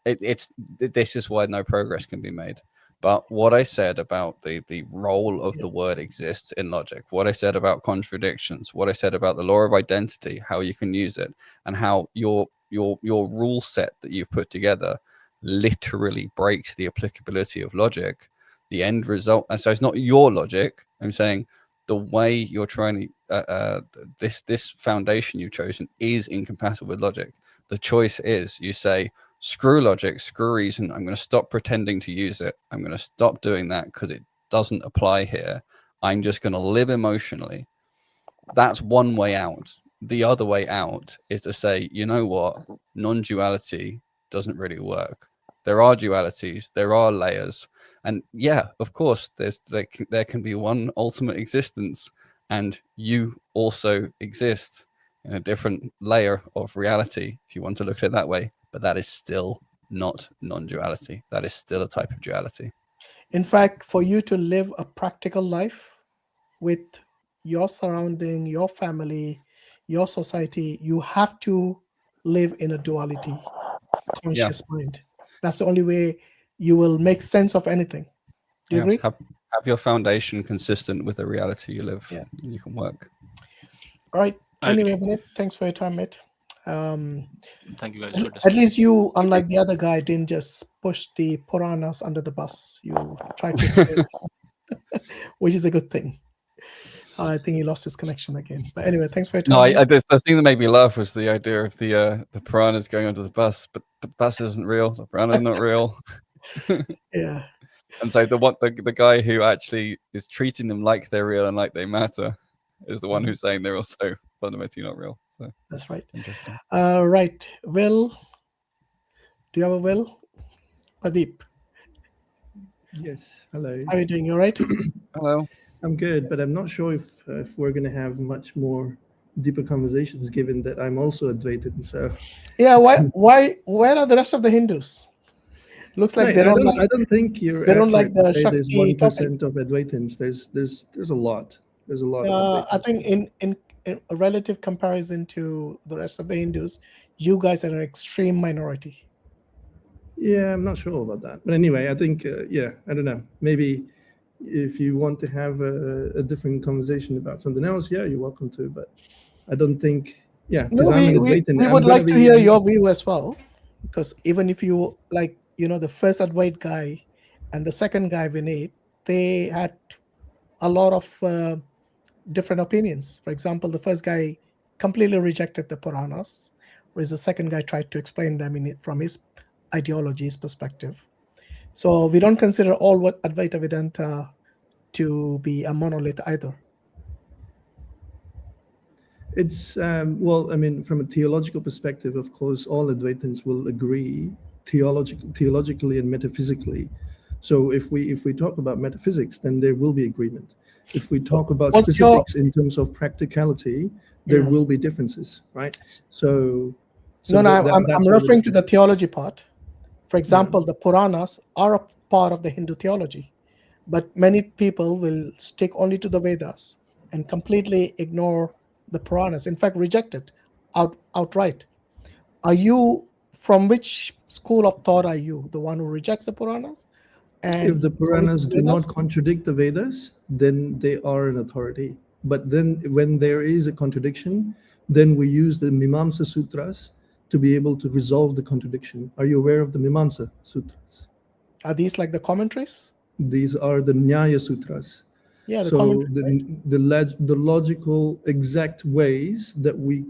This is why no progress can be made. But what I said about the role of the word exists in logic, what I said about contradictions, what I said about the law of identity, how you can use it, and how your rule set that you've put together literally breaks the applicability of logic, the end result. And so it's not your logic. I'm saying the way you're trying to this foundation you've chosen is incompatible with logic. The choice is you say, screw logic, screw reason. I'm going to stop pretending to use it. I'm going to stop doing that because it doesn't apply here. I'm just going to live emotionally. That's one way out. The other way out is to say, you know what? Non-duality doesn't really work. There are dualities. There are layers. And yeah, of course, there can be one ultimate existence, and you also exist in a different layer of reality, if you want to look at it that way. But that is still not non-duality. That is still a type of duality. In fact, for you to live a practical life with your surrounding, your family, your society, you have to live in a duality conscious mind. That's the only way you will make sense of anything. Do you agree? Have your foundation consistent with the reality you live. Yeah. You can work. All right. Anyway, Vinit, thanks for your time, mate. Thank you guys for At least you, unlike the other guy, didn't just push the Puranas under the bus. You tried to explain, which is a good thing. I think he lost his connection again. But anyway, thanks for your time. No, the thing that made me laugh was the idea of the piranhas going under the bus, but the bus isn't real. The piranha's not real. Yeah. And so the guy who actually is treating them like they're real and like they matter is the one who's saying they're also fundamentally not real. So that's right. Interesting. Right. Will, do you have a Will? Pradeep. Yes. Hello. How are you doing? You all right? Hello. I'm good, but I'm not sure if we're going to have much more deeper conversations, given that I'm also Advaitin. So yeah. Where are the rest of the Hindus? Looks like Right, they don't. I don't think you're. They don't like the Shakti. There's Shakti 1% of Advaitins. There's a lot. There's a lot. Of I think in a relative comparison to the rest of the Hindus, you guys are an extreme minority. Yeah, I'm not sure about that. But anyway, I think I don't know. Maybe if you want to have a different conversation about something else, yeah, you're welcome to. But I don't think. Yeah, because I'm an Advaitin. We would like to hear your view as well, because even if you like, the first Advait guy and the second guy, Vinay, they had a lot of different opinions. For example, the first guy completely rejected the Puranas, whereas the second guy tried to explain them from his ideology's perspective. So we don't consider all what Advaita Vedanta to be a monolith either. It's well, I mean, from a theological perspective, of course, all Advaitins will agree theologically and metaphysically. So if we talk about metaphysics, then there will be agreement. If we talk about specifics in terms of practicality, there will be differences, right? I'm referring to the theology part. For example, the Puranas are a part of the Hindu theology, but many people will stick only to the Vedas and completely ignore the Puranas. In fact, reject it outright. Are you from which school of thought are you? The one who rejects the Puranas? And if the Puranas do not contradict the Vedas, then they are an authority. But then when there is a contradiction, then we use the Mimamsa Sutras to be able to resolve the contradiction. Are you aware of the Mimamsa Sutras? Are these like the commentaries? These are the Nyaya Sutras. Yeah, the so commentaries, the logical exact ways that we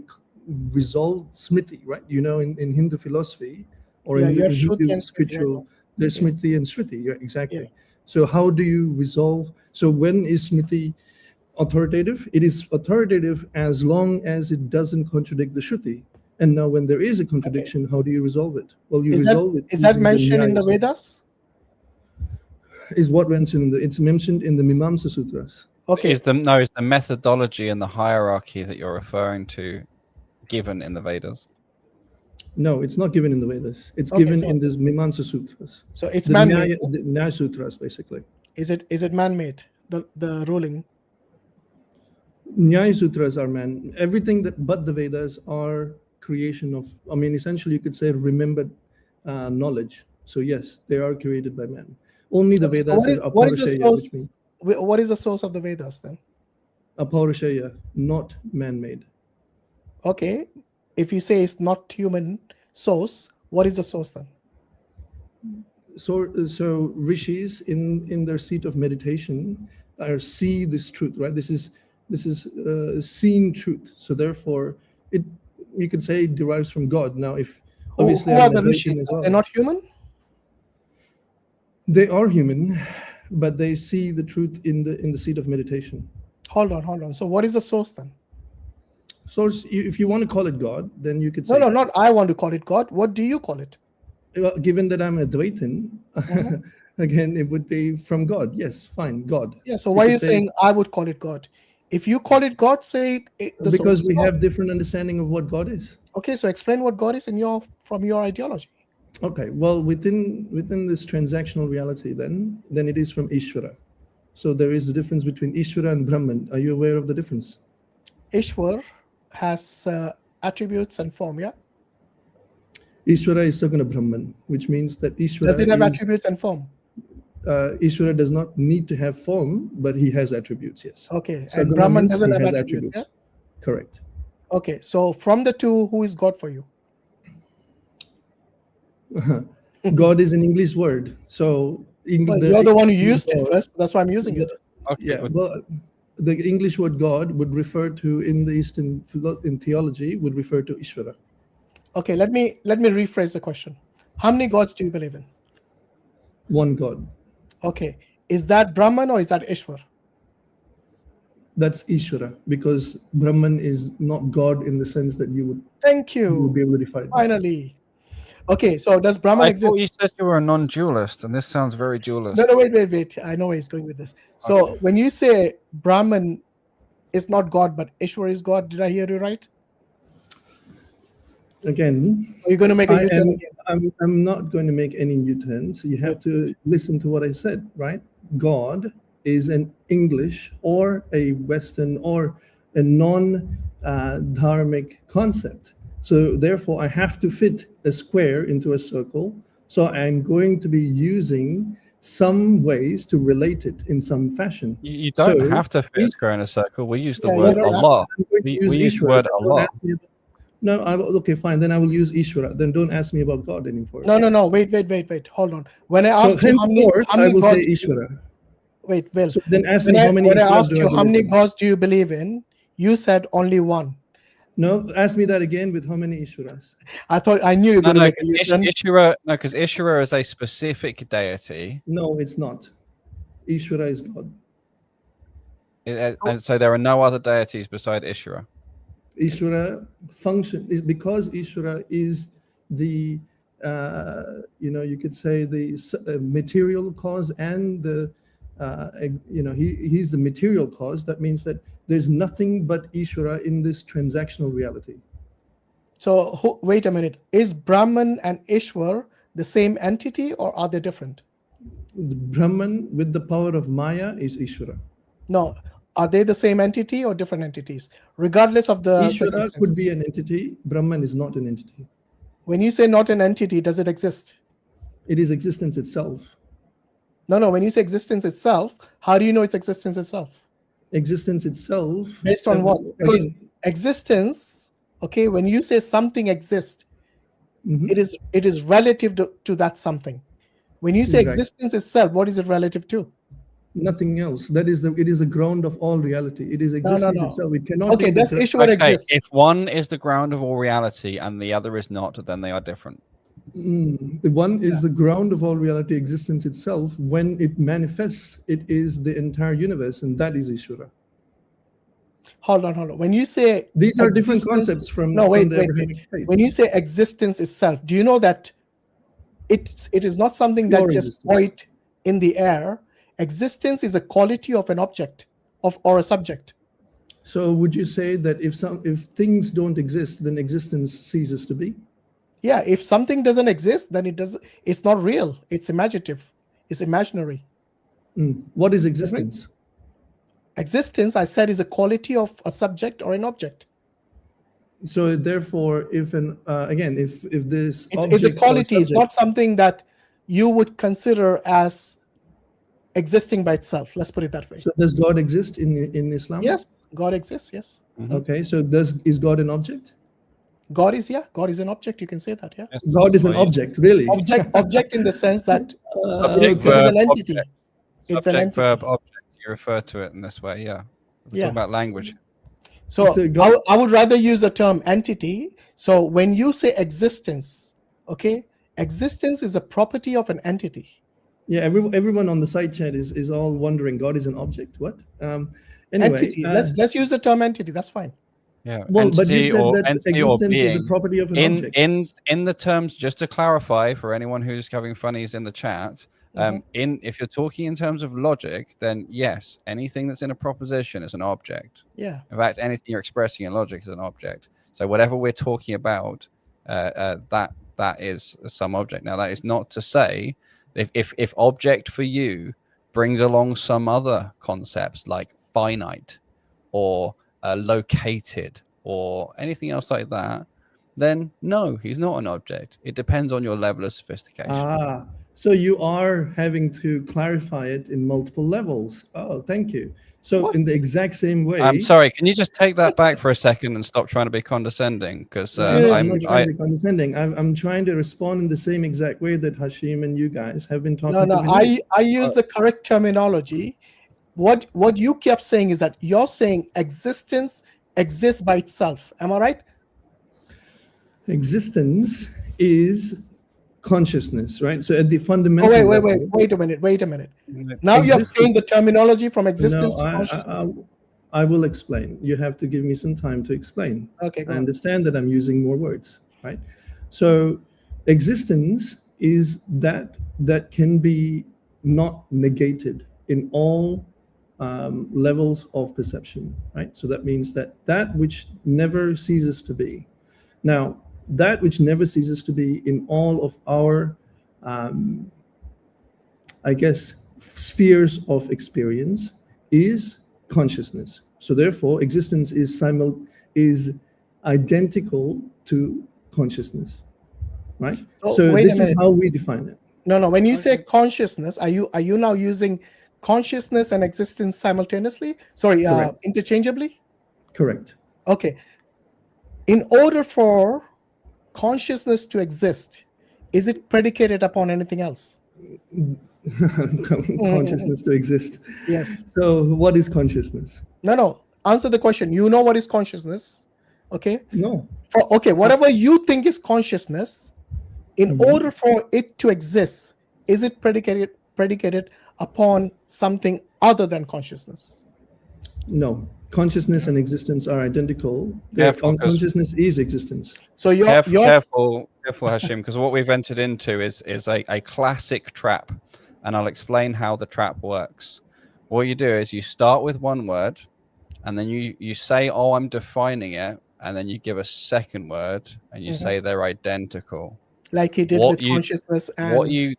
resolve Smriti, right? You know, in Hindu philosophy or in Hindu scriptural, there's Smriti and Shruti. Yeah, exactly. Yeah. So how do you resolve? So when is Smriti authoritative? It is authoritative as long as it doesn't contradict the Shruti. And now when there is a contradiction, how do you resolve it? Well, you resolve it. Is that mentioned in the Vedas? Is what mentioned in the, it's mentioned in the Mimamsa Sutras. Okay. Is the methodology and the hierarchy that you're referring to given in the Vedas? No, it's not given in the Vedas. It's given in the Mimamsa Sutras. So it's man-made. The Nyaya Sutras, basically. Is it man-made? The ruling. Nyaya Sutras are man. Everything but the Vedas are creation of. I mean, essentially, you could say remembered knowledge. So yes, they are created by man. Only the Vedas so what is the source? What is the source of the Vedas then? Apaurusheya, not man-made. Okay, if you say it's not human source, what is the source then? So rishis in their seat of meditation see this truth, right? This is seen truth. So therefore, you could say it derives from God. Now, if obviously who are the rishis? Well. They're not human. They are human, but they see the truth in the seat of meditation. Hold on. So what is the source then? Source, if you want to call it God, then you could say... No, not I want to call it God. What do you call it? Well, given that I'm a Dvaitin, again, it would be from God. Yes, fine, God. Yeah, so why are you saying I would call it God? If you call it God, say... because we have different understanding of what God is. Okay, so explain what God is from your ideology. Okay, well, within this transactional reality, then it is from Ishvara. So there is a difference between Ishvara and Brahman. Are you aware of the difference? Ishvara has attributes and form, yeah? Ishvara is Saguna Brahman, which means that Ishvara does it have attributes and form? Ishvara does not need to have form, but he has attributes, yes. Okay, so and Brahman doesn't have attributes, yeah? Correct. Okay, so from the two, who is God for you? God is an English word, so you're the one who used it first. That's why I'm using it. Okay. Yeah, well, the English word God would refer to in the Eastern in theology would refer to Ishvara. Okay, let me rephrase the question. How many gods do you believe in? One God. Okay, is that Brahman or is that Ishvara? That's Ishvara, because Brahman is not God in the sense that you would. Thank you. You would be able to define. Finally. Okay, so does Brahman exist? I thought you said you were a non-dualist, and this sounds very dualist. No, wait. I know where he's going with this. So okay. When you say Brahman is not God, but Ishvara is God, did I hear you right? Again, are you going to make a U-turn again? I'm not going to make any U-turns. You have to listen to what I said, right? God is an English or a Western or a non-dharmic concept. So therefore, I have to fit a square into a circle. So I'm going to be using some ways to relate it in some fashion. You don't have to fit a square in a circle. We use the word Allah. We use the word Allah. No, okay, fine. Then I will use Ishvara. Then don't ask me about God anymore. No. Wait. Hold on. When I asked you how many I will say Ishvara. Wait, well. So then ask me how many. When I asked you how many gods do you believe in, you said only one. No, ask me that again with how many Ishwaras. I knew you were going to make Ishvara. No, because Ishvara is a specific deity. No, it's not. Ishvara is God. And so there are no other deities beside Ishvara. Ishvara function is because Ishvara is the you could say the material cause and the he's the material cause. That means that there's nothing but Ishvara in this transactional reality. So wait a minute. Is Brahman and Ishvara the same entity or are they different? The Brahman with the power of Maya is Ishvara. No, are they the same entity or different entities, regardless of the Ishvara could be circumstances? an entity. Brahman is not an entity. When you say not an entity, does it exist? It is existence itself. No. When you say existence itself, how do you know it's existence itself? Existence itself. Based on what? Because existence, okay, when you say something exists, it is relative to that something. When you say existence itself, what is it relative to? Nothing else. It is the ground of all reality. It is existence itself. It cannot okay, be. Does Ishvara exist? If one is the ground of all reality and the other is not, then they are different. The one is the ground of all reality, existence itself. When it manifests, it is the entire universe, and that is Ishvara. Hold on. When you say these are different concepts from wait. Abrahamic faith. When you say existence itself, do you know that it is not something that just floats in the air? Existence is a quality of an object or a subject. So would you say that if things don't exist, then existence ceases to be? Yeah, if something doesn't exist, then it's not real. It's imaginative. It's imaginary. What is existence? Existence, I said, is a quality of a subject or an object. So therefore, if this it's a quality, it's not something that you would consider as existing by itself. Let's put it that way. So does God exist in Islam? Yes, God exists. Yes. Okay. So is God an object? God is an object. You can say that. Yeah. God is an object, really. Object in the sense that it is an entity. It's an entity. Verb, object. You refer to it in this way. Yeah. We're talking about language. So I would rather use the term entity. So when you say existence, okay, existence is a property of an entity. Yeah, everyone on the side chat is all wondering, God is an object. What? Anyway, entity. Let's use the term entity. That's fine. Yeah. Well, but you said that existence is a property of an object. In the terms, just to clarify for anyone who's having funnies in the chat, if you're talking in terms of logic, then yes, anything that's in a proposition is an object. Yeah. In fact, anything you're expressing in logic is an object. So whatever we're talking about, that is some object. Now, that is not to say if object for you brings along some other concepts like finite or located or anything else like that, then no, he's not an object. It depends on your level of sophistication. So you are having to clarify it in multiple levels. Oh, thank you. So in the exact same way. I'm sorry. Can you just take that back for a second and stop trying to be condescending? Because I'm not trying to be condescending. I'm trying to respond in the same exact way that Hashim and you guys have been talking. No. I use the correct terminology. What you kept saying is that you're saying existence exists by itself. Am I right? Existence is consciousness, right? So at the fundamental wait a minute. Now you're saying the terminology from existence to consciousness. I will explain. You have to give me some time to explain. Okay, go I on. understand that I'm using more words, right? So existence is that can be not negated in all levels of perception, right? So that means that which never ceases to be. Now, that which never ceases to be in all of our, spheres of experience is consciousness. So therefore, existence is identical to consciousness, right? So this is how we define it. No. When you say consciousness, are you now using consciousness and existence simultaneously? Sorry, interchangeably? Correct. Okay. In order for consciousness to exist, is it predicated upon anything else? Consciousness to exist. Yes. So what is consciousness? No. Answer the question. You know what is consciousness? Okay. No. Whatever you think is consciousness, in order for it to exist, is it predicated upon something other than consciousness? No. Consciousness and existence are identical. Consciousness is existence. So you're careful, Hashim, because what we've entered into is a classic trap, and I'll explain how the trap works. What you do is you start with one word, and then you say, "Oh, I'm defining it," and then you give a second word, and you say they're identical. like he did with consciousness and what you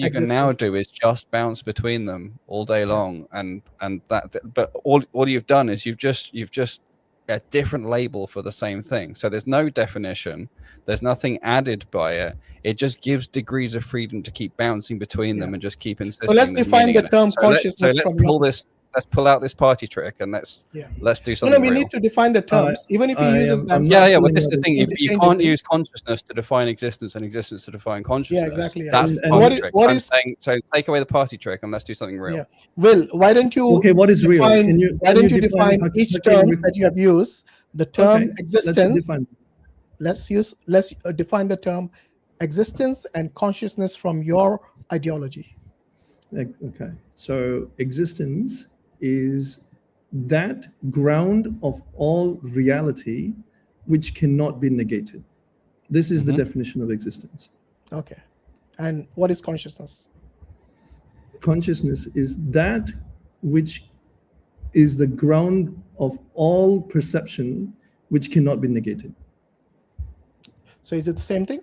can now do is just bounce between them all day long, and that. But all you've done is you've just a different label for the same thing. So there's no definition. There's nothing added by it. It just gives degrees of freedom to keep bouncing between them and just keep insisting. So let's define the term consciousness. Let's pull out this party trick and let's do something. No, we need to define the terms, even if he uses them. But this is the thing. You can't use consciousness to define existence and existence to define consciousness. Yeah, exactly. That's the party trick. I'm saying, so take away the party trick and let's do something real. Yeah. Will, why don't you? Okay, what is real? Why don't you define each term that you have used? The term existence. Let's define the term existence and consciousness from your ideology. Okay, so existence is that ground of all reality which cannot be negated. This is the definition of existence. Okay. And what is consciousness? Consciousness is that which is the ground of all perception which cannot be negated. So is it the same thing?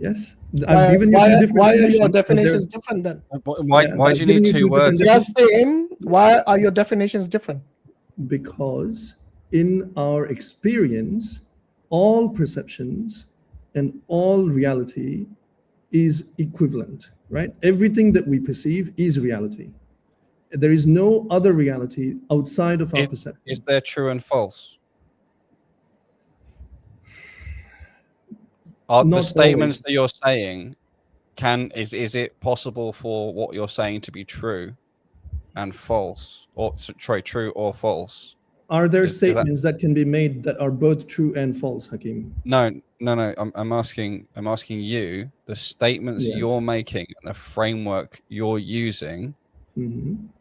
Yes. I've given you two different why are your definitions different then? Why do you need two words? They are same. Why are your definitions different? Because in our experience, all perceptions and all reality is equivalent, right? Everything that we perceive is reality. There is no other reality outside of our perception. Is there true and false? Are the statements that you're saying, is it possible for what you're saying to be true and false, or true or false? Are there statements that can be made that are both true and false, Hakim? No. I'm asking you the statements you're making and the framework you're using.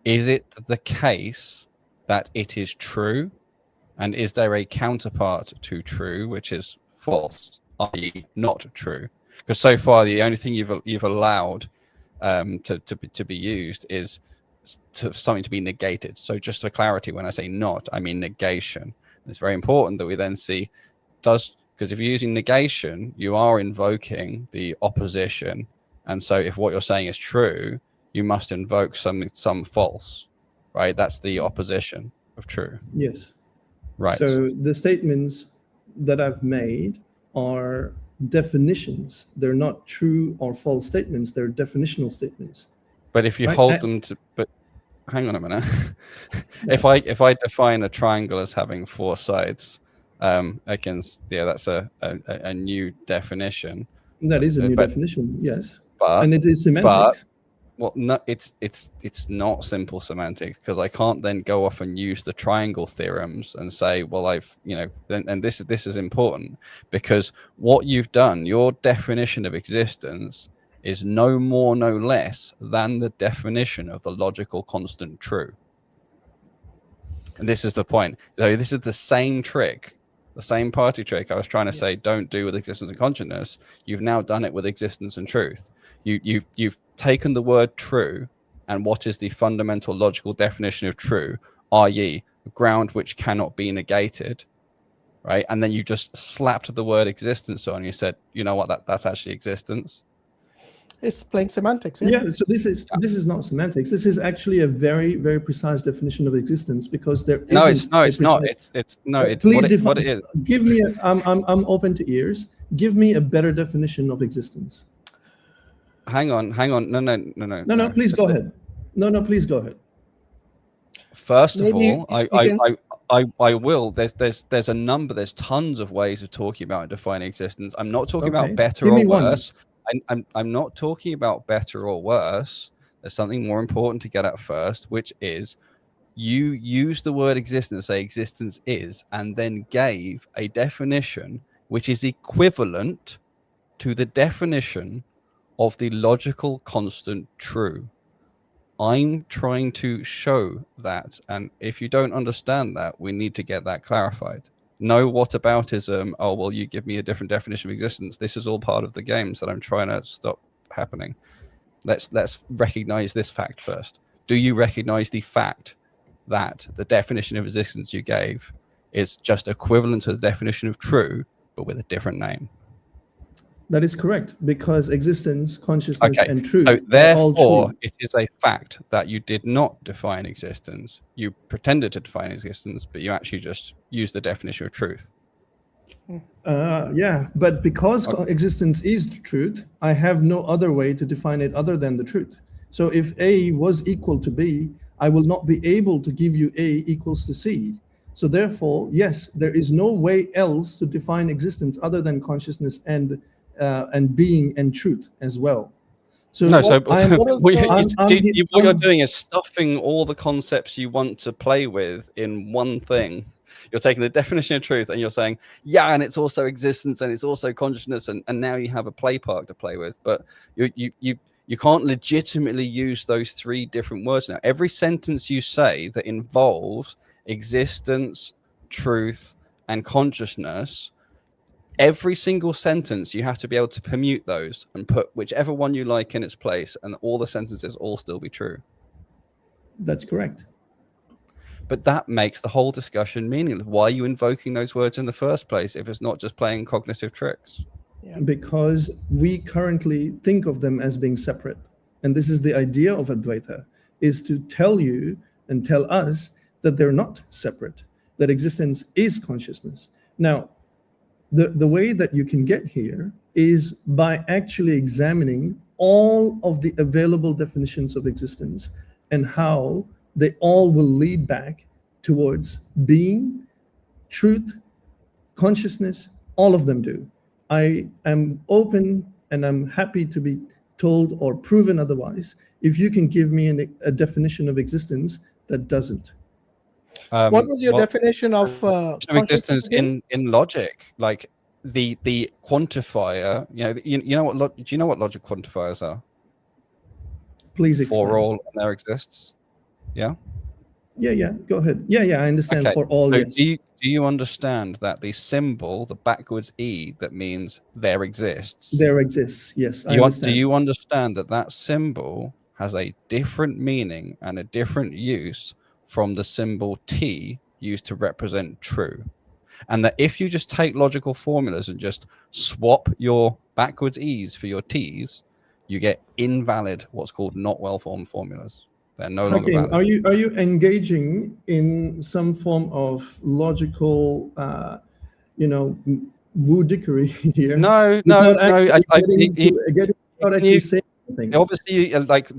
Is it the case that it is true, and is there a counterpart to true, which is false, i.e., not true? Because so far the only thing you've allowed to be used is something to be negated. So just for clarity, when I say not, I mean negation. It's very important that we then see because if you're using negation, you are invoking the opposition, and so if what you're saying is true, you must invoke some false, right? That's the opposition of true. Yes. Right. So the statements that I've made are definitions. They're not true or false statements. They're definitional statements. But if you hold them to, but hang on a minute. If I define a triangle as having four sides, that's a new definition. That is a new definition, yes. And it is semantics. But well, no, it's not simple semantics, because I can't then go off and use the triangle theorems and say, well, and this is important, because what you've done, your definition of existence is no more, no less than the definition of the logical constant true. And this is the point. So this is the same trick, the same party trick I was trying to say don't do with existence and consciousness. You've now done it with existence and truth. You've taken the word true and what is the fundamental logical definition of true, i.e. ground which cannot be negated, right? And then you just slapped the word existence on. You said, you know what, that's actually existence. It's plain semantics. Yeah. So this is not semantics. This is actually a very, very precise definition of existence, because there isn't. It's not. It's please define. What it is. Give me. I'm open to ears. Give me a better definition of existence. Hang on. No. Please go ahead. No. Please go ahead. First of all, I will. There's a number. There's tons of ways of talking about and defining existence. I'm not talking about better or worse. I'm not talking about better or worse. There's something more important to get at first, which is you use the word existence, say existence is, and then gave a definition which is equivalent to the definition of the logical constant true. I'm trying to show that, and if you don't understand that, we need to get that clarified. No whataboutism, oh, well, you give me a different definition of existence. This is all part of the games that I'm trying to stop happening. Let's recognize this fact first. Do you recognize the fact that the definition of existence you gave is just equivalent to the definition of true, but with a different name? That is correct, because existence, consciousness, Okay, and truth so are all therefore true. it is a fact that you did not define existence. You pretended to define existence, but you actually just used the definition of truth. Yeah, but because existence is the truth, I have no other way to define it other than the truth. So if A was equal to B, I will not be able to give you A equals to C. So therefore, yes, there is no way else to define existence other than consciousness and being and truth as well. So No, so what you're doing is stuffing all the concepts you want to play with in one thing. You're taking the definition of truth and you're saying, yeah, and it's also existence and it's also consciousness, and now you have a play park to play with. But you can't legitimately use those three different words now. Every sentence you say that involves existence, truth, and consciousness, every single sentence you have to be able to permute those and put whichever one you like in its place, and all the sentences all still be true. That's correct. But that makes the whole discussion meaningless. Why are you invoking those words in the first place if it's not just playing cognitive tricks? Because we currently think of them as being separate. And this is the idea of Advaita, is to tell you and tell us that they're not separate, that existence is consciousness. Now, the way that you can get here is by actually examining all of the available definitions of existence and how they all will lead back towards being, truth, consciousness. All of them do. I am open and I'm happy to be told or proven otherwise if you can give me a definition of existence that doesn't. What was your definition of existence in logic? Like the quantifier, you know what do you know what logic quantifiers are? Please explain. For all and there exists. Yeah, go ahead. I understand. Okay. For all, so yes. Do you understand that the symbol, the backwards E, that means there exists? There exists, yes, I understand. Do you understand that that symbol has a different meaning and a different use from the symbol T used to represent true? And that if you just take logical formulas and just swap your backwards E's for your T's, you get invalid, what's called not well-formed formulas. They're no longer valid. Are you engaging in some form of logical, woodickery here? No. Obviously, like,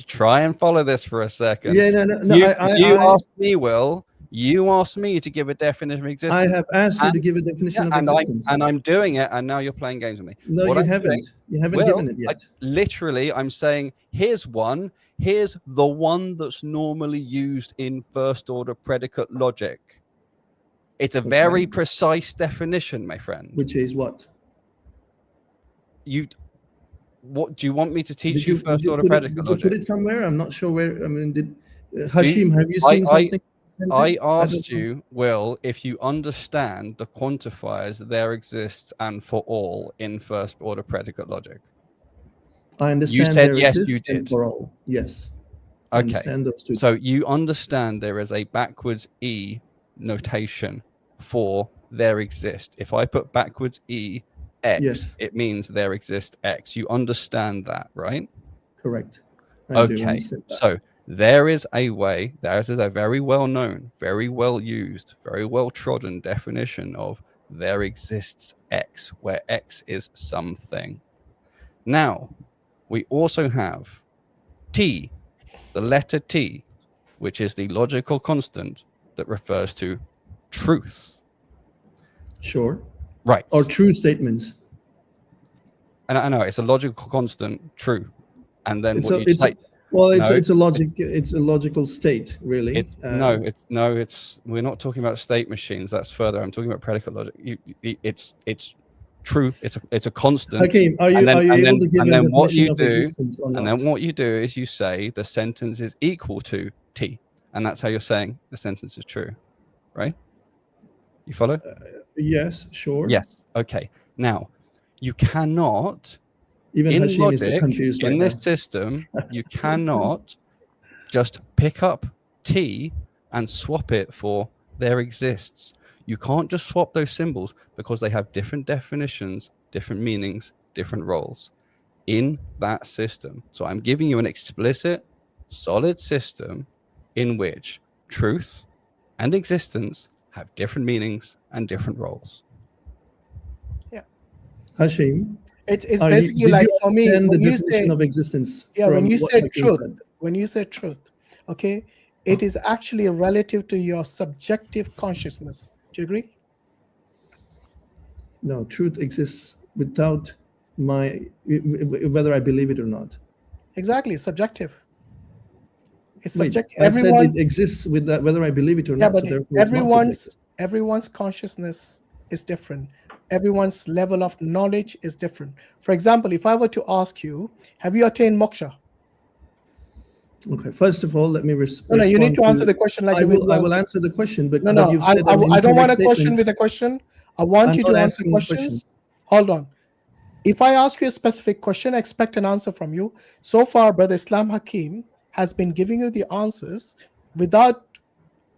try and follow this for a second. You asked me, Will. You asked me to give a definition of existence. I have asked you to give a definition of existence. And I'm doing it, and now you're playing games with me. No, you haven't. You haven't given it yet. I'm saying, here's one. Here's the one that's normally used in first order predicate logic. It's a very precise definition, my friend. Which is what? What do you want me to teach you first order predicate logic? Did you put it somewhere? I'm not sure where. I mean, Hashim, have you seen something? I asked you, Will, if you understand the quantifiers there exists and for all in first order predicate logic. I understand. You said yes, you did. For all, yes. Okay. So you understand there is a backwards E notation for there exist. If I put backwards E X, yes, it means there exists X. You understand that, right? Correct. Okay. So there is a way, there is a very well known, very well used, very well trodden definition of there exists X, where X is something. Now, we also have T, the letter T, which is the logical constant that refers to truth. Sure. Right. Or true statements. And I know it's a logical constant, true. And then it's a logical state, really. We're not talking about state machines. That's further. I'm talking about predicate logic. It's true. It's a constant. Okay, are you able to give a definition of existence or not? And then what you do is you say the sentence is equal to T, and that's how you're saying the sentence is true, right? You follow? Yes, sure. Yes. Okay. Now, you cannot. Even in Hashim logic, is confused in right this now. system, you cannot just pick up T and swap it for there exists. You can't just swap those symbols because they have different definitions, different meanings, different roles in that system. So I'm giving you an explicit, solid system in which truth and existence have different meanings and different roles. Yeah. Hashim, it's basically like, for me, the when you definition say of existence, yeah, when you say truth, okay, it is actually relative to your subjective consciousness. Do you agree? No, truth exists without whether I believe it or not. Exactly, subjective. It's Wait, subjective. I said it exists with that whether I believe it or yeah, not. but So therefore it's not subjective. everyone's consciousness is different. Everyone's level of knowledge is different. For example, if I were to ask you, have you attained moksha? Okay, first of all, let me respond. No, you need to answer the question like I will answer the question, but no, you've said I don't want a question with a question. I want you to answer questions. Question. Hold on. If I ask you a specific question, I expect an answer from you. So far, Brother I.Hakim has been giving you the answers without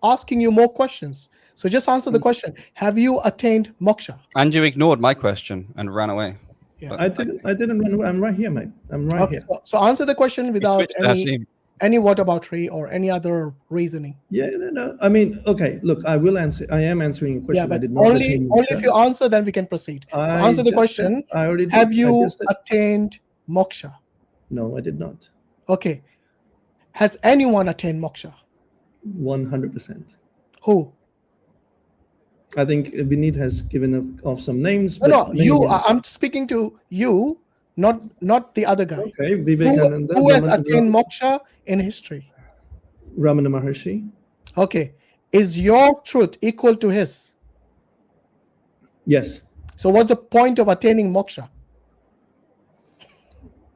asking you more questions. So just answer the question. Have you attained moksha? And you ignored my question and ran away. Yeah. I didn't run away. I'm right here, mate. I'm right here. So answer the question without any whataboutery or any other reasoning. Yeah, no. I mean, okay, look, I will answer. I am answering a question. Yeah, but I did not only if you answer, then we can proceed. So answer the question. I already did. Have you attained moksha? No, I did not. Okay. Has anyone attained moksha? 100%. Who? I think Vinit has given off some names. No, you. I'm speaking to you, not the other guy. Okay, Vivekananda. Who has attained moksha in history? Ramana Maharshi. Okay. Is your truth equal to his? Yes. So what's the point of attaining moksha?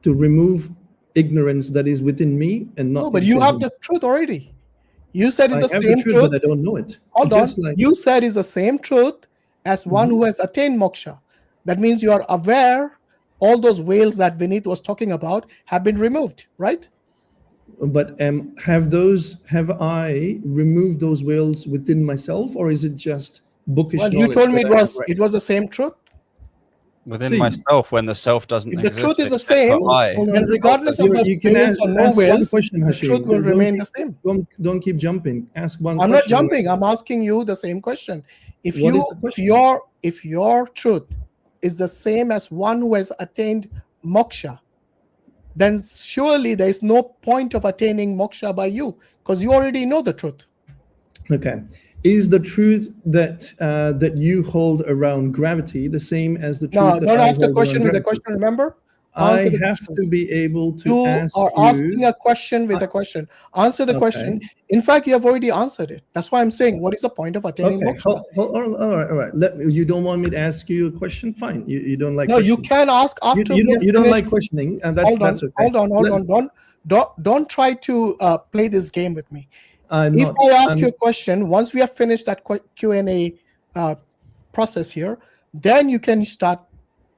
To remove ignorance that is within me and not. No, but you have the truth already. You said it's the same truth, but I don't know it. Hold on. You said it's the same truth as one who has attained moksha. That means you are aware all those veils that Vinit was talking about have been removed, right? But have I removed those veils within myself, or is it just bookish knowledge? Well, you told me it was the same truth. Within myself, when the self doesn't exist. The truth is the same, and regardless of the veils or no veils, the truth will remain the same. Don't keep jumping. Ask one question. I'm not jumping. I'm asking you the same question. If your truth is the same as one who has attained moksha, then surely there is no point of attaining moksha by you, because you already know the truth. Okay. Is the truth that you hold around gravity the same as the truth? No, don't ask a question with a question. Remember, I have to be able to ask you. You are asking a question with a question. Answer the question. In fact, you have already answered it. That's why I'm saying, what is the point of attaining moksha? All right. You don't want me to ask you a question? Fine. You don't like. No, you can ask after. You don't like questioning, and that's okay. Hold on. Don't try to play this game with me. If I ask you a question, once we have finished that Q&A process here, then you can start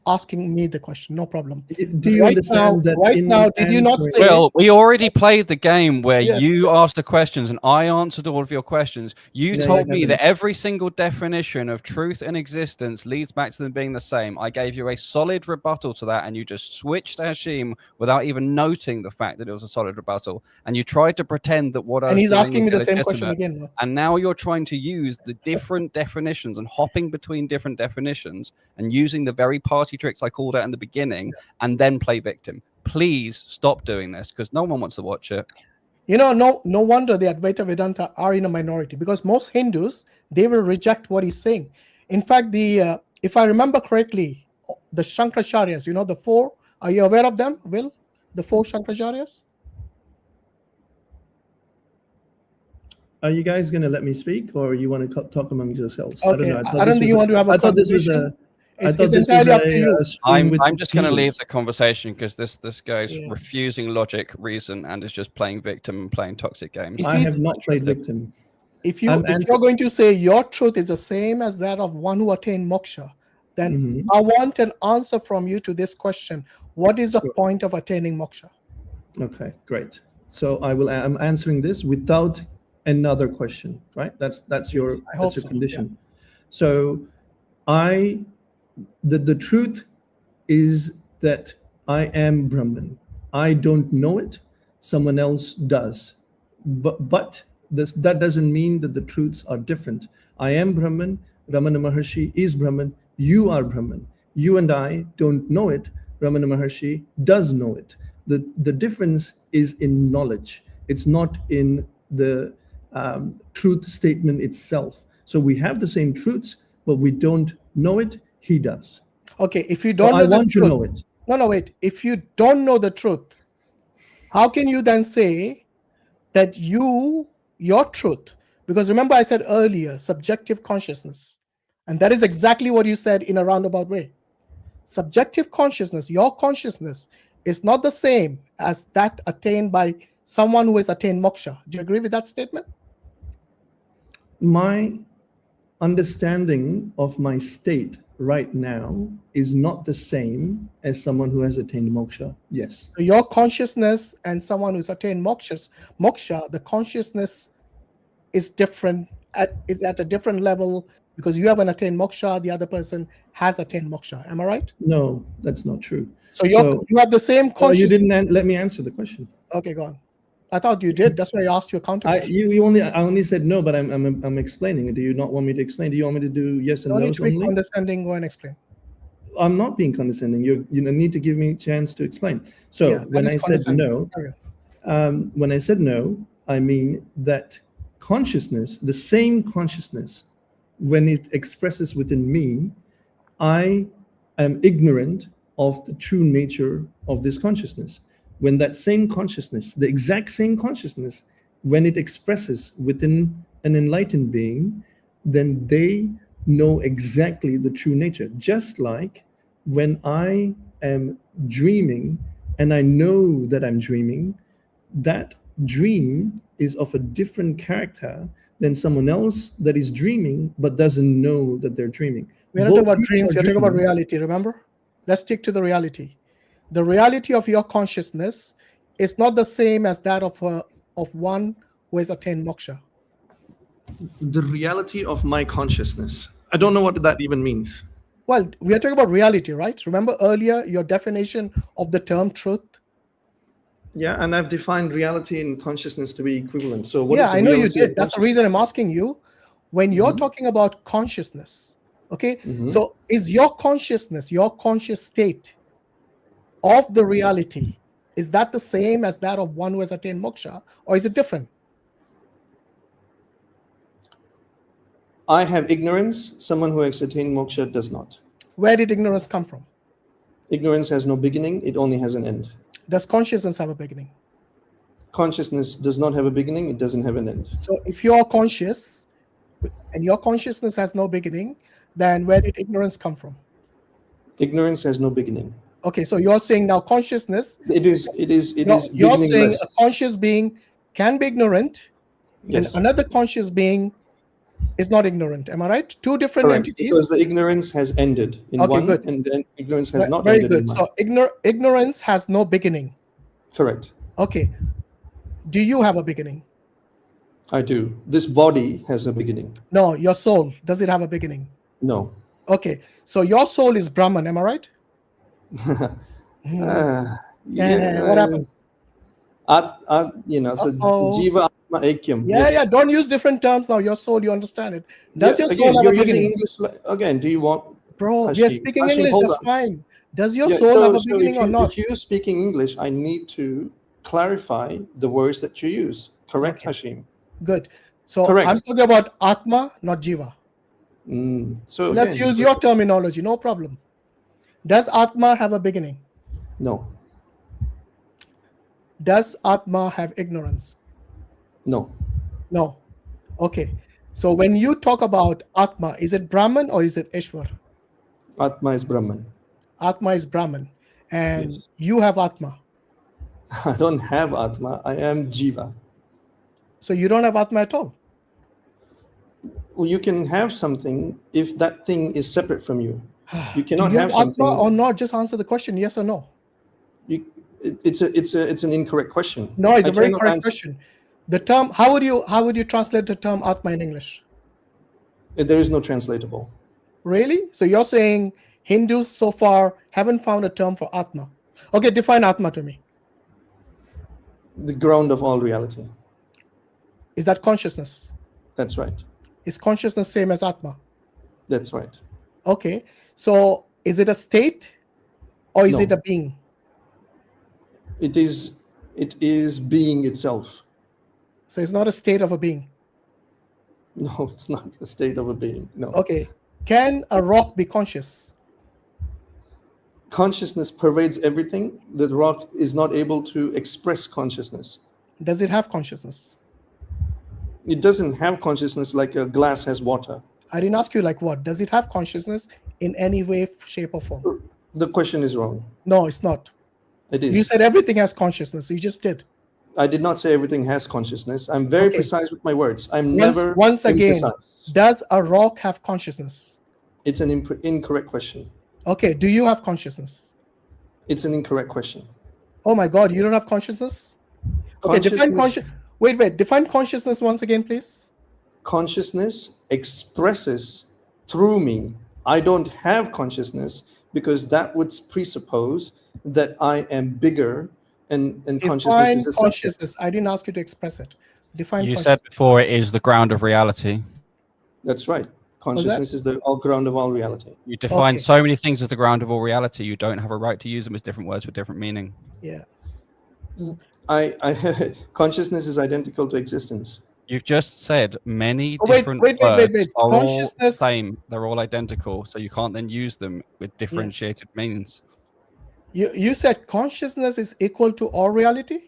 asking me the question. No problem. Do you understand that right now, did you not say? Well, we already played the game where you asked the questions and I answered all of your questions. You told me that every single definition of truth and existence leads back to them being the same. I gave you a solid rebuttal to that, and you just switched to Hashim without even noting the fact that it was a solid rebuttal. And you tried to pretend that what I was And he's doing asking me was the same question again. And now you're trying to use the different definitions and hopping between different definitions and using the very party tricks I called out in the beginning and then play victim. Please stop doing this, because no one wants to watch it. You know, no wonder the Advaita Vedanta are in a minority, because most Hindus, they will reject what he's saying. In fact, if I remember correctly, the Shankracharyas, the four, are you aware of them, Will? The four Shankracharyas? Are you guys going to let me speak, or you want to talk among yourselves? Okay. I don't think you want to have a conversation. It's entirely up to you. I'm just going to leave the conversation, because this guy's refusing logic, reason, and is just playing victim and playing toxic games. I have not played victim. If you're going to say your truth is the same as that of one who attained moksha, then I want an answer from you to this question. What is the point of attaining moksha? Okay, great. So I'm answering this without another question, right? That's your condition. Yeah. So the truth is that I am Brahman. I don't know it, someone else does. But that doesn't mean that the truths are different. I am Brahman, Ramana Maharshi is Brahman, you are Brahman. You and I don't know it, Ramana Maharshi does know it. The difference is in knowledge. It's not in the truth statement itself. So we have the same truths, but we don't know it, he does. Okay, if you don't know the truth, to know it. No, wait. If you don't know the truth, how can you then say that your truth? Because remember I said earlier, subjective consciousness. And that is exactly what you said in a roundabout way. Subjective consciousness, your consciousness, is not the same as that attained by someone who has attained moksha. Do you agree with that statement? My understanding of my state right now is not the same as someone who has attained moksha. Yes. So your consciousness and someone who's attained moksha, the consciousness is different, is at a different level, because you haven't attained moksha, the other person has attained moksha. Am I right? No, that's not true. So you have the same consciousness. You didn't let me answer the question. Okay, go on. I thought you did. That's why I asked you a counter question. I only said no, but I'm explaining. Do you not want me to explain? Do you want me to do yes and no? Don't need to be condescending. Go and explain. I'm not being condescending. You need to give me a chance to explain. So Yeah, when I said no, I mean that consciousness, the same consciousness, when it expresses within me, I am ignorant of the true nature of this consciousness. When that same consciousness, the exact same consciousness, when it expresses within an enlightened being, then they know exactly the true nature. Just like when I am dreaming and I know that I'm dreaming, that dream is of a different character than someone else that is dreaming but doesn't know that they're dreaming. We're not talking about dreams, we're talking about reality, remember? Let's stick to the reality. The reality of your consciousness is not the same as that of one who has attained moksha. The reality of my consciousness. I don't know what that even means. Well, we are talking about reality, right? Remember earlier your definition of the term truth? Yeah, and I've defined reality and consciousness to be equivalent. So what yeah, is the I know you reality did. That's the reason I'm asking you. When you're talking about consciousness, okay, so is your consciousness, your conscious state of the reality, is that the same as that of one who has attained moksha, or is it different? I have ignorance. Someone who has attained moksha does not. Where did ignorance come from? Ignorance has no beginning. It only has an end. Does consciousness have a beginning? Consciousness does not have a beginning. It doesn't have an end. So if you're conscious and your consciousness has no beginning, then where did ignorance come from? Ignorance has no beginning. Okay, so you're saying now consciousness. It is You're saying a conscious being can be ignorant, yes, and another conscious being is not ignorant. Am I right? Two different correct, entities. because the ignorance has ended in one, good. And then ignorance has not very ended good. in one. So ignorance has no beginning. Correct. Okay. Do you have a beginning? I do. This body has a beginning. No, your soul. Does it have a beginning? No. Okay. So your soul is Brahman. Am I right? What happened? Jiva Atma Aikyam. Yeah. Don't use different terms now. Your soul, you understand it. Does your soul have a beginning? Again, do you want? Bro, Hashim, we are speaking English. That's fine. Does your soul have a beginning or not? If you're speaking English, I need to clarify the words that you use. Correct, Hashim? Good. So correct. I'm talking about Atma, not Jiva. So let's use your terminology. No problem. Does Atma have a beginning? No. Does Atma have ignorance? No. No. Okay. So when you talk about Atma, is it Brahman or is it Ishwar? Atma is Brahman. Atma is Brahman. And you have Atma. I don't have Atma. I am Jiva. So you don't have Atma at all? Well, you can have something if that thing is separate from you. You cannot Do you have Atma something or not? Just answer the question, yes or no. It's an incorrect question. No, it's a very correct question. The term, how would you translate the term Atma in English? There is no translatable. Really? So you're saying Hindus so far haven't found a term for Atma. Okay, define Atma to me. The ground of all reality. Is that consciousness? That's right. Is consciousness same as Atma? That's right. Okay, so is it a state or is No. it a being? It is being itself. So it's not a state of a being. No, it's not a state of a being. No. Okay, can a rock be conscious? Consciousness pervades everything. The rock is not able to express consciousness. Does it have consciousness? It doesn't have consciousness like a glass has water. I didn't ask you like what. Does it have consciousness in any way, shape, or form? The question is wrong. No, it's not. It is. You said everything has consciousness. You just did. I did not say everything has consciousness. I'm very precise with my words. I'm Once, never once again, imprecise. does a rock have consciousness? It's an incorrect question. Okay, do you have consciousness? It's an incorrect question. Oh my God, you don't have consciousness? Okay, define define consciousness once again, please. Consciousness expresses through me. I don't have consciousness because that would presuppose that I am bigger and consciousness is a subject. Consciousness. I didn't ask you to express it. Define You consciousness. said before it is the ground of reality. That's right. Consciousness is the ground of all reality. You define so many things as the ground of all reality. You don't have a right to use them as different words with different meaning. Yeah. Consciousness is identical to existence. You've just said many wait, different wait, words are all Consciousness- same. They're all identical, so you can't then use them with differentiated meanings. You said consciousness is equal to all reality?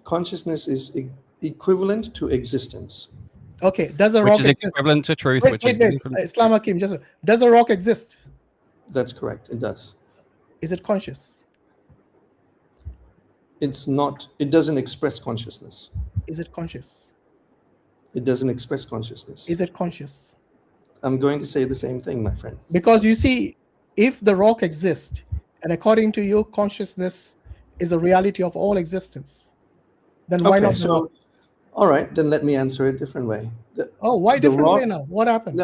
Consciousness is equivalent to existence. Okay, does a Which rock is exist? equivalent to truth, Wait, which wait, is wait. equivalent to Islam Hakim, does a rock exist? That's correct. It does. Is it conscious? It's not. It doesn't express consciousness. Is it conscious? It doesn't express consciousness. Is it conscious? I'm going to say the same thing, my friend. Because you see, if the rock exists, and according to you, consciousness is a reality of all existence, then why not the rock? All right, then let me answer it a different way. Why different way now? What happened?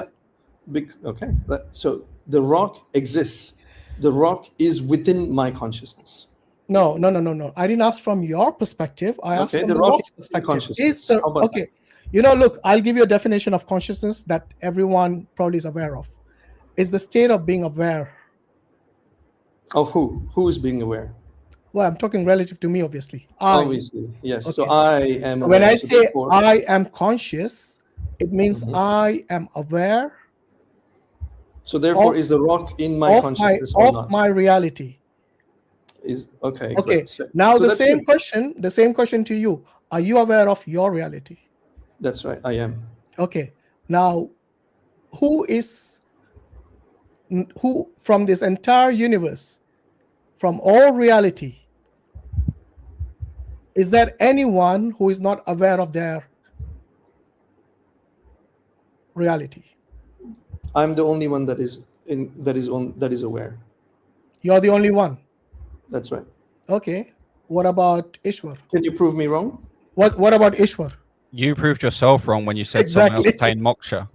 Okay, so the rock exists. The rock is within my consciousness. No. I didn't ask from your perspective. I asked from the rock's perspective. Is the okay? You know, look, I'll give you a definition of consciousness that everyone probably is aware of. Is the state of being aware. Of who? Who is being aware? Well, I'm talking relative to me, obviously. Obviously, yes. Okay. So I am aware. When I say I am conscious, it means I am aware. So therefore, is the rock in my consciousness or not? Of my reality. Is okay. Okay. Great. Now so the same question to you. Are you aware of your reality? That's right. I am. Okay. Now, who from this entire universe, from all reality, is there anyone who is not aware of their reality? I'm the only one that is aware. You're the only one. That's right. Okay. What about Ishwar? Can you prove me wrong? What about Ishwar? You proved yourself wrong when you said someone else attained moksha.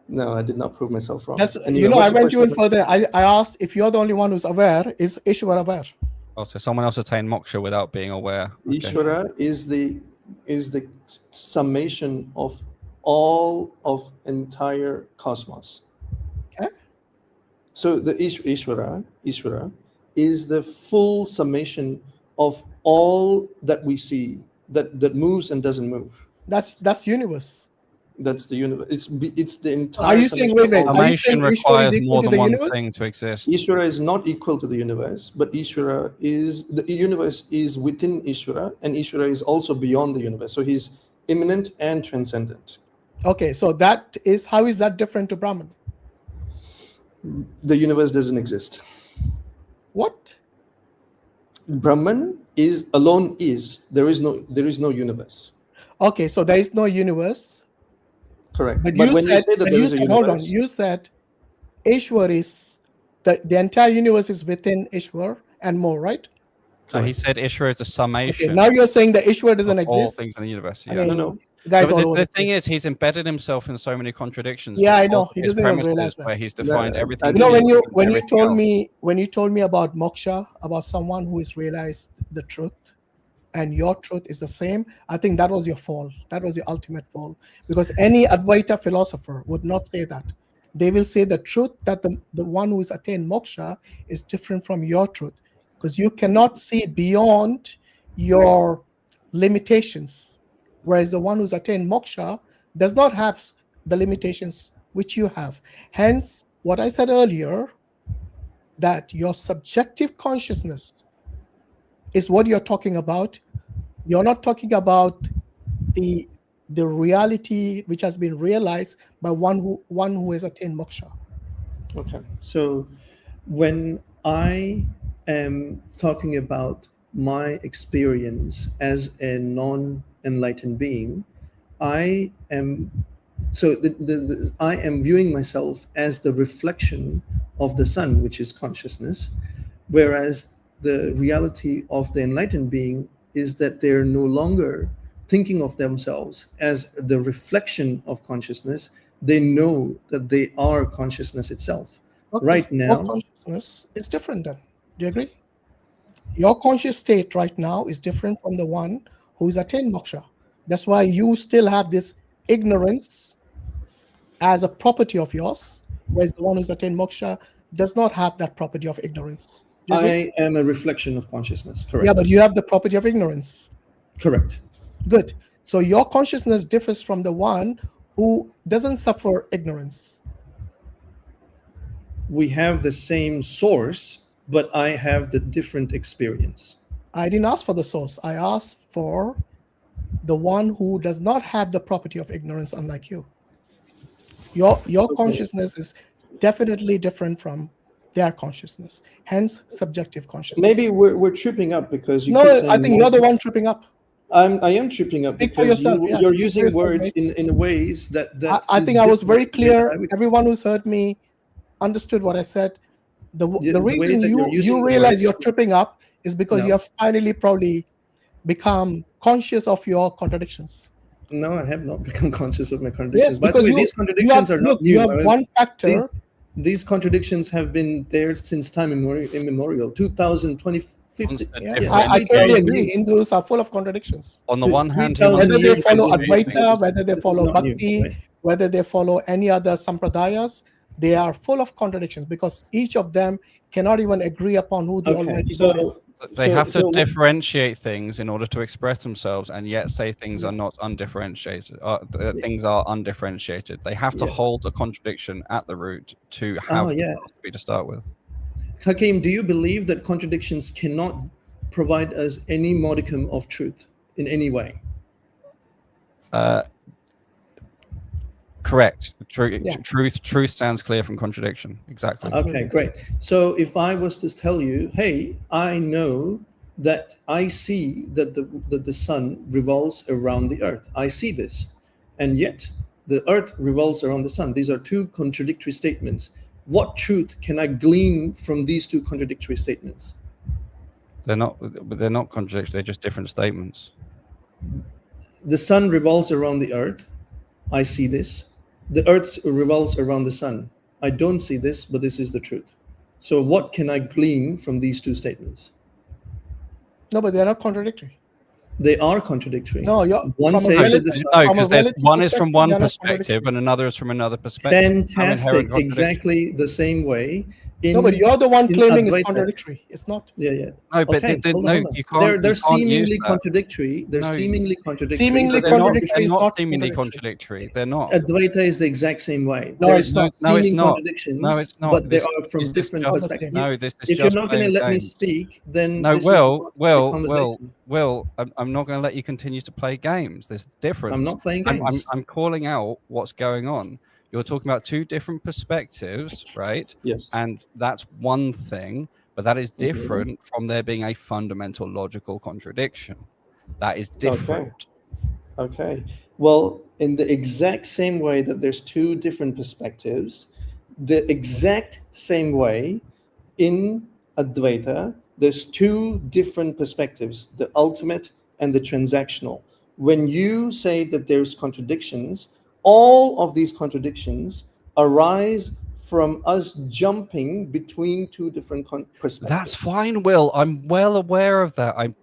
No, I did not prove myself wrong. I went even further. I asked if you're the only one who's aware, is Ishwar aware? Oh, so someone else attained moksha without being aware. Okay. Ishvara is the summation of all of entire cosmos. Okay. So the Ishvara is the full summation of all that we see that moves and doesn't move. That's universe. That's the universe. It's the entire. Are you saying summation requires more than one thing to exist? Ishvara is not equal to the universe, but Ishvara is the universe is within Ishvara, and Ishvara is also beyond the universe. So he's immanent and transcendent. Okay, so how is that different to Brahman? The universe doesn't exist. What? Brahman is alone. There is no universe. Okay, so there is no universe. Correct. But when you say that there is a universe, hold on. You said Ishwar is the entire universe is within Ishwar and more, right? So he said Ishwar is a summation. Okay, now you're saying that Ishwar doesn't exist. All things in the universe. Yeah. No. Guys, No, all but over the the thing place. is, he's embedded himself in so many contradictions. Yeah, I because know. of He his doesn't even premises realize that. where he's defined everything. You know, when you everything told me about moksha, about someone who has realized the truth, and your truth is the same, I think that was your fall. That was your ultimate fall. Because any Advaita philosopher would not say that. They will say the truth that the one who has attained moksha is different from your truth. Because you cannot see beyond your limitations. Whereas the one who's attained moksha does not have the limitations which you have. Hence, what I said earlier, that your subjective consciousness is what you're talking about. You're not talking about the reality which has been realized by one who has attained moksha. Okay, so when I am talking about my experience as a non-enlightened being, I am I am viewing myself as the reflection of the sun, which is consciousness, whereas the reality of the enlightened being is that they're no longer thinking of themselves as the reflection of consciousness. They know that they are consciousness itself. Okay, Right so now, your consciousness is different then. Do you agree? Your conscious state right now is different from the one who is attained moksha. That's why you still have this ignorance as a property of yours, whereas the one who's attained moksha does not have that property of ignorance. Do you agree? I am a reflection of consciousness, correct? Yeah, but you have the property of ignorance. Correct. Good. So your consciousness differs from the one who doesn't suffer ignorance. We have the same source, but I have the different experience. I didn't ask for the source. I asked for the one who does not have the property of ignorance, unlike you. Your consciousness is definitely different from their consciousness, hence subjective consciousness. Maybe we're tripping up because you no, keep saying I think you're the one tripping up. I am tripping up Speak for because yourself, yeah, you're speak for using yourself, words mate. in ways that I is think I was very different. clear. Everyone who's heard me understood what I said. The way reason that you're using you realize words- you're tripping up is because No. you have finally probably become conscious of your contradictions. No, I have not become conscious of my contradictions. Yes, By the because way, these contradictions are not new. You have one factor. These contradictions have been there since time immemorial. 2050. I totally agree. Hindus are full of contradictions. On the one hand, whether they follow This is Advaita, whether they follow not new, Bhakti, right? whether they follow any other sampradayas, they are full of contradictions because each of them cannot even agree upon who the Almighty God is. They have to differentiate things in order to express themselves, and yet say things are not undifferentiated. Things are undifferentiated. They have to hold a contradiction at the root to have the philosophy to start with. Hakim, do you believe that contradictions cannot provide us any modicum of truth in any way? Correct. Truth sounds clear from contradiction. Exactly. Okay, great. So if I was to tell you, hey, I know that I see that the sun revolves around the earth. I see this. And yet the earth revolves around the sun. These are two contradictory statements. What truth can I glean from these two contradictory statements? They're not contradictory. They're just different statements. The sun revolves around the earth. I see this. The earth revolves around the sun. I don't see this, but this is the truth. So what can I glean from these two statements? No, but they're not contradictory. They are contradictory. No, one says because one is from one perspective and another is from another perspective. Fantastic. Exactly the same way. No, but you're the one claiming it's contradictory. It's not. Yeah. No, but you can't. They're seemingly contradictory. They're seemingly contradictory. Seemingly contradictory is not seemingly contradictory. They're not. Advaita is the exact same way. No, it's not. No, it's not. Contradictions, No, it's not. But they are from different perspectives. No, this is if you're not going to let me speak, then no. Will, I'm not going to let you continue to play games. There's a difference. I'm not playing games. I'm calling out what's going on. You're talking about two different perspectives, right? Yes. And that's one thing, but that is different from there being a fundamental logical contradiction. That is different. Okay. Well, in the exact same way that there's two different perspectives, the exact same way in Advaita, there's two different perspectives, the ultimate and the transactional. when you say that there's contradictions, all of these contradictions arise from us jumping between two different perspectives. That's fine, Will. I'm well aware of that. I'm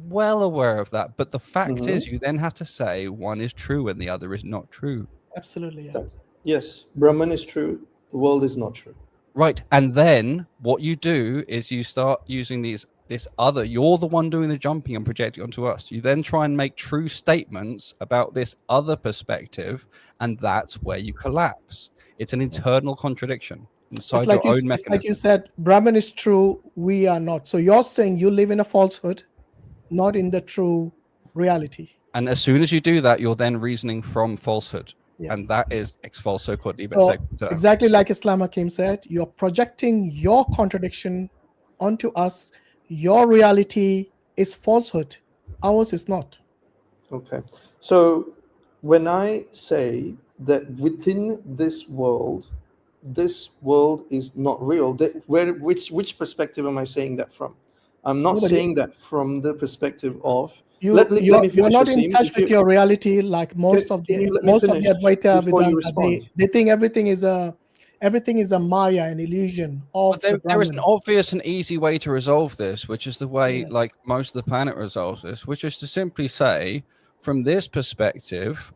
well aware of that. But the fact is, you then have to say one is true and the other is not true. Absolutely, yeah. Yes, Brahman is true. The world is not true. Right. And then what you do is you start using this other, you're the one doing the jumping and projecting onto us. You then try and make true statements about this other perspective, and that's where you collapse. It's an internal contradiction inside your own mechanism. It's like you said, Brahman is true, we are not. So you're saying you live in a falsehood, not in the true reality. And as soon as you do that, you're then reasoning from falsehood. Yeah. And that is ex falso quod libet secta. Exactly like I.Hakim said, you're projecting your contradiction onto us. Your reality is falsehood. Ours is not. Okay. So when I say that within this world is not real, which perspective am I saying that from? I'm not saying that from the perspective of you're not in touch with your reality, like most of the Advaita Vedanta. They think everything is a Maya, an illusion of there is an obvious and easy way to resolve this, which is the way like most of the planet resolves this, which is to simply say, from this perspective,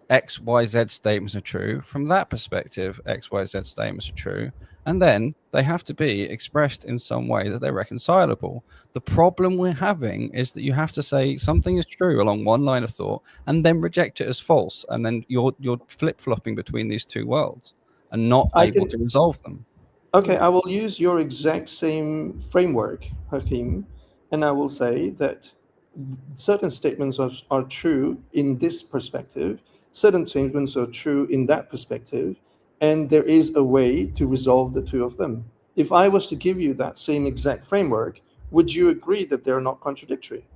X, Y, Z statements are true. From that perspective, X, Y, Z statements are true. And then they have to be expressed in some way that they're reconcilable. The problem we're having is that you have to say something is true along one line of thought and then reject it as false. And then you're flip-flopping between these two worlds and not able to resolve them. Okay, I will use your exact same framework, Hakim, and I will say that certain statements are true in this perspective, certain statements are true in that perspective, and there is a way to resolve the two of them. If I was to give you that same exact framework, would you agree that they're not contradictory?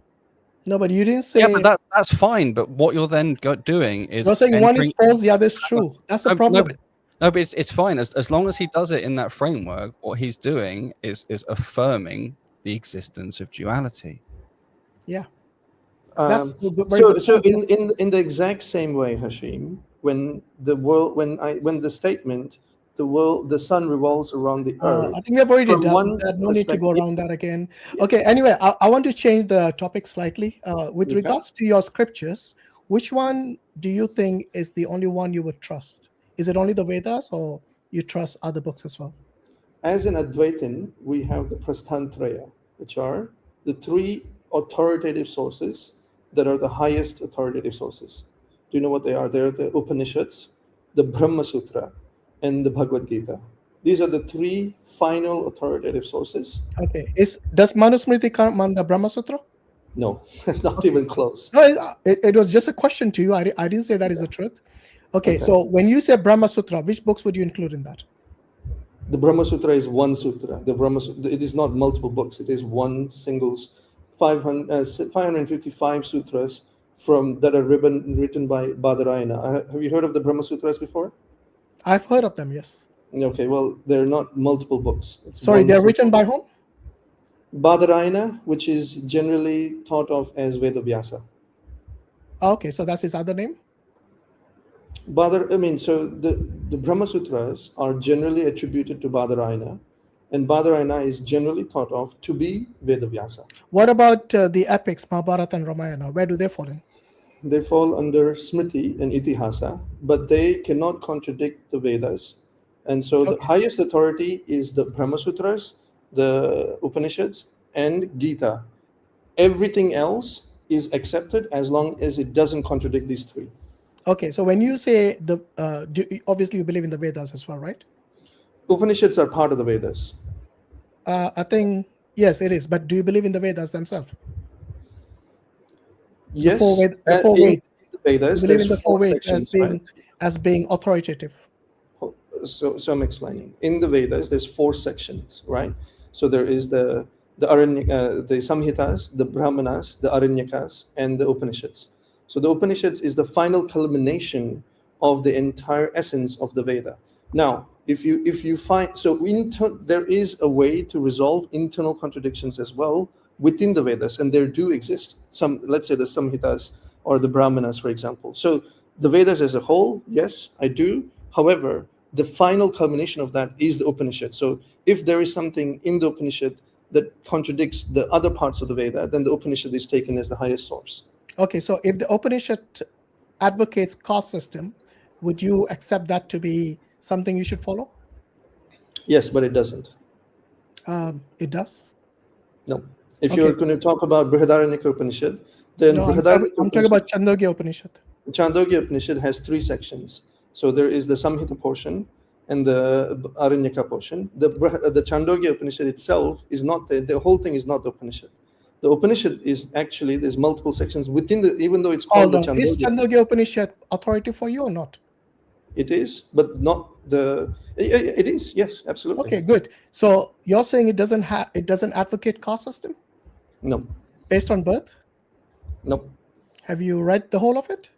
No, but you didn't say... Yeah, but that's fine, but what you're then doing is... You're saying one is false, the other is true. That's the problem. No, but it's fine. As long as he does it in that framework, what he's doing is affirming the existence of duality. Yeah. So in the exact same way, Hashim, when the statement, the sun revolves around the earth. I think we've already done that. No need to go around that again. Okay. Anyway, I want to change the topic slightly. With regards to your scriptures, which one do you think is the only one you would trust? Is it only the Vedas, or you trust other books as well? As an Advaitin, we have the Prasthantraya, which are the three authoritative sources that are the highest authoritative sources. Do you know what they are? They're the Upanishads, the Brahma Sutra, and the Bhagavad Gita. These are the three final authoritative sources. Okay. Does Manusmriti come under Brahma Sutra? No, not even close. No, it was just a question to you. I didn't say that is the truth. Okay, so when you say Brahma Sutra, which books would you include in that? The Brahma Sutra is one sutra. The Brahma Sutra, it is not multiple books. It is one single 555 sutras that are written by Badarayana. Have you heard of the Brahma Sutras before? I've heard of them, yes. Okay, well, they're not multiple books. Sorry, they're written by whom? Badarayana, which is generally thought of as Vedavyasa. Okay, so that's his other name? So the Brahma Sutras are generally attributed to Badarayana, and Badarayana is generally thought of to be Vedavyasa. What about the epics, Mahabharata and Ramayana? Where do they fall in? They fall under Smriti and Itihasa, but they cannot contradict the Vedas. And so the highest authority is the Brahma Sutras, the Upanishads, and Gita. Everything else is accepted as long as it doesn't contradict these three. Okay, so when you say obviously you believe in the Vedas as well, right? Upanishads are part of the Vedas. I think, yes, it is. But do you believe in the Vedas themselves? Yes. The four Veds. The Vedas, you believe in the four Veds as being authoritative. So I'm explaining. In the Vedas, there's 4 sections, right? So there is the Samhitas, the Brahmanas, the Aranyakas, and the Upanishads. So the Upanishads is the final culmination of the entire essence of the Veda. Now, if you find, there is a way to resolve internal contradictions as well within the Vedas, and there do exist some. Let's say the Samhitas or the Brahmanas, for example. So the Vedas as a whole, yes, I do. However, the final culmination of that is the Upanishad. So if there is something in the Upanishad that contradicts the other parts of the Veda, then the Upanishad is taken as the highest source. Okay, so if the Upanishad advocates caste system, would you accept that to be something you should follow? Yes, but it doesn't. It does? No. If you're going to talk about Brihadaranyaka Upanishad, then no, I'm talking about Chandogya Upanishad. Chandogya Upanishad has 3 sections. So there is the Samhita portion and the Aranyaka portion. The Chandogya Upanishad itself is not the whole thing is not the Upanishad. The Upanishad is actually, there's multiple sections within the, even though it's called the Chandogya. Is Chandogya Upanishad authority for you or not? It is, but not the, it is, yes, absolutely. Okay, good. So you're saying it doesn't advocate caste system? No. Based on birth? No. Have you read the whole of it?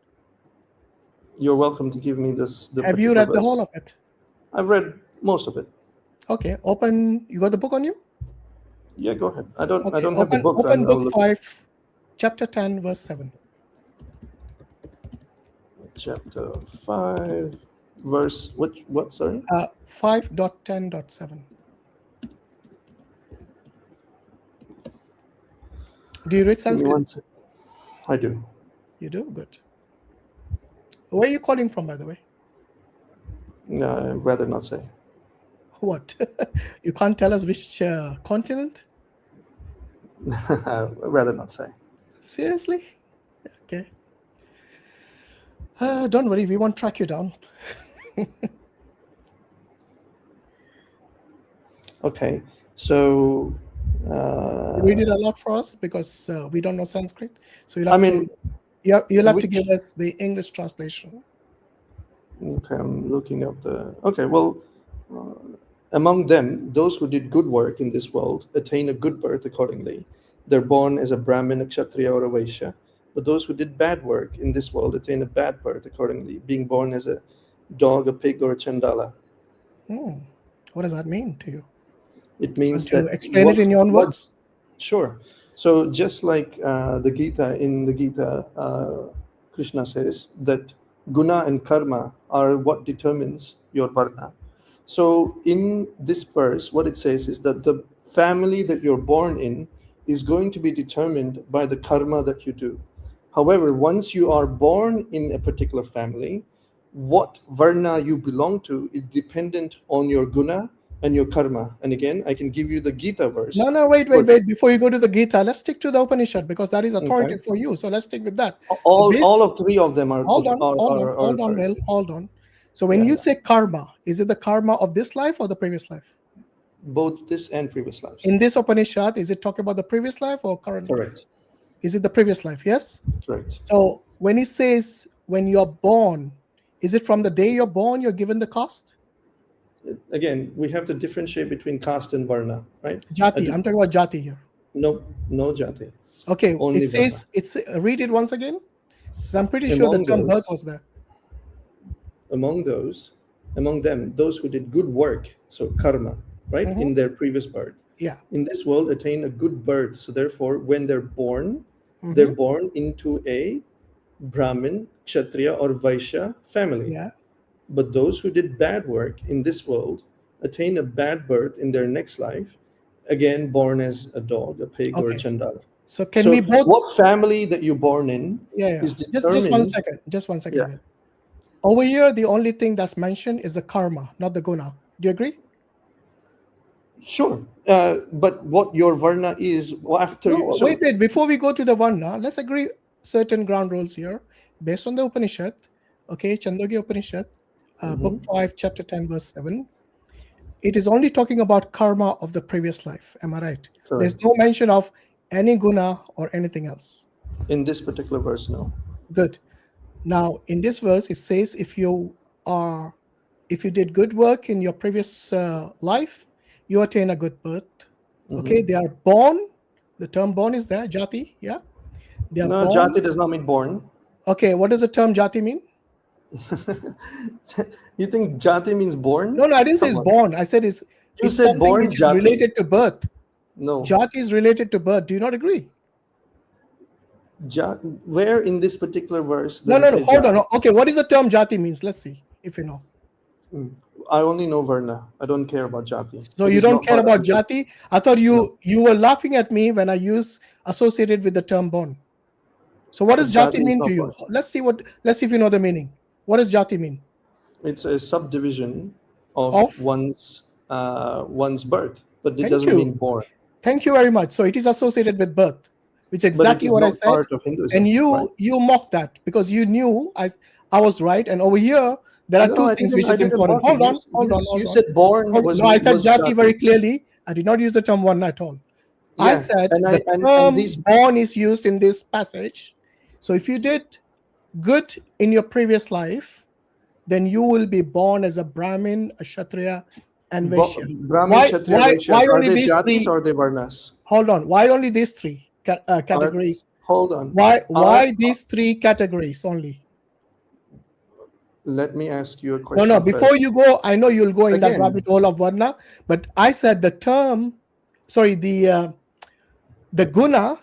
You're welcome to give me this. Have you read the whole of it? I've read most of it. Okay, open. You got the book on you? Yeah, go ahead. I don't have the book. Open book 5, chapter 10, verse 7. Chapter 5, verse what? Sorry. 5.10.7. Do you read Sanskrit? I do. You do? Good. Where are you calling from, by the way? No, I'd rather not say. What? You can't tell us which continent? I'd rather not say. Seriously? Okay. Don't worry, we won't track you down. Okay, so read it a lot for us because we don't know Sanskrit. So you'll have to give us the English translation. Okay, I'm looking up the. Okay, well, among them, those who did good work in this world attain a good birth accordingly. They're born as a Brahmin, a Kshatriya, or a Vaishya. But those who did bad work in this world attain a bad birth accordingly, being born as a dog, a pig, or a Chandala. What does that mean to you? It means to that. Explain it in your own words. Sure. So just like the Gita, in the Gita, Krishna says that guna and karma are what determines your varna. So in this verse, what it says is that the family that you're born in is going to be determined by the karma that you do. However, once you are born in a particular family, what varna you belong to is dependent on your guna and your karma. And again, I can give you the Gita verse. No, wait. Before you go to the Gita, let's stick to the Upanishad because that is authority for you. So let's stick with that. All of 3 of them are. Hold on. So when you say karma, is it the karma of this life or the previous life? Both this and previous lives. In this Upanishad, is it talking about the previous life or current? Correct. Is it the previous life? Yes. Correct. So when he says when you're born, is it from the day you're born you're given the caste? Again, we have to differentiate between caste and varna, right? Jati. I'm talking about jati here. No jati. Okay. Only it says varna. Read it once again. I'm pretty sure the term birth was there. Among them, those who did good work, so karma, right, in their previous birth. Yeah. In this world, attain a good birth. So therefore, when they're born into a Brahmin, Kshatriya, or Vaishya family. Yeah. But those who did bad work in this world attain a bad birth in their next life, again born as a dog, a pig, or a Chandala. So we both? What family that you're born in is determined. Just one second. Yeah. Over here, the only thing that's mentioned is the karma, not the guna. Do you agree? Sure. But what your varna is after. Wait. Before we go to the varna, let's agree certain ground rules here based on the Upanishad. Okay, Chandogya Upanishad, book 5, chapter 10, verse 7. It is only talking about karma of the previous life. Am I right? Correct. There's no mention of any guna or anything else. In this particular verse, no. Good. Now, in this verse, it says if you did good work in your previous life, you attain a good birth. Okay, they are born. The term born is there, jati. Yeah. They are born. Jati does not mean born. Okay, what does the term jati mean? You think jati means born? No, I didn't say it's born. I said it's said born which is related to birth. No. Jati is related to birth. Do you not agree? Where in this particular verse? No. Hold on. Okay, what is the term jati means? Let's see if you know. I only know varna. I don't care about jati. So you don't care about jati? I thought you were laughing at me when I use associated with the term born. So what does jati mean to you? Let's see if you know the meaning. What does jati mean? It's a subdivision of one's birth, but it doesn't mean born. Thank you very much. So it is associated with birth, which is exactly what I said. Part of Hinduism, and you mocked that because you knew I was right. And over here there are two things which is important. Hold on. You said born. No, I said jati very clearly. I did not use the term one at all. Yeah, I said the term born is used in this passage. So if you did good in your previous life, then you will be born as a Brahmin, a Kshatriya, and Vaishya. Brahmin, Kshatriya, Vaishya. Are they jatis or are they varnas? Hold on. Why only these three categories? Hold on. Why these three categories only? Let me ask you a question. No. Before you go, I know you'll go in that rabbit hole of varna, but I said the term, the guna,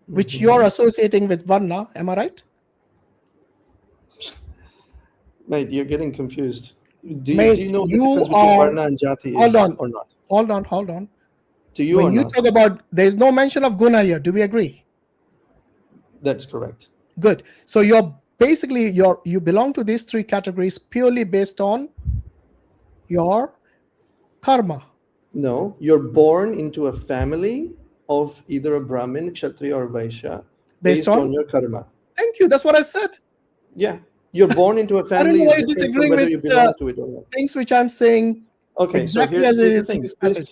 which you're associating with varna. Am I right? Mate, you're getting confused. Do you know the difference between varna and jati is or not? Hold on. To you when you talk about, there is no mention of guna here. Do we agree? That's correct. Good. So you're basically you belong to these three categories purely based on your karma. No, you're born into a family of either a Brahmin, Kshatriya, or Vaishya based on your karma. Thank you. That's what I said. Yeah. You're born into a family. I don't know why you're disagreeing with you belong to it or not. Things which I'm saying. Okay, exactly so as it is in this passage.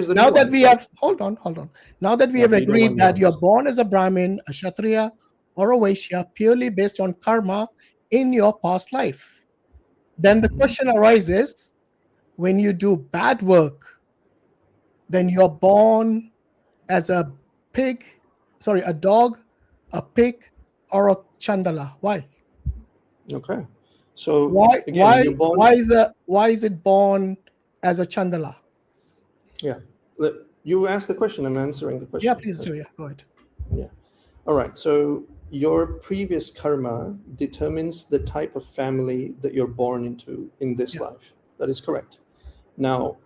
Now that we have hold on. Now that we have agreed that you're born as a Brahmin, a Kshatriya, or a Vaishya purely based on karma in your past life, then the question arises: when you do bad work, then you're born as a dog, a pig, or a chandala. Why? Okay, so why is it born as a chandala? Yeah, you asked the question. I'm answering the question. Yeah, please do. Yeah, go ahead. Yeah. All right. So your previous karma determines the type of family that you're born into in this life. That is correct. Now,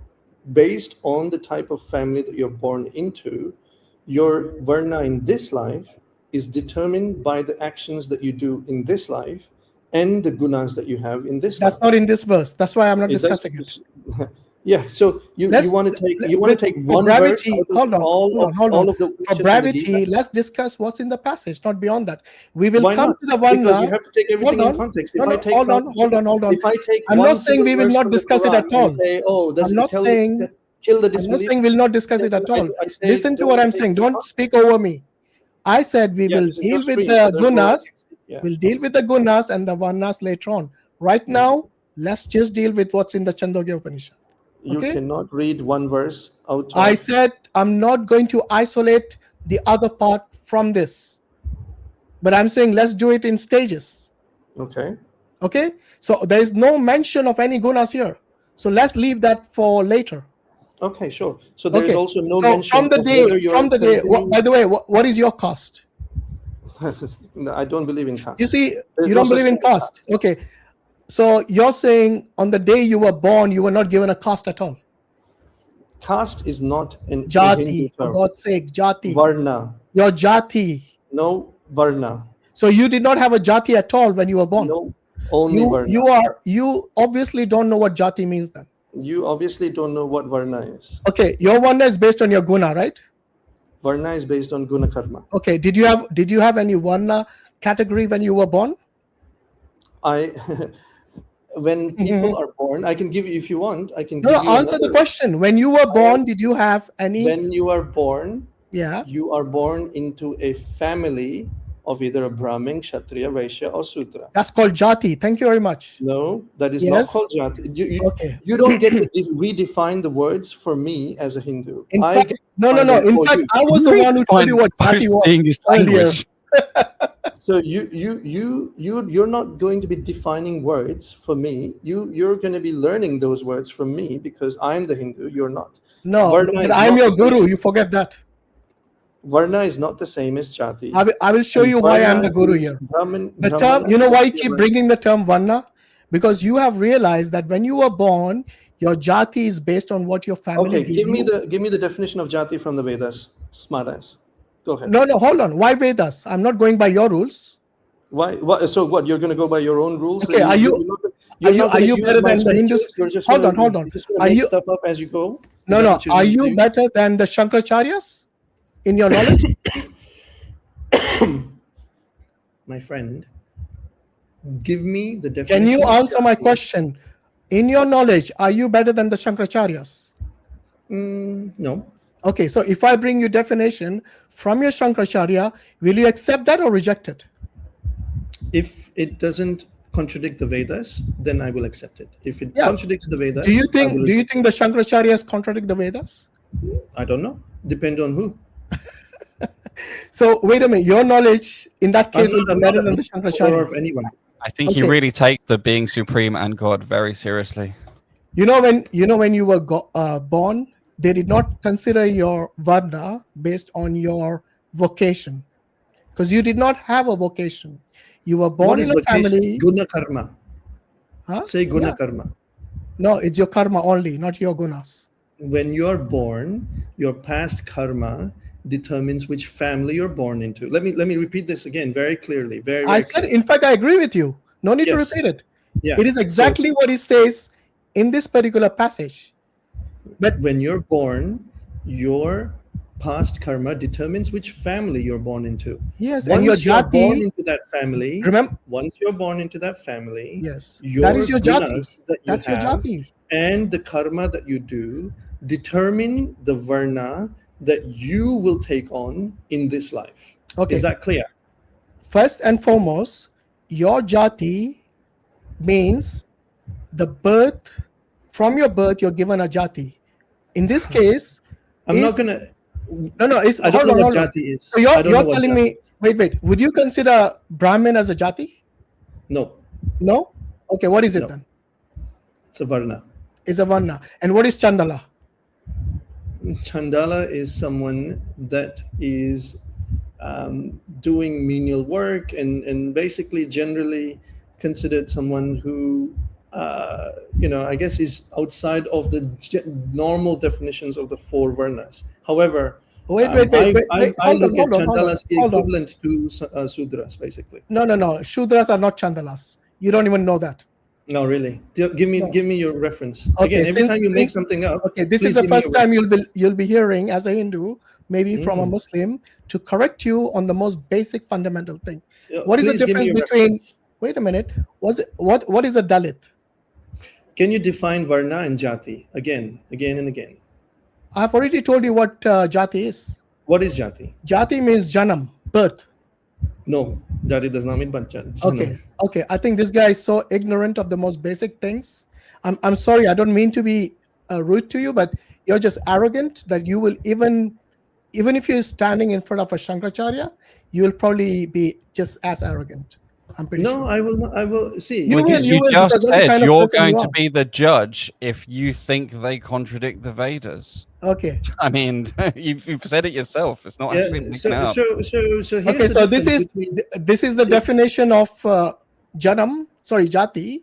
based on the type of family that you're born into, your varna in this life is determined by the actions that you do in this life and the gunas that you have in this life. That's not in this verse. That's why I'm not discussing it. Yeah, so you want to take one verse. Hold on. For brevity, let's discuss what's in the passage, not beyond that. We will come to the one. Because you have to take everything in context. Hold on. If I take I'm not saying we will not discuss it at all. I'm not saying kill the disbeliever. We'll not discuss it at all. Listen to what I'm saying. Don't speak over me. I said we will deal with the gunas. We'll deal with the gunas and the varnas later on. Right now, let's just deal with what's in the Chandogya Upanishad. You cannot read one verse out. I said I'm not going to isolate the other part from this, but I'm saying let's do it in stages. Okay. So there is no mention of any gunas here. So let's leave that for later. Okay, sure. So there is also no mention from the day. By the way, what is your caste? I don't believe in caste. You see, you don't believe in caste. Okay. So you're saying on the day you were born, you were not given a caste at all. Caste is not an jati. For God's sake, jati. Varna. Your jati. No, varna. So you did not have a jati at all when you were born. No, only varna. You obviously don't know what jati means then. You obviously don't know what varna is. Okay, your varna is based on your guna, right? Varna is based on guna karma. Okay, did you have any varna category when you were born? When people are born, I can give you, if you want, I can give you answer the question. When you were born, did you have any? When you are born, yeah, you are born into a family of either a Brahmin, Kshatriya, Vaishya, or Sudra. That's called jati. Thank you very much. No, that is not called jati. You don't get to redefine the words for me as a Hindu. In fact, no. In fact, I was the one who told you what jati was earlier. So you're not going to be defining words for me. You're going to be learning those words from me because I'm the Hindu. You're not. No, but I'm your guru. You forget that. Varna is not the same as jati. I will show And you why I'm Varna the guru is here. Brahman, The Brahmana term, you know why you is keep Shiva. bringing the term Varna? Because you have realized that when you were born, your jati is based on what your family Okay, gave give me you. the definition of jati from the Vedas. Smartass. Go ahead. No, hold on. Why Vedas? I'm not going by your rules. Why? So what? You're going to go by your own rules? Okay, are you better than the Hindus? You're just Hold gonna, on. You're just going Are to make you stuff up as you go? no? Are you better than the Shankaracharya's in your knowledge? My friend, give me the definition. Can you of answer my jati. question? In your knowledge, are you better than the Shankaracharya's? No. Okay, so if I bring you definition from your Shankaracharya, will you accept that or reject it? If it doesn't contradict the Vedas, then I will accept it. If it Yeah. contradicts the Vedas, Do you I will think reject the Shankaracharyas contradict the Vedas? it. I don't know. Depend on who. So wait a minute, your knowledge in that case will be I'm better not than the a follower of Shankaracharya's. anyone. I think he Okay. really takes the being supreme and God very seriously. You know when you were born, they did not consider your varna based on your vocation, because you did not have a vocation. You were born What is in a vocation? family. Guna karma. Huh? Say guna Yeah. karma. No, it's your karma only, not your gunas. When you're born, your past karma determines which family you're born into. Let me repeat this again very clearly. I said, in fact, I agree with you. No need to Yes. repeat it. Yeah. It is exactly what it says in this particular passage. But when you're born, your past karma determines which family you're born into. Yes, Once and your you're jati. born into that family, Remember, once you're born into that family, yes, your that is your jati. gunas that you That's your have jati. and the karma that you do determine the varna that you will take on in this life. Okay. Is that clear? First and foremost, your jati means the birth. From your birth, you're given a jati. In this case, I'm not gonna. No. It's I don't hold know on. what jati is. So I you're don't know what telling jati me. is. Wait. Would you consider Brahmin as a jati? No. No. Okay. What is it No. then? It's a varna. It's a varna. And what is Chandala? Chandala is someone that is doing menial work and basically generally considered someone who I guess is outside of the normal definitions of the four varnas. However, Wait. I look at Hold Chandalas on. equivalent to Sudras, basically. No. Shudras are not Chandalas. You don't even know that. No, really. Give me your reference. Okay, Again, every time you make something up. Okay, this please is the give me first your time reference. you'll be hearing as a Hindu, maybe from a Muslim, to correct you on the most basic fundamental thing. What is the Please give me difference your between? reference. Wait a minute. What is a Dalit? Can you define varna and jati again and again? I've already told you what jati is. What is jati? Jati means janam, birth. No, jati does not mean janam. Okay. I think this guy is so ignorant of the most basic things. I'm sorry. I don't mean to be rude to you, but you're just arrogant that you will even if you're standing in front of a Shankaracharya, you will probably be just as arrogant. I'm pretty sure. No, I will not. I will see. You will, just because that's the said kind of you're person going you to are. be the judge if you think they contradict the Vedas. Okay. I mean, you've said it yourself. It's not actually making up. So here's Okay, the so this difference is the definition of jati,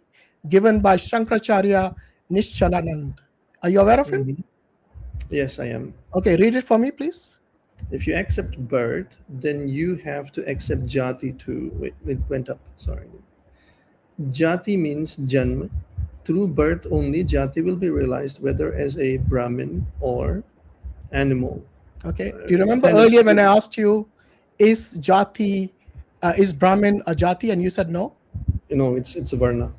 given by Shankaracharya Nishchalanand. Are you aware of him? Yes, I am. Okay, read it for me, please. If you accept birth, then you have to accept jati too. Wait, it went up. Sorry. Jati means janma. Through birth only, jati will be realized, whether as a Brahmin or animal. Okay. Do you remember earlier when I asked you, is Brahmin a jati, and you said no? No, it's a varna.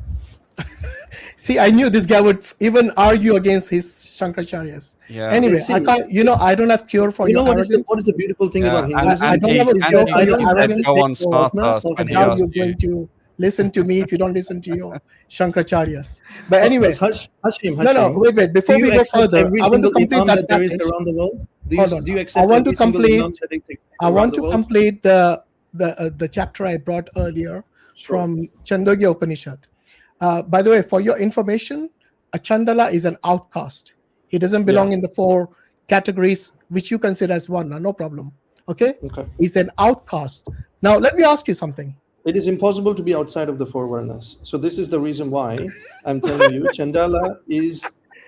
See, I knew this guy would even argue against his Shankaracharyas. Yeah. Anyway, I can't. I don't have cure for your arrogance. What is the beautiful thing about Hinduism? I don't have a cure for your arrogance. Go on, Sparta, And now you're going to listen to me if you don't listen to your Shankaracharyas. But anyway, Hashim, no, wait. Before we go further, I want to complete that there is passage. around the world. Do you accept I want to complete. I want to the world? complete the chapter I brought earlier from Chandogya Upanishad. By the way, for your information, a Chandala is an outcast. He doesn't belong in the four categories which you consider as one. No problem. Okay? He's an outcast. Now, let me ask you something. It is impossible to be outside of the 4 varnas. So this is the reason why I'm telling you, Chandala is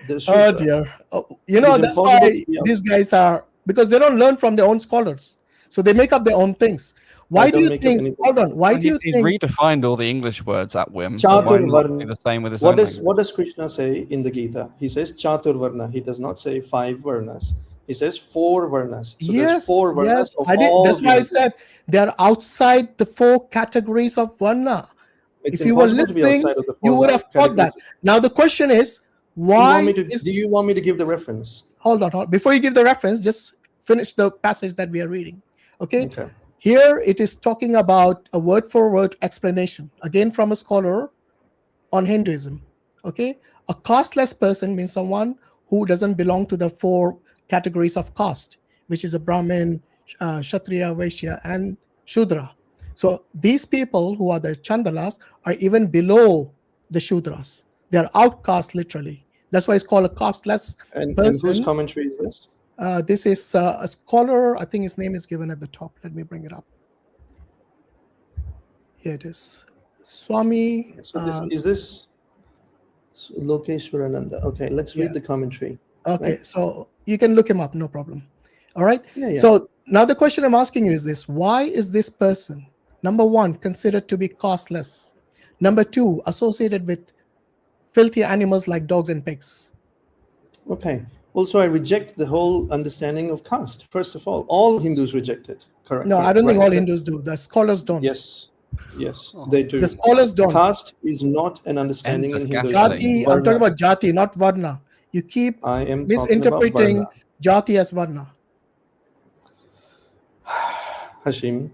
the Shudra. Oh dear. You know, that's why these guys are, because they don't learn from their own scholars. So they make up their own things. Why do you think, hold on, why do you He's think... redefined all the English words at whim. So why not do the same with his own language? What does Krishna say in the Gita? He says Chatur Varna. He does not say 5 varnas. He says 4 varnas. So there's 4 varnas of all. That's why I said they're outside the 4 categories of varna. It's if you were impossible to be listening, outside of the 4 you would have thought that. Now the question is, why do you want me to give the reference? Hold on. Before you give the reference, just finish the passage that we are reading. Okay. Here it is talking about a word-for-word explanation, again from a scholar on Hinduism. Okay, a casteless person means someone who doesn't belong to the 4 categories of caste, which is a Brahmin, Kshatriya, Vaishya, and Shudra. So these people who are the Chandalas are even below the Shudras. They are outcasts, literally. That's why it's called a casteless person. And whose commentary is this? This is a scholar. I think his name is given at the top. Let me bring it up. Here it is. Swami. So is this Lokeshwarananda? Okay, let's read the commentary. Okay, right? So you can look him up, no problem. All right. Yeah. So now the question I'm asking you is this: why is this person, number 1, considered to be casteless? Number 2, associated with filthy animals like dogs and pigs? Okay. Also, I reject the whole understanding of caste. First of all Hindus reject it. Correct. No, I don't think all Hindus do. The scholars don't. Yes, they do. The scholars don't. Caste is not an understanding in Hinduism. Jati, I'm talking about jati, not varna. You keep misinterpreting jati as varna. Hashim,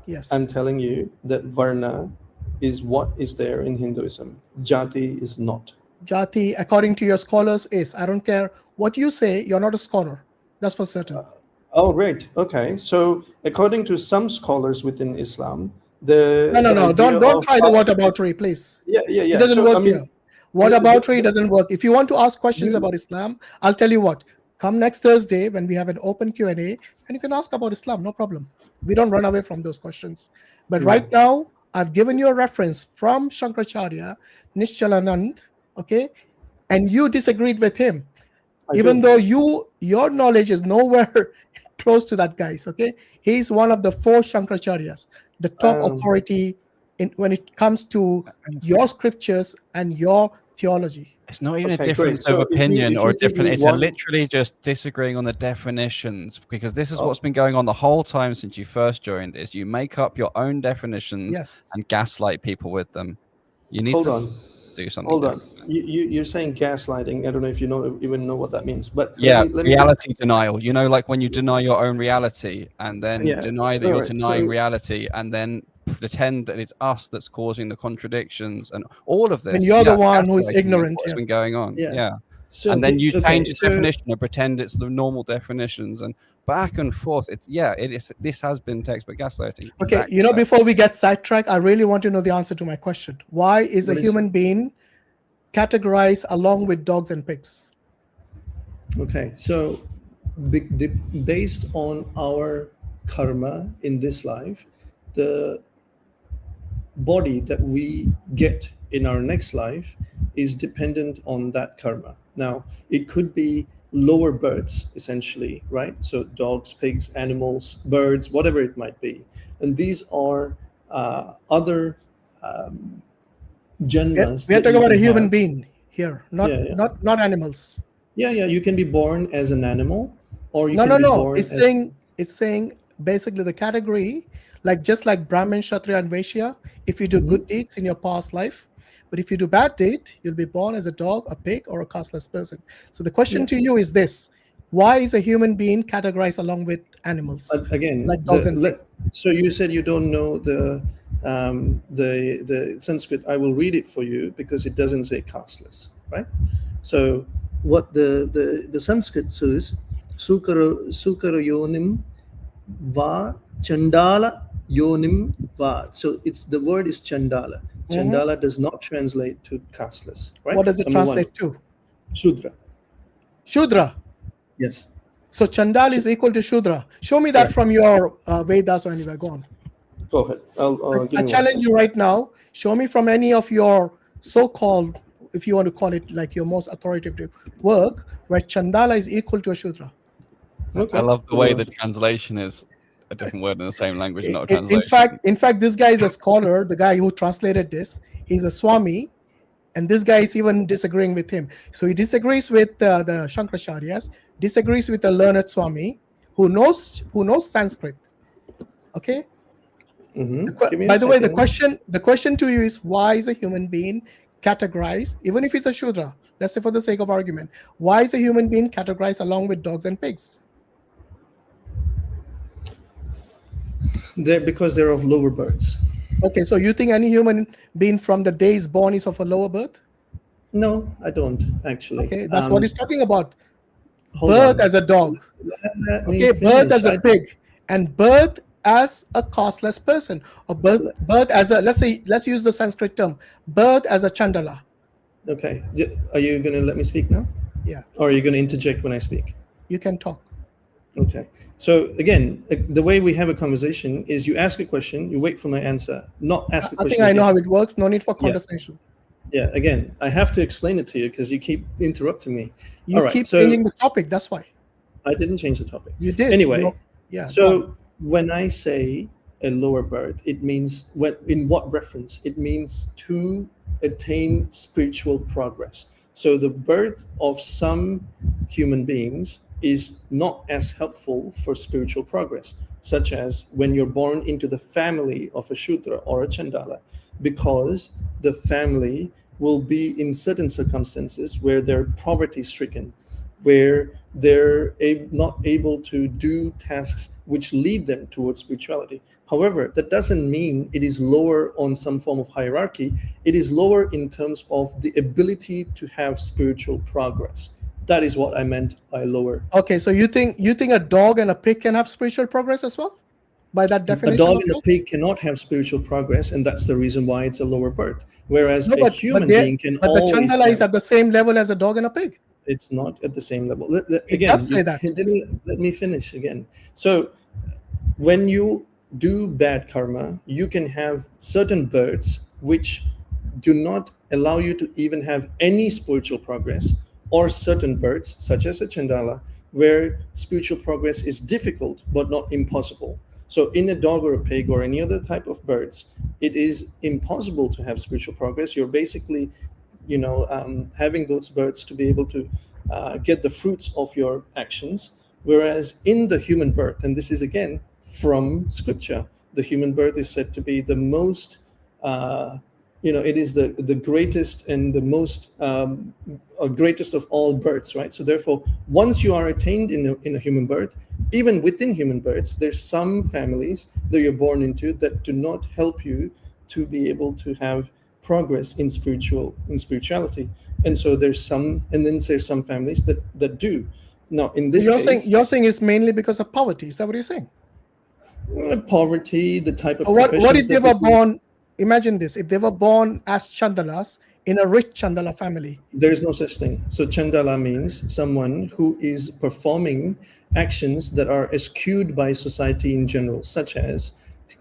yes, I'm telling you that varna is what is there in Hinduism. Jati is not. Jati, according to your scholars, is. I don't care what you say, you're not a scholar. That's for certain. Oh, right. Okay. So according to some scholars within Islam, no, don't try the whataboutery, please. Yeah. It doesn't work here. Whataboutery doesn't work. If you want to ask questions about Islam, I'll tell you what. Come next Thursday when we have an open Q&A, and you can ask about Islam, no problem. We don't run away from those questions. But right now, I've given you a reference from Shankaracharya, Nishchalanand, okay? And you disagreed with him. Even though your knowledge is nowhere close to that guy's, okay? He's one of the 4 Shankaracharyas, the top authority when it comes to your scriptures and your theology. It's not even a difference of opinion or a different. It's literally just disagreeing on the definitions, because this is what's been going on the whole time since you first joined. Is you make up your own definitions and gaslight people with them. You need to do something. Hold on. You're saying gaslighting. I don't know if you even know what that means, but reality denial. You know, like when you deny your own reality and then deny that you're denying reality, and then pretend that it's us that's causing the contradictions and all of this. And you're the one who is ignorant. What's been going on? So and then you change its definition and pretend it's the normal definitions, and back and forth. It is. This has been textbook gaslighting. Okay, exactly. Before we get sidetracked, I really want to know the answer to my question. Why is a human being categorized along with dogs and pigs? Okay, so based on our karma in this life, the body that we get in our next life is dependent on that karma. Now, it could be lower birds, essentially, right? So dogs, pigs, animals, birds, whatever it might be. And these are other janmas. We are talking about a human being here, not animals. Yeah, you can be born as an animal, or you can be born It's saying basically the category, just like Brahmin, Kshatriya, and Vaishya, if you do good deeds in your past life, but if you do bad deed, you'll be born as a dog, a pig, or a casteless person. So the question to you is this: why is a human being categorized along with animals? Again, like dogs and pigs? So you said you don't know the Sanskrit. I will read it for you because it doesn't say casteless, right? So what the Sanskrit says, Sukara yonim va chandala yonim va. So the word is chandala. Chandala does not translate to casteless, right? What does it translate to? Shudra. Shudra. Yes. So Chandal is equal to Shudra. Show me that from your Vedas or anywhere. Go on. Go ahead. I challenge you right now. Show me from any of your so-called, if you want to call it like your most authoritative work, where Chandala is equal to a Shudra. Okay. I love the way the translation is a different word in the same language, not a translation. In fact, this guy is a scholar. The guy who translated this, he's a Swami, and this guy is even disagreeing with him. So he disagrees with the Shankaracharya's, disagrees with the learned Swami who knows Sanskrit. Okay. By the way, the question to you is, why is a human being categorized, even if it's a Shudra, let's say for the sake of argument, why is a human being categorized along with dogs and pigs? Because they're of lower births. Okay, so you think any human being from the day is born is of a lower birth? No, I don't actually. Okay, that's what he's talking about. Birth as a dog. Okay, birth as a pig, and birth as a costless person, or birth as a, let's use the Sanskrit term, birth as a Chandala. Okay, are you going to let me speak now? Yeah. Or are you going to interject when I speak? You can talk. Okay. So again, the way we have a conversation is you ask a question, you wait for my answer, not ask a question. I think I know how it works. No need for condescension. Yeah. Again, I have to explain it to you because you keep interrupting me. You keep changing the topic. That's why. I didn't change the topic. You did. Anyway. Yeah. So when I say a lower birth, it means in what reference? It means to attain spiritual progress. So the birth of some human beings is not as helpful for spiritual progress, such as when you're born into the family of a Shudra or a Chandala, because the family will be in certain circumstances where they're poverty stricken, where they're not able to do tasks which lead them towards spirituality. However, that doesn't mean it is lower on some form of hierarchy. It is lower in terms of the ability to have spiritual progress. That is what I meant by lower. Okay, so you think a dog and a pig can have spiritual progress as well? By that definition? A dog and a pig cannot have spiritual progress, and that's the reason why it's a lower birth. Whereas a human being can always. But the Chandala is at the same level as a dog and a pig. It's not at the same level. Again, it does say that. Let me finish again. So when you do bad karma, you can have certain births which do not allow you to even have any spiritual progress, or certain births, such as a Chandala, where spiritual progress is difficult but not impossible. So in a dog or a pig or any other type of birds, it is impossible to have spiritual progress. You're basically, having those birds to be able to get the fruits of your actions. Whereas in the human birth, and this is again from scripture, the human birth is said to be the most, it is the greatest and the most greatest of all births, right? So therefore, once you are attained in a human birth, even within human births, there's some families that you're born into that do not help you to be able to have progress in spirituality. And so there's some, and then there's some families that do. Now, in this case, you're saying it's mainly because of poverty. Is that what you're saying? Poverty, the type of what if they were born? Imagine this: if they were born as Chandalas in a rich Chandala family. There is no such thing. So Chandala means someone who is performing actions that are eschewed by society in general, such as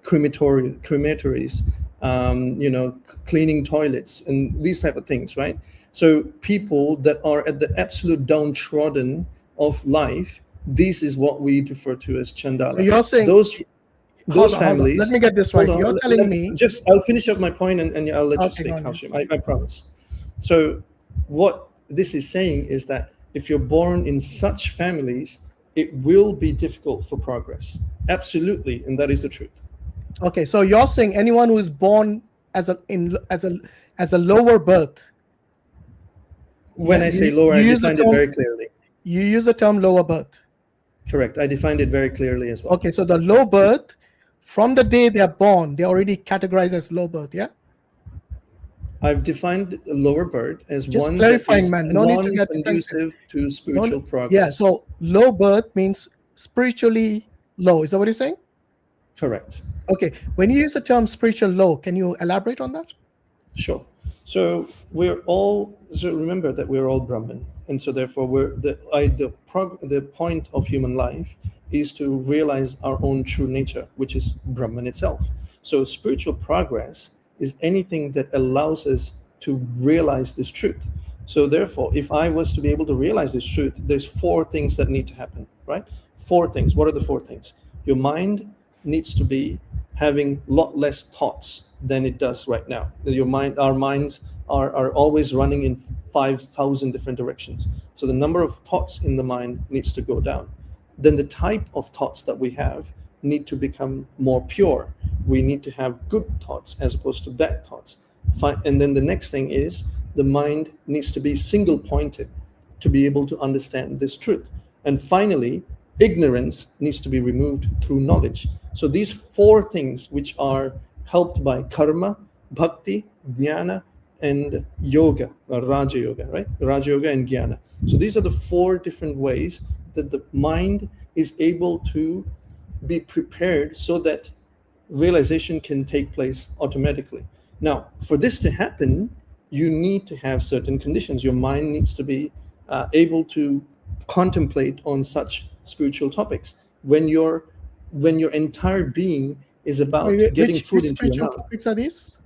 crematories, cleaning toilets, and these type of things, right? So people that are at the absolute downtrodden of life, this is what we refer to as Chandala. So you're saying those families. Let me get this right. You're telling me. I'll finish up my point and I'll let you speak, Hashim. I promise. So what this is saying is that if you're born in such families, it will be difficult for progress. Absolutely, and that is the truth. Okay, so you're saying anyone who is born as a lower birth. When I say lower, I defined it very clearly. You use the term lower birth. Correct. I defined it very clearly as well. Okay, so the low birth, from the day they're born, they're already categorized as low birth, yeah? I've defined lower birth as just one clarifying, that is man. No need to get conducive to spiritual progress. Yeah, so low birth means spiritually low. Is that what you're saying? Correct. Okay, when you use the term spiritual low, can you elaborate on that? Sure. So remember that we're all Brahman, and so therefore the point of human life is to realize our own true nature, which is Brahman itself. So spiritual progress is anything that allows us to realize this truth. So therefore, if I was to be able to realize this truth, there's 4 things that need to happen, right? 4 things. What are the 4 things? Your mind needs to be having a lot less thoughts than it does right now. Our minds are always running in 5,000 different directions. So the number of thoughts in the mind needs to go down. Then the type of thoughts that we have need to become more pure. We need to have good thoughts as opposed to bad thoughts. And then the next thing is the mind needs to be single pointed to be able to understand this truth. And finally, ignorance needs to be removed through knowledge. So these 4 things, which are helped by karma, bhakti, jnana, and yoga, or Raja Yoga, right? Raja Yoga and jnana. So these are the 4 different ways that the mind is able to be prepared so that realization can take place automatically. Now, for this to happen, you need to have certain conditions. Your mind needs to be able to contemplate on such spiritual topics. When your entire being is about getting food into your mouth. Which spiritual topics are these?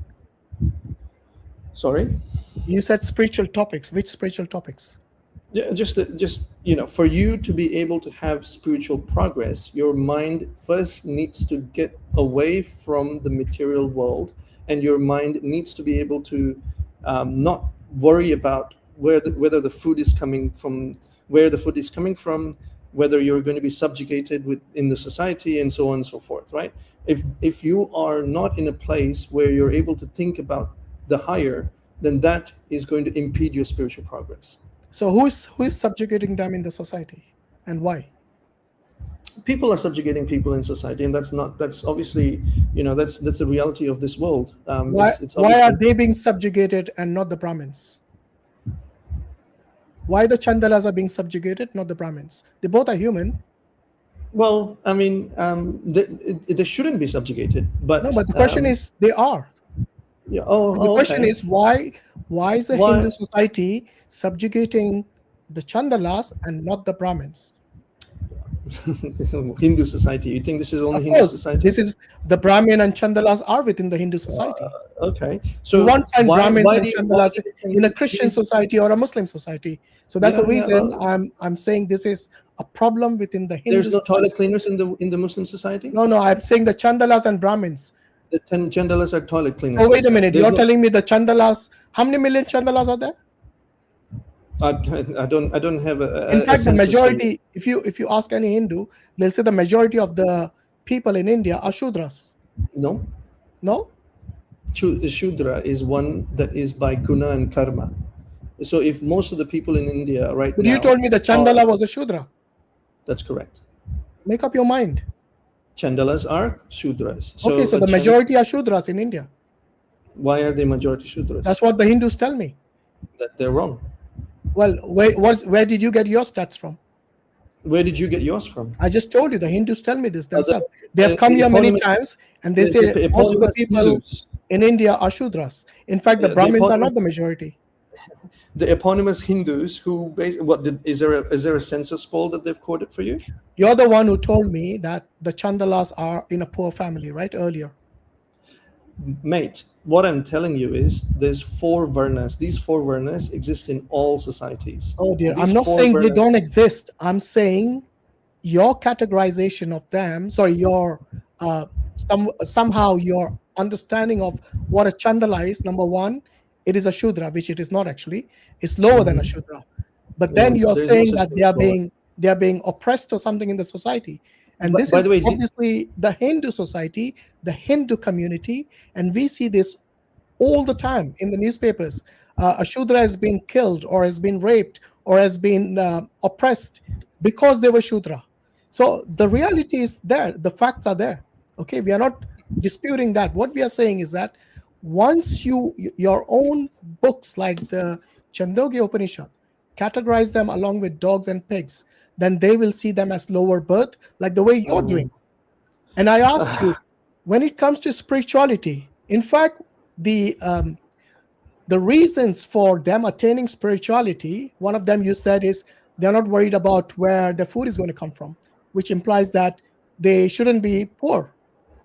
Sorry? You said spiritual topics. Which spiritual topics? Yeah, just for you to be able to have spiritual progress, your mind first needs to get away from the material world, and your mind needs to be able to not worry about whether the food is coming from, whether you're going to be subjugated in the society, and so on and so forth, right? If you are not in a place where you're able to think about the higher, then that is going to impede your spiritual progress. So who is subjugating them in the society, and why? People are subjugating people in society, and that's obviously, that's the reality of this world. Why are they being subjugated and not the Brahmins? Why the Chandalas are being subjugated, not the Brahmins? They both are human. Well, I mean, they shouldn't be subjugated, but no. But the question is, they are. Yeah. The question is, why is the Hindu society subjugating the Chandalas and not the Brahmins? Hindu society. You think this is only Hindu society? This is the Brahmin and Chandalas are within the Hindu society. Okay. So you won't find Brahmins and Chandalas in a Christian society or a Muslim society. So that's the reason I'm saying this is a problem within the Hindu society. There's no toilet cleaners in the Muslim society? No, I'm saying the Chandalas and Brahmins. The Chandalas are toilet cleaners. Oh, wait a minute. You're telling me the Chandalas, how many million Chandalas are there? I don't have a. In fact, the majority, if you ask any Hindu, they'll say the majority of the people in India are Shudras. No. No? Shudra is one that is by guna and karma. So if most of the people in India right now. You told me the Chandala was a Shudra. That's correct. Make up your mind. Chandalas are Shudras. Okay, so the majority are Shudras in India. Why are they majority Shudras? That's what the Hindus tell me. That they're wrong. Well, where did you get your stats from? Where did you get yours from? I just told you, the Hindus tell me this themselves. They have come here many times, and they say most of the people in India are Shudras. In fact, the Brahmins are not the majority. The eponymous Hindus who is there a census poll that they've quoted for you? You're the one who told me that the Chandalas are in a poor family, right? Earlier. Mate, what I'm telling you is there's 4 varnas. These 4 varnas exist in all societies. Oh dear, I'm not saying they don't exist. I'm saying your categorization of them, your somehow your understanding of what a Chandala is, number one, it is a Shudra, which it is not actually. It's lower than a Shudra. But then you're saying that they are being oppressed or something in the society. And this is obviously the Hindu society, the Hindu community, and we see this all the time in the newspapers. A Shudra has been killed or has been raped or has been oppressed because they were Shudra. So the reality is there. The facts are there. Okay, we are not disputing that. What we are saying is that once your own books like the Chandogya Upanishad categorize them along with dogs and pigs, then they will see them as lower birth, like the way you're doing. And I asked you, when it comes to spirituality, in fact, the the reasons for them attaining spirituality, one of them you said is they're not worried about where the food is going to come from, which implies that they shouldn't be poor.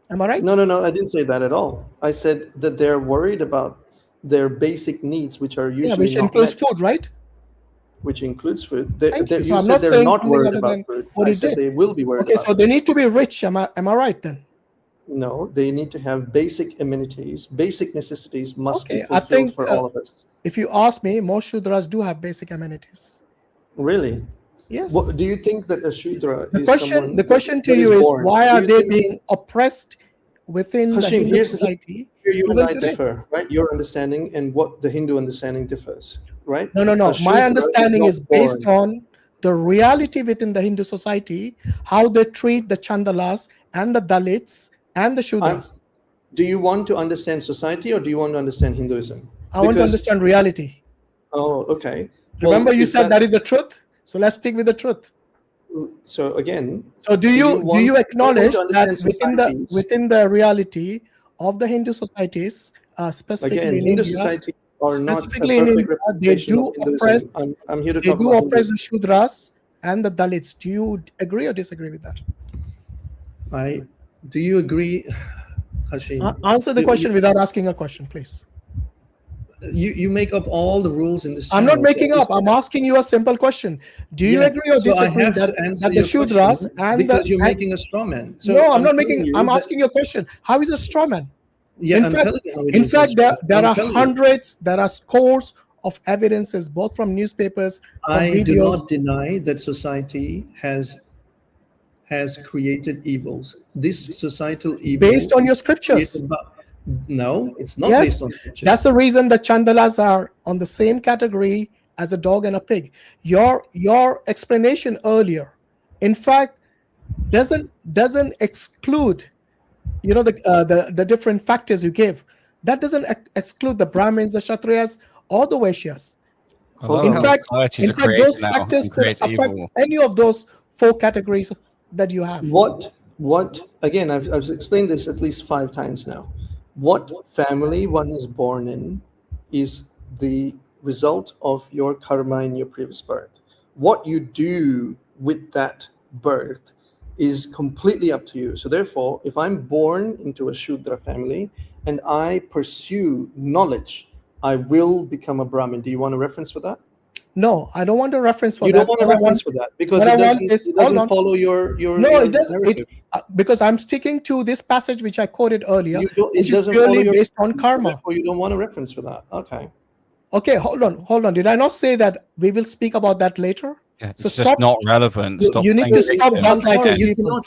Am I right? No, I didn't say that at all. I said that they're worried about their basic needs, which are usually which not includes met, food, right? which includes food. You So I'm not they're saying not something worried other about than food. what I you said did. they will be worried Okay, about so they need to be rich. Am I right then? No, they need to have basic amenities, basic necessities must be Okay, I fulfilled think for all of us. if you ask me, most Shudras do have basic amenities. Really? Yes. What do you think that a Shudra The is question, someone the question that to you is born? why Do are you they think- being oppressed within the Hashim, Hindu here's society? here you and even I today? differ, right? Your understanding and what the Hindu understanding differs, right? No. A Shudra My understanding not is based born. on the reality within the Hindu society, how they treat the Chandalas and the Dalits and the Shudras. Do you want to understand society or do you want to understand Hinduism? I want to understand reality. Oh, okay. Remember, Well, you if said that is the truth. So let's stick with the truth. So again, So do you acknowledge that societies? within the reality of the Hindu societies, specifically Again, in Hindu India, society are not a specifically in perfect India, they representation do of Hinduism. oppress. I'm here to They talk do about oppress the Hinduism. Shudras and the Dalits. Do you agree or disagree with that? Do you agree, Hashim? Answer the question without asking a question, please. You make up all the rules in this I'm channel. not making up. I'm asking you a simple question. Do you agree or So I disagree have that, to answer the your Shudras question and because you're and- making a straw man. So no, I'm not telling making. you I'm that- asking you a question. How is a straw man? Yeah, in I'm fact, telling you how it in is fact, as well. there I'm are telling you. hundreds, there are scores of evidences, both from newspapers, from I videos. do not deny that society has created evils. This societal evil Based on your is scriptures. created no, it's not Yes, based on scriptures. that's the reason the Chandalas are on the same category as a dog and a pig. Your explanation earlier, in fact, doesn't exclude, the different factors you gave. That doesn't exclude the Brahmins, the Kshatriyas, or the Vaishyas. In fact, those factors could affect any of those four categories that you have. What again, I've explained this at least 5 times now. What family one is born in is the result of your karma in your previous birth. What you do with that birth is completely up to you. So therefore, if I'm born into a Shudra family and I pursue knowledge, I will become a Brahmin. Do you want a reference for that? No, I don't want a reference for You that. don't want a reference for that because what it I want doesn't hold on. follow your No, it does. narrative. Because I'm sticking to this passage which I quoted earlier, It which is doesn't follow purely your- based on karma. Therefore, you don't want a reference for that. Okay. Okay, hold on. Did I not say that we will speak about that later? Yeah, So it's just not relevant. Stop you need saying to victim. stop I'm gaslighting sorry, you people.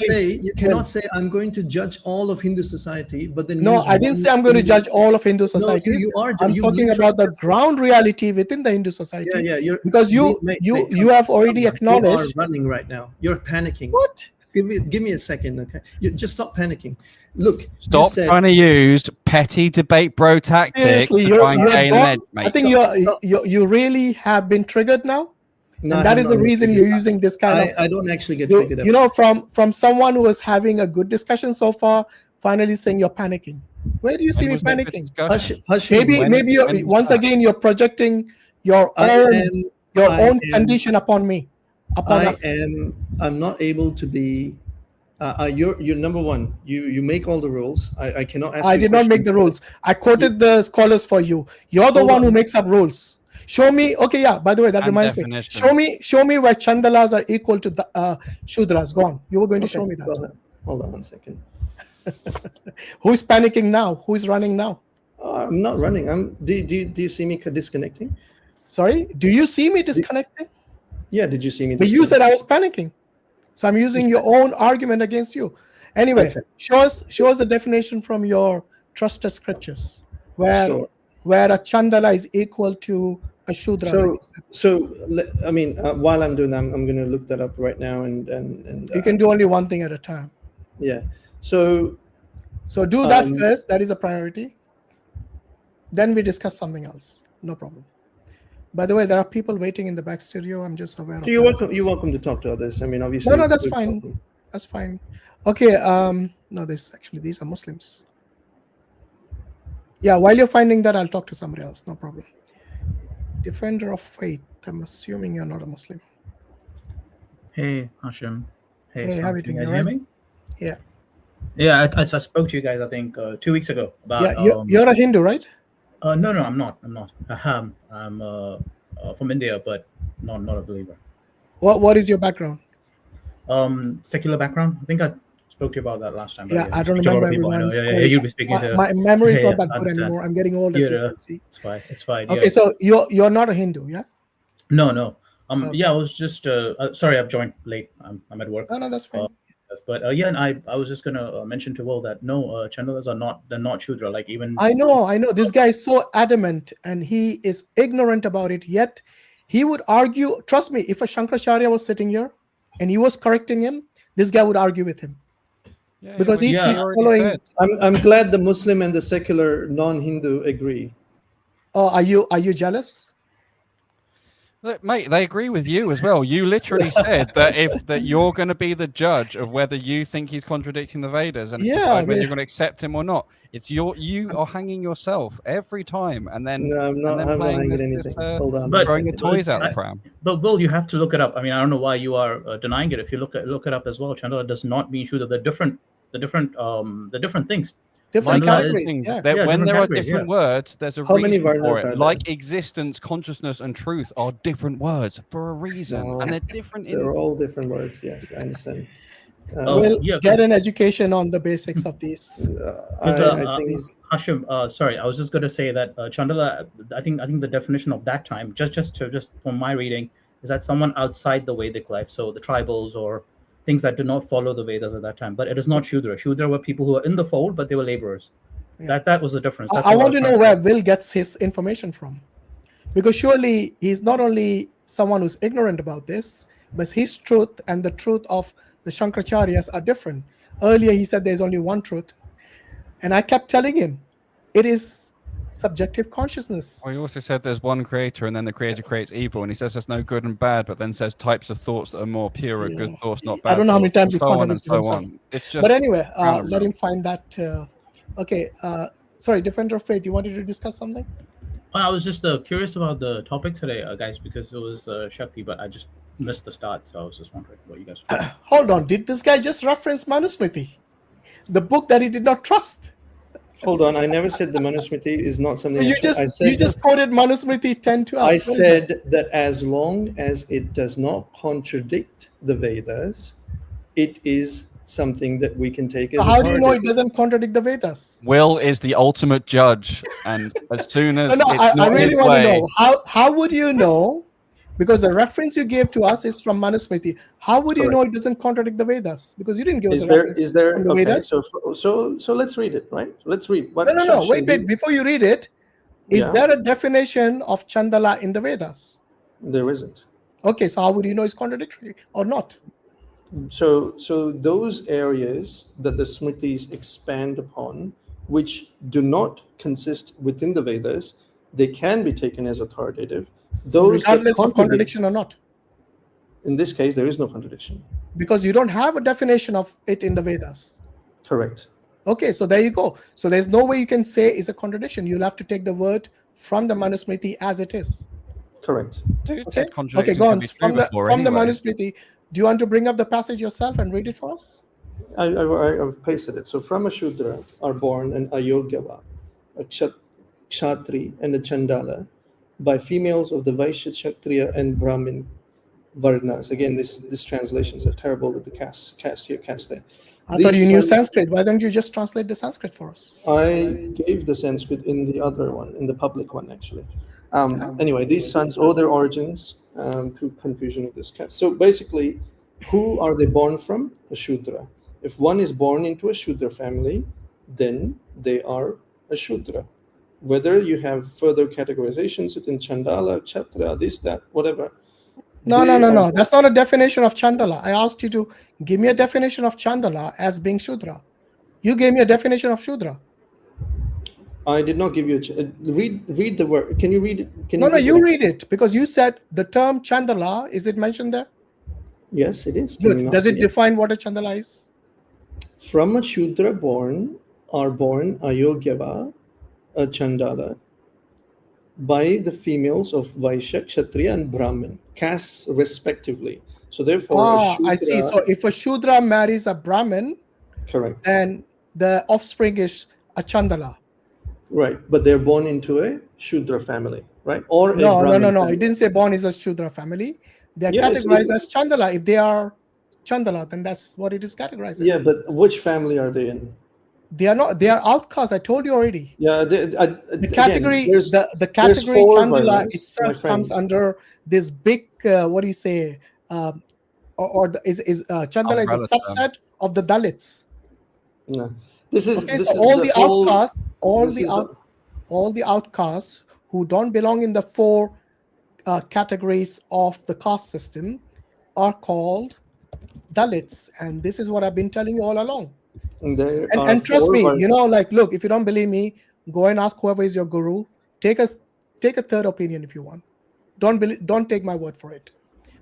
cannot say I'm going to judge all of Hindu society, but then No, use I didn't one say I'm going to single- judge all of Hindu No, societies. you are. I'm You talking literally about the ground reality within the Hindu society. Yeah. Because you have already You acknowledged. are running right now. You're panicking. What? Give me a second, okay? You just stop panicking. Look, Stop you said, trying to use petty debate bro tactics Seriously, to try and you're gain an gone. edge, I mate. think you really have been triggered now. No, And I that have is the not been reason triggered. you're using this kind of. I don't actually get triggered. From someone who was having a good discussion so far, finally saying you're panicking. Where do you see me panicking? Maybe you're, once again you're projecting your own condition upon me, upon us. I'm not able to be. You're number one. You make all the rules. I cannot ask. I did not make the rules. I quoted the scholars for you. You're the one who makes up rules. Show me. Okay, yeah. By the way, that reminds me. Show me where Chandalas are equal to the Shudras. Go on. You were going to show me that. Go ahead. Hold on one second. Who is panicking now? Who is running now? I'm not running. Do you see me disconnecting? Sorry. Do you see me disconnecting? Yeah. Did you see me? But you said I was panicking. So I'm using your own argument against you. Anyway, show us the definition from your trusted scriptures, where a Chandala is equal to a Shudra. While I'm doing that, I'm going to look that up right now, and you can do only one thing at a time. Yeah. So do that first. That is a priority. Then we discuss something else. No problem. By the way, there are people waiting in the back studio. I'm just aware of that. You're welcome to talk to others. I mean, obviously. No, that's fine. That's fine. Okay. No, these are Muslims. Yeah, while you're finding that, I'll talk to somebody else. No problem. Defender of faith. I'm assuming you're not a Muslim. Hey, Hashim. Hey, how are you doing? Can you You hear right? me? Yeah. Yeah, I spoke to you guys, I think, 2 weeks ago about. Yeah, you're a Hindu, right? No, I'm not. I'm from India, but not a believer. What is your background? Secular background. I think I spoke to you about that last time. Yeah, I don't remember everyone's. Yeah, you'll be speaking to. My memory is not that I good understand. anymore. I'm getting old, as you can see. It's fine. Okay, so you're not a Hindu, yeah? No. Okay. Yeah, I was just sorry, I've joined late. I'm at work. No, that's fine. But yeah, and I was just gonna mention to Will that no, Chandalas are they're not Shudra. Like even I know. This guy is so adamant, and he is ignorant about it. Yet he would argue. Trust me, if a Shankaracharya was sitting here and he was correcting him, this guy would argue with him. Yeah, because he's following. I'm glad the Muslim and the secular non-Hindu agree. Oh, are you jealous? Look, mate, they agree with you as well. You literally said that you're going to be the judge of whether you think he's contradicting the Vedas and decide whether you're going to accept him or not. It's you are hanging yourself every time, and then I'm not hanging anything. Hold on, throwing the toys out the pram. But Will, you have to look it up. I mean, I don't know why you are denying it. If you look it up as well, Chandala does not mean Shudra. The different things. Different categories. When there are different words, there's a How many reason for varnas it. are there? Like existence, consciousness, and truth are different words for a reason, No, and they're different. They're all different words. Yes, I understand. Well, get an education on the basics of these. Hashim, sorry, I was just going to say that Chandala. I think the definition of that time, just from my reading, is that someone outside the Vedic life, so the tribals or things that did not follow the Vedas at that time. But it is not Shudra. Shudra were people who were in the fold, but they were laborers. Yeah. That was the difference. I want to know where Will gets his information from, because surely he's not only someone who's ignorant about this, but his truth and the truth of the Shankaracharyas are different. Earlier he said there's only one truth, and I kept telling him it is subjective consciousness. Well, he also said there's one creator, and then the creator creates evil, and he says there's no good and bad, but then says types of thoughts that are more pure are good thoughts, not bad. I don't know how many times he contradicted so himself. It's just. But anyway, let him find that. Okay, sorry, Defender of Faith, you wanted to discuss something? I was just curious about the topic today, guys, because it was Shakti, but I just missed the start, so I was just wondering what you guys were doing. Hold on, did this guy just reference Manusmriti, the book that he did not trust? Hold on, I never said the Manusmriti is not something. You just quoted Manusmriti 10:12. I said that as long as it does not contradict the Vedas, it is something that we can take as. So how do you know it doesn't contradict the Vedas? Will is the ultimate judge, and as soon as I really want to know how would you know? Because the reference you gave to us is from Manusmriti. How would you know it doesn't contradict the Vedas? Because you didn't give us a reference. Is there from the okay? Vedas. So let's read it, right? Let's read. No. Wait. Before you read it, is there a definition of Chandala in the Vedas? There isn't. Okay, so how would you know it's contradictory or not? So those areas that the Smritis expand upon, which do not consist within the Vedas, they can be taken as authoritative. Those regardless of contradiction or not. In this case, there is no contradiction. Because you don't have a definition of it in the Vedas. Correct. Okay, so there you go. So there's no way you can say it's a contradiction. You'll have to take the word from the Manusmriti as it is. Correct. Okay, go on. From the Manusmriti, do you want to bring up the passage yourself and read it for us? I've pasted it. So from a Shudra are born an Ayogyava, a Kshatri, and a Chandala, by females of the Vaishya, Kshatriya, and Brahmin Varnas. Again, these translations are terrible with the caste here, caste there. I thought you knew Sanskrit. Why don't you just translate the Sanskrit for us? I gave the Sanskrit in the other one, in the public one, actually. Anyway, these sons owe their origins through confusion of this caste. So basically, who are they born from? A Shudra. If one is born into a Shudra family, then they are a Shudra. Whether you have further categorizations within Chandala, Kshatriya, this, that, whatever. No. That's not a definition of Chandala. I asked you to give me a definition of Chandala as being Shudra. You gave me a definition of Shudra. I did not give you read the word. Can you read it? You read it, because you said the term Chandala, is it mentioned there? Yes, it is. Good. Does it define what a Chandala is? From a Shudra are born Ayogyava, a Chandala by the females of Vaishya, Kshatriya, and Brahmin, castes respectively. So therefore, a Shudra, I see. So if a Shudra marries a Brahmin, correct, then the offspring is a Chandala. Right, but they're born into a Shudra family, right? Or no, a Brahmin no. family. It didn't say born is a Shudra family. They're categorized as Chandala. If they are Chandala, then that's what it is categorized as. Yeah, but which family are they in? They are not. They are outcasts. I told you already. Yeah, the category, again, the category Chandala varnas, itself comes under this big. What do you say? Chandala is a subset of the Dalits. No, this is okay. this So is all the the whole, outcasts, all the outcasts who don't belong in the four categories of the caste system are called Dalits, and this is what I've been telling you all along. And trust me, like, look, if you don't believe me, go and ask whoever is your guru. Take a third opinion if you want. Don't take my word for it.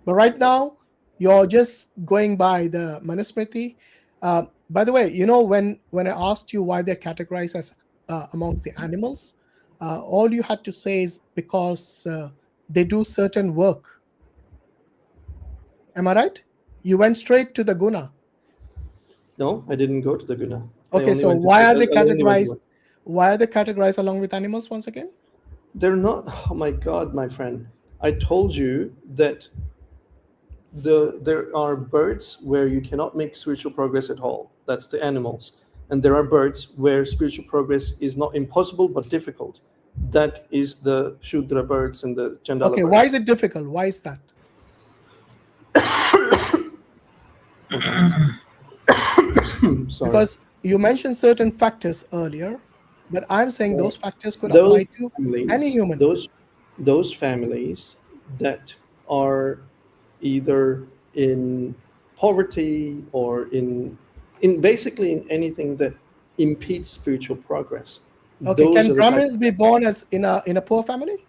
But right now, you're just going by the Manusmriti. By the way, when I asked you why they're categorized as amongst the animals, all you had to say is because they do certain work. Am I right? You went straight to the guna. No, I didn't go to the guna. Okay, so why are they categorized? Why are they categorized along with animals once again? They're not. Oh my God, my friend! I told you that there are birds where you cannot make spiritual progress at all. That's the animals, and there are birds where spiritual progress is not impossible but difficult. That is the Shudra birds and the Chandala birds. Okay, why is it difficult? Why is that? Because you mentioned certain factors earlier, but I'm saying those factors could apply to any human. Those families that are either in poverty or in basically in anything that impedes spiritual progress. Okay, can Brahmins be born as in a poor family?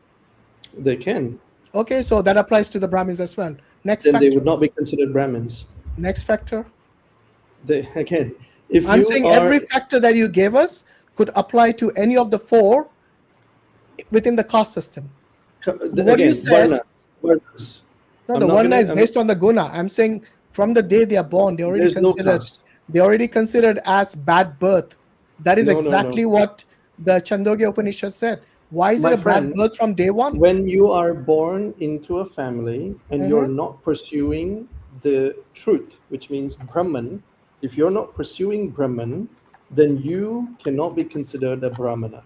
They can. Okay, so that applies to the Brahmins as well. Next factor. They would not be considered Brahmins. Next factor. I'm saying every factor that you gave us could apply to any of the four within the caste system. What you said. Varnas. No, the Varna is based on the guna. I'm saying from the day they are born, they're already considered as bad birth. That is exactly what the Chandogya Upanishad said. Why is it a bad birth from day one? When you are born into a family and you're not pursuing the truth, which means Brahman, if you're not pursuing Brahman, then you cannot be considered a Brahmana.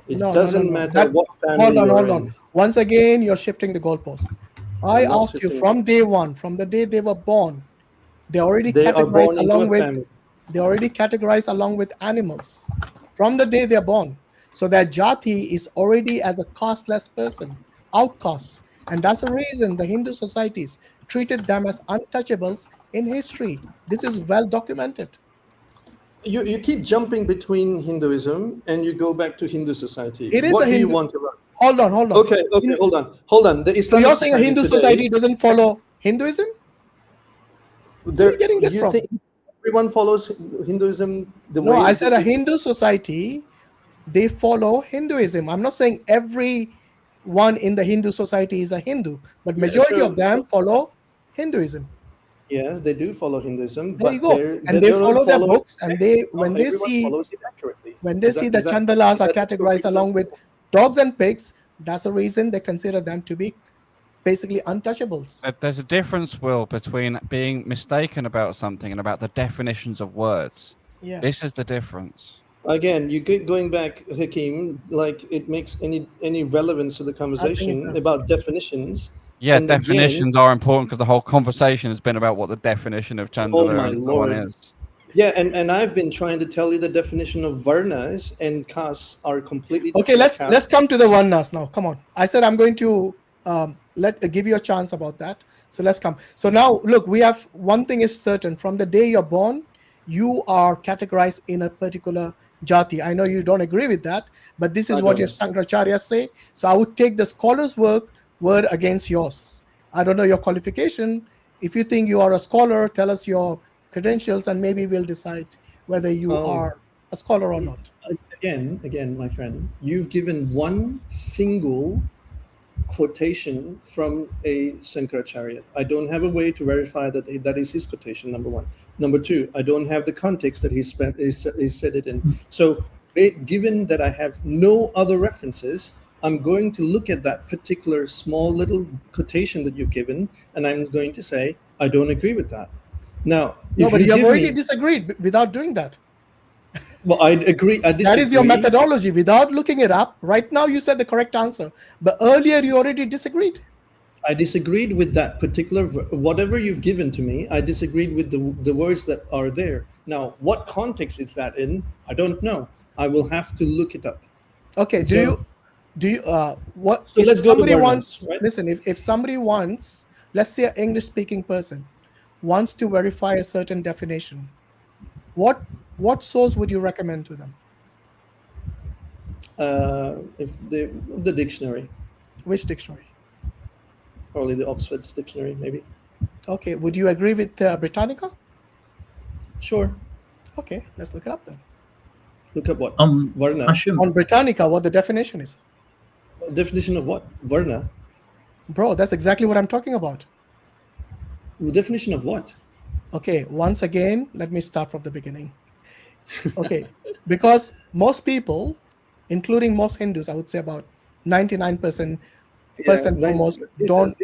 It doesn't matter what family Hold on. Once again, you're shifting the goalpost. I asked you from day one, from the day they were born, they already categorized along with animals from the day they're born. So their jati is already as a casteless person, outcasts. And that's the reason the Hindu societies treated them as untouchables in history. This is well documented. You keep jumping between Hinduism and you go back to Hindu society. It is what a Hindu. Do you want to run? Hold on. Okay, hold on. The Islamic so you're saying a Hindu society doesn't follow Hinduism? Where are you getting this from? Think everyone follows Hinduism the way? No, I said a Hindu society, they follow Hinduism. I'm not saying everyone in the Hindu society is a Hindu, but majority of them follow Hinduism. Yes, they do follow Hinduism. There you go. And they follow their books, and when they see the Chandalas are categorized along with dogs and pigs, that's the reason they consider them to be basically untouchables. There's a difference, Will, between being mistaken about something and about the definitions of words. Yeah. This is the difference. Again, you keep going back, Hakim, like it makes any relevance to the conversation about definitions. Yeah, and definitions are important because the whole conversation has been about what the definition of Chandala and so on is. Yeah, and I've been trying to tell you the definition of varnas and castes are completely okay. Let's come to the varnas now. Come on. I said I'm going to give you a chance about that. So let's come. So now look, we have one thing is certain: from the day you're born, you are categorized in a particular jati. I know you don't agree with that, but this is what your Sankaracharya say. So I would take the scholar's word against yours. I don't know your qualification. If you think you are a scholar, tell us your credentials and maybe we'll decide whether you are a scholar or not. again, my friend, you've given one single quotation from a Sankaracharya. I don't have a way to verify that that is his quotation, number one. Number two, I don't have the context that he said it in. So given that I have no other references, I'm going to look at that particular small little quotation that you've given, and I'm going to say, I don't agree with that. Now, no, but you have already disagreed without doing that. Well, I agree. I disagree. That is your methodology. Without looking it up, right now you said the correct answer, but earlier you already disagreed. I disagreed with that particular, whatever you've given to me, I disagreed with the words that are there. Now, what context is that in? I don't know. I will have to look it up. Okay, do you what so if let's somebody go to wants right? Listen, if somebody wants, let's say an English speaking person wants to verify a certain definition, what source would you recommend to them? If the dictionary. Which dictionary? Probably the Oxford's dictionary, maybe. Okay, would you agree with Britannica? Sure. Okay, let's look it up then. Look up what? Varna. On Britannica, what the definition is. Definition of what? Varna? Bro, that's exactly what I'm talking about. The definition of what? Okay, once again, let me start from the beginning. Okay, because most people, including most Hindus, I would say about 99%, first and foremost, don't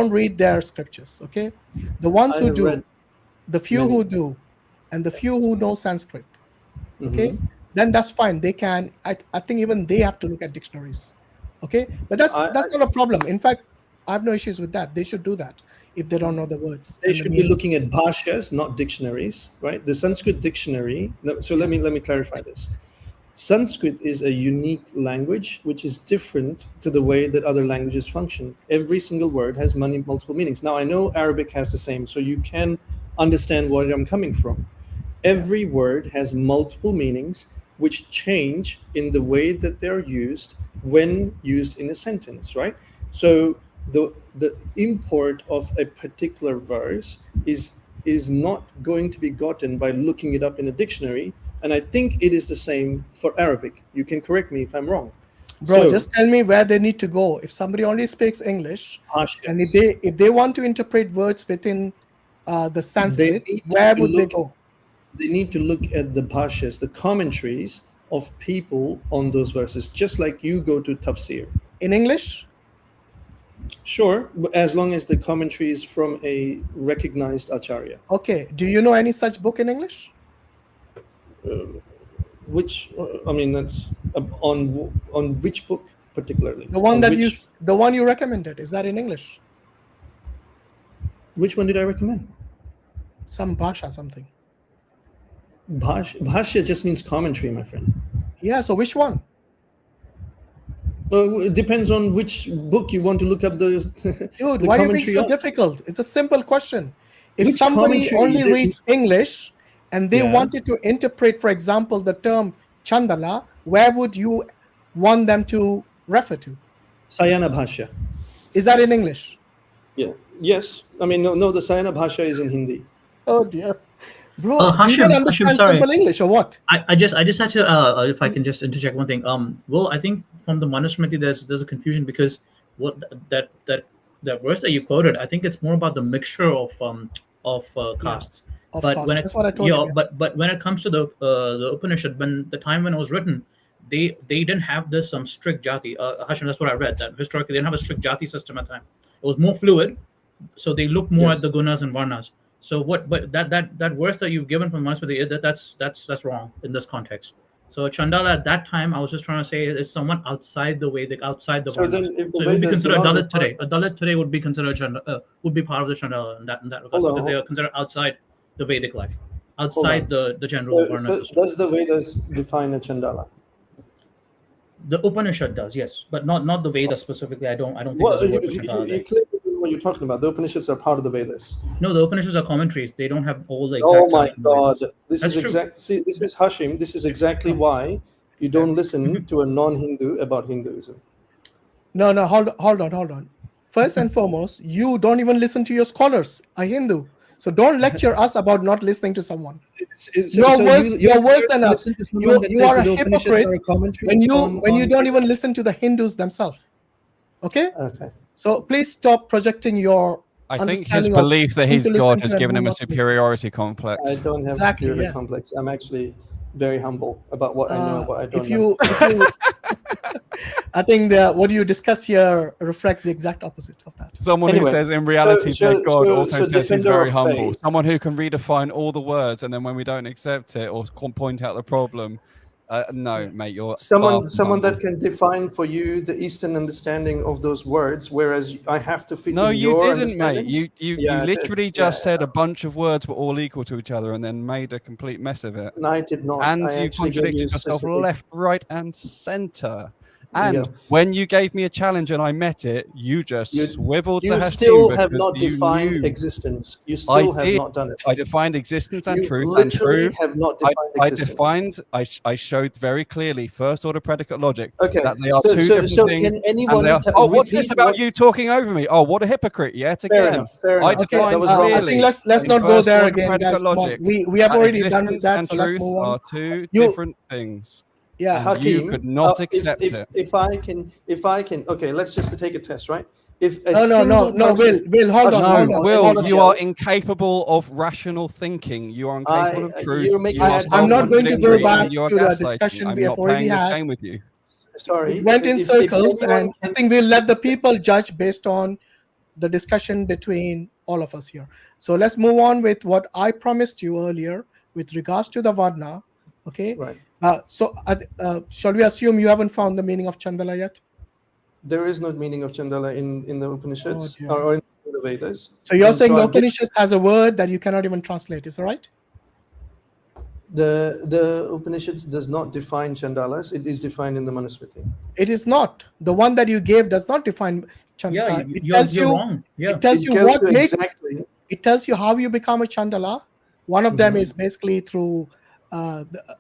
read their scriptures. Okay, the ones who do, the few who do, and the few who know Sanskrit. Okay, then that's fine. They can. I think even they have to look at dictionaries. Okay, but that's not a problem. In fact, I have no issues with that. They should do that if they don't know the words. They should be looking at bhashyas, not dictionaries, right? The Sanskrit dictionary. So let me clarify this. Sanskrit is a unique language which is different to the way that other languages function. Every single word has multiple meanings. Now, I know Arabic has the same, so you can understand where I'm coming from. Every word has multiple meanings which change in the way that they're used when used in a sentence, right? So the import of a particular verse is not going to be gotten by looking it up in a dictionary. And I think it is the same for Arabic. You can correct me if I'm wrong. Bro, just tell me where they need to go. If somebody only speaks English, and if they want to interpret words within the Sanskrit, where would they go? They need to look at the bhashyas, the commentaries of people on those verses, just like you go to tafsir. In English? Sure, but as long as the commentary is from a recognized acharya. Okay, do you know any such book in English? That's on which book particularly? The one the one you recommended, is that in English? Which one did I recommend? Some bhasha, something. Bhashya just means commentary, my friend. Yeah, so which one? It depends on which book you want to look up the Dude, the why are you being so difficult? It's a simple question. If somebody only reads English and they wanted to interpret, for example, the term Chandala, where would you want them to refer to? Sayana Bhashya. Is that in English? Yeah. Yes. I mean, no, the Sayana Bhashya is in Hindi. Oh dear. Bro, do you not understand simple English or what? I just had to if I can just interject one thing. Well, I think from the Manusmriti there's a confusion because what that verse that you quoted, I think it's more about the mixture of castes. Of but course. when That's what I told you. But when it comes to the Upanishad, when the time when it was written, they didn't have this strict jati. Hashim, that's what I read. That historically they didn't have a strict jati system at the time. It was more fluid, so they looked more at the gunas and varnas. So but that verse that you've given from Manusmriti, that's wrong in this context. So Chandala at that time, I was just trying to say, is someone outside the Vedic, outside the varnas. So it would be considered a Dalit today. A Dalit today would be considered would be part of the Chandala in that regard because they are considered outside the Vedic life, outside the general varna system. Does the Vedas define a Chandala? The Upanishad does, yes, but not the Vedas specifically. I don't think Well, there's a word for Chandala there. you clearly know what you're talking about. The Upanishads are part of the Vedas. No, the Upanishads are commentaries. They don't have all the exact. Oh my God! This is Hashim. This is exactly why you don't listen to a non-Hindu about Hinduism. No, hold on. First and foremost, you don't even listen to your scholars, a Hindu. So don't lecture us about not listening to someone. So You're worse than us. listen to someone that You says are a that the Upanishads hypocrite are a commentary when you on don't even listen to the Hindus themselves. Okay? Okay. So please stop projecting your I think his understanding of belief that who his to listen God to has and given who him a not to listen to. superiority complex. I don't have Exactly, superiority yeah. complex. I'm actually very humble about what I know and what I don't know. If you I think what you discussed here reflects the exact opposite of that. Someone who Anyway, says in reality their God also says he's defender very of humble. faith. Someone who can redefine all the words, and then when we don't accept it or point out the problem, no, mate, you're Someone humble. that can define for you the Eastern understanding of those words, whereas I have to fit No, in you your didn't, mate. understandings. You Yeah, I did. literally just said a bunch of words were all equal to each other and then made a complete mess of it. No, I did not. And I you actually gave contradicted you yourself specific. left, right, and center. There you And go. when you gave me a challenge and I met it, you just swiveled to You Hashim still have because not you defined knew. existence. You still have did. not done it. I defined existence and You truth and literally truth. have not defined existence. I showed very clearly first order predicate logic Okay, that they are so- two so- different so things. can anyone and tell- what's this repeat about what- you talking over me? Oh, what a hypocrite! Yet Fair again, enough, fair I enough. defined That was wrong. I clearly. think let's in not go first there order again, predicate guys. Come on. logic We have that already done existence that, and so let's truth move on. are two You- different things. Yeah, and Hakim, you could not accept if, it. If I can, okay, let's just take a test, right? If a No, single person, Will, hold on, No, hold on. Will, Everybody you are else. incapable of rational thinking. You are incapable of truth. you're making You are ad I'm not going to go self-contradictory back and you are to the gaslighting. discussion I'm we have not already playing this had. game with you. sorry, It went in if circles, anyone and I can- think we'll let the people judge based on the discussion between all of us here. So let's move on with what I promised you earlier with regards to the Varna. Okay. Right. Shall we assume you haven't found the meaning of Chandala yet? there is no meaning of Chandala in the Upanishads Oh, dear. or in the Vedas. So you're And saying the I'll give- Upanishad has a word that you cannot even translate, is that right? the Upanishads does not define Chandalas. It is defined in the Manusmriti. It is not. The one that you gave does not define Chandala. Yeah, you're wrong. Yeah. It tells It you tells what you makes. exactly. It tells you how you become a Chandala. One of them is basically through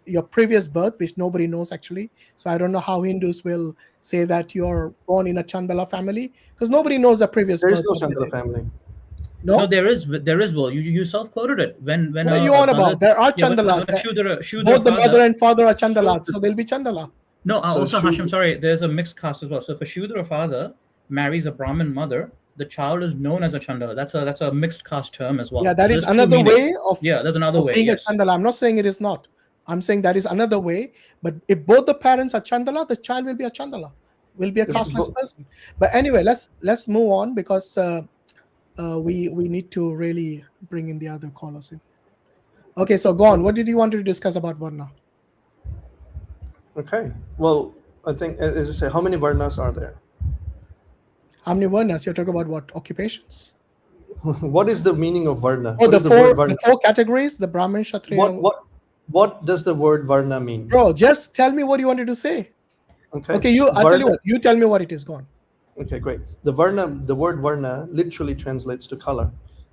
your previous birth, which nobody knows actually. So I don't know how Hindus will say that you're born in a Chandala family, because nobody knows the previous There birth. is no of the Chandala dead. family. No, there is Will. You self-quoted it when what are you on about? There are Chandalas. Shudra Both the father- mother and father are Chandalas, so they'll be Chandala. No, So also Shudra- Hashim, sorry, there's a mixed caste as well. So if a Shudra father marries a Brahmin mother, the child is known as a Chandala. That's a mixed caste term as well. Yeah, that is There's two another meanings. way of there's another way. being Yes. a Chandala. I'm not saying it is not. I'm saying that is another way. But if both the parents are Chandala, the child will be a Chandala, will be a casteless person. But anyway, let's move on, because we need to really bring in the other callers in. Okay, so go on. What did you want to discuss about Varna? Okay. Well, I think, as I say, how many Varnas are there? How many Varnas? You're talking about what? Occupations? What is the meaning of Varna? Oh, What the is word Varna? four categories: the Brahmin, Kshatriya. What does the word Varna mean? Bro, just tell me what you wanted to say. Okay. Okay, I'll tell you what. You tell me what it is. Go on. Okay, great. The word Varna literally translates to color,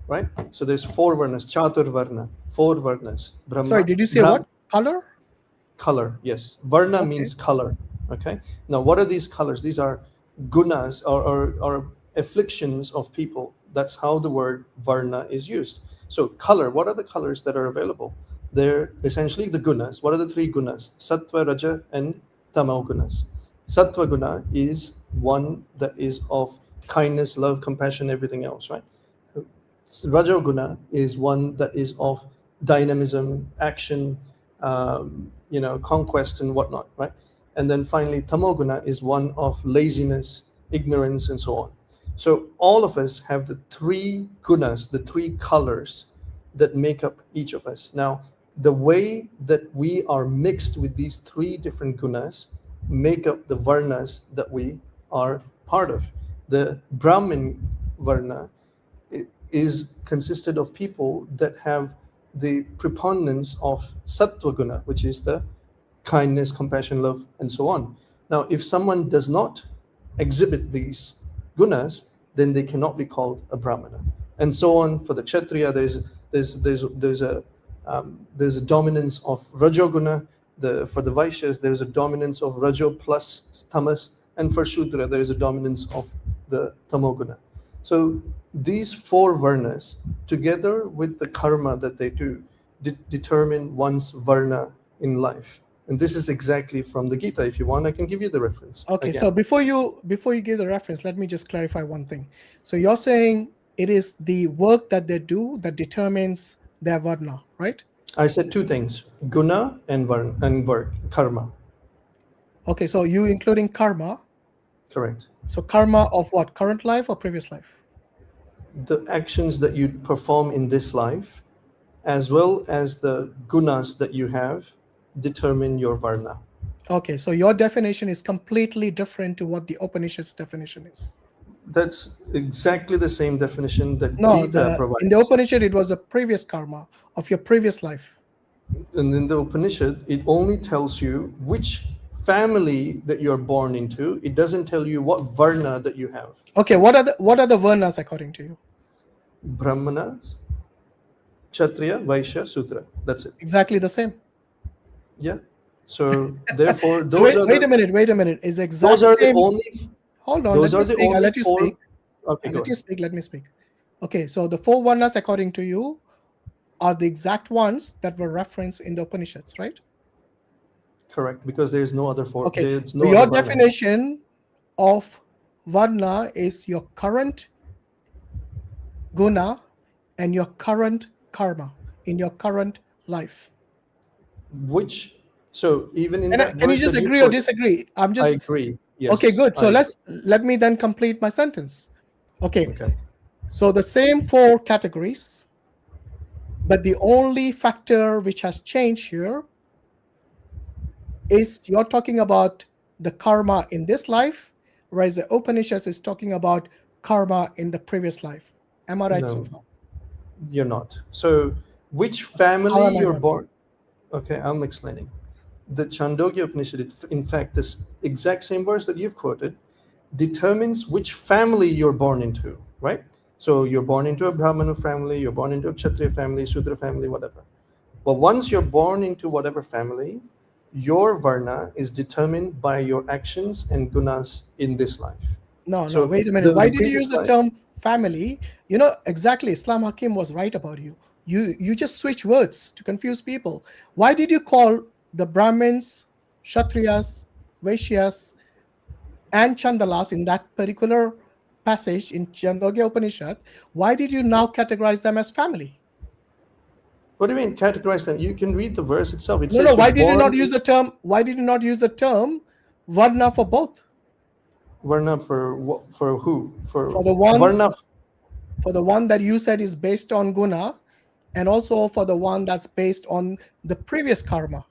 right? So there's 4 Varnas, Chatur Varna, 4 Varnas. Brahma, Sorry, did you say what? Color? Color, yes. Varna Okay. means color, okay? Now, what are these colors? These are gunas or afflictions of people. That's how the word Varna is used. So color, what are the colors that are available? They're essentially the gunas. What are the 3 gunas? Sattva, Raja, and Tamo gunas. Sattva guna is one that is of kindness, love, compassion, everything else, right? Raja guna is one that is of dynamism, action, conquest and whatnot, right? And then finally, Tamoguna is one of laziness, ignorance, and so on. So all of us have the 3 gunas, the 3 colors that make up each of us. Now, the way that we are mixed with these 3 different gunas make up the varnas that we are part of. The Brahmin varna is consisted of people that have the preponderance of sattva guna, which is the kindness, compassion, love, and so on. Now, if someone does not exhibit these gunas, then they cannot be called a brahmana, and so on. For the kshatriya, there's a dominance of rajoguna. For the vaishyas, there's a dominance of rajo plus tamas, and for shudra, there is a dominance of the tamoguna. So these 4 varnas, together with the karma that they do, determine one's varna in life. And this is exactly from the Gita. If you want, I can give you the reference. Okay, again. so before you give the reference, let me just clarify one thing. So you're saying it is the work that they do that determines their varna, right? I said 2 things: guna and varna and work, karma. Okay, so you including karma. Correct. So karma of what? Current life or previous life? The actions that you perform in this life, as well as the gunas that you have, determine your varna. Okay, so your definition is completely different to what the Upanishad's definition is. That's exactly the same definition that No, Gita provides. in the Upanishad, it was a previous karma of your previous life. And in the Upanishad, it only tells you which family that you're born into. It doesn't tell you what varna that you have. Okay, what are the varnas according to you? Brahmanas, Kshatriya, Vaishya, Sudra. That's it. Exactly the same. Yeah. So therefore, So those are wait a minute. Is exact those are same. the only. Hold on. Those Let me are the speak. I'll only let you 4. speak. Okay, Let you speak. Let me speak. Okay, so the 4 varnas according to you are the exact ones that were referenced in the Upanishads, right? Correct, because there is no other 4. Okay, There's no so your other varnas. definition of varna is your current guna and your current karma in your current life. Which, so even in And that can you verse just that agree or quoted- disagree? I agree. Yes. Okay, good. So I let me then complete my sentence. Okay. So the same 4 categories, but the only factor which has changed here is you're talking about the karma in this life, whereas the Upanishads is talking about karma in the previous life. Am I right so No, far? you're not. So which How family am I you're not? born? Okay, I'm explaining. The Chandogya Upanishad, in fact, this exact same verse that you've quoted, determines which family you're born into, right? So you're born into a Brahmana family, you're born into a Kshatriya family, Sudra family, whatever. But once you're born into whatever family, your varna is determined by your actions and gunas in this life. No, So wait a minute. the Why did you previous use the life- term family? You know, exactly, I.Hakim was right about you. You just switch words to confuse people. Why did you call the Brahmins, Kshatriyas, Vaishyas, and Chandalas in that particular passage in Chandogya Upanishad? Why did you now categorize them as family? What do you mean categorize them? You can read the verse itself. It No, says no. Why you're did you born not use the term? Why did you not use the term varna for both? Varna for who? For the one Varna. For the one that you said is based on guna, and also for the one that's based on the previous karma.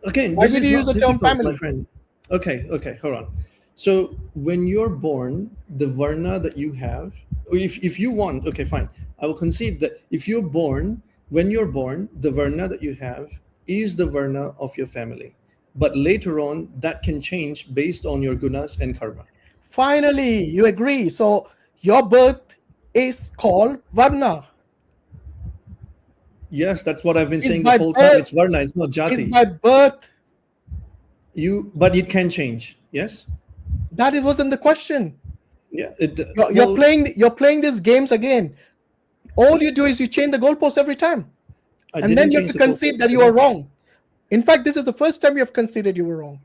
Okay, Why this did is you not use the term difficult, family? my friend. Okay, hold on. So when you're born, the varna that you have, if you want, okay, fine. I will concede that if you're born, when you're born, the varna that you have is the varna of your family. But later on, that can change based on your gunas and karma. Finally, you agree. So your birth is called varna. Yes, that's what I've been It's saying by the whole time. birth. It's varna, it's not jati. It's by birth. But it can change. Yes. That it wasn't the question. Yeah. You're playing these games again. All you do is you change the goalpost every time, and then you have to concede that you are wrong. In fact, this is the first time you have conceded you were wrong.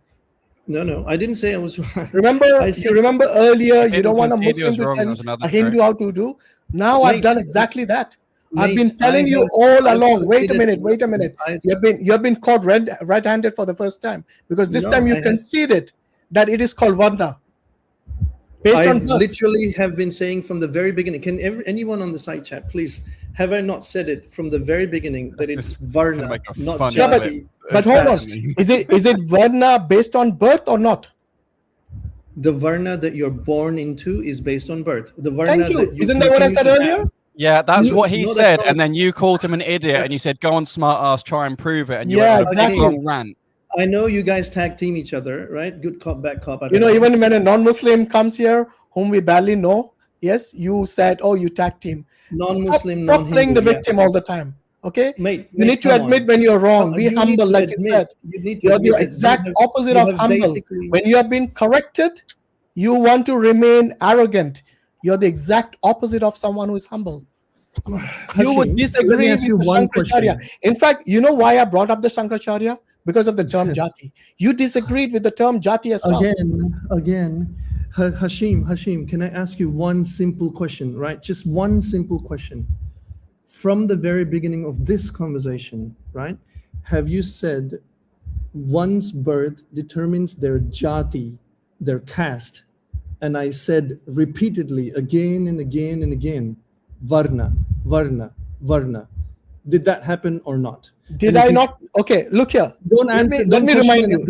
No, I didn't say I was wrong. Remember, you remember earlier, you don't want a concede he Muslim was to wrong, tell that was another a Hindu trick. how to do. Now I've done exactly that. I've Mate, been telling you I've all along. Wait a conceded- minute. You have been caught red-handed for the first time, because this No, time you I have- conceded that it is called varna. Based I on birth. literally have been saying from the very beginning. Can anyone on the side chat, please? Have I not said it from the very beginning that it's varna, not jati? But hold on. Is it varna based on birth or not? The varna that you're born into is based on birth. The varna Thank you. that Isn't that what I continue said to earlier? have- Yeah, that's No, what he no, that's said, not- and then you called him an idiot, and you said, "Go on, smart ass, try and prove it." And you Yeah, went on a big exactly. long rant. I know you guys tag team each other, right? Good cop, bad cop. I You don't know, even when a non-Muslim comes here, whom we barely know, yes, you said, "Oh, you tag team." Non-Muslim, Stop playing the non-Hindu, yeah. victim all the time. Okay, Mate, you need to come admit on. when you're wrong. Be You need humble, to like you admit- said. you need to You're admit the that you exact have- opposite you of have humble. basically- When you have been corrected, you want to remain arrogant. You're the exact opposite of someone who is humble. You Hashim, would let me disagree ask with you the one Shankaracharya. question. In fact, you know why I brought up the Shankaracharya? Because of the term jati. You disagreed with the term jati as well. Again, Hashim, can I ask you one simple question, right? Just one simple question. From the very beginning of this conversation, right? Have you said one's birth determines their jati, their caste? And I said repeatedly, again and again and again, varna, varna, varna. Did that happen or not? Did I not? Okay, look here. Don't answer. Let me remind you.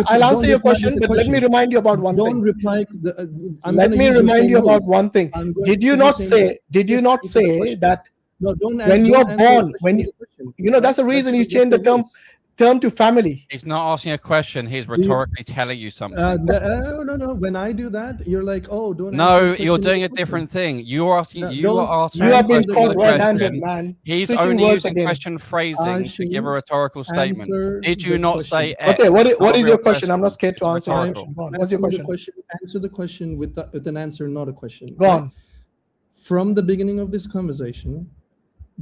I'll answer your question, but let me remind you about one thing. Don't reply. Let me remind you about one thing. Did you not say? Did you not say that? No, don't answer. When you're born, when you know, that's the reason you changed the term to family. He's not asking a question. He's rhetorically telling you something. No. When I do that, you're like, oh, don't. No, you're doing a different thing. You are asking. You are asking. You have been caught red-handed, man. He's Switching only words using again. question phrasing to give a rhetorical statement. Did you not say? Okay, what is your question? I'm not scared to answer. What's your question? Answer the question with an answer, not a question. Go on. From the beginning of this conversation,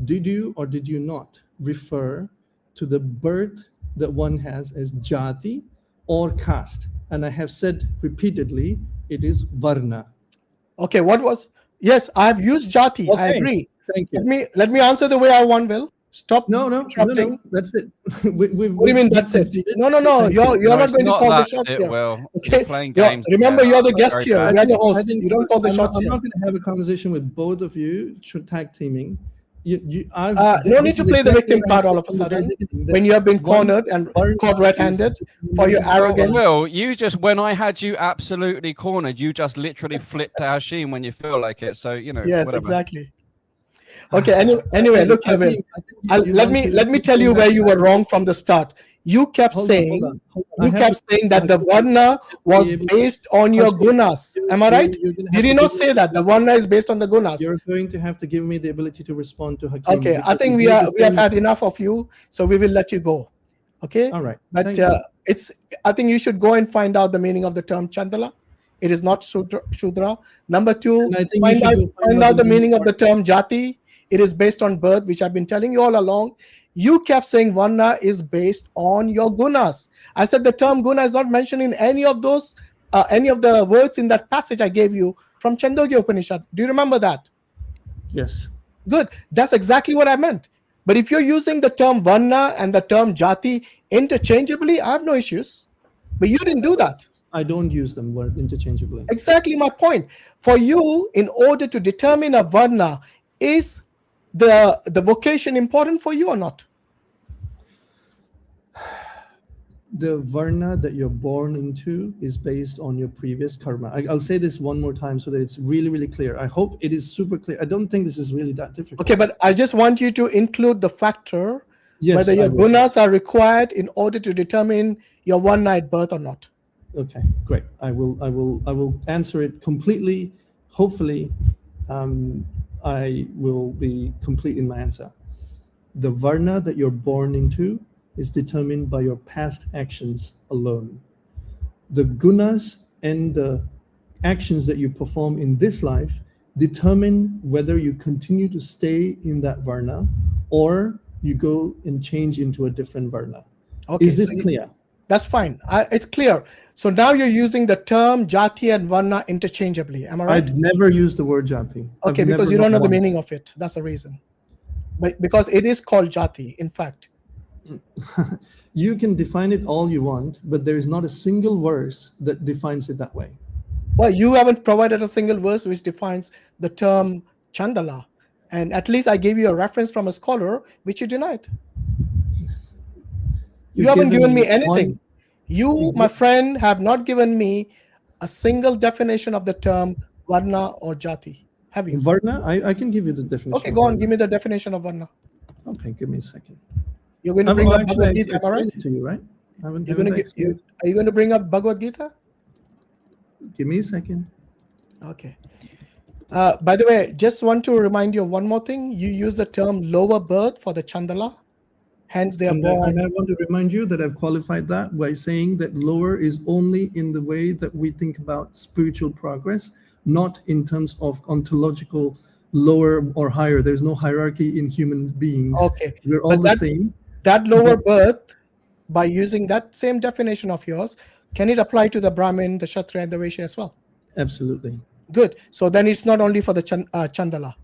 did you or did you not refer to the birth that one has as jati or caste? And I have said repeatedly, it is varna. Okay, what was? Yes, I have used jati. Okay, I agree. Thank you. Let me answer the way I want. Will stop. No. That's it. What do you mean? That's it. No. You're not going to call the shots here. Well, okay. Playing games. Remember, you're the guest here. We are the host. You don't call the shots here. here. I'm not going to have a conversation with both of you tag teaming. No need to play the victim card all of a sudden when you have been cornered and caught red-handed for your arrogance. Well, you just, when I had you absolutely cornered, you just literally flipped to Hashim when you feel like it. So, you know. Yes, whatever. exactly. Okay. Anyway, look, Kevin. Let me tell you where you were wrong from the start. You kept saying that the varna was based on your gunas. Am I right? Did you not say that the varna is based on the gunas? You're going to have to give me the ability to respond to Hakim. Okay, I think we have had enough of you, so we will let you go. Okay. All right. But I think you should go and find out the meaning of the term chandala. It is not Shudra. Number two, find out the meaning of the term jati. It is based on birth, which I've been telling you all along. You kept saying varna is based on your gunas. I said the term guna is not mentioned in any of those, any of the words in that passage I gave you from Chandogya Upanishad. Do you remember that? Yes. Good. That's exactly what I meant. But if you're using the term varna and the term jati interchangeably, I have no issues. But you didn't do that. I don't use them interchangeably. Exactly my point. For you, in order to determine a varna, is the vocation important for you or not? The varna that you're born into is based on your previous karma. I'll say this one more time so that it's really, really clear. I hope it is super clear. I don't think this is really that difficult. Okay, but I just want you to include the factor whether your will. gunas are required in order to determine your one-night birth or not. Okay, great. I will answer it completely. Hopefully, I will be complete in my answer. The varna that you're born into is determined by your past actions alone. The gunas and the actions that you perform in this life determine whether you continue to stay in that varna or you go and change into a different varna. Okay, is this clear? That's fine. It's clear. So now you're using the term jati and varna interchangeably. Am I right? I've never used the word jati. Okay, because you don't know the meaning of it. That's the reason. But because it is called jati, in fact. You can define it all you want, but there is not a single verse that defines it that way. Well, you haven't provided a single verse which defines the term chandala. And at least I gave you a reference from a scholar, which you denied. You haven't given me anything. You, my friend, have not given me a single definition of the term varna or jati. Have you? Varna? I can give you the definition. Okay, go on. Give me the definition of varna. Okay, give me a second. You're going to bring up Bhagavad Gita, am I right? To you, right? Are you going to bring up Bhagavad Gita? Give me a second. Okay. By the way, just want to remind you of one more thing. You use the term lower birth for the chandala. Hence, they are born. And I want to remind you that I've qualified that by saying that lower is only in the way that we think about spiritual progress. not in terms of ontological lower or higher. There's no hierarchy in human beings. Okay, we're all the same. That lower birth, by using that same definition of yours, can it apply to the Brahmin, the Kshatriya, and the Vaishya as well? Absolutely. Good. So then it's not only for the Chandala.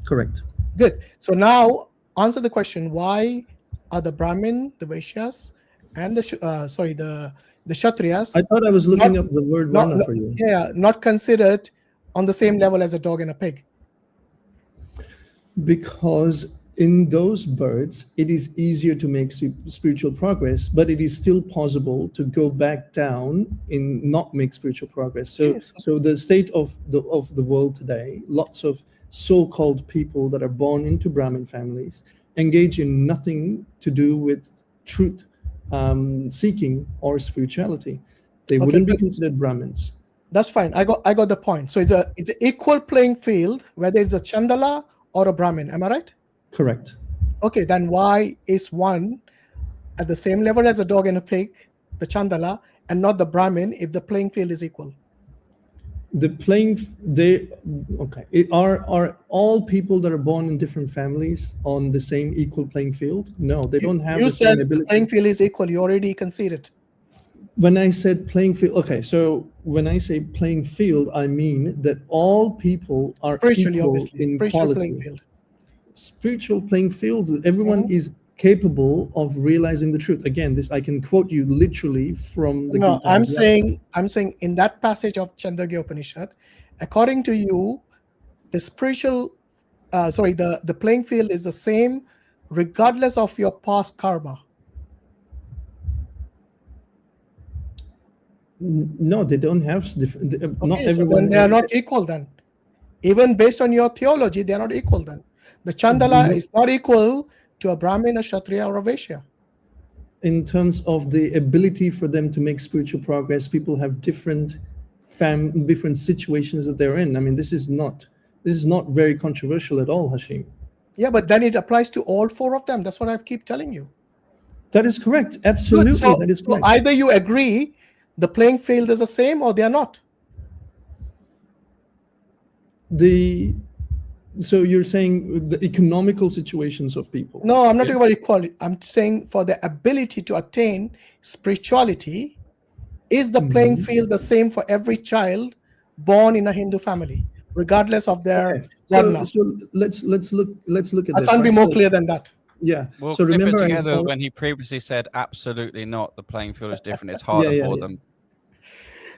Correct. Good. So now answer the question: why are the Brahmin, the Vaishyas, and the Kshatriyas? I thought I was looking up the word Varna for you. Yeah, not considered on the same level as a dog and a pig. Because in those birds, it is easier to make spiritual progress, but it is still possible to go back down and not make spiritual progress. So the state of the world today, lots of so-called people that are born into Brahmin families engage in nothing to do with truth seeking or spirituality. They wouldn't be considered Brahmins. That's fine. I got the point. So it's an equal playing field, whether it's a Chandala or a Brahmin. Am I right? Correct. Okay, then why is one at the same level as a dog and a pig, the Chandala, and not the Brahmin if the playing field is equal? Are all people that are born in different families on the same equal playing field? No, they don't have the same ability. The playing field is equal. You already conceded. When I said playing field, okay, so when I say playing field, I mean that all people are equal in quality. Playing field. Spiritual playing field, everyone is capable of realizing the truth. Again, this I can quote you literally from the No, I'm saying in that passage of Chandogya Upanishad, according to you, the the playing field is the same regardless of your past karma. No, they don't have different. Not Okay, everyone. so then they are not equal then. Even based on your theology, they are not equal then. The Chandala is not equal to a Brahmin, a Kshatriya, or a Vaishya. In terms of the ability for them to make spiritual progress, people have different situations that they're in. I mean, this is not very controversial at all, Hashim. Yeah, but then it applies to all four of them. That's what I keep telling you. That is correct. Absolutely, that is correct. So either you agree the playing field is the same or they are not. So you're saying the economical situations of people? No, I'm not talking about equality. I'm saying for the ability to attain spirituality, is the playing field the same for every child born in a Hindu family, regardless of their varna? So let's look at I this. can't be more clear than that. Yeah. We'll so clip remember it together when he previously said absolutely not. The playing field is different. It's harder for them.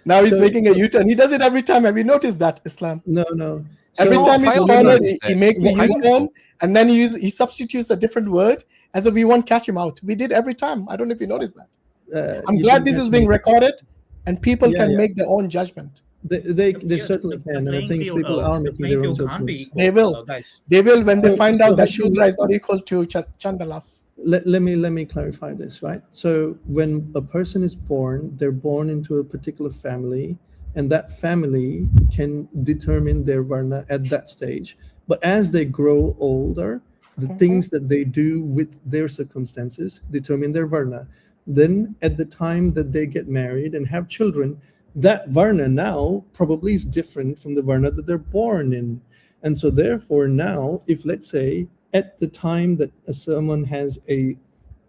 Now he's making a U-turn. He does it every time. Have you noticed that, Islam? No. Every time he's cornered, he makes a U-turn, and then he substitutes a different word as if we won't catch him out. We did every time. I don't know if you noticed that. I'm glad this is being recorded, and people can make their own judgment. They certainly can, and I think people are making their own judgments. They will. They will when they find out that Shudra is not equal to Chandalas. Let me clarify this, right? So when a person is born, they're born into a particular family, and that family can determine their varna at that stage. But as they grow older, the things that they do with their circumstances determine their varna. Then at the time that they get married and have children, that varna now probably is different from the varna that they're born in. And so therefore now, if let's say at the time that someone has a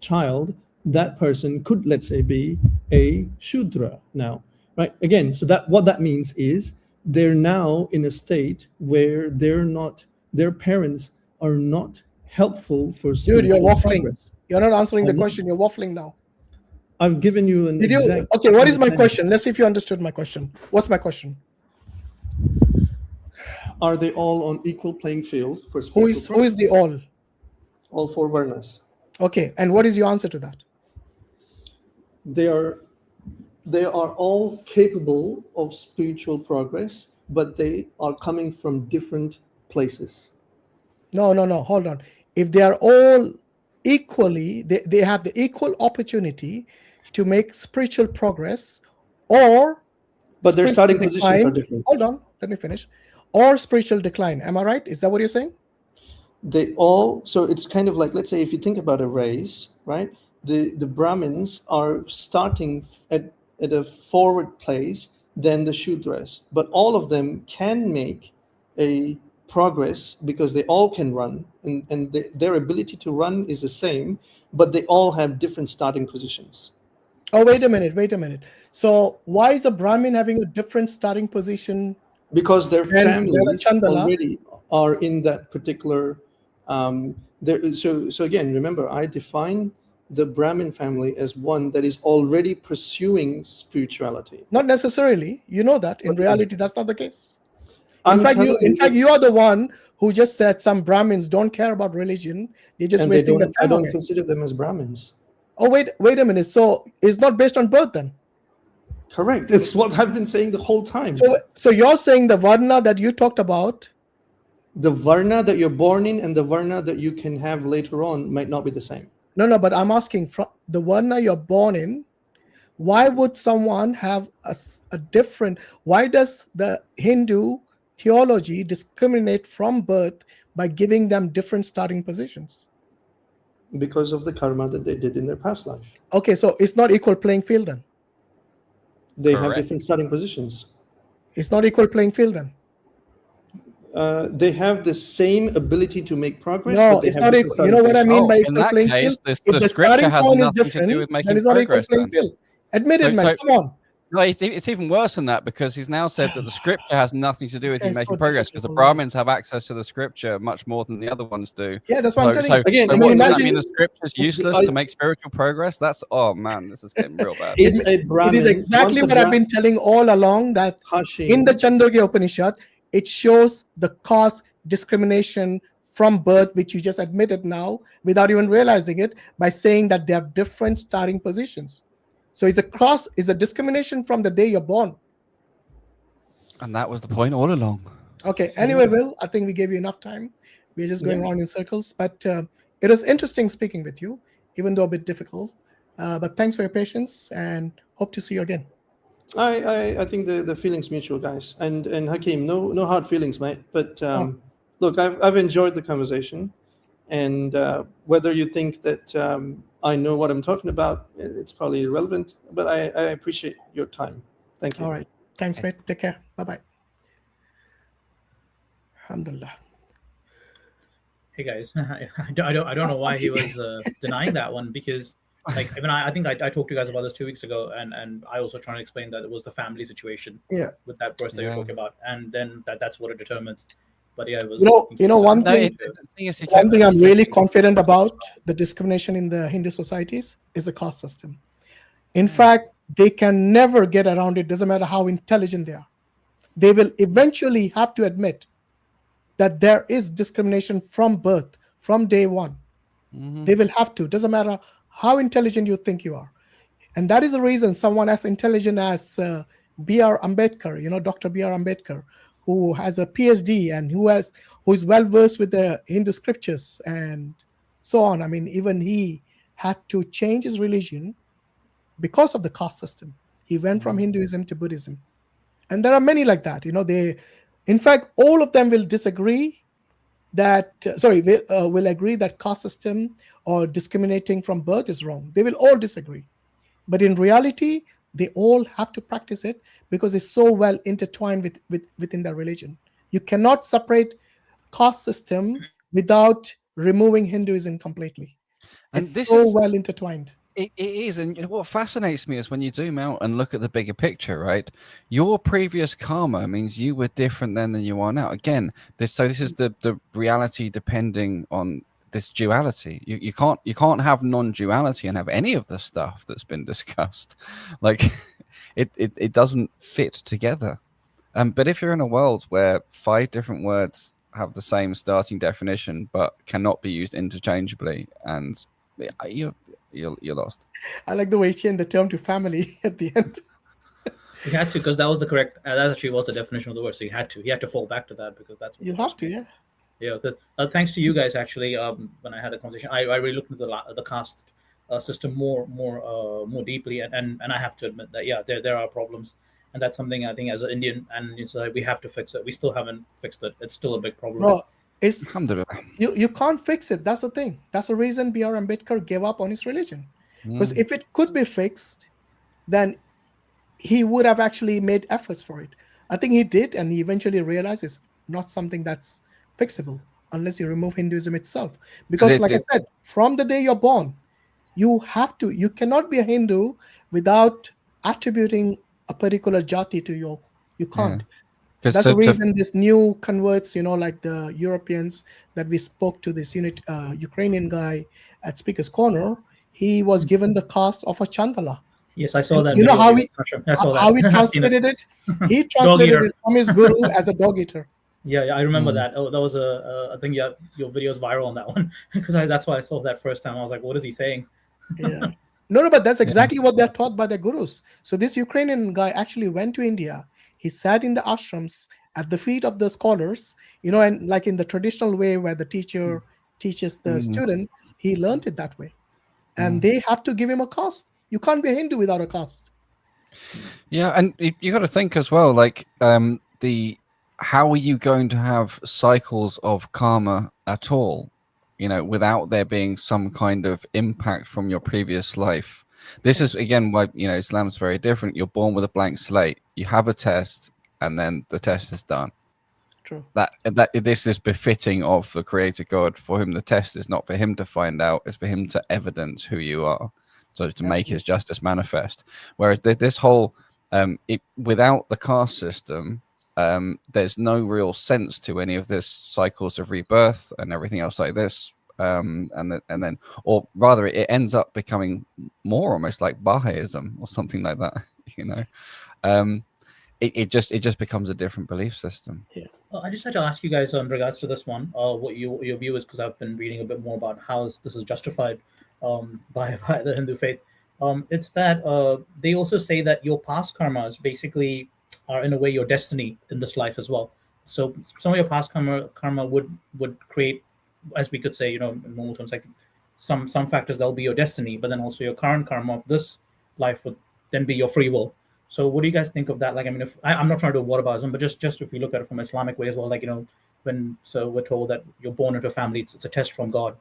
child, that person could, let's say, be a Shudra now, right? Again, so that what that means is they're now in a state where their parents are not helpful for spiritual Dude, you're waffling. progress. You're not answering the question. You're waffling now. I've given you an exact... Okay, what is my question? Let's see if you understood my question. What's my question? Are they all on equal playing field for Who is the all? All four varnas. Okay, and what is your answer to that? They are all capable of spiritual progress, but they are coming from different places. No, hold on. If they are all equally, they have the equal opportunity to make spiritual progress, but their starting positions are different. Hold on, let me finish. Or spiritual decline. Am I right? Is that what you're saying? So it's kind of like, let's say if you think about a race, right? The Brahmins are starting at a forward place than the Shudras, but all of them can make a progress because they all can run, and their ability to run is the same, but they all have different starting positions. Oh, wait a minute. So why is a Brahmin having a different starting position? Because their than families a Chandala? already are in that particular. So again, remember, I define the Brahmin family as one that is already pursuing spirituality. Not necessarily. You know that. In reality, that's not the case. In I'm fact, telling you are the one who just said some Brahmins don't care about religion. They're just and wasting the I time. don't consider them as Brahmins. Oh, wait a minute. So it's not based on birth then? Correct. That's what I've been saying the whole time. So you're saying the Varna that you talked about, the Varna that you're born in and the Varna that you can have later on might not be the same. No, but I'm asking, from the Varna you're born in, why would someone have a different, why does the Hindu theology discriminate from birth by giving them different starting positions? Because of the karma that they did in their past life. Okay, so it's not equal playing field then? They have different starting positions. It's not equal playing field then? They have the same ability to make progress. No, but they it's have not different equal. You know what I mean by in equal that playing case, field? the If the scripture starting has point is nothing to do different, with then making it's not equal progress. playing Then. field. Admit it, man. Come on. No, it's even worse than that, because he's now said that the scripture has nothing to do This with you guy's making so progress, because the difficult. Brahmins have access to the scripture much more than the other ones do. Yeah, that's what I'm telling you. Again, so I what mean, does that imagine- mean? The scripture's useless to make spiritual progress? That's, oh man, this is getting real bad. Is a Brahmin, it is exactly once a what I've been telling all along, that Hashim, in the Chandogya Upanishad, it shows the caste discrimination from birth, which you just admitted now without even realizing it, by saying that they have different starting positions. So it's a discrimination from the day you're born. And that was the point all along. Okay, anyway, Will, I think we gave you enough time. We're just going around in circles, but it was interesting speaking with you, even though a bit difficult. But thanks for your patience, and hope to see you again. I think the feelings mutual, guys, and Hakim, no hard feelings, mate. But look, I've enjoyed the conversation, and whether you think that I know what I'm talking about, it's probably irrelevant. But I appreciate your time. Thank you. All right, thanks, mate. Take care. Bye bye. Alhamdulillah. Hey guys, I don't know why he was denying that one, because like even I think I talked to you guys about this 2 weeks ago, and I also trying to explain that it was the family situation with that verse that you're talking about, and then that's what it determines. But yeah, it was. You know one thing I'm really confident about the discrimination in the Hindu societies is the caste system. In fact, they can never get around it. Doesn't matter how intelligent they are. They will eventually have to admit that there is discrimination from birth, from day one. They will have to. Doesn't matter how intelligent you think you are. And that is the reason someone as intelligent as B.R. Ambedkar, Dr. B.R. Ambedkar, who has a PhD and who is well versed with the Hindu scriptures and so on. I mean, even he had to change his religion because of the caste system. He went from Hinduism to Buddhism. And there are many like that. In fact, all of them will disagree that, will agree that caste system or discriminating from birth is wrong. They will all disagree. But in reality, they all have to practice it because it's so well intertwined within their religion. You cannot separate caste system without removing Hinduism completely. And it's so well intertwined. It is, and what fascinates me is when you zoom out and look at the bigger picture, right? Your previous karma means you were different then than you are now. Again, this is the reality depending on this duality. You can't have non-duality and have any of the stuff that's been discussed. Like it doesn't fit together. But if you're in a world where 5 different words have the same starting definition but cannot be used interchangeably, and you're lost. I like the way he changed the term to family at the end. He had to, because that was the correct. That actually was the definition of the word. So he had to fall back to that, because that's what you have to, yeah. Because thanks to you guys, actually, when I had a conversation, I really looked into the caste system more deeply, and I have to admit that there are problems, and that's something I think as an Indian and it's we have to fix it. We still haven't fixed it. It's still a big problem. Bro, you can't fix it. That's the thing. That's the reason B.R. Ambedkar gave up on his religion. Because if it could be fixed, then he would have actually made efforts for it. I think he did, and he eventually realized it's not something that's fixable unless you remove Hinduism itself. Because, like I said, from the day you're born, you cannot be a Hindu without attributing a particular jati to you can't. Yeah. That's the reason this new converts, like the Europeans that we spoke to, this Ukrainian guy at Speaker's Corner, he was given the caste of a Chandala. Yes, I saw that. You know how he translated it? He translated it from his guru as a dog eater. Yeah, I remember that. Oh, that was I think your video is viral on that one because that's why I saw that first time. I was like, what is he saying? Yeah. No, but that's exactly what they're taught by their gurus. So this Ukrainian guy actually went to India. He sat in the ashrams at the feet of the scholars, and like in the traditional way where the teacher teaches the student, he learned it that way. And they have to give him a caste. You can't be a Hindu without a caste. Yeah, and you got to think as well, like how are you going to have cycles of karma at all, without there being some kind of impact from your previous life? This is again why Islam's very different. You're born with a blank slate. You have a test, and then the test is done. True. That this is befitting of the Creator God, for whom the test is not for him to find out; it's for him to evidence who you are, so to make his justice manifest. Whereas this whole without the caste system, there's no real sense to any of this cycles of rebirth and everything else like this. And then, or rather, it ends up becoming more almost like Baha'ism or something like that. It just becomes a different belief system. Yeah. I just had to ask you guys in regards to this one, what your view is, because I've been reading a bit more about how this is justified by the Hindu faith. It's that they also say that your past karmas basically are in a way your destiny in this life as well. So some of your past karma would create, as we could say, in normal terms, like some factors that'll be your destiny, but then also your current karma of this life would then be your free will. So what do you guys think of that? Like, I mean, if I'm not trying to do whataboutism, but just if we look at it from Islamic way as well, like, so we're told that you're born into a family, it's a test from God,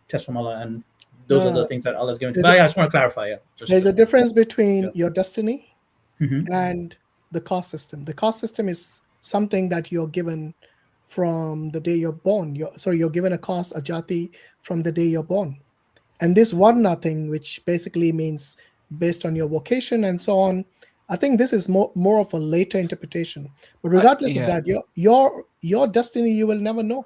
test from Allah, and those are the things that Allah's given to. But I just want to clarify. There's a difference between your destiny and the caste system. The caste system is something that you're given from the day you're born. You're given a caste, a jati, from the day you're born. And this varna thing, which basically means based on your vocation and so on, I think this is more of a later interpretation. But regardless of that, your destiny you will never know.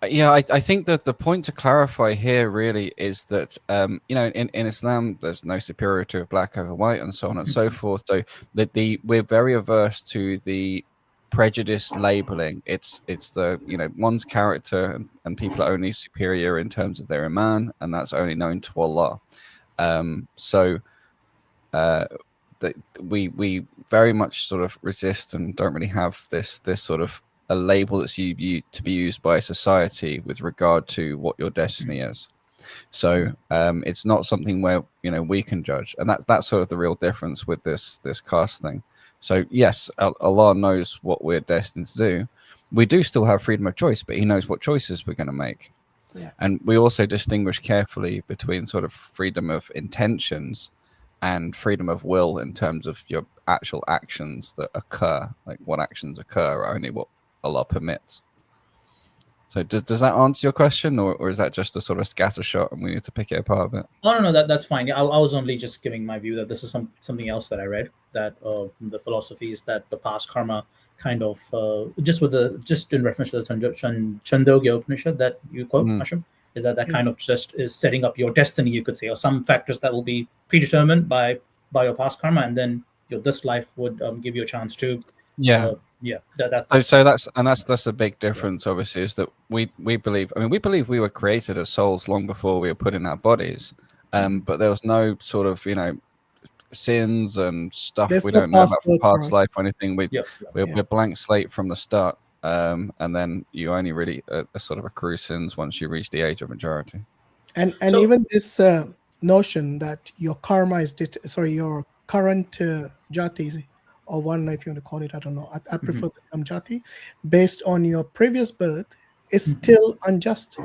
Yeah, I think that the point to clarify here really is that in Islam there's no superiority of black over white and so on and so forth. So we're very averse to the prejudice labeling. It's the one's character, and people are only superior in terms of their iman, and that's only known to Allah. We very much sort of resist and don't really have this sort of a label that's to be used by society with regard to what your destiny is. So it's not something where we can judge, and that's sort of the real difference with this caste thing. So yes, Allah knows what we're destined to do. We do still have freedom of choice, but He knows what choices we're going to make. Yeah. And we also distinguish carefully between sort of freedom of intentions and freedom of will in terms of your actual actions that occur. Like what actions occur are only what Allah permits. So does that answer your question, or is that just a sort of scattershot and we need to pick it apart a bit? Oh, no, that's fine. Yeah, I was only just giving my view that this is something else that I read, that the philosophy is that the past karma kind of just in reference to the Chandogya Upanishad that you quote, Hashim, is that kind of just is setting up your destiny, you could say, or some factors that will be predetermined by your past karma, and then this life would give you a chance to So that's a big difference, obviously, is that we believe we were created as souls long before we were put in our bodies, but there was no sort of sins and stuff we don't know about from past life or anything. We're blank slate from the start, and then you only really sort of accrue sins once you reach the age of majority. And even this notion that your karma is your current jati, or one, if you want to call it, I don't know. I prefer the term jati, based on your previous birth, is still unjust.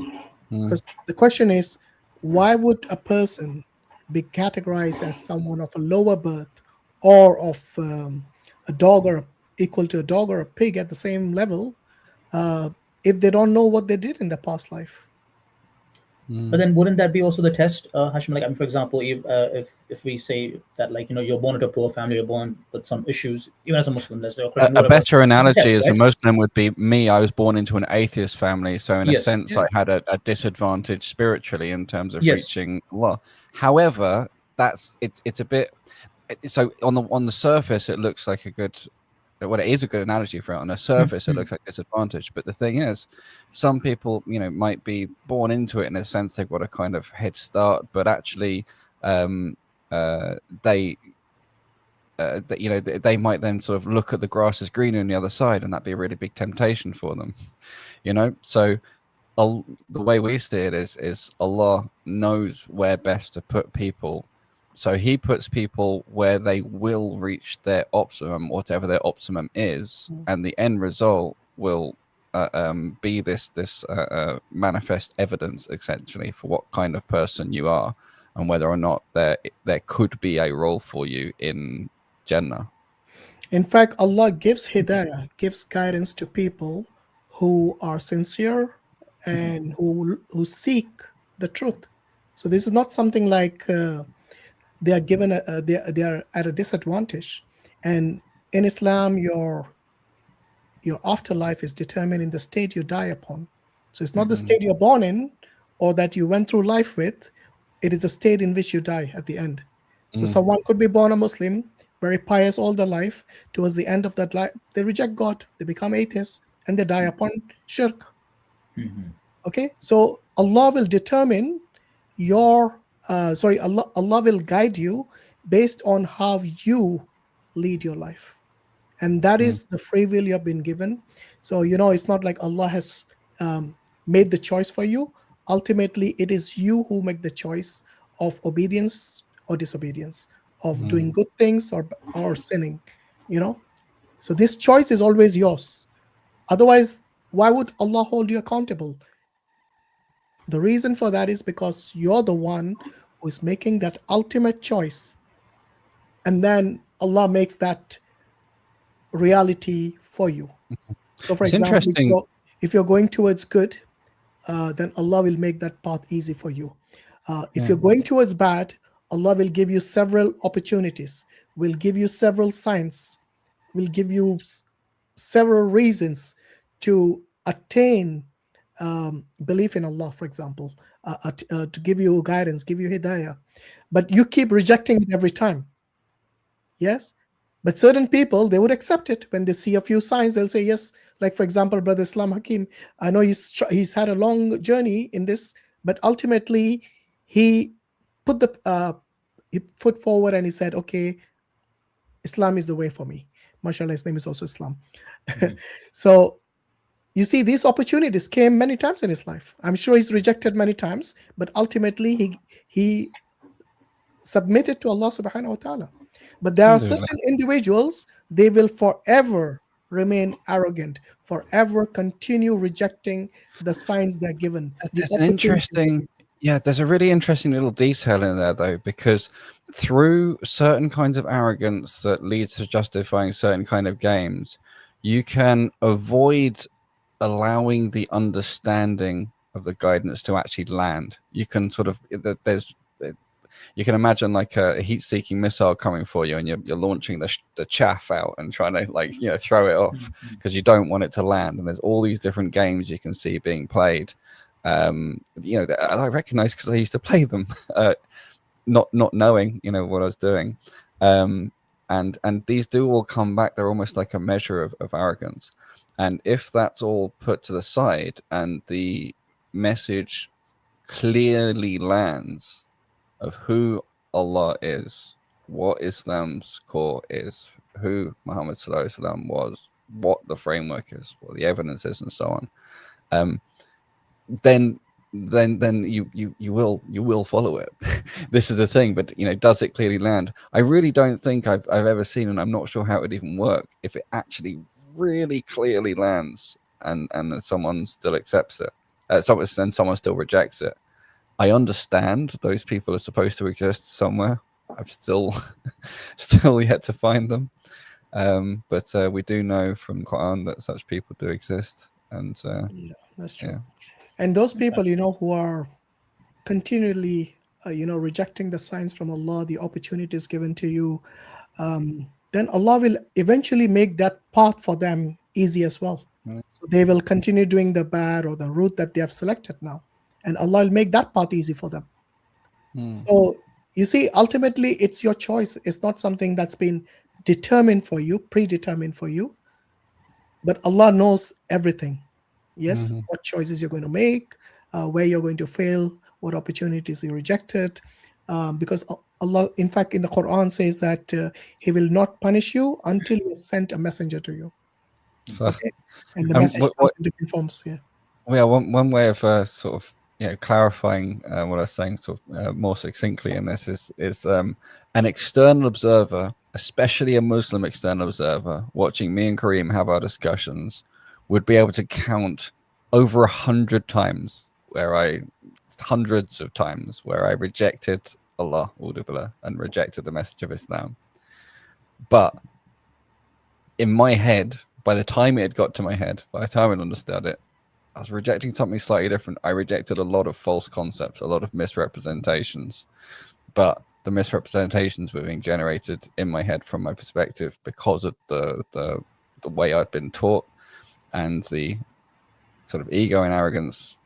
Because the question is, why would a person be categorized as someone of a lower birth or of a dog or equal to a dog or a pig at the same level if they don't know what they did in the past life. But then wouldn't that be also the test, Hashim? Like, I mean, for example, if we say that, like, you know, you're born into a poor family, you're born with some issues, even as a Muslim, let's say, a better analogy test, as right? a Muslim would be me. I was born into an atheist family, so in a Yes. sense, I had a disadvantage spiritually in terms of Yes. reaching Allah. However, it's a bit. So on the surface, it looks like a good. Well, it is a good analogy for it. On the surface, it looks like disadvantage, but the thing is, some people, you know, might be born into it in a sense they've got a kind of head start, but actually, they you know, they might then sort of look at the grass as greener on the other side, and that'd be a really big temptation for them, you know. So the way we see it is Allah knows where best to put people. So he puts people where they will reach their optimum, whatever their optimum is, and the end result will be this manifest evidence, essentially, for what kind of person you are, and whether or not there could be a role for you in Jannah. In fact, Allah gives hidayah, gives guidance to people who are sincere and who seek the truth. So this is not something like they are given they are at a disadvantage. And in Islam, your afterlife is determined in the state you die upon. So it's not the state you're born in or that you went through life with. It is the state in which you die at the end. So someone could be born a Muslim, very pious all their life. Towards the end of that life, they reject God, they become atheists, and they die upon shirk. Okay, so Allah will determine your Allah will guide you based on how you lead your life, and that is the free will you have been given. So, you know, it's not like Allah has made the choice for you. Ultimately, it is you who make the choice of obedience or disobedience, of doing good things or sinning, you know. So this choice is always yours. Otherwise, why would Allah hold you accountable? The reason for that is because you're the one who is making that ultimate choice, and then Allah makes that reality for you. So, for example, if you're going towards good, then Allah will make that path easy for you. If you're going towards bad, Allah will give you several opportunities, will give you several signs, will give you several reasons to attain belief in Allah, for example, to give you guidance, give you hidayah. But you keep rejecting it every time. Yes? But certain people, they would accept it. When they see a few signs, they'll say yes. Like, for example, Brother I.Hakim, I know he's had a long journey in this, but ultimately he put he put forward and he said, okay, Islam is the way for me. MashaAllah, his name is also Islam. So you see, these opportunities came many times in his life. I'm sure he's rejected many times, but ultimately he submitted to Allah subhanahu wa ta'ala. But there are certain individuals, they will forever remain arrogant, forever continue rejecting the signs they're given. There's there's a really interesting little detail in there, though, because through certain kinds of arrogance that leads to justifying certain kind of games, you can avoid allowing the understanding of the guidance to actually land. You can sort of, you can imagine like a heat-seeking missile coming for you, and you're launching the chaff out and trying to, like, you know, throw it off because you don't want it to land. And there's all these different games you can see being played. You know, I recognize because I used to play them, not knowing, you know, what I was doing. And these do all come back. They're almost like a measure of arrogance. And if that's all put to the side and the message clearly lands of who Allah is, what Islam's core is, who Muhammad Sallallahu Alaihi Wasallam was, what the framework is, what the evidence is, and so on, then you will follow it. This is the thing. But, you know, does it clearly land? I really don't think I've ever seen, and I'm not sure how it would even work, if it actually really clearly lands and someone still accepts it, someone still rejects it. I understand those people are supposed to exist somewhere, I've still still yet to find them. But we do know from Quran that such people do exist, and yeah, that's true. And those people, who are continually, rejecting the signs from Allah, the opportunities given to you, then Allah will eventually make that path for them easy as well. So they will continue doing the bad or the route that they have selected now, and Allah will make that path easy for them. So you see, ultimately, it's your choice. It's not something that's been determined for you, predetermined for you. But Allah knows everything. Yes, what choices you're going to make, where you're going to fail, what opportunities you rejected. Because Allah, in fact, in the Quran says that He will not punish you until He has sent a messenger to you. So, okay? And the message comes in different forms. Yeah. Well, one way of sort of clarifying what I was saying sort of more succinctly in this is an external observer, especially a Muslim external observer, watching me and Kareem have our discussions, would be able to count over 100 times hundreds of times where I rejected Allah and rejected the message of Islam. But in my head, by the time it had got to my head, by the time I'd understood it, I was rejecting something slightly different. I rejected a lot of false concepts, a lot of misrepresentations, but the misrepresentations were being generated in my head from my perspective because of the way I'd been taught, and the sort of ego and arrogance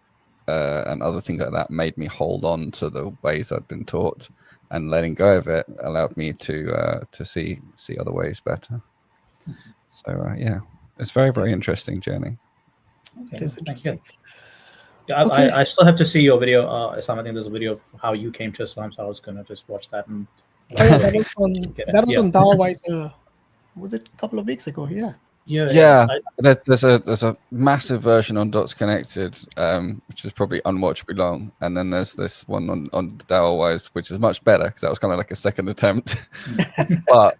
and other things like that made me hold on to the ways I'd been taught, and letting go of it allowed me to see other ways better. So yeah, it's very, very interesting journey. It is interesting. Yeah, I still have to see your video, Islam. I think there's a video of how you came to Islam, so I was gonna just watch that. And that was on DawahWise. Was it a couple of weeks ago? Yeah. There's a massive version on Dots Connected, which is probably unwatchably long, and then there's this one on DawahWise, which is much better because that was kind of like a second attempt. But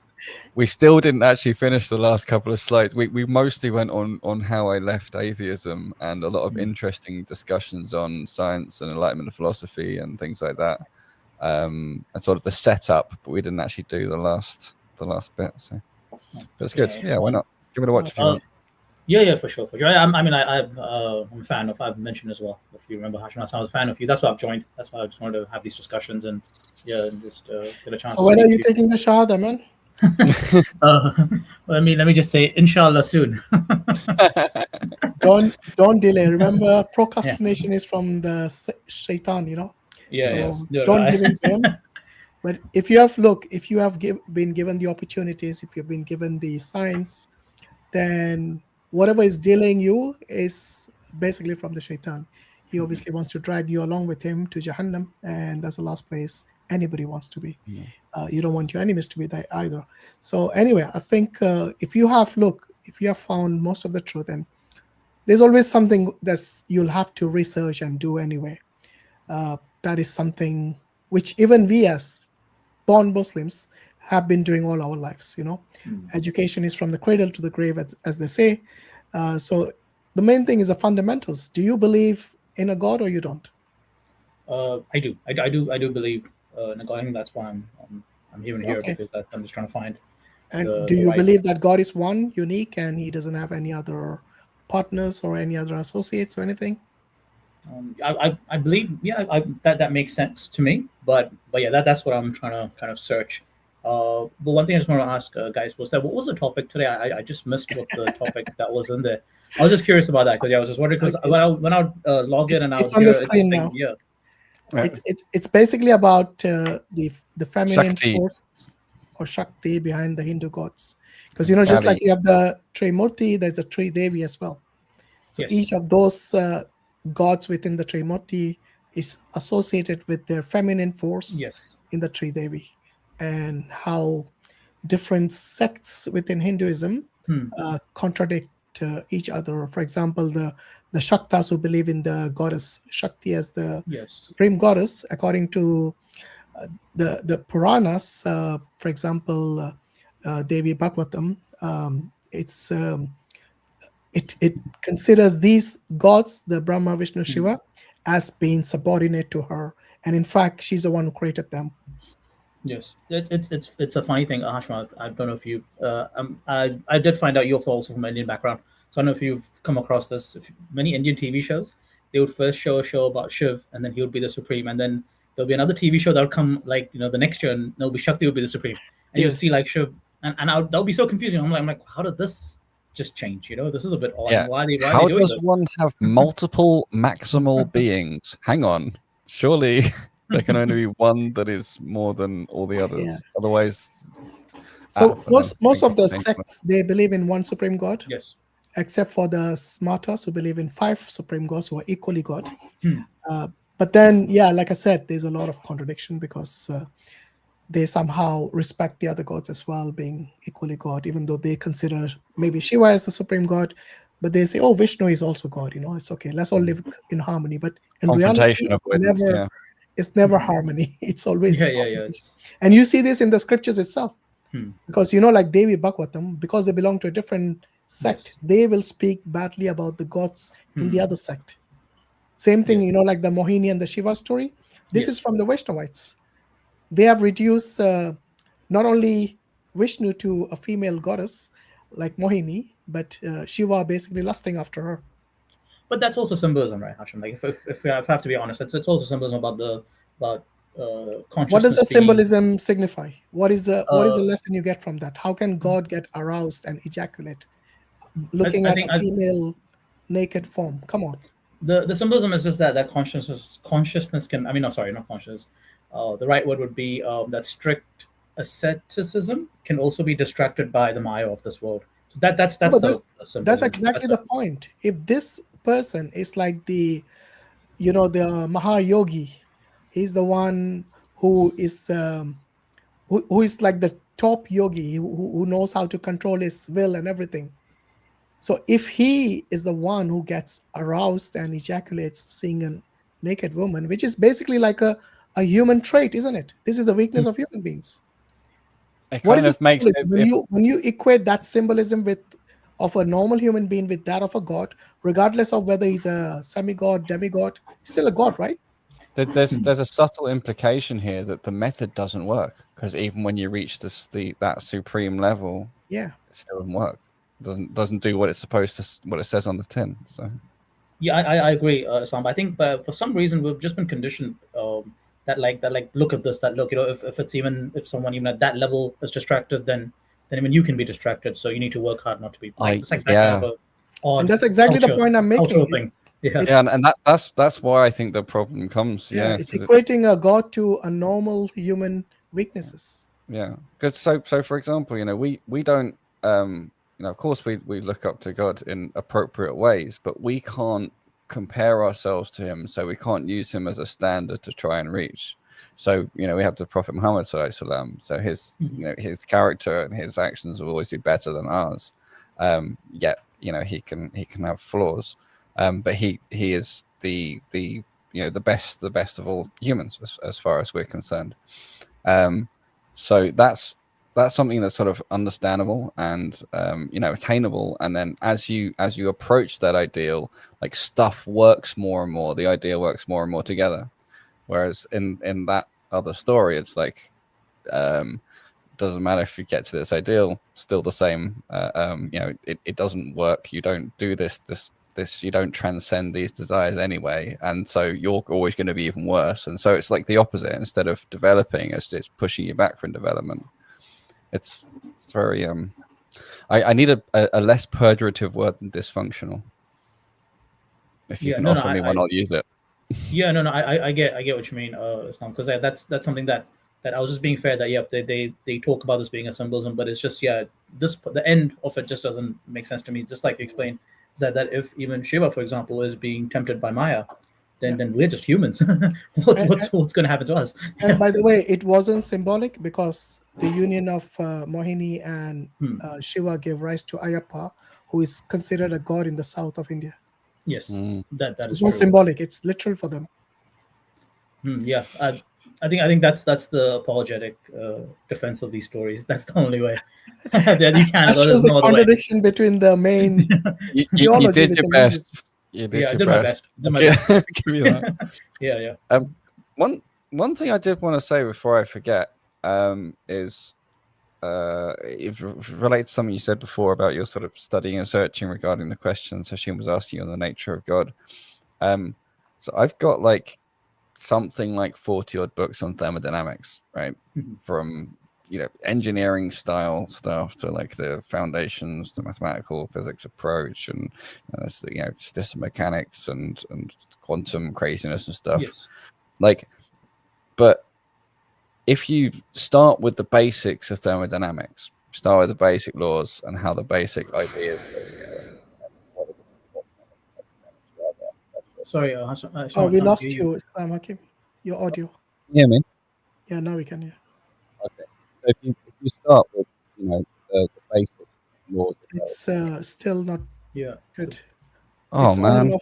we still didn't actually finish the last couple of slides. We mostly went on how I left atheism, and a lot of interesting discussions on science and enlightenment philosophy and things like that, and sort of the setup. But we didn't actually do the last bit. So, but it's good. Yeah, why not? Give it a watch if you want. Yeah, for sure. I'm a fan of. I've mentioned as well. If you remember, Hashim, I was a fan of you. That's why I've joined. That's why I just wanted to have these discussions and just get a chance. So when are you taking the Shahada, man? Let me just say, inshallah, soon. Don't delay. Remember, procrastination is from the shaitan. Don't give in to him. But if you have been given the opportunities, if you've been given the signs, then whatever is delaying you is basically from the shaitan. He obviously wants to drag you along with him to Jahannam, and that's the last place anybody wants to be. You don't want your enemies to be there either. So anyway, I think if you have found most of the truth, and there's always something that you'll have to research and do anyway. That is something which even we as born Muslims have been doing all our lives. Education is from the cradle to the grave, as they say. So the main thing is the fundamentals. Do you believe in a God or you don't? I do. I do believe in a God. I think that's why I'm even here, because I'm just trying to find. And do you believe that God is one, unique, and He doesn't have any other partners or any other associates or anything? I believe, that makes sense to me. But yeah, that's what I'm trying to kind of search. But one thing I just want to ask, guys, was that what was the topic today? I just missed what the topic that was in there. I was just curious about that because I was just wondering, because when I logged in and I was on the screen now. Yeah. It's basically about the feminine Shakti. force or Shakti behind the Hindu gods, because just like you have the Trimurti, there's a Tridevi as well. So each of those gods within the Trimurti is associated with their feminine force in the Tridevi, and how different sects within Hinduism contradict each other. For example, the Shaktas who believe in the goddess Shakti as the supreme goddess, according to the Puranas, for example, Devi Bhagavatam, it considers these gods, the Brahma, Vishnu, Shiva, as being subordinate to her, and in fact, she's the one who created them. Yes, it's a funny thing, Hashim. I don't know if you. I did find out you're also from an Indian background, so I don't know if you've come across this. Many Indian TV shows, they would first show a show about Shiv, and then he would be the supreme, and then there'll be another TV show that'll come like the next year, and there'll be Shakti would be the supreme, and you'll see like Shiv, and that'll be so confusing. I'm like, how did this just change? This is a bit odd. Yeah. Why are they How doing does this? one have multiple maximal beings? Hang on, surely there can only be one that is more than all the others. Yeah. Otherwise, so most of the sects, they believe in one supreme god. Yes. Except for the smarters who believe in 5 supreme gods who are equally god. But then, yeah, like I said, there's a lot of contradiction because they somehow respect the other gods as well, being equally god, even though they consider maybe Shiva as the supreme god, but they say, oh, Vishnu is also god. It's okay. Let's all live in harmony. But in reality, it's never harmony. It's always and you see this in the scriptures itself. Because like Devi Bhagavatam, because they belong to a different sect, they will speak badly about the gods in the other sect. Same thing, like the Mohini and the Shiva story. This is from the Vaishnavites. They have reduced not only Vishnu to a female goddess like Mohini, but Shiva basically lusting after her. But that's also symbolism, right, Hashim? Like if I have to be honest, it's also symbolism about consciousness. What does the symbolism signify? What is the lesson you get from that? How can God get aroused and ejaculate looking at a female naked form? Come on. The symbolism is just that consciousness can, not consciousness. The right word would be that strict asceticism can also be distracted by the Maya of this world. So that's exactly the point. If this person is like the Mahayogi, he's the one who is who is like the top yogi who knows how to control his will and everything. So if he is the one who gets aroused and ejaculates seeing a naked woman, which is basically like a human trait, isn't it? This is the weakness of human beings. What is makes it, when you equate that symbolism of a normal human being with that of a god, regardless of whether he's a semi-god, demigod, still a god, right? There's a subtle implication here that the method doesn't work, because even when you reach that supreme level, it still doesn't work. Doesn't do what it's supposed to, what it says on the tin. So yeah, I agree, Sam. I think for some reason we've just been conditioned that look at this, if someone even at that level is distracted, then even you can be distracted. So you need to work hard not to be. And that's exactly the point I'm making. And that's why I think the problem comes. It's equating a god to a normal human weaknesses. Yeah, because so for example, we don't. Of course, we look up to God in appropriate ways, but we can't compare ourselves to him, so we can't use him as a standard to try and reach. So, we have the Prophet Muhammad ﷺ. So his, his character and his actions will always be better than ours. Yet, he can have flaws, but he is the best of all humans as far as we're concerned. So that's something that's sort of understandable and attainable. And then as you approach that ideal, like stuff works more and more. The idea works more and more together. Whereas in that other story, it's like doesn't matter if you get to this ideal, still the same. It doesn't work. You don't do this. You don't transcend these desires anyway, and so you're always going to be even worse. And so it's like the opposite. Instead of developing, it's pushing you back from development. It's very I need a less purgative word than dysfunctional. If you can offer me one, I'll use it. I get what you mean, Islam, because that's something that I was just being fair that they talk about this being a symbolism, but it's just the end of it just doesn't make sense to me. Just like you explained, is that if even Shiva, for example, is being tempted by Maya, then we're just humans. What's going to happen to us? And by the way, it wasn't symbolic because the union of Mohini and Shiva gave rise to Ayyappa, who is considered a god in the south of India. Yes, that is it's not symbolic; it's literal for them. I think that's the apologetic defense of these stories. That's the only way that you can. That shows the contradiction between the main. You did your best. You did your best. Did my best. Give me that. Yeah. One thing I did want to say before I forget, is it relates to something you said before about your sort of studying and searching regarding the questions Hashim was asking you on the nature of God. So I've got like something like 40 odd books on thermodynamics, right? From engineering style stuff to like the foundations, the mathematical physics approach, and system mechanics and quantum craziness and stuff. Yes. But if you start with the basics of thermodynamics, start with the basic laws and how the basic ideas go together. Sorry, we lost you, I.Hakim. Your audio. Can you hear me? Yeah, now we can hear. Okay. So if you start with the basic laws, it's still not good. Oh it's man,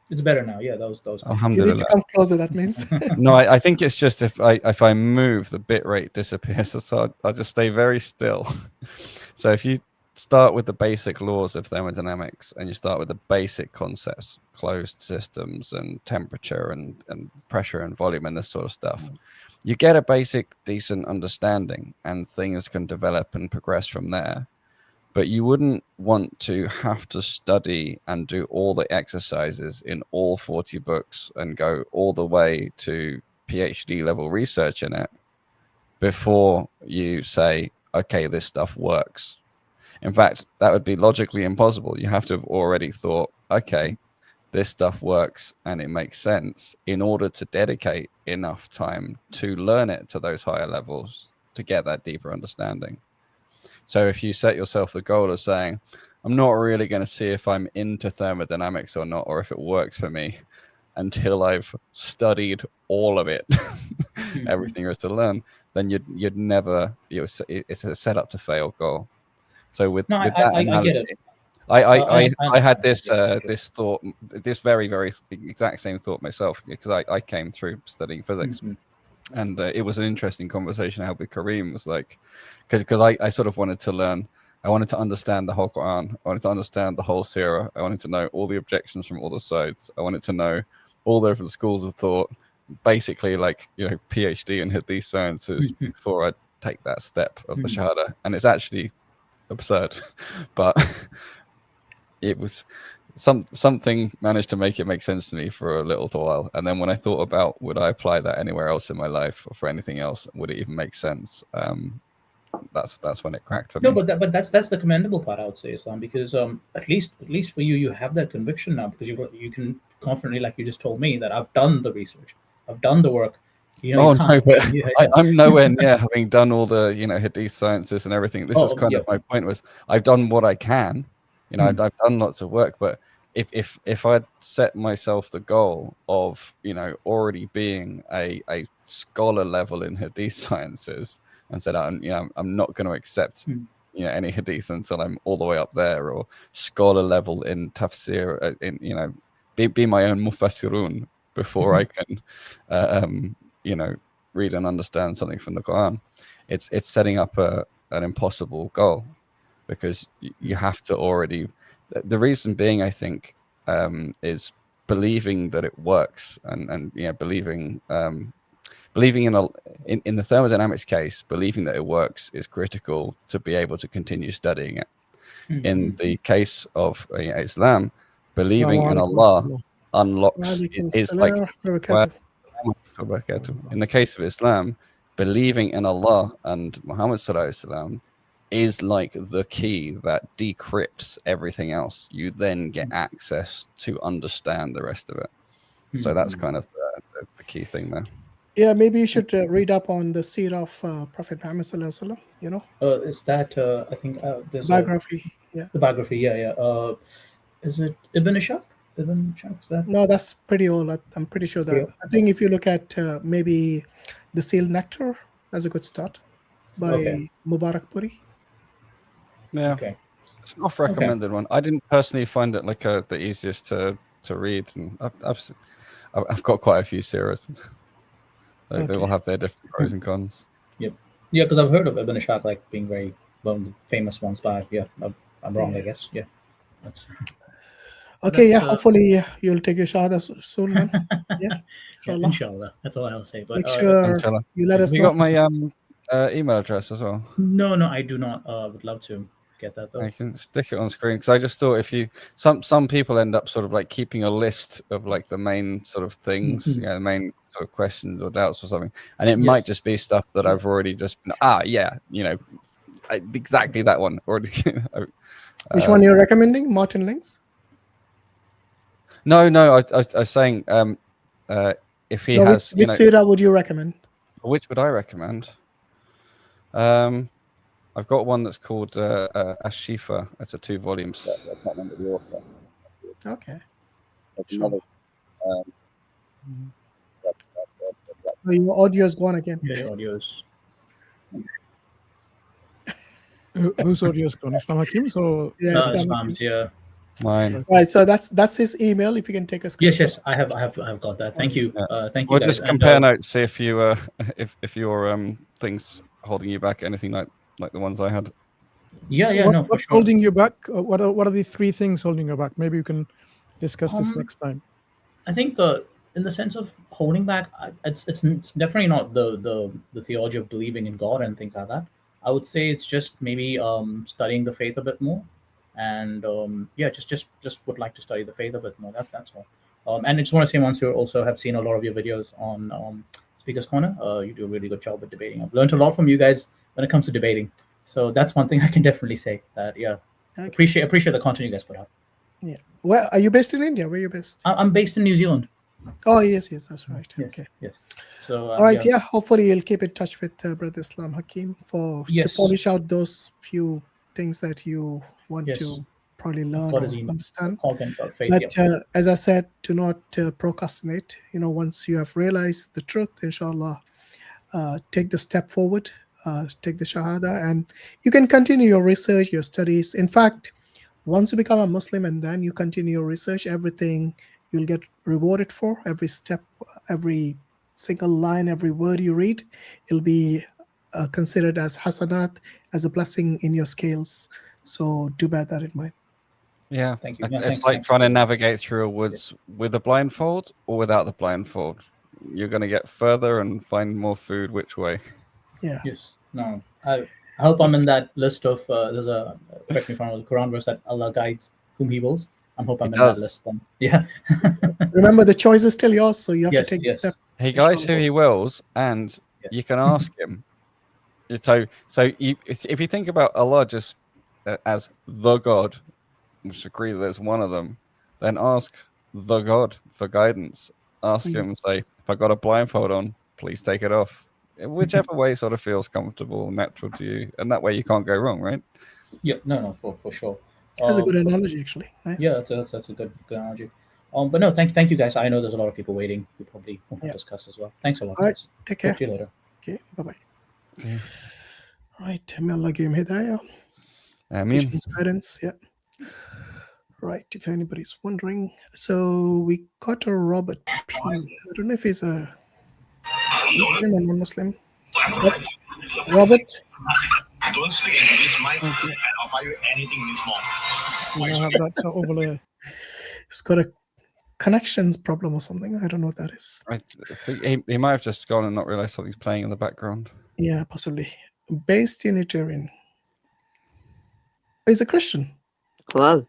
it's better now. Yeah, that was you need to come closer. That means no. I think it's just if I move, the bit rate disappears. So I'll just stay very still. So if you start with the basic laws of thermodynamics and you start with the basic concepts, closed systems and temperature and pressure and volume and this sort of stuff, you get a basic decent understanding and things can develop and progress from there. But you wouldn't want to have to study and do all the exercises in all 40 books and go all the way to PhD level research in it before you say, okay, this stuff works. In fact, that would be logically impossible. You have to have already thought, okay, this stuff works and it makes sense in order to dedicate enough time to learn it to those higher levels to get that deeper understanding. So if you set yourself the goal of saying, I'm not really going to see if I'm into thermodynamics or not, or if it works for me until I've studied all of it, everything there is to learn, then you'd never, it's a set up to fail goal. So with that analogy, get it. I had this this thought, this very, very exact same thought myself, because I came through studying physics. And it was an interesting conversation I had with Kareem. Was like, because I sort of wanted to learn, I wanted to understand the whole Quran, I wanted to understand the whole Sirah, I wanted to know all the objections from all the sides, I wanted to know all the different schools of thought, basically like PhD in Hadith sciences before I take that step of the Shahada. And it's actually absurd, but it was something managed to make it make sense to me for a little while. And then when I thought about, would I apply that anywhere else in my life or for anything else, would it even make sense? That's when it cracked for me. No, but that's the commendable part, I would say, Islam, because at least for you have that conviction now, because you can confidently, like you just told me, that I've done the research, I've done the work. No, but I'm nowhere near having done all the Hadith sciences and everything. This is kind of my point. Was I've done what I can. I've done lots of work, but if I'd set myself the goal of already being a scholar level in Hadith sciences and said I'm not going to accept any Hadith until I'm all the way up there, or scholar level in tafsir, be my own mufassirun before I can read and understand something from the Quran. It's setting up an impossible goal, because you have to already. The reason being, I think, is believing that it works, and believing in the thermodynamics case, believing that it works is critical to be able to continue studying it. In the case of Islam, believing in Allah unlocks is like. In the case of Islam, believing in Allah and Muhammad sallallahu alaihi wasallam is like the key that decrypts everything else. You then get access to understand the rest of it. So that's kind of the key thing there. Yeah, maybe you should read up on the seerah of Prophet Muhammad sallallahu alaihi wasallam. Is that I think there's biography? The biography. Yeah. Is it Ibn Ishaq? Ibn Ishaq, is that? No, that's pretty old. I'm pretty sure that. I think if you look at maybe the Sealed Nectar, that's a good start by Mubarak Puri. Yeah, it's an off-recommended one. I didn't personally find it like the easiest to read, and I've got quite a few series. They all have their different pros and cons. Yeah, because I've heard of Ibn Ishaq like being very one of the famous ones, but I'm wrong, I guess. Yeah, that's. Okay, hopefully you'll take your shahada soon, man. Yeah, inshallah. That's all I'll say. But make sure you let us know. You got my email address as well? No, I do not. Would love to get that though. I can stick it on screen because I just thought if you some people end up sort of like keeping a list of like the main sort of things, Mhm. the main sort of questions or doubts or something, and it might just be stuff that I've already just exactly that one already. Which one you're recommending? Martin Links? No, I was saying if he has, which surah would you recommend? Which would I recommend? I've got one that's called Shiva. It's a 2-volume set. I can't remember the author. Okay. Another, your audio is gone again. Yeah, your audio is. Whose audio is gone? Islam Hakim? So Islam's, yeah. Mine. Right. So that's his email. If you can take a screenshot. Yes, I have got that. Thank you. Thank you. We'll guys. just compare notes, see if you if your things holding you back anything like the ones I had. So for what's sure. holding you back? What are the 3 things holding you back? Maybe you can discuss this next time. I think in the sense of holding back, it's definitely not the theology of believing in God and things like that. I would say it's just maybe studying the faith a bit more, and just would like to study the faith a bit more. That's all. And I just want to say, once you also have seen a lot of your videos on Speaker's Corner, you do a really good job at debating. I've learned a lot from you guys when it comes to debating. So that's one thing I can definitely say. That appreciate the content you guys put out. Yeah. Well, are you based in India? Where are you based? I'm based in New Zealand. Oh yes, that's right. Yes, okay. Yes. So all right. Yeah. Hopefully you'll keep in touch with Brother Islam Hakim to polish out those few things that you want to probably learn or understand. But as I said, do not procrastinate. Once you have realized the truth, inshallah, take the step forward. Take the Shahada, and you can continue your research, your studies. In fact, once you become a Muslim and then you continue your research, everything you'll get rewarded for. Every step, every single line, every word you read, it'll be considered as hasanat, as a blessing in your scales. So do bear that in mind. Yeah, thank you. It's like trying to navigate through a woods with a blindfold or without the blindfold. You're going to get further and find more food. Which way? Yeah. Yes. No. I hope I'm in that list of. There's a correct me if I'm wrong, the Quran verse that Allah guides whom He wills. I hope I'm in that list then. Yeah. Remember, the choice is still yours, so you have to take the step. He guides who He wills, and you can ask Him. So if you think about Allah just as the God, which agree that there's one of them, then ask the God for guidance. Ask Him, say, if I got a blindfold on, please take it off. Whichever way sort of feels comfortable, natural to you, and that way you can't go wrong, right? Yeah, no, for sure. That's a good analogy, actually. Nice. Yeah, that's a good analogy. But no, thank you guys. I know there's a lot of people waiting. We probably want to discuss as well. Thanks a lot. All right, guys. take care. Talk to you later. Okay, bye-bye. Right, may Allah give him hidayah. Ameen. Guidance, yeah. Right, if anybody's wondering. So we got a Robert P. I don't know if he's a Muslim or non-Muslim. Robert? Don't speak in this mic and offer you anything in this moment. You have that overlay. It's got a connections problem or something. I don't know what that is. I think he might have just gone and not realized something's playing in the background. Yeah, possibly. Based Unitarian. He's a Christian. Hello.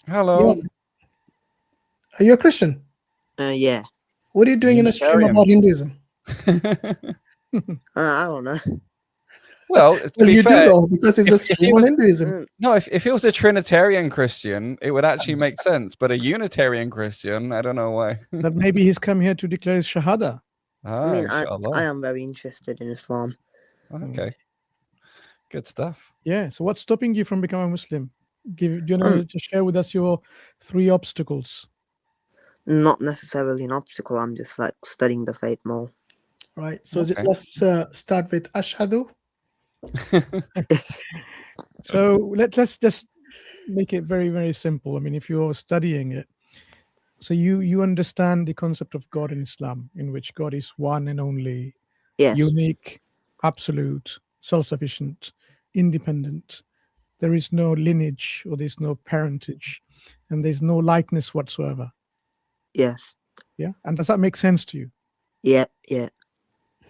Hello. Yeah. Are you a Christian? Yeah. What are you doing in a stream about Hinduism? I don't know. Well, you do know, because it's a stream on Hinduism. No, if it was a Trinitarian Christian, it would actually make sense. But a Unitarian Christian, I don't know why. But maybe he's come here to declare his Shahada. I mean, I am very interested in Islam. Okay. Good stuff. Yeah. So what's stopping you from becoming a Muslim? Do you want to share with us your 3 obstacles? Not necessarily an obstacle. I'm just like studying the faith more. Right. So let's start with Ashhadu. So let's just make it very, very simple. I mean, if you're studying it, so you understand the concept of God in Islam, in which God is one and only, unique, absolute, self-sufficient, independent. There is no lineage or there's no parentage, and there's no likeness whatsoever. Yes. Yeah. And does that make sense to you? Yeah.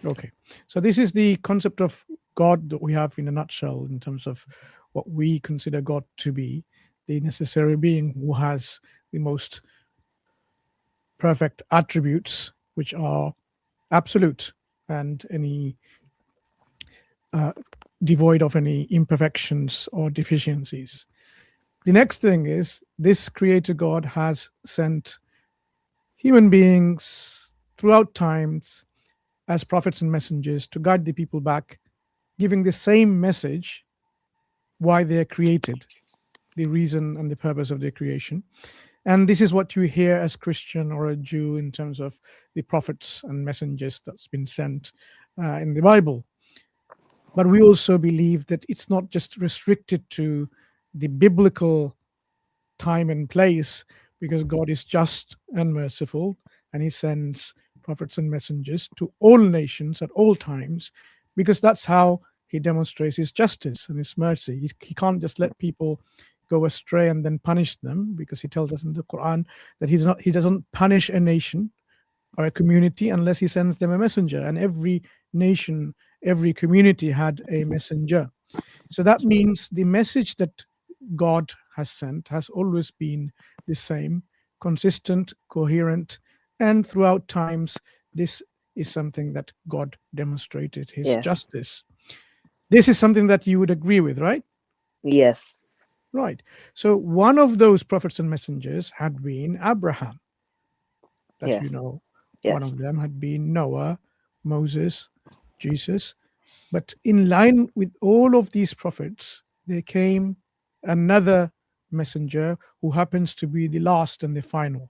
Okay, so this is the concept of God that we have in a nutshell in terms of what we consider God to be, the necessary being who has the most perfect attributes, which are absolute and any devoid of any imperfections or deficiencies. The next thing is this creator God has sent human beings throughout times as prophets and messengers to guide the people back, giving the same message why they are created, the reason and the purpose of their creation. And this is what you hear as Christian or a Jew in terms of the prophets and messengers that's been sent in the Bible. But we also believe that it's not just restricted to the biblical time and place, because God is just and merciful, and he sends prophets and messengers to all nations at all times, because that's how he demonstrates his justice and his mercy. He can't just let people go astray and then punish them, because he tells us in the Quran that he doesn't punish a nation or a community unless he sends them a messenger, and every nation, every community had a messenger. So that means the message that God has sent has always been the same, consistent, coherent, and throughout times this is something that God demonstrated his justice. This is something that you would agree with, right? Yes. Right. So one of those prophets and messengers had been Abraham, that you know. One of them had been Noah, Moses, Jesus. But in line with all of these prophets, there came another messenger who happens to be the last and the final.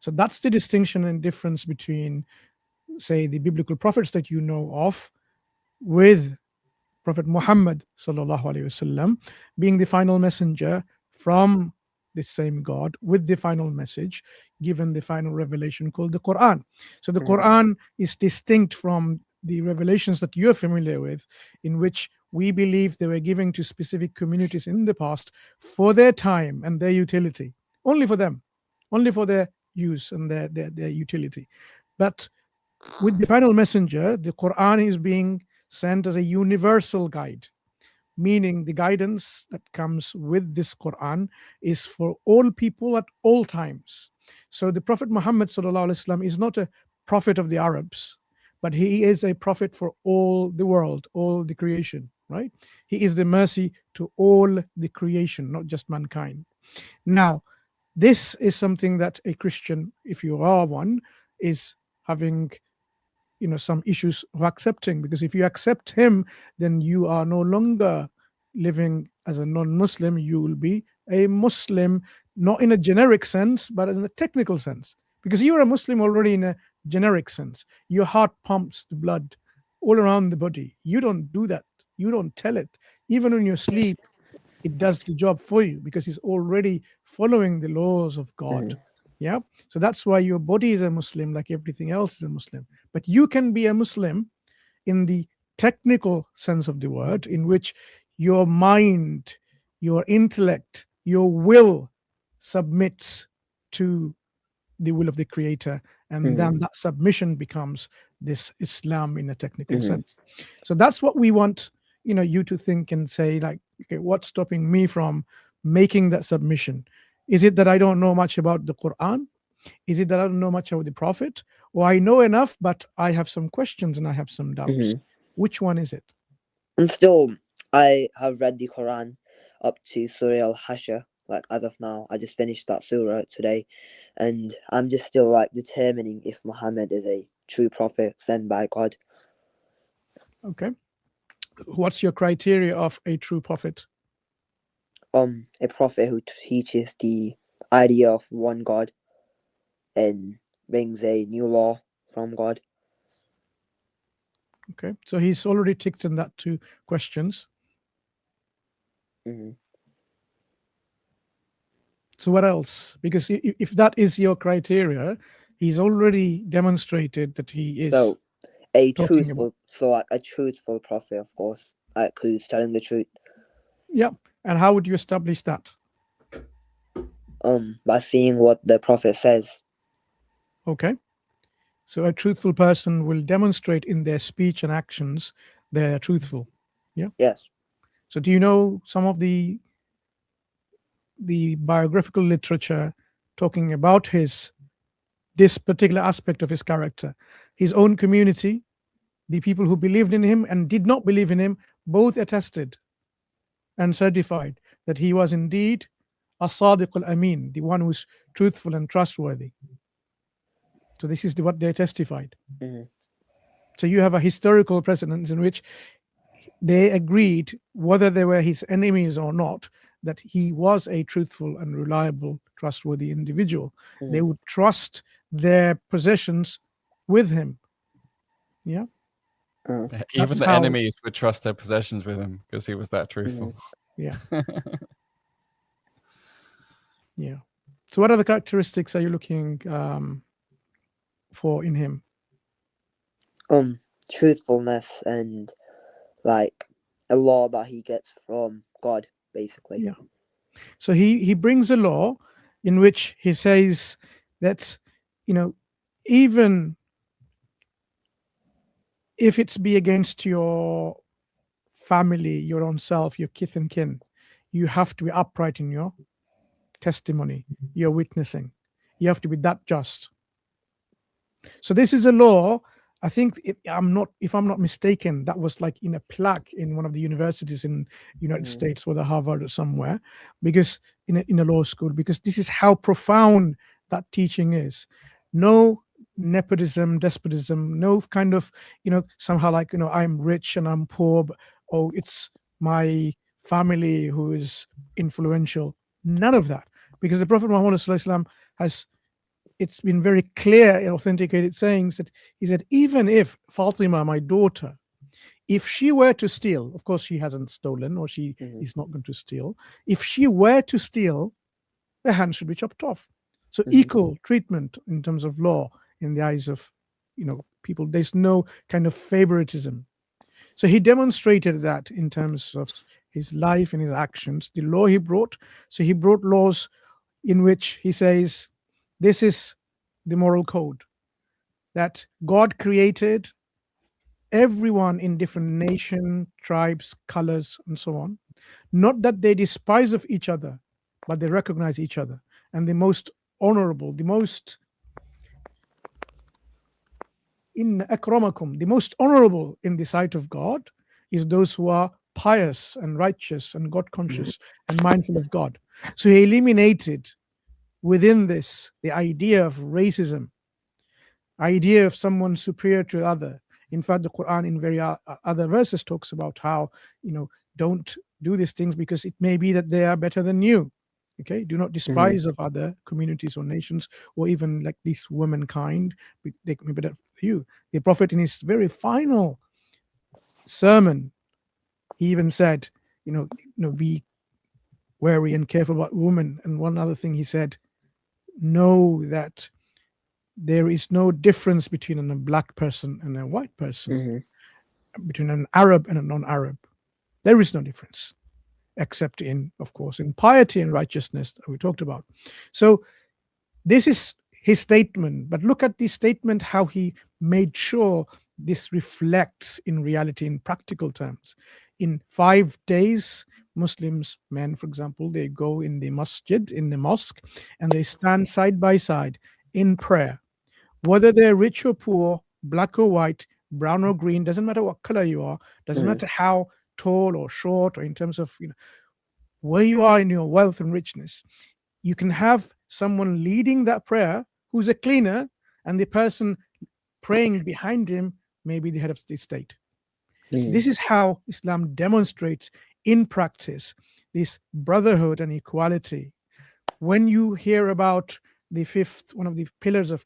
So that's the distinction and difference between, say, the biblical prophets that you know of with Prophet Muhammad sallallahu alaihi wasallam being the final messenger from the same God with the final message, given the final revelation called the Quran. So the Quran is distinct from the revelations that you're familiar with, in which we believe they were given to specific communities in the past for their time and their utility, only for them, only for their use and their utility. But with the final messenger, the Quran is being sent as a universal guide, meaning the guidance that comes with this Quran is for all people at all times. So the Prophet Muhammad sallallahu alaihi wasallam is not a prophet of the Arabs, but he is a prophet for all the world, all the creation, right? He is the mercy to all the creation, not just mankind. Now, this is something that a Christian, if you are one, is having some issues of accepting, because if you accept him, then you are no longer living as a non-Muslim. You will be a Muslim, not in a generic sense, but in a technical sense, because you are a Muslim already in a generic sense. Your heart pumps the blood all around the body. You don't do that. You don't tell it. Even when you sleep, it does the job for you, because it's already following the laws of God. Yeah. So that's why your body is a Muslim, like everything else is a Muslim. But you can be a Muslim in the technical sense of the word, in which your mind, your intellect, your will submits to the will of the Creator, and then that submission becomes this Islam in a technical sense. So that's what we want you to think and say, like, okay, what's stopping me from making that submission? Is it that I don't know much about the Quran? Is it that I don't know much about the Prophet? Or I know enough, but I have some questions and I have some doubts? Which one is it? And still, I have read the Quran up to Surah Al-Hashr. Like, as of now, I just finished that surah today, and I'm just still like determining if Muhammad is a true prophet sent by God. Okay. What's your criteria of a true prophet? A prophet who teaches the idea of one God and brings a new law from God. Okay, so he's already ticked in that 2 questions. So what else? Because if that is your criteria, he's already demonstrated that he is a truthful prophet, of course, like who's telling the truth. Yeah. And how would you establish that? By seeing what the prophet says. Okay. So a truthful person will demonstrate in their speech and actions they're truthful. Yeah. Yes. So do you know some of the biographical literature talking about this particular aspect of his character? His own community, the people who believed in him and did not believe in him, both attested and certified that he was indeed as-sadiq al-amin, the one who's truthful and trustworthy. So this is what they testified. Mm-hmm. So you have a historical precedent in which they agreed, whether they were his enemies or not, that he was a truthful and reliable, trustworthy individual. Mm-hmm. They would trust their possessions with him. Yeah. Even the enemies would trust their possessions with him because he was that truthful. Yeah. Yeah. So what other characteristics are you looking for in him? Truthfulness and like a law that he gets from God, basically. Yeah. So he brings a law in which he says that, even if it's be against your family, your own self, your kith and kin, you have to be upright in your testimony, your witnessing. You have to be that just. So this is a law. I think if I'm not mistaken, that was like in a plaque in one of the universities in United States, whether Harvard or somewhere, because in a law school, because this is how profound that teaching is. No nepotism, despotism, no kind of, somehow like, I'm rich and I'm poor, but, oh, it's my family who is influential. None of that, because the Prophet Muhammad ﷺ has, it's been very clear in authenticated sayings that he said, even if Fatima, my daughter, if she were to steal, of course she hasn't stolen, or she is not going to steal. If she were to steal, her hand should be chopped off. So equal treatment in terms of law in the eyes of, people. There's no kind of favoritism. So he demonstrated that in terms of his life and his actions, the law he brought. So he brought laws in which he says, this is the moral code that God created everyone in different nation, tribes, colors, and so on. Not that they despise of each other, but they recognize each other. And the most honorable, the most in akramakum, the most honorable in the sight of God is those who are pious and righteous and God conscious and mindful of God. So he eliminated within this the idea of racism, idea of someone superior to other. In fact, the Quran in very other verses talks about how, don't do these things because it may be that they are better than you. Okay, do not despise of other communities or nations, or even like this womankind, they can be better for you. The Prophet in his very final sermon, he even said, be wary and careful about women. And one other thing he said, know that there is no difference between a black person and a white person, between an Arab and a non-Arab. There is no difference, except in, of course, in piety and righteousness that we talked about. So this is his statement, but look at the statement, how he made sure this reflects in reality, in practical terms. In 5 days, Muslims, men, for example, they go in the masjid, in the mosque, and they stand side by side in prayer. Whether they're rich or poor, black or white, brown or green, doesn't matter what color you are, doesn't matter how tall or short, or in terms of where you are in your wealth and richness. You can have someone leading that prayer who's a cleaner, and the person praying behind him may be the head of the state. This is how Islam demonstrates in practice this brotherhood and equality. When you hear about the fifth pillars of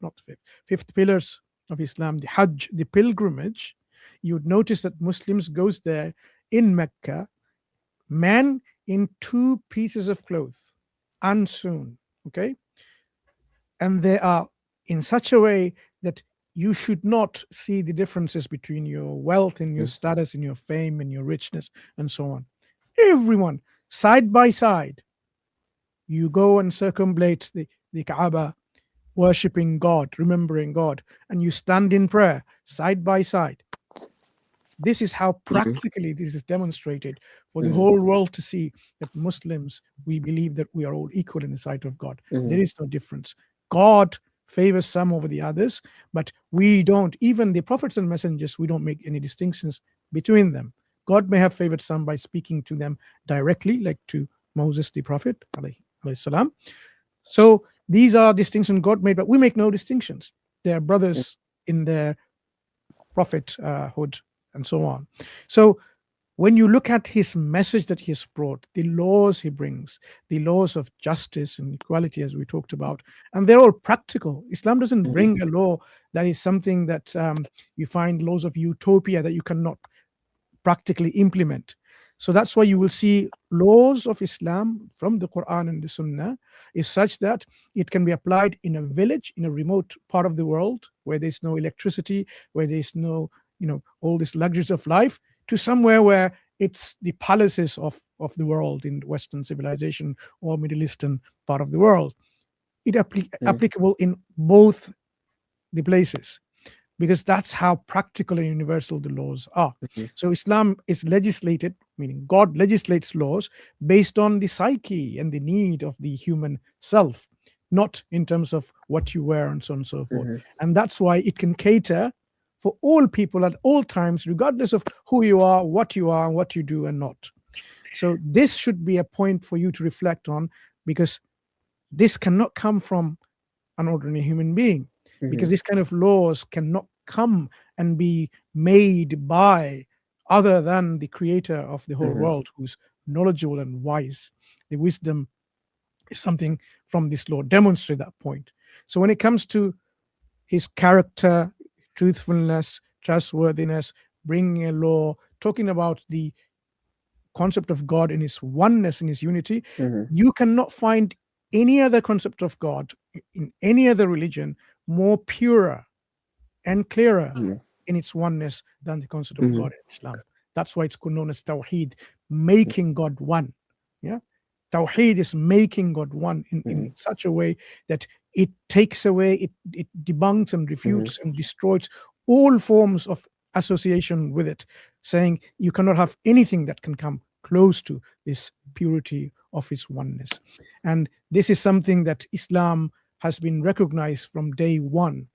Islam, the Hajj, the pilgrimage, you would notice that Muslims goes there in Mecca, man in 2 pieces of cloth, unsewn, okay? And they are in such a way that you should not see the differences between your wealth and your status and your fame and your richness and so on. Everyone, side by side, you go and circumambulate the Kaaba, worshipping God, remembering God, and you stand in prayer side by side. This is how practically this is demonstrated for the whole world to see that Muslims, we believe that we are all equal in the sight of God. There is no difference. God favors some over the others, but we don't. Even the prophets and messengers, we don't make any distinctions between them. God may have favored some by speaking to them directly, like to Moses the prophet, alayhi salam. So these are distinctions God made, but we make no distinctions. They are brothers in their prophethood and so on. So when you look at his message that he has brought, the laws he brings, the laws of justice and equality, as we talked about, and they're all practical. Islam doesn't bring a law that is something that you find laws of utopia that you cannot practically implement. So that's why you will see laws of Islam from the Quran and the Sunnah is such that it can be applied in a village, in a remote part of the world where there's no electricity, where there's no, all these luxuries of life, to somewhere where it's the palaces of the world in Western civilization or Middle Eastern part of the world. It applicable in both the places, because that's how practical and universal the laws are. So Islam is legislated, meaning God legislates laws based on the psyche and the need of the human self, not in terms of what you wear and so on and so forth. And that's why it can cater for all people at all times, regardless of who you are, what you do and not. So this should be a point for you to reflect on, because this cannot come from an ordinary human being, because this kind of laws cannot come and be made by other than the creator of the whole world, who's knowledgeable and wise. The wisdom is something from this law, demonstrate that point. So when it comes to his character, truthfulness, trustworthiness, bringing a law, talking about the concept of God in his oneness, in his unity, you cannot find any other concept of God in any other religion more purer and clearer in its oneness than the concept of God in Islam. That's why it's known as Tawheed, making God one. Yeah, Tawheed is making God one in such a way that it takes away, it debunks and refutes and destroys all forms of association with it, saying you cannot have anything that can come close to this purity of his oneness. And this is something that Islam has been recognized from day one,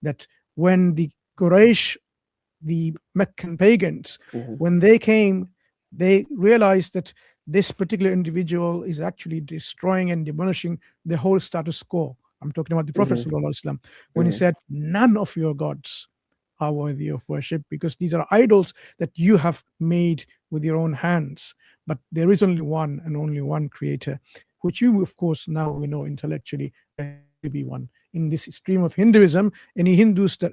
that when the Quraysh, the Meccan pagans, when they came, they realized that this particular individual is actually destroying and demolishing the whole status quo. I'm talking about the Prophet ﷺ, when he said, none of your gods are worthy of worship, because these are idols that you have made with your own hands. But there is only one and only one creator, which you, of course, now we know intellectually to be one. In this stream of Hinduism, any Hindus that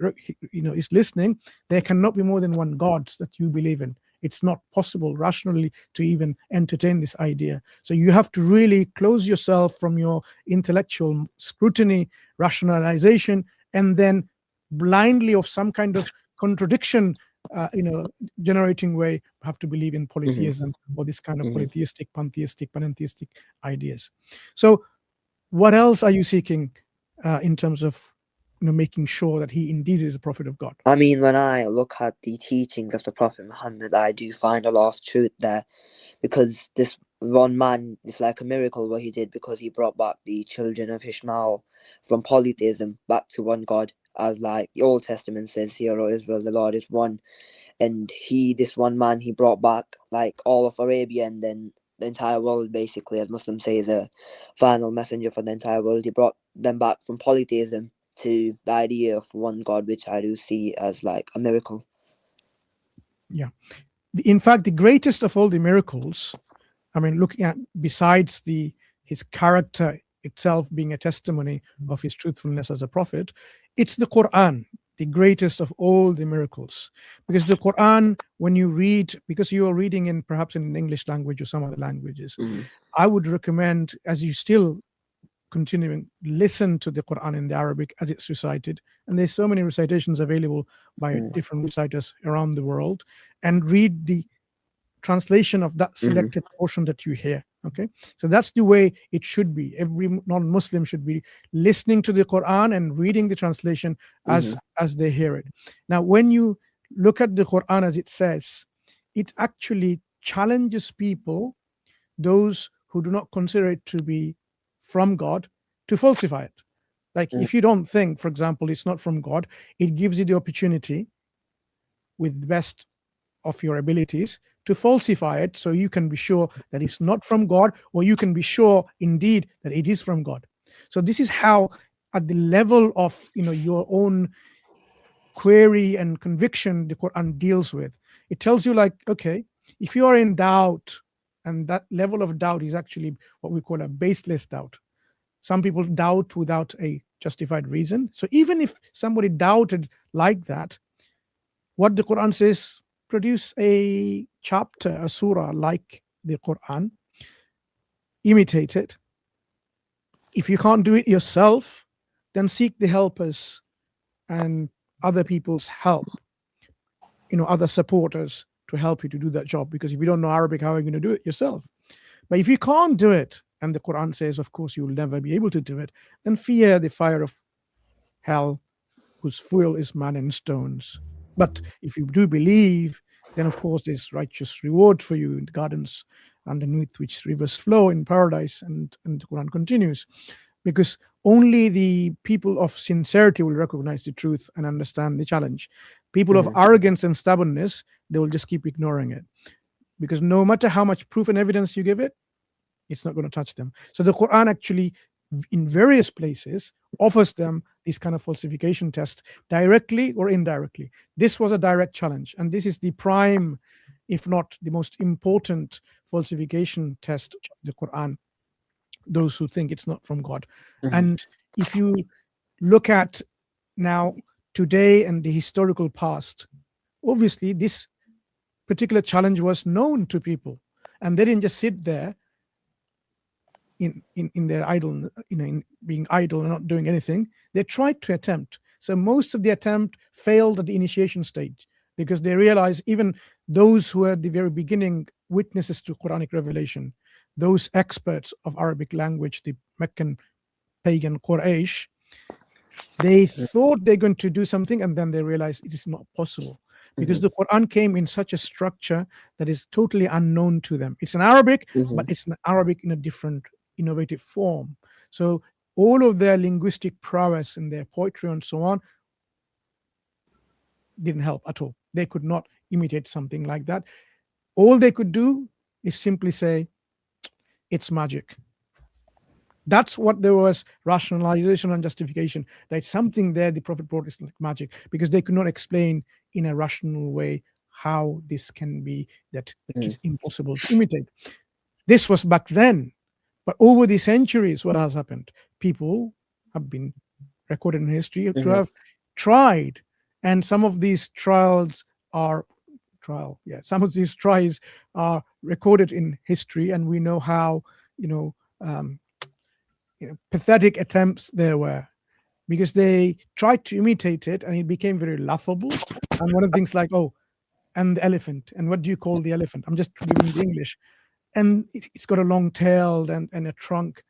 is listening, there cannot be more than one God that you believe in. It's not possible rationally to even entertain this idea. So you have to really close yourself from your intellectual scrutiny, rationalization, and then blindly of some kind of contradiction, generating way, have to believe in polytheism or this kind of polytheistic, pantheistic, panentheistic ideas. So what else are you seeking in terms of making sure that he indeed is a prophet of God? I mean, when I look at the teachings of the Prophet Muhammad, I do find a lot of truth there, because this one man is like a miracle what he did, because he brought back the children of Ishmael from polytheism back to one God, as like the Old Testament says, "Hear, O Israel, the Lord is one." And this one man, he brought back like all of Arabia and then the entire world, basically, as Muslims say, the final messenger for the entire world. He brought them back from polytheism to the idea of one God, which I do see as like a miracle. Yeah. In fact, the greatest of all the miracles, I mean, looking at besides his character itself being a testimony of his truthfulness as a prophet, it's the Quran, the greatest of all the miracles. Because the Quran, when you read, because you are reading perhaps in English language or some other languages, I would recommend, as you still continuing, listen to the Quran in the Arabic as it's recited, and there's so many recitations available by different reciters around the world, and read the translation of that selected portion that you hear. Okay, so that's the way it should be. Every non-Muslim should be listening to the Quran and reading the translation as they hear it. Now, when you look at the Quran as it says, it actually challenges people, those who do not consider it to be from God, to falsify it. Like if you don't think, for example, it's not from God, it gives you the opportunity with the best of your abilities to falsify it, so you can be sure that it's not from God, or you can be sure indeed that it is from God. So this is how, at the level of your own query and conviction, the Quran deals with. It tells you, like, okay, if you are in doubt, and that level of doubt is actually what we call a baseless doubt. Some people doubt without a justified reason. So even if somebody doubted like that, what the Quran says, produce a chapter, a surah like the Quran, imitate it. If you can't do it yourself, then seek the helpers and other people's help, other supporters to help you to do that job. Because if you don't know Arabic, how are you going to do it yourself? But if you can't do it, and the Quran says, of course, you will never be able to do it, then fear the fire of hell, whose fuel is man and stones. But if you do believe, then of course there's righteous reward for you in the gardens underneath which rivers flow in paradise. And the Quran continues, because only the people of sincerity will recognize the truth and understand the challenge. People of arrogance and stubbornness, they will just keep ignoring it, because no matter how much proof and evidence you give it, it's not going to touch them. So the Quran actually, in various places, offers them this kind of falsification test, directly or indirectly. This was a direct challenge, and this is the prime, if not the most important, falsification test of the Quran, those who think it's not from God. And if you look at now today and the historical past, obviously this particular challenge was known to people, and they didn't just sit there in their idle, in being idle and not doing anything. They tried to attempt. So most of the attempt failed at the initiation stage, because they realized even those who were at the very beginning witnesses to Quranic revelation, those experts of Arabic language, the Meccan pagan Quraysh, they thought they're going to do something, and then they realized it is not possible, because the Quran came in such a structure that is totally unknown to them. It's an Arabic, but it's an Arabic in a different, innovative form. So all of their linguistic prowess and their poetry and so on didn't help at all. They could not imitate something like that. All they could do is simply say, it's magic. That's what there was, rationalization and justification, that something there the Prophet brought is like magic, because they could not explain in a rational way how this can be, that it is impossible to imitate. This was back then. But over the centuries, what has happened? People have been recorded in history to have tried, and some of these trials are some of these tries are recorded in history, and we know how pathetic attempts there were, because they tried to imitate it and it became very laughable. And one of the things like, oh, and the elephant, and what do you call the elephant? I'm just giving the English. And it's got a long tail and a trunk,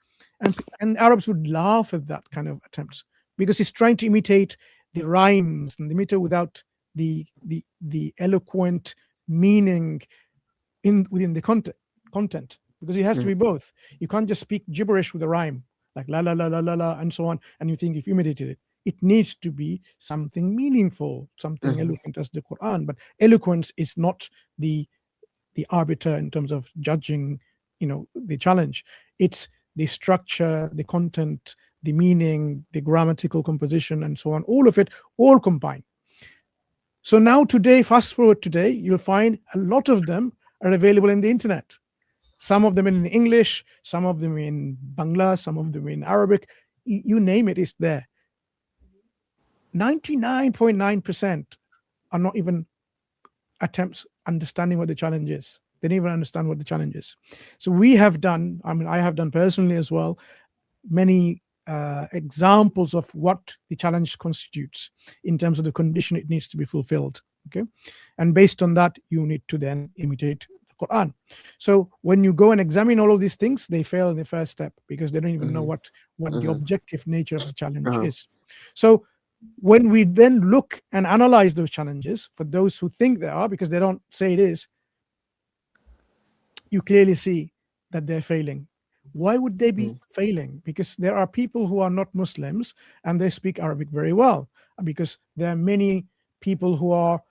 and Arabs would laugh at that kind of attempts, because it's trying to imitate the rhymes and the meter without the eloquent meaning within the content, because it has to be both. You can't just speak gibberish with a rhyme like la la la la la la and so on, and you think you've imitated it. It needs to be something meaningful, something eloquent as the Quran. But eloquence is not the arbiter in terms of judging, the challenge. It's the structure, the content, the meaning, the grammatical composition, and so on. All of it, all combined. So now today, fast forward today, you'll find a lot of them are available in the internet. Some of them in English, some of them in Bangla, some of them in Arabic. You name it, it's there. 99.9% are not even attempts understanding what the challenge is. They don't even understand what the challenge is. So we have done, I have done personally as well, many examples of what the challenge constitutes in terms of the condition it needs to be fulfilled. Okay, and based on that, you need to then imitate the Quran. So when you go and examine all of these things, they fail in the first step because they don't even know what the objective nature of the challenge is. So when we then look and analyze those challenges, for those who think they are, because they don't say it is, you clearly see that they're failing. Why would they be failing? Because there are people who are not Muslims and they speak Arabic very well, because there are many people who are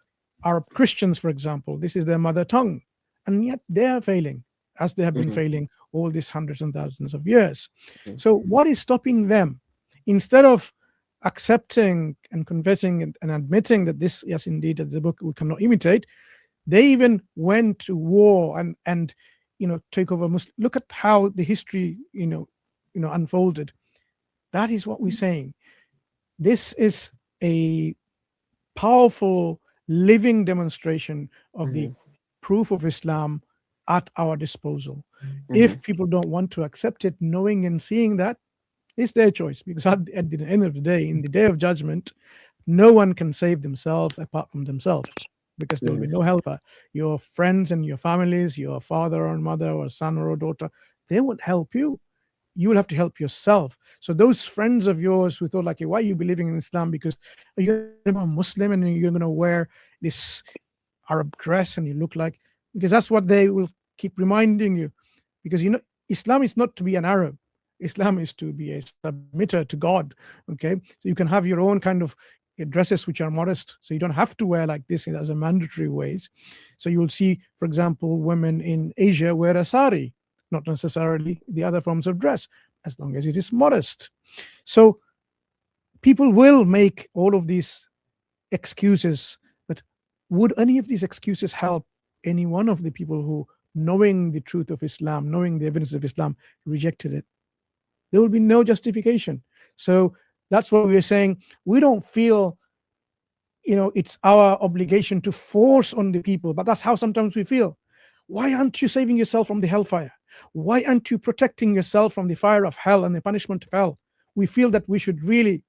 Arab Christians, for example. This is their mother tongue, and yet they are failing, as they have been failing all these hundreds and thousands of years. So what is stopping them? Instead of accepting and confessing and admitting that this, yes, indeed, that the book we cannot imitate, they even went to war and take over Muslim. Look at how the history unfolded. That is what we're saying. This is a powerful living demonstration of the proof of Islam at our disposal. If people don't want to accept it, knowing and seeing that, it's their choice, because at the end of the day, in the day of judgment, no one can save themselves apart from themselves, because there will be no helper. Your friends and your families, your father or mother or son or daughter, they won't help you. You will have to help yourself. So those friends of yours who thought like, why are you believing in Islam? Because you're a Muslim and you're going to wear this Arab dress and you look like, because that's what they will keep reminding you. Because Islam is not to be an Arab. Islam is to be a submitter to God. Okay, so you can have your own kind of dresses which are modest, so you don't have to wear like this as a mandatory ways. So you will see, for example, women in Asia wear a sari, not necessarily the other forms of dress, as long as it is modest. So people will make all of these excuses, but would any of these excuses help any one of the people who, knowing the truth of Islam, knowing the evidence of Islam, rejected it? There will be no justification. So that's what we're saying. We don't feel, it's our obligation to force on the people, but that's how sometimes we feel. Why aren't you saving yourself from the hellfire? Why aren't you protecting yourself from the fire of hell and the punishment of hell? We feel that we should really.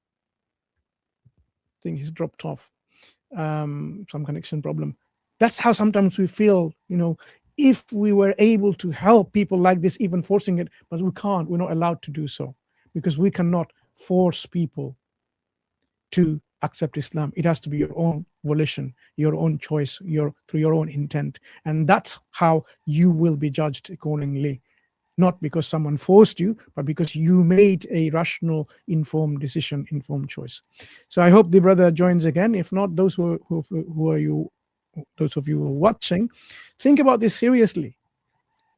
I think he's dropped off. Some connection problem. That's how sometimes we feel, if we were able to help people like this, even forcing it, but we can't. We're not allowed to do so, because we cannot force people to accept Islam. It has to be your own volition, your own choice, through your own intent, and that's how you will be judged accordingly. Not because someone forced you, but because you made a rational, informed decision, informed choice. So I hope the brother joins again. If not, those who are you, those of you who are watching, think about this seriously.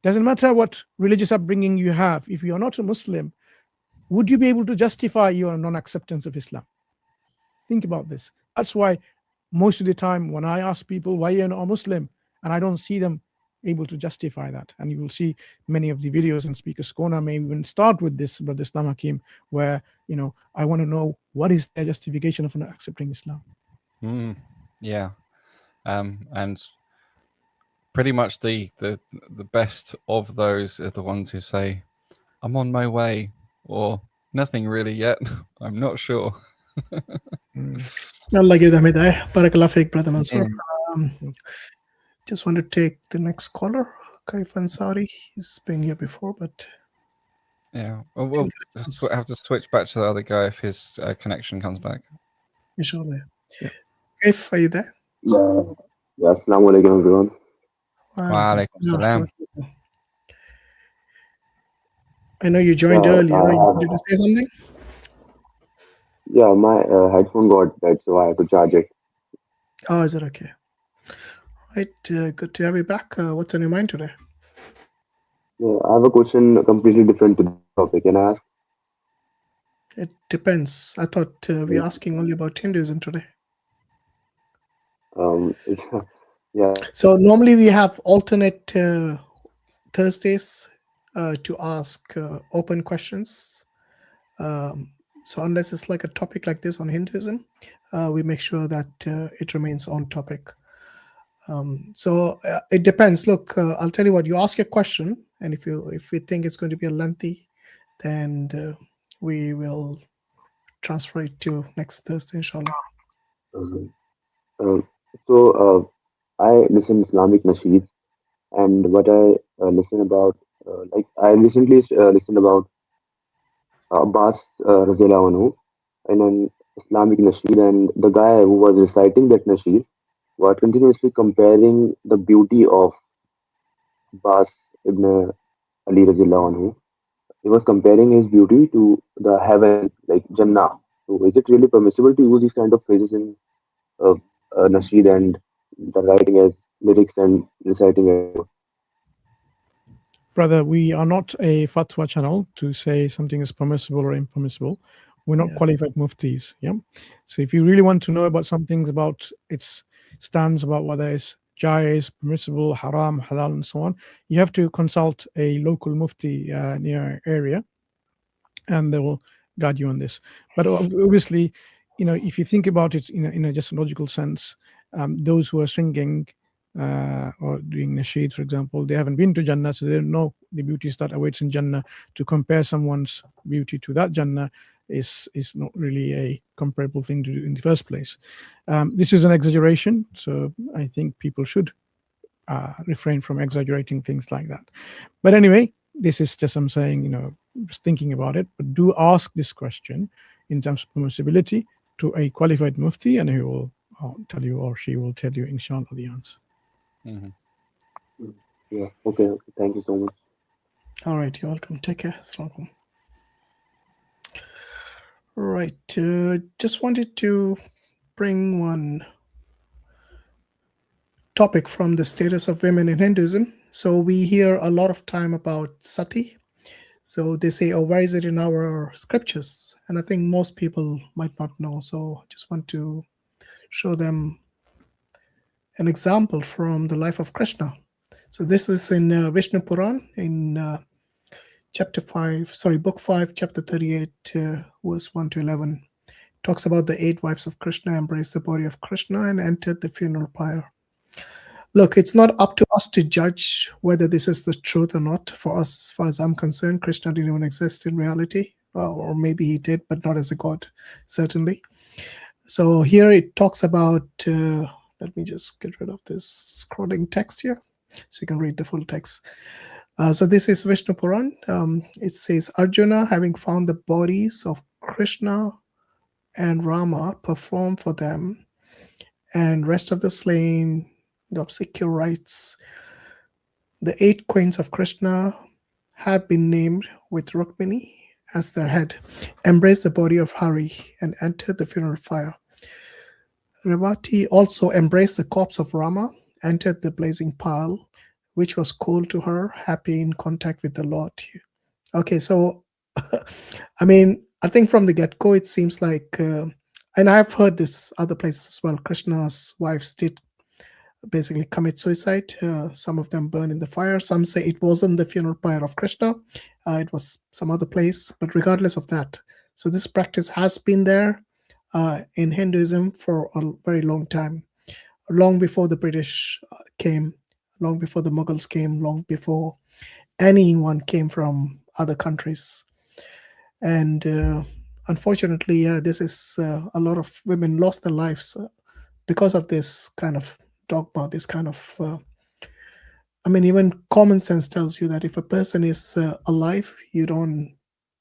Doesn't matter what religious upbringing you have. If you are not a Muslim, would you be able to justify your non-acceptance of Islam? Think about this. That's why most of the time when I ask people, why you're not a Muslim, and I don't see them able to justify that. And you will see many of the videos in Speaker's Corner may even start with this, Brother I.Hakim, where, I want to know what is their justification of not accepting Islam. Yeah. And pretty much the best of those are the ones who say, I'm on my way, or nothing really yet. I'm not sure. Allah give them hidayah. Barakallah fiqh, Brother Mansoor. Just want to take the next caller, Kaif Ansari. He's been here before, but yeah, we'll just have to switch back to the other guy if his connection comes back. Inshallah. Yeah. Kaif, are you there? Yeah. Assalamu alaikum, everyone. Wa alaikum salam. I know you joined earlier. Did you say something? Yeah, my headphone got dead, so I had to charge it. Oh, is it okay? Right, good to have you back. What's on your mind today? Yeah, I have a question completely different to the topic. Can I ask? It depends. I thought we were asking only about Hinduism today. Yeah. So normally we have alternate Thursdays to ask open questions. So unless it's like a topic like this on Hinduism, we make sure that it remains on topic. So it depends. Look, I'll tell you what. You ask a question, and if we think it's going to be a lengthy, then we will transfer it to next Thursday, inshallah. So I listen to Islamic nasheeds, And what I listen about, like I recently listened about Abbas Razila Anhu in an Islamic nasheed, and the guy who was reciting that nasheed was continuously comparing the beauty of Abbas ibn Ali Razila Anhu. He was comparing his beauty to the heaven, like Jannah. So, is it really permissible to use these kind of phrases in uh, nasheed and the writing as lyrics and reciting as? Brother, we are not a fatwa channel to say something is permissible or impermissible. We're not qualified muftis. Yeah. So if you really want to know about some things about its stance about whether it's jais, permissible, haram, halal, and so on, you have to consult a local mufti near area, and they will guide you on this. But obviously, if you think about it in a just logical sense, those who are singing or doing nasheed, for example, they haven't been to Jannah, so they don't know the beauties that awaits in Jannah. To compare someone's beauty to that Jannah is not really a comparable thing to do in the first place. This is an exaggeration, so I think people should refrain from exaggerating things like that. But anyway, this is just I'm saying, just thinking about it. But do ask this question in terms of permissibility to a qualified mufti, and he will tell you, or she will tell you, inshallah, the answer. Yeah. Okay. Thank you so much. All right. You're welcome. Take care. Assalamualaikum. Right. Just wanted to bring one topic from the status of women in Hinduism. So we hear a lot of time about sati. So they say, oh, where is it in our scriptures? And I think most people might not know. So I just want to show them an example from the life of Krishna. So this is in Vishnu Puran in book 5, chapter 38, verse 1 to 11. Talks about the 8 wives of Krishna embraced the body of Krishna and entered the funeral pyre. Look, it's not up to us to judge whether this is the truth or not. For us, as far as I'm concerned, Krishna didn't even exist in reality. Or maybe he did, but not as a god, certainly. So here it talks about, let me just get rid of this scrolling text here, so you can read the full text. So this is Vishnu Puran. It says, Arjuna, having found the bodies of Krishna and Rama, performed for them, and rest of the slain, the obsequial rites. The 8 queens of Krishna have been named with Rukmini as their head, embraced the body of Hari, and entered the funeral fire. Revati also embraced the corpse of Rama, entered the blazing pile, which was cool to her, happy in contact with the Lord. Okay, so, I mean, I think from the get-go, it seems like, and I've heard this other places as well, Krishna's wives did basically commit suicide. Some of them burn in the fire. Some say it wasn't the funeral pyre of Krishna. It was some other place. But regardless of that, so this practice has been there in Hinduism for a very long time, long before the British came, long before the Mughals came, long before anyone came from other countries. And unfortunately, this is a lot of women lost their lives because of this kind of dogma, this kind of, I mean, even common sense tells you that if a person is alive, you don't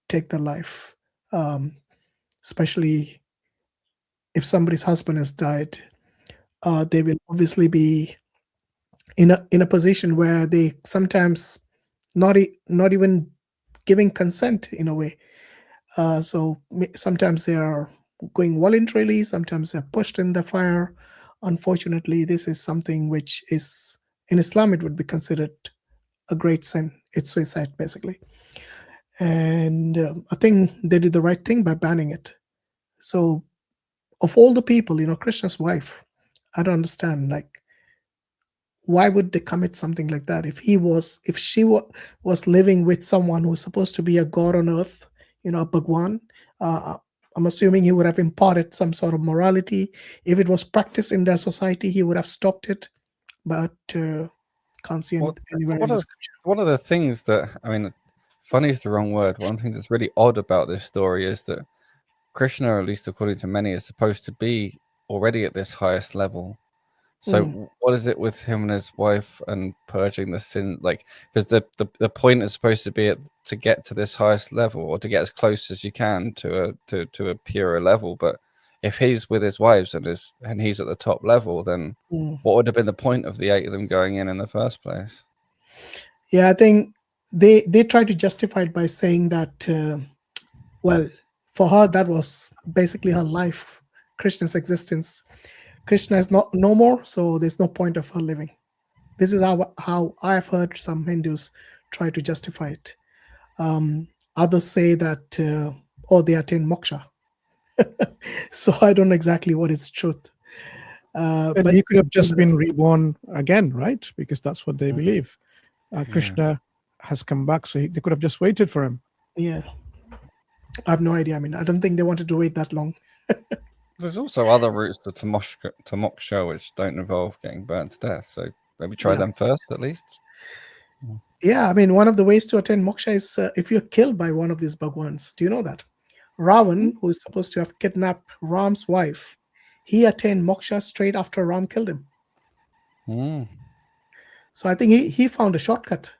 take their life, especially if somebody's husband has died. They will obviously be in a position where they sometimes not even giving consent in a way. So sometimes they are going voluntarily, sometimes they're pushed in the fire. Unfortunately, this is something which is, in Islam, it would be considered a great sin. It's suicide, basically. And I think they did the right thing by banning it. So of all the people, Krishna's wife, I don't understand, like, why would they commit something like that? If she was living with someone who's supposed to be a god on earth, a Bhagwan, I'm assuming he would have imparted some sort of morality. If it was practiced in their society, he would have stopped it. But can't see anywhere in the scripture. One of the things that, I mean, funny is the wrong word. One thing that's really odd about this story is that Krishna, at least according to many, is supposed to be already at this highest level. So what is it with him and his wife and purging the sin? Like, because the point is supposed to be to get to this highest level, or to get as close as you can to a purer level. But if he's with his wives and he's at the top level, then what would have been the point of the 8 of them going in the first place? Yeah, I think they try to justify it by saying that, well, for her, that was basically her life, Krishna's existence. Krishna is no more, so there's no point of her living. This is how I've heard some Hindus try to justify it. Others say that, they attain moksha. So I don't know exactly what is truth. But he could have just been reborn again, right? Because that's what they believe. Krishna has come back, so they could have just waited for him. Yeah. I have no idea. I mean, I don't think they wanted to wait that long. There's also other routes to moksha which don't involve getting burnt to death. So maybe try them first, at least. Yeah, I mean, one of the ways to attain moksha is if you're killed by one of these bhagwans. Do you know that? Ravan, who is supposed to have kidnapped Ram's wife, he attained moksha straight after Ram killed him. So I think he found a shortcut.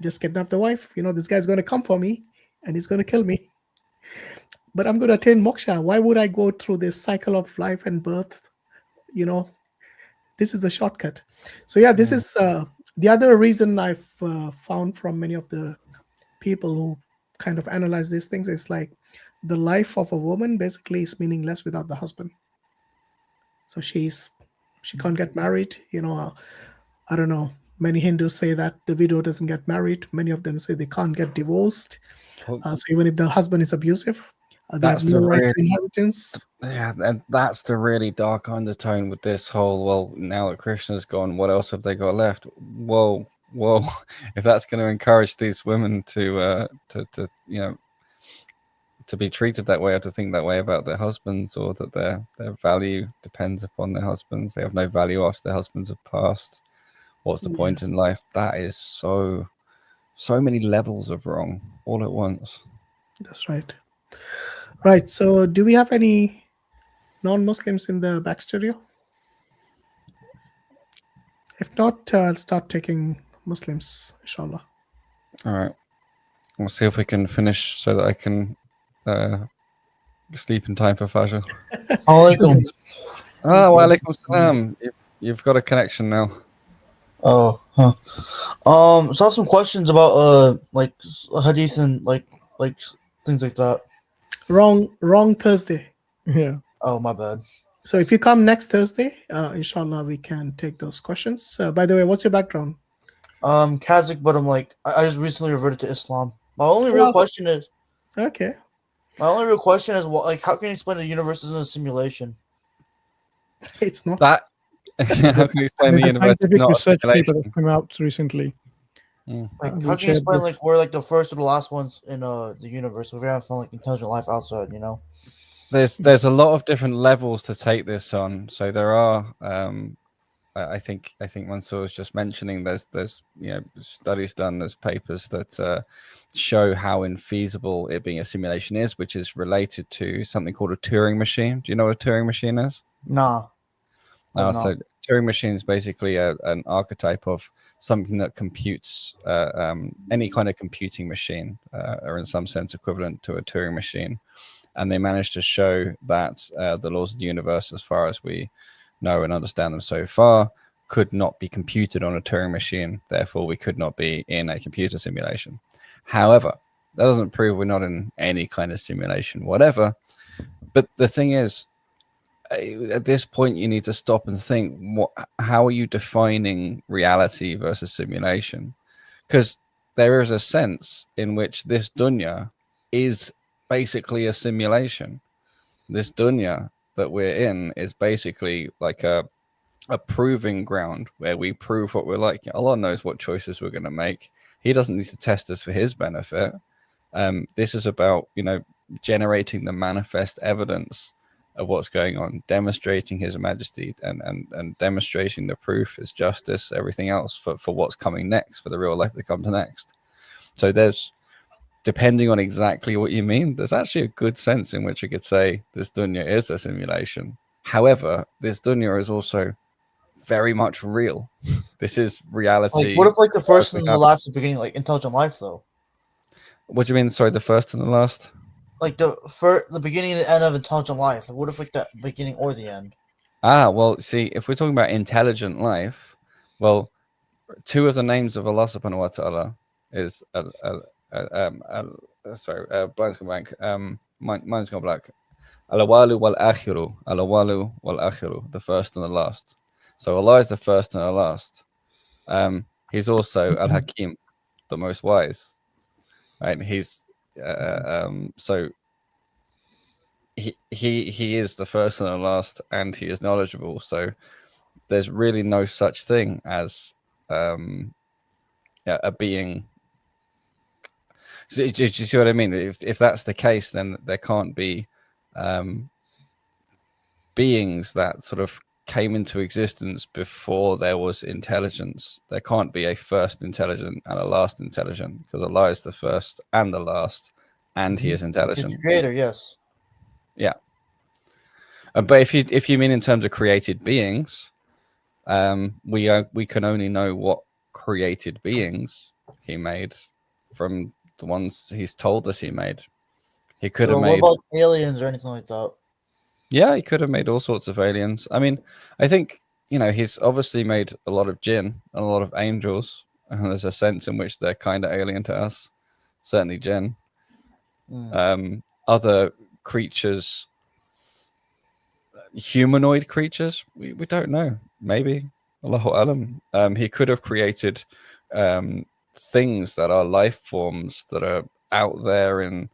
Just kidnap the wife. This guy's going to come for me and he's going to kill me. But I'm going to attain moksha. Why would I go through this cycle of life and birth? This is a shortcut. So yeah, this is the other reason I've found from many of the people who kind of analyze these things is like the life of a woman basically is meaningless without the husband. So she can't get married. I don't know. Many Hindus say that the widow doesn't get married. Many of them say they can't get divorced. So even if the husband is abusive, they have no right to inheritance. Yeah, and that's the really dark undertone with this whole, well, now that Krishna's gone, what else have they got left? Whoa, if that's going to encourage these women to be treated that way, or to think that way about their husbands, or that their value depends upon their husbands, they have no value after their husbands have passed, what's the point in life? That is so many levels of wrong all at once. That's right. Right. So do we have any non-Muslims in the back studio? If not, I'll start taking Muslims, inshallah. All right. We'll see if we can finish so that I can sleep in time for Fajr. Alaikum. Wa alaikum salam. You've got a connection now. Oh, huh. So I have some questions about like hadith and like things like that. Wrong Thursday. Yeah. Oh, my bad. So if you come next Thursday, inshallah, we can take those questions. By the way, what's your background? Kazakh, but I just recently reverted to Islam. My only real question is. Okay. My only real question is, how can you explain the universe as a simulation? It's not that. How can you explain the universe is not a research paper simulation? that's come out recently. Like, how can you explain we're like the first or the last ones in the universe? We haven't found intelligent life outside, There's a lot of different levels to take this on. So there are I think Mansour was just mentioning there's studies done, there's papers that show how infeasible it being a simulation is, which is related to something called a Turing machine. Do you know what a Turing machine is? Nah. So Turing machine is basically an archetype of something that computes any kind of computing machine, or in some sense equivalent to a Turing machine. And they managed to show that the laws of the universe, as far as we know and understand them so far, could not be computed on a Turing machine. Therefore, we could not be in a computer simulation. However, that doesn't prove we're not in any kind of simulation, whatever. But the thing is, at this point, you need to stop and think, how are you defining reality versus simulation? Because there is a sense in which this dunya is basically a simulation. This dunya that we're in is basically like a proving ground where we prove what we're like. Allah knows what choices we're going to make. He doesn't need to test us for his benefit. This is about, generating the manifest evidence of what's going on, demonstrating his majesty and demonstrating the proof, his justice, everything else for what's coming next, for the real life that comes next. So there's, depending on exactly what you mean, there's actually a good sense in which you could say this dunya is a simulation. However, this dunya is also very much real. This is reality. Like, what if like the first and the last, the beginning, like intelligent life, though? What do you mean? Sorry, the first and the last? Like the beginning and the end of intelligent life. Like, what if like the beginning or the end? Ah, well, see, if we're talking about intelligent life, well, two of the names of Allah subhanahu wa ta'ala is mine's gone blank. Mine's gone blank. Al-awalu wal-akhiru. Al-awalu wal-akhiru. The first and the last. So Allah is the first and the last. He's also Al-Hakim, the most wise. Right? He's so he is the first and the last, and he is knowledgeable. So there's really no such thing as a being. So, do you see what I mean? If that's the case, then there can't be beings that sort of came into existence before there was intelligence. There can't be a first intelligent and a last intelligent, because Allah is the first and the last, and He is intelligent. He's the creator, yes. Yeah. But if you mean in terms of created beings, we can only know what created beings He made from the ones He's told us He made. He could have made. What about aliens or anything like that? Yeah, He could have made all sorts of aliens. I mean, I think, He's obviously made a lot of jinn and a lot of angels, and there's a sense in which they're kind of alien to us. Certainly jinn. Other creatures, humanoid creatures, we don't know. Maybe. Allahu alam. He could have created things that are life forms that are out there in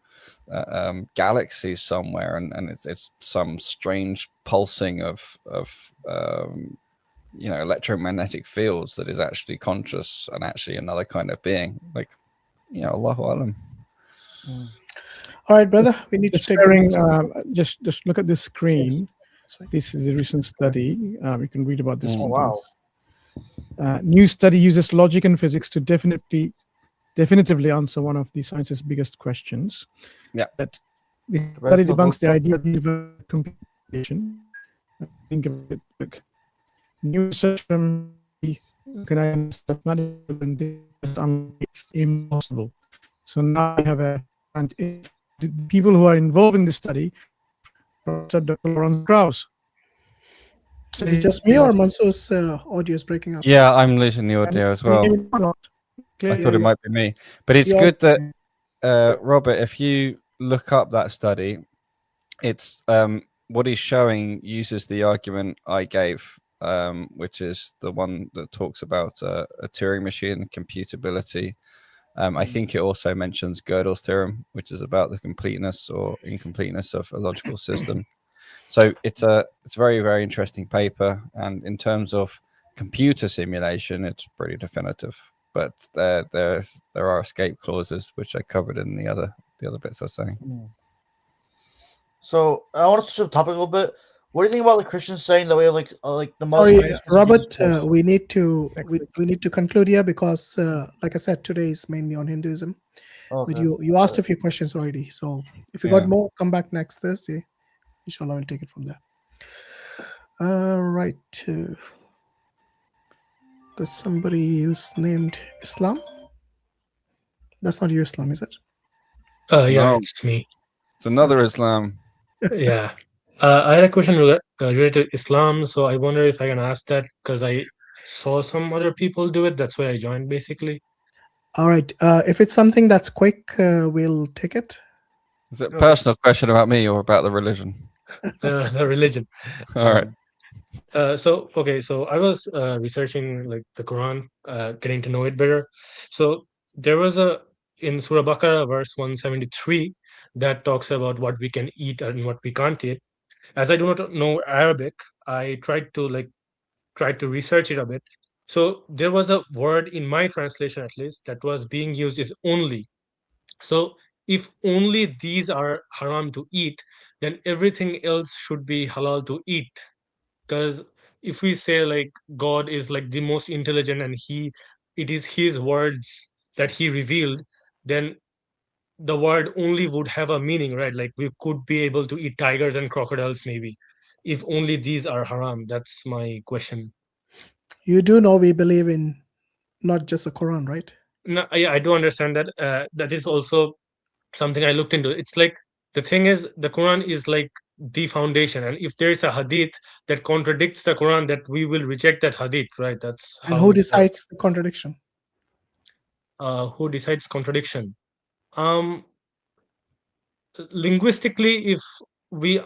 galaxies somewhere, and it's some strange pulsing of electromagnetic fields that is actually conscious and actually another kind of being. Like, Allahu alam. All right, brother, we need to take just look at this screen. Yes. This is a recent study. You can read about this one. Wow. New study uses logic and physics to definitively answer one of the science's biggest questions. Yeah. That the study debunks the idea of computation. Think of it like new research from it's impossible. So now I have the people who are involved in this study, Dr. Lawrence Krauss. Is it just me or Mansoor's audio is breaking up? Yeah, I'm losing the audio as well. I thought it might be me. But it's good that, Robert, if you look up that study, it's what he's showing uses the argument I gave, which is the one that talks about a Turing machine, computability. I think it also mentions Gödel's theorem, which is about the completeness or incompleteness of a logical system. So it's a very, very interesting paper, and in terms of computer simulation, it's pretty definitive. But there are escape clauses, which I covered in the other bits I was saying. So I want to switch the topic a little bit. What do you think about the Christians saying that we have like the Sorry, Robert, we need to conclude here because, like I said, today is mainly on Hinduism. Okay. But you asked a few questions already, so if you got more, come back next Thursday. Inshallah, we'll take it from there. Right. There's somebody who's named Islam. That's not your Islam, is it? Yeah, No. it's me. It's another Islam. Yeah. I had a question related to Islam, so I wonder if I can ask that because I saw some other people do it. That's why I joined, basically. All right. If it's something that's quick, we'll take it. Is it a personal question about me or about the religion? The religion. All right. So I was researching like the Quran, getting to know it better. So there was in Surah Baqarah verse 173 that talks about what we can eat and what we can't eat. As I do not know Arabic, I tried to research it a bit. So there was a word in my translation, at least, that was being used is only. So if only these are haram to eat, then everything else should be halal to eat. Because if we say like God is like the most intelligent and it is his words that he revealed, then the word only would have a meaning, right? Like we could be able to eat tigers and crocodiles maybe. if only these are haram? That's my question. You do know we believe in not just the Quran, right? No, I do understand that. That is also something I looked into. It's like the thing is, the Quran is like the foundation, and if there is a hadith that contradicts the Quran, that we will reject that hadith, right? That's And how who it decides the contradiction? who decides contradiction. Linguistically, if we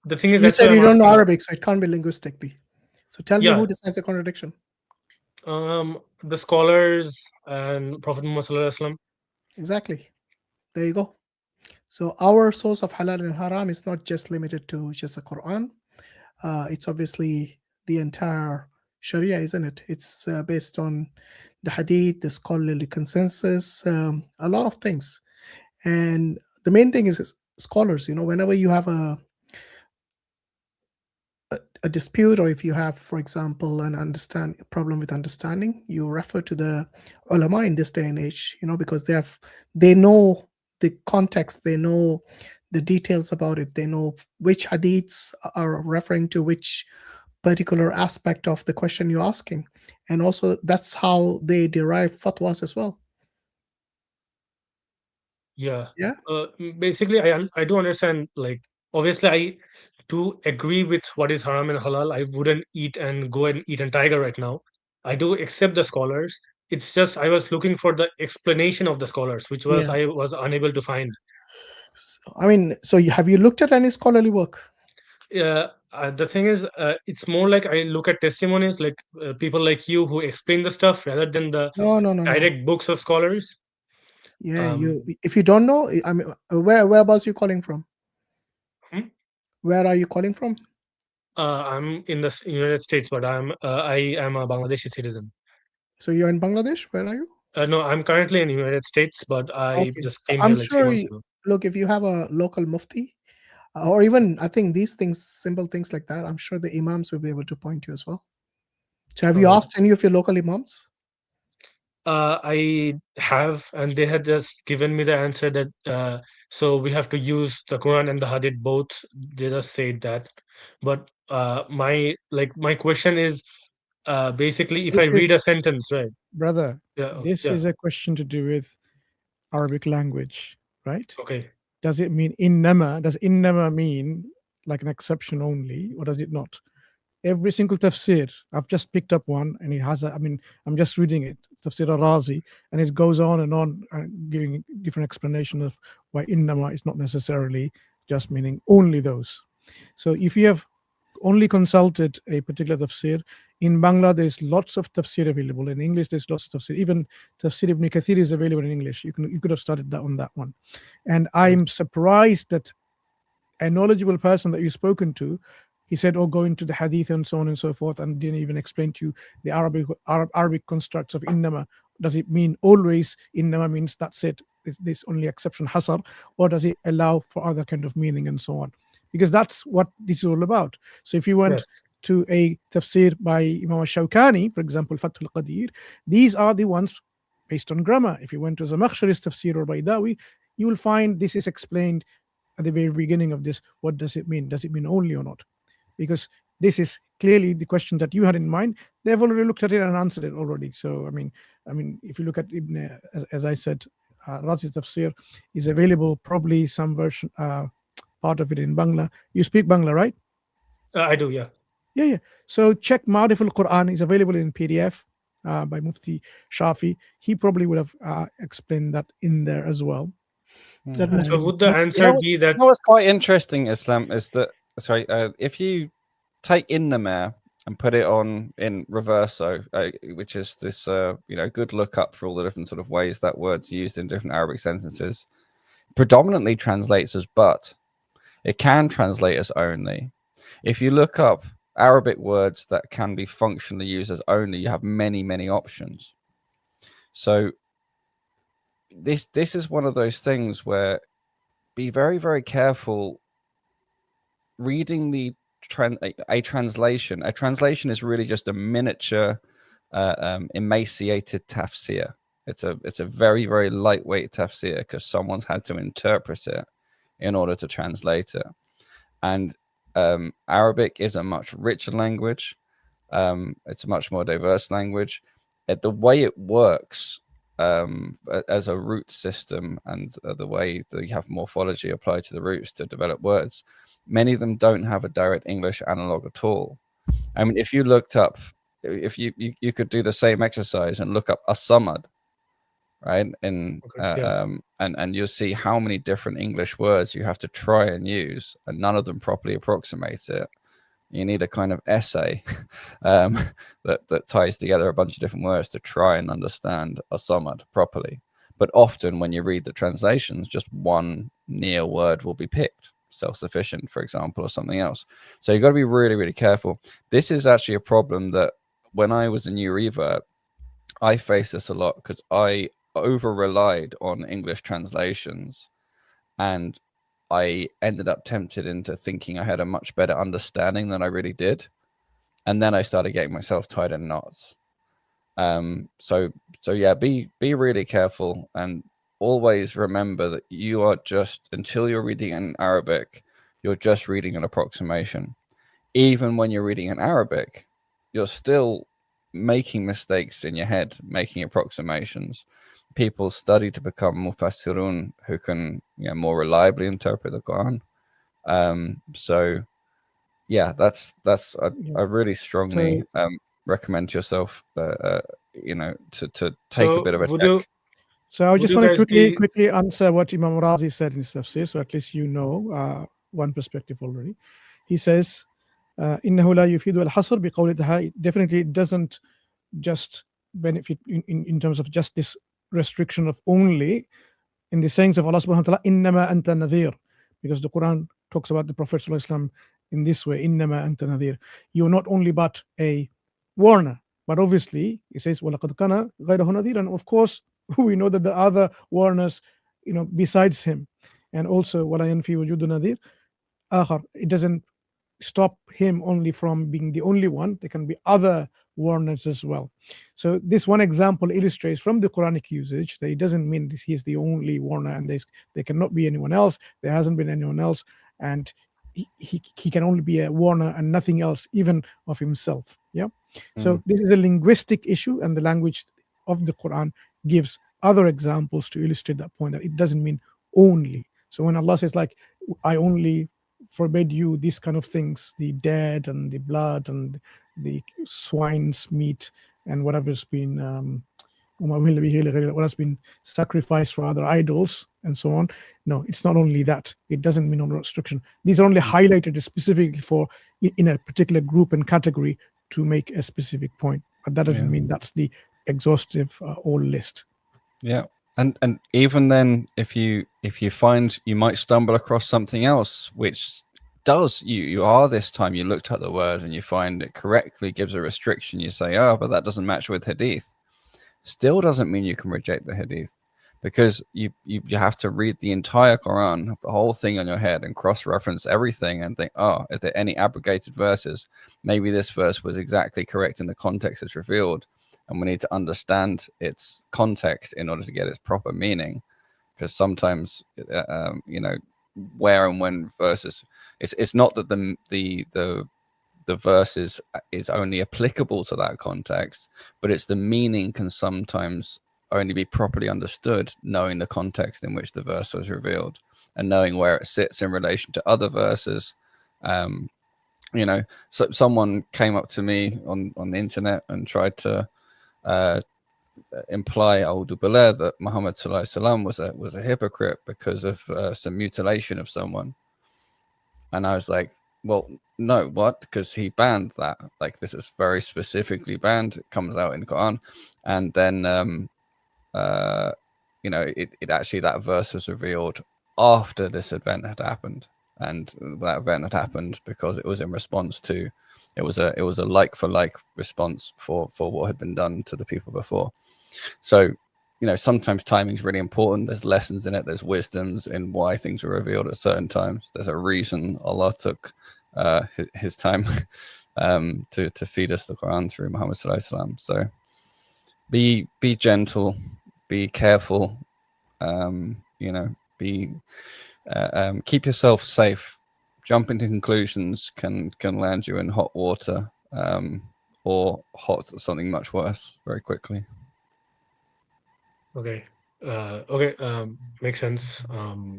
the thing is, You that's why said I'm you don't know asking. Arabic, so it can't be linguistically. So tell me Yeah. who decides the contradiction. The scholars and Prophet Muhammad Sallallahu Alaihi Wasallam. Exactly. There you go. So our source of halal and haram is not just limited to just the Quran. It's obviously the entire Sharia, isn't it? It's based on the Hadith, the scholarly consensus, a lot of things. And the main thing is scholars. Whenever you have a dispute, or if you have, for example, problem with understanding, you refer to the ulama in this day and age, because they know the context, they know the details about it, they know which hadiths are referring to which particular aspect of the question you're asking, and also that's how they derive fatwas as well. Yeah. Yeah. Basically, I do understand. Like, obviously, I do agree with what is haram and halal. I wouldn't go and eat a tiger right now. I do accept the scholars. It's just I was looking for the explanation of the scholars, which was Yeah. I was unable to find. I mean, so have you looked at any scholarly work? Yeah. The thing is, it's more like I look at testimonies, like people like you who explain the stuff rather than the No. direct books of scholars. Yeah, if you don't know, I mean, whereabouts you calling from? Where are you calling from? I'm in the United States, but I am a Bangladeshi citizen. So you're in Bangladesh? Where are you? No, I'm currently in the United States, but I Okay, just so came I'm here like 3 sure. months ago. Look, if you have a local mufti, or even I think these things, simple things like that, I'm sure the imams will be able to point you as well. So have you asked any of your local imams? I have, and they had just given me the answer that so we have to use the Quran and the Hadith both. They just said that, but my question is basically if I This is- read a sentence, right? Brother, Yeah. this is a question to do with Arabic language, right? Okay. Does it mean innama? Does innama mean like an exception only, or does it not? Every single tafsir, I've just picked up one, and it has I'm just reading it, Tafsir al-Razi, and it goes on and on, giving different explanation of why innama is not necessarily just meaning only those. So if you have only consulted a particular tafsir, in Bangla there's lots of tafsir available. In English there's lots of tafsir. Even Tafsir Ibn Kathir is available in English. You could have started that on that one. And I'm surprised that a knowledgeable person that you've spoken to, he said, oh, go into the hadith and so on and so forth, and didn't even explain to you the Arabic constructs of innama. Does it mean always innama means that's it, is this only exception hasar, or does it allow for other kind of meaning and so on? Because that's what this is all about. So if you went to a tafsir by Imam al-Shawkani, for example, Fathul Qadir, these are the ones based on grammar. If you went to Zamakhshari's tafsir or Baydawi, you will find this is explained at the very beginning of this. What does it mean? Does it mean only or not? Because this is clearly the question that you had in mind. They've already looked at it and answered it already. So I mean, if you look at Ibn, as I said, Razi's tafsir is available, probably some version, part of it in Bangla. You speak Bangla, right? I do, yeah. Yeah. So check Ma'arif al-Quran is available in PDF by Mufti Shafi. He probably would have explained that in there as well. So would the answer be that? You know what's quite interesting, Islam, is that if you take innama and put it on in reverso, which is this good lookup for all the different sort of ways that word's used in different Arabic sentences, predominantly translates as but. It can translate as only. If you look up Arabic words that can be functionally used as only, you have many, many options. So this is one of those things where be very, very careful reading a translation. A translation is really just a miniature emaciated tafsir. It's a very, very lightweight tafsir because someone's had to interpret it in order to translate it. And Arabic is a much richer language. It's a much more diverse language. The way it works as a root system, and the way that you have morphology applied to the roots to develop words, many of them don't have a direct English analog at all. I mean, if you looked up, if you could do the same exercise and look up asamad, right? And you'll see how many different English words you have to try and use, and none of them properly approximate it. You need a kind of essay that ties together a bunch of different words to try and understand asamad properly. But often when you read the translations, just one near word will be picked. Self-sufficient, for example, or something else. So you've got to be really, really careful. This is actually a problem that when I was a new revert, I faced this a lot because I over-relied on English translations, and I ended up tempted into thinking I had a much better understanding than I really did. And then I started getting myself tied in knots. So yeah, be really careful, and always remember that you are just, until you're reading in Arabic, you're just reading an approximation. Even when you're reading in Arabic, you're still making mistakes in your head, making approximations. People study to become mufassirun, who can, you know, more reliably interpret the Quran. So yeah, that's I really strongly recommend yourself, you know, to take a bit of a check. So I just want to quickly answer what Imam Razi said in his tafsir, so at least you know one perspective already. He says, إنه لا يفيد الحصر بقولها. Definitely it doesn't just benefit in terms of just this restriction of only in the sayings of Allah subhanahu wa ta'ala, إنما أنت نذير, because the Quran talks about the Prophet sallallahu alaihi wasallam in this way, إنما أنت نذير. You're not only but a warner, but obviously he says وَلَقَدْ كَانَ غَيْرَهُ نَذِيرًا. Of course, we know that the other warners, you know, besides him, and also وَلَا يَنْفِي وُجُودُ نَذِيرٍ آخر. It doesn't stop him only from being the only one. There can be other warners as well. So this one example illustrates from the Quranic usage that it doesn't mean he is the only warner, and there cannot be anyone else. There hasn't been anyone else, and he can only be a warner and nothing else, even of himself. Yeah. So this is a linguistic issue, and the language of the Quran gives other examples to illustrate that point, that it doesn't mean only. So when Allah says, like, I only forbade you these kind of things, the dead and the blood and the swine's meat and whatever's been what has been sacrificed for other idols and so on. No, it's not only that. It doesn't mean no restriction. These are only highlighted specifically for in a particular group and category to make a specific point, but that doesn't mean that's the exhaustive all list. Yeah. And even then, if you find you might stumble across something else which does, you are this time you looked at the word and you find it correctly gives a restriction, you say, oh, but that doesn't match with hadith. Still doesn't mean you can reject the hadith, because you have to read the entire Quran, have the whole thing on your head, and cross-reference everything and think, oh, are there any abrogated verses? Maybe this verse was exactly correct in the context it's revealed, and we need to understand its context in order to get its proper meaning. Because sometimes, you know, where and when verses, it's not that the verse is only applicable to that context, but it's the meaning can sometimes only be properly understood knowing the context in which the verse was revealed and knowing where it sits in relation to other verses. You know, so someone came up to me on the internet and tried to imply that Muhammad sallallahu alaihi wasallam was a hypocrite because of some mutilation of someone, and I was like, well, no, what? Because he banned that. Like, this is very specifically banned. It comes out in the Quran, and then you know, it actually, that verse was revealed after this event had happened, and that event had happened because it was in response to, it was a like for like response for what had been done to the people before. So, you know, sometimes timing is really important. There's lessons in it. There's wisdoms in why things were revealed at certain times. There's a reason Allah took his time to feed us the Quran through Muhammad sallallahu alaihi wasallam. So be gentle, be careful, you know, keep yourself safe. jumping to conclusions can land you in hot water, or something much worse very quickly. Okay. Makes sense.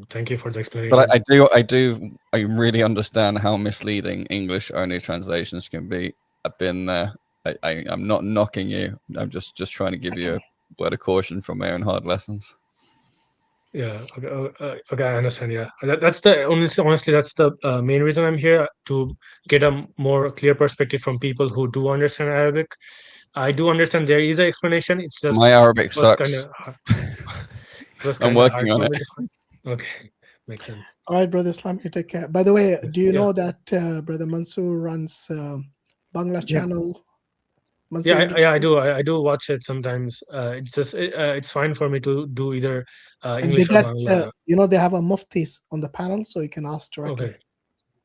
Thank you for the explanation. But I really understand how misleading English only translations can be. I've been there. I'm not knocking you. I'm just trying to give you a word of caution from my own hard lessons. Yeah. Okay. I understand. Yeah. That's the honestly that's the main reason I'm here, to get a more clear perspective from people who do understand Arabic. I do understand there is an explanation. It's just My Arabic was sucks. kind of I'm working on for it. me to find. Okay, makes sense. All right, Brother Islam, you take care. By the way, do you know that Brother Mansoor runs Bangla channel? Mansoor, I do. I do watch it sometimes. It's just it's fine for me to do either and English they or get, Bangla. they have a muftis on the panel, so you can ask directly. Okay.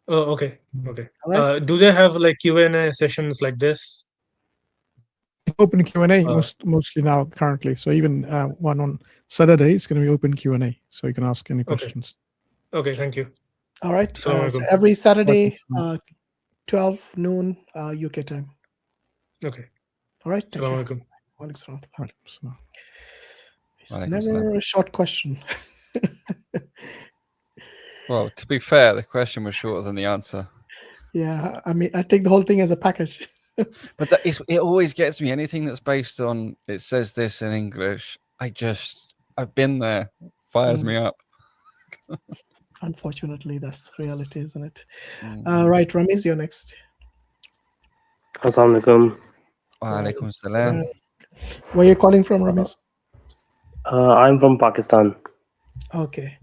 Oh, okay. Okay. All right. Do they have like Q&A sessions like this? Open Q&A mostly now currently. So even one on Saturday is going to be open Q&A, so you can ask any questions. Okay. Thank you. All right. So Assalamualaikum. every Saturday, 12 noon UK time. Okay. All right. Thank you. Assalamualaikum. It's never a short question. Well, to be fair, the question was shorter than the answer. Yeah, I mean, I take the whole thing as a package. But it always gets me. Anything that's based on it says this in English, I've been there. Fires me up. Unfortunately, that's reality, isn't it? Right, Ramiz, you're next. Assalamu alaikum. Wa alaikum salam. Where are you calling from, Ramiz? I'm from Pakistan. Okay.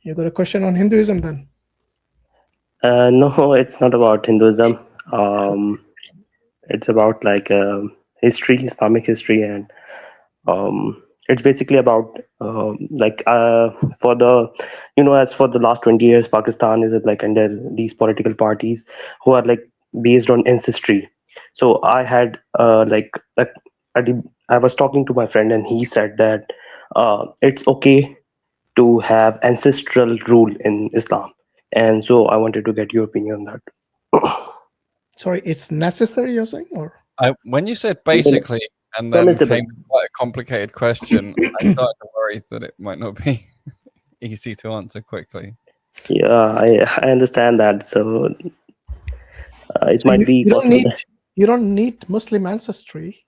You got a question on Hinduism then? No, it's not about Hinduism. It's about like history, Islamic history, and it's basically about for the as for the last 20 years, Pakistan is like under these political parties who are like based on ancestry. So I had I was talking to my friend, and he said that it's okay to have ancestral rule in Islam, and so I wanted to get your opinion on that. Sorry, it's necessary, you're saying, or when you said basically, and then came quite a complicated question, I started to worry that it might not be easy to answer quickly. Yeah, I understand that. So it might be possible. You don't need Muslim ancestry.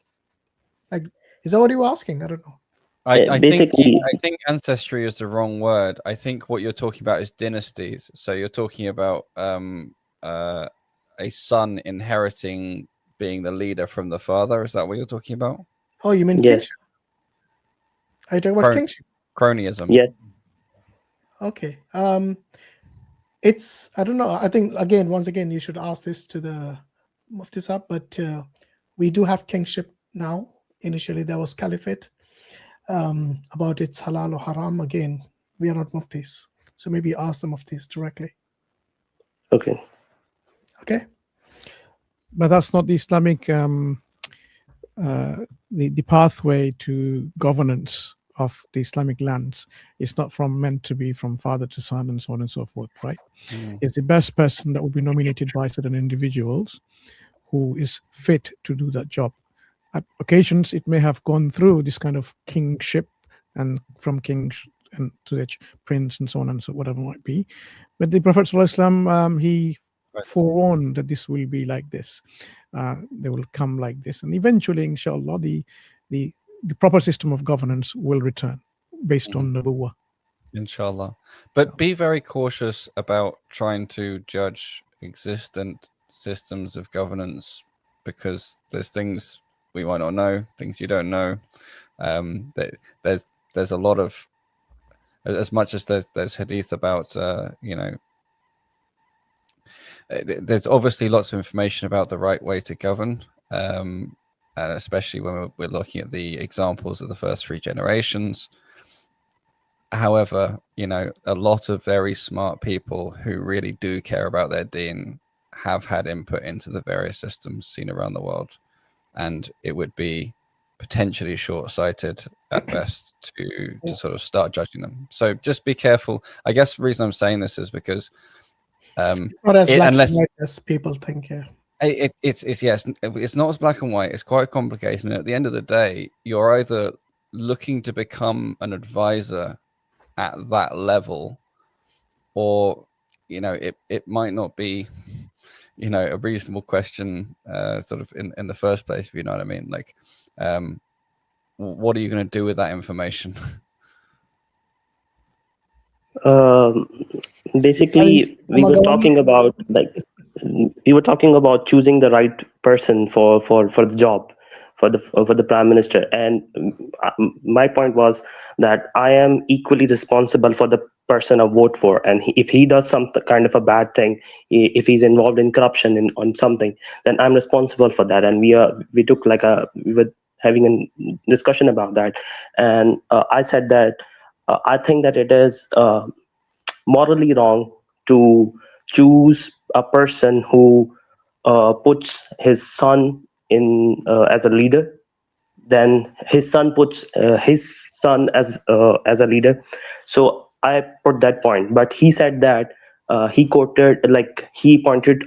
Like, is that what you were asking? I don't know. I think ancestry is the wrong word. I think what you're talking about is dynasties. So you're talking about a son inheriting being the leader from the father. Is that what you're talking about? Oh, you mean yes. kingship? Are you talking about kingship? Cronyism. Yes. Okay. It's, I don't know. I think once again, you should ask this to the Muftis up, but we do have kingship now. Initially, there was caliphate. About its halal or haram, again, we are not Muftis. So maybe ask the Muftis directly. Okay. Okay. But that's not the Islamic the pathway to governance of the Islamic lands. It's not meant to be from father to son and so on and so forth, right? It's the best person that will be nominated by certain individuals who is fit to do that job. At occasions, it may have gone through this kind of kingship, and from king and to the prince and so on and so whatever it might be. But the Prophet ﷺ, he forewarned that this will be like this. They will come like this, and eventually, inshallah, the proper system of governance will return based on Nubuwwah. Inshallah. But be very cautious about trying to judge existent systems of governance, because there's things we might not know, things you don't know. There's a lot of, as much as there's hadith about there's obviously lots of information about the right way to govern, and especially when we're looking at the examples of the first 3 generations. However, a lot of very smart people who really do care about their deen have had input into the various systems seen around the world. And it would be potentially short-sighted at best to sort of start judging them. So just be careful. I guess the reason I'm saying this is because It's not as black unless and white as people think. Yeah. It's yes, it's not as black and white. It's quite complicated. And at the end of the day, you're either looking to become an advisor at that level, or it might not be a reasonable question sort of in the first place, if you know what I mean. Like, what are you going to do with that information? Basically, we were talking about choosing the right person for the job, for the prime minister, and my point was that I am equally responsible for the person I vote for, and if he does some kind of a bad thing, if he's involved in corruption on something, then I'm responsible for that. And we were having a discussion about that, and I said that I think that it is morally wrong to choose a person who puts his son in as a leader, then his son puts his son as a leader. So I put that point, but he said that he pointed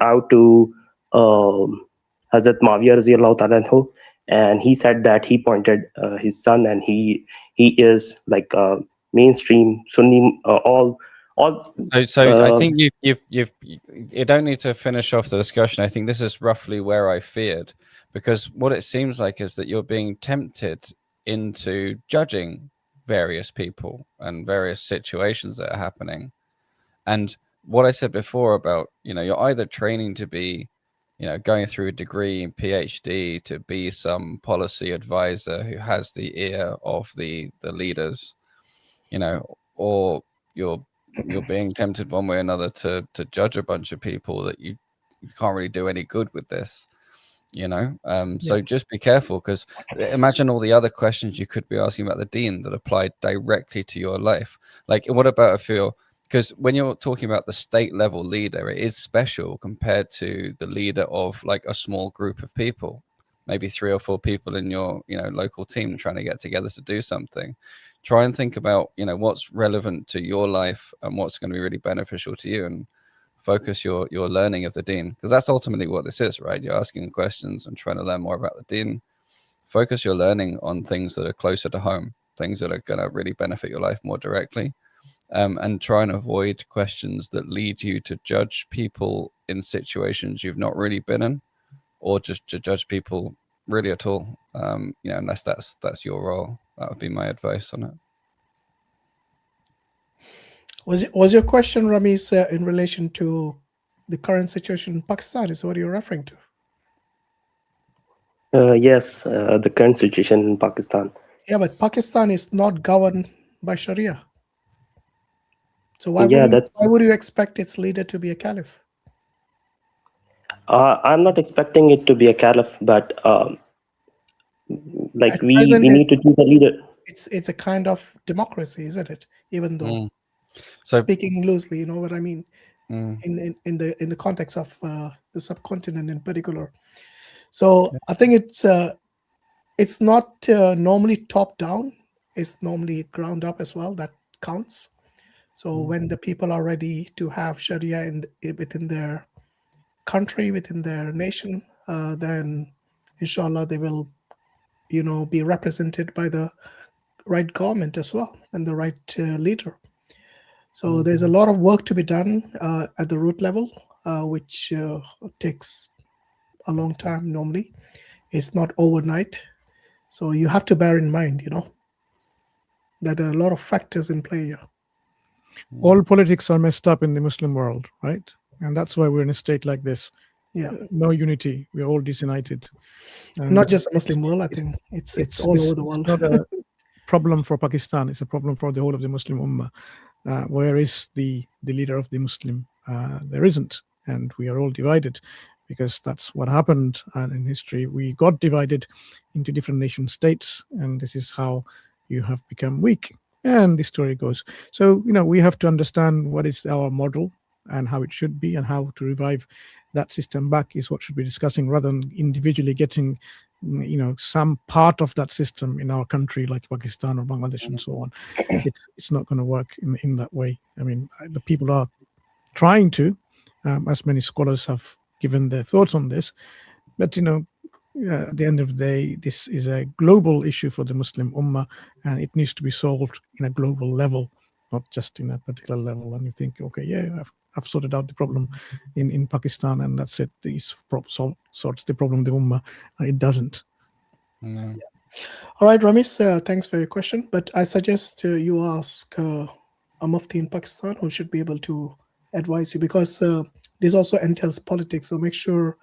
out to Hazrat Mawiyah radhiyallahu ta'ala anhu, and he said that he pointed his son, and he is like mainstream Sunni all. So I think you don't need to finish off the discussion. I think this is roughly where I feared, because what it seems like is that you're being tempted into judging various people and various situations that are happening. And what I said before about, you're either training to be, going through a degree and PhD to be some policy advisor who has the ear of the leaders, or you're being tempted one way or another to judge a bunch of people that you can't really do any good with this, so just be careful, because imagine all the other questions you could be asking about the deen that apply directly to your life. Like, what about because when you're talking about the state level leader, it is special compared to the leader of like a small group of people, maybe 3 or 4 people in your local team trying to get together to do something. Try and think about what's relevant to your life and what's going to be really beneficial to you, and focus your learning of the deen, because that's ultimately what this is, right? You're asking questions and trying to learn more about the deen. Focus your learning on things that are closer to home, things that are going to really benefit your life more directly, and try and avoid questions that lead you to judge people in situations you've not really been in, or just to judge people really at all, unless that's your role. That would be my advice on it. Was your question, Ramesh, in relation to the current situation in Pakistan? Is what you're referring to? Yes, the current situation in Pakistan. Yeah, but Pakistan is not governed by Sharia. So why would you expect its leader to be a caliph? I'm not expecting it to be a caliph, but we need to choose a leader. It's a kind of democracy, isn't it? Even though, speaking loosely, you know what I mean, in the context of the subcontinent in particular. So I think it's not normally top down. It's normally ground up as well. That counts. So when the people are ready to have Sharia within their country, within their nation, then inshallah they will, be represented by the right government as well and the right leader. So there's a lot of work to be done at the root level, which takes a long time normally. It's not overnight. So you have to bear in mind, that there are a lot of factors in play here. All politics are messed up in the Muslim world, right? And that's why we're in a state like this. Yeah. No unity. We're all disunited. And not just a Muslim world, I think. It's all over the world. It's not a problem for Pakistan. It's a problem for the whole of the Muslim Ummah. Where is the leader of the Muslim? There isn't. And we are all divided, because that's what happened in history. We got divided into different nation states, and this is how you have become weak. And the story goes. So, we have to understand what is our model and how it should be, and how to revive that system back is what should be discussing, rather than individually getting, some part of that system in our country, like Pakistan or Bangladesh and so on. It's not going to work in that way. I mean, the people are trying to, as many scholars have given their thoughts on this. But at the end of the day, this is a global issue for the Muslim Ummah, and it needs to be solved in a global level, not just in a particular level. And you think, okay, yeah, I've sorted out the problem in Pakistan, and that's it. This sorts the problem of the Ummah, and it doesn't. No. All right, Ramis, thanks for your question. But I suggest you ask a Mufti in Pakistan who should be able to advise you, because this also entails politics. So make sure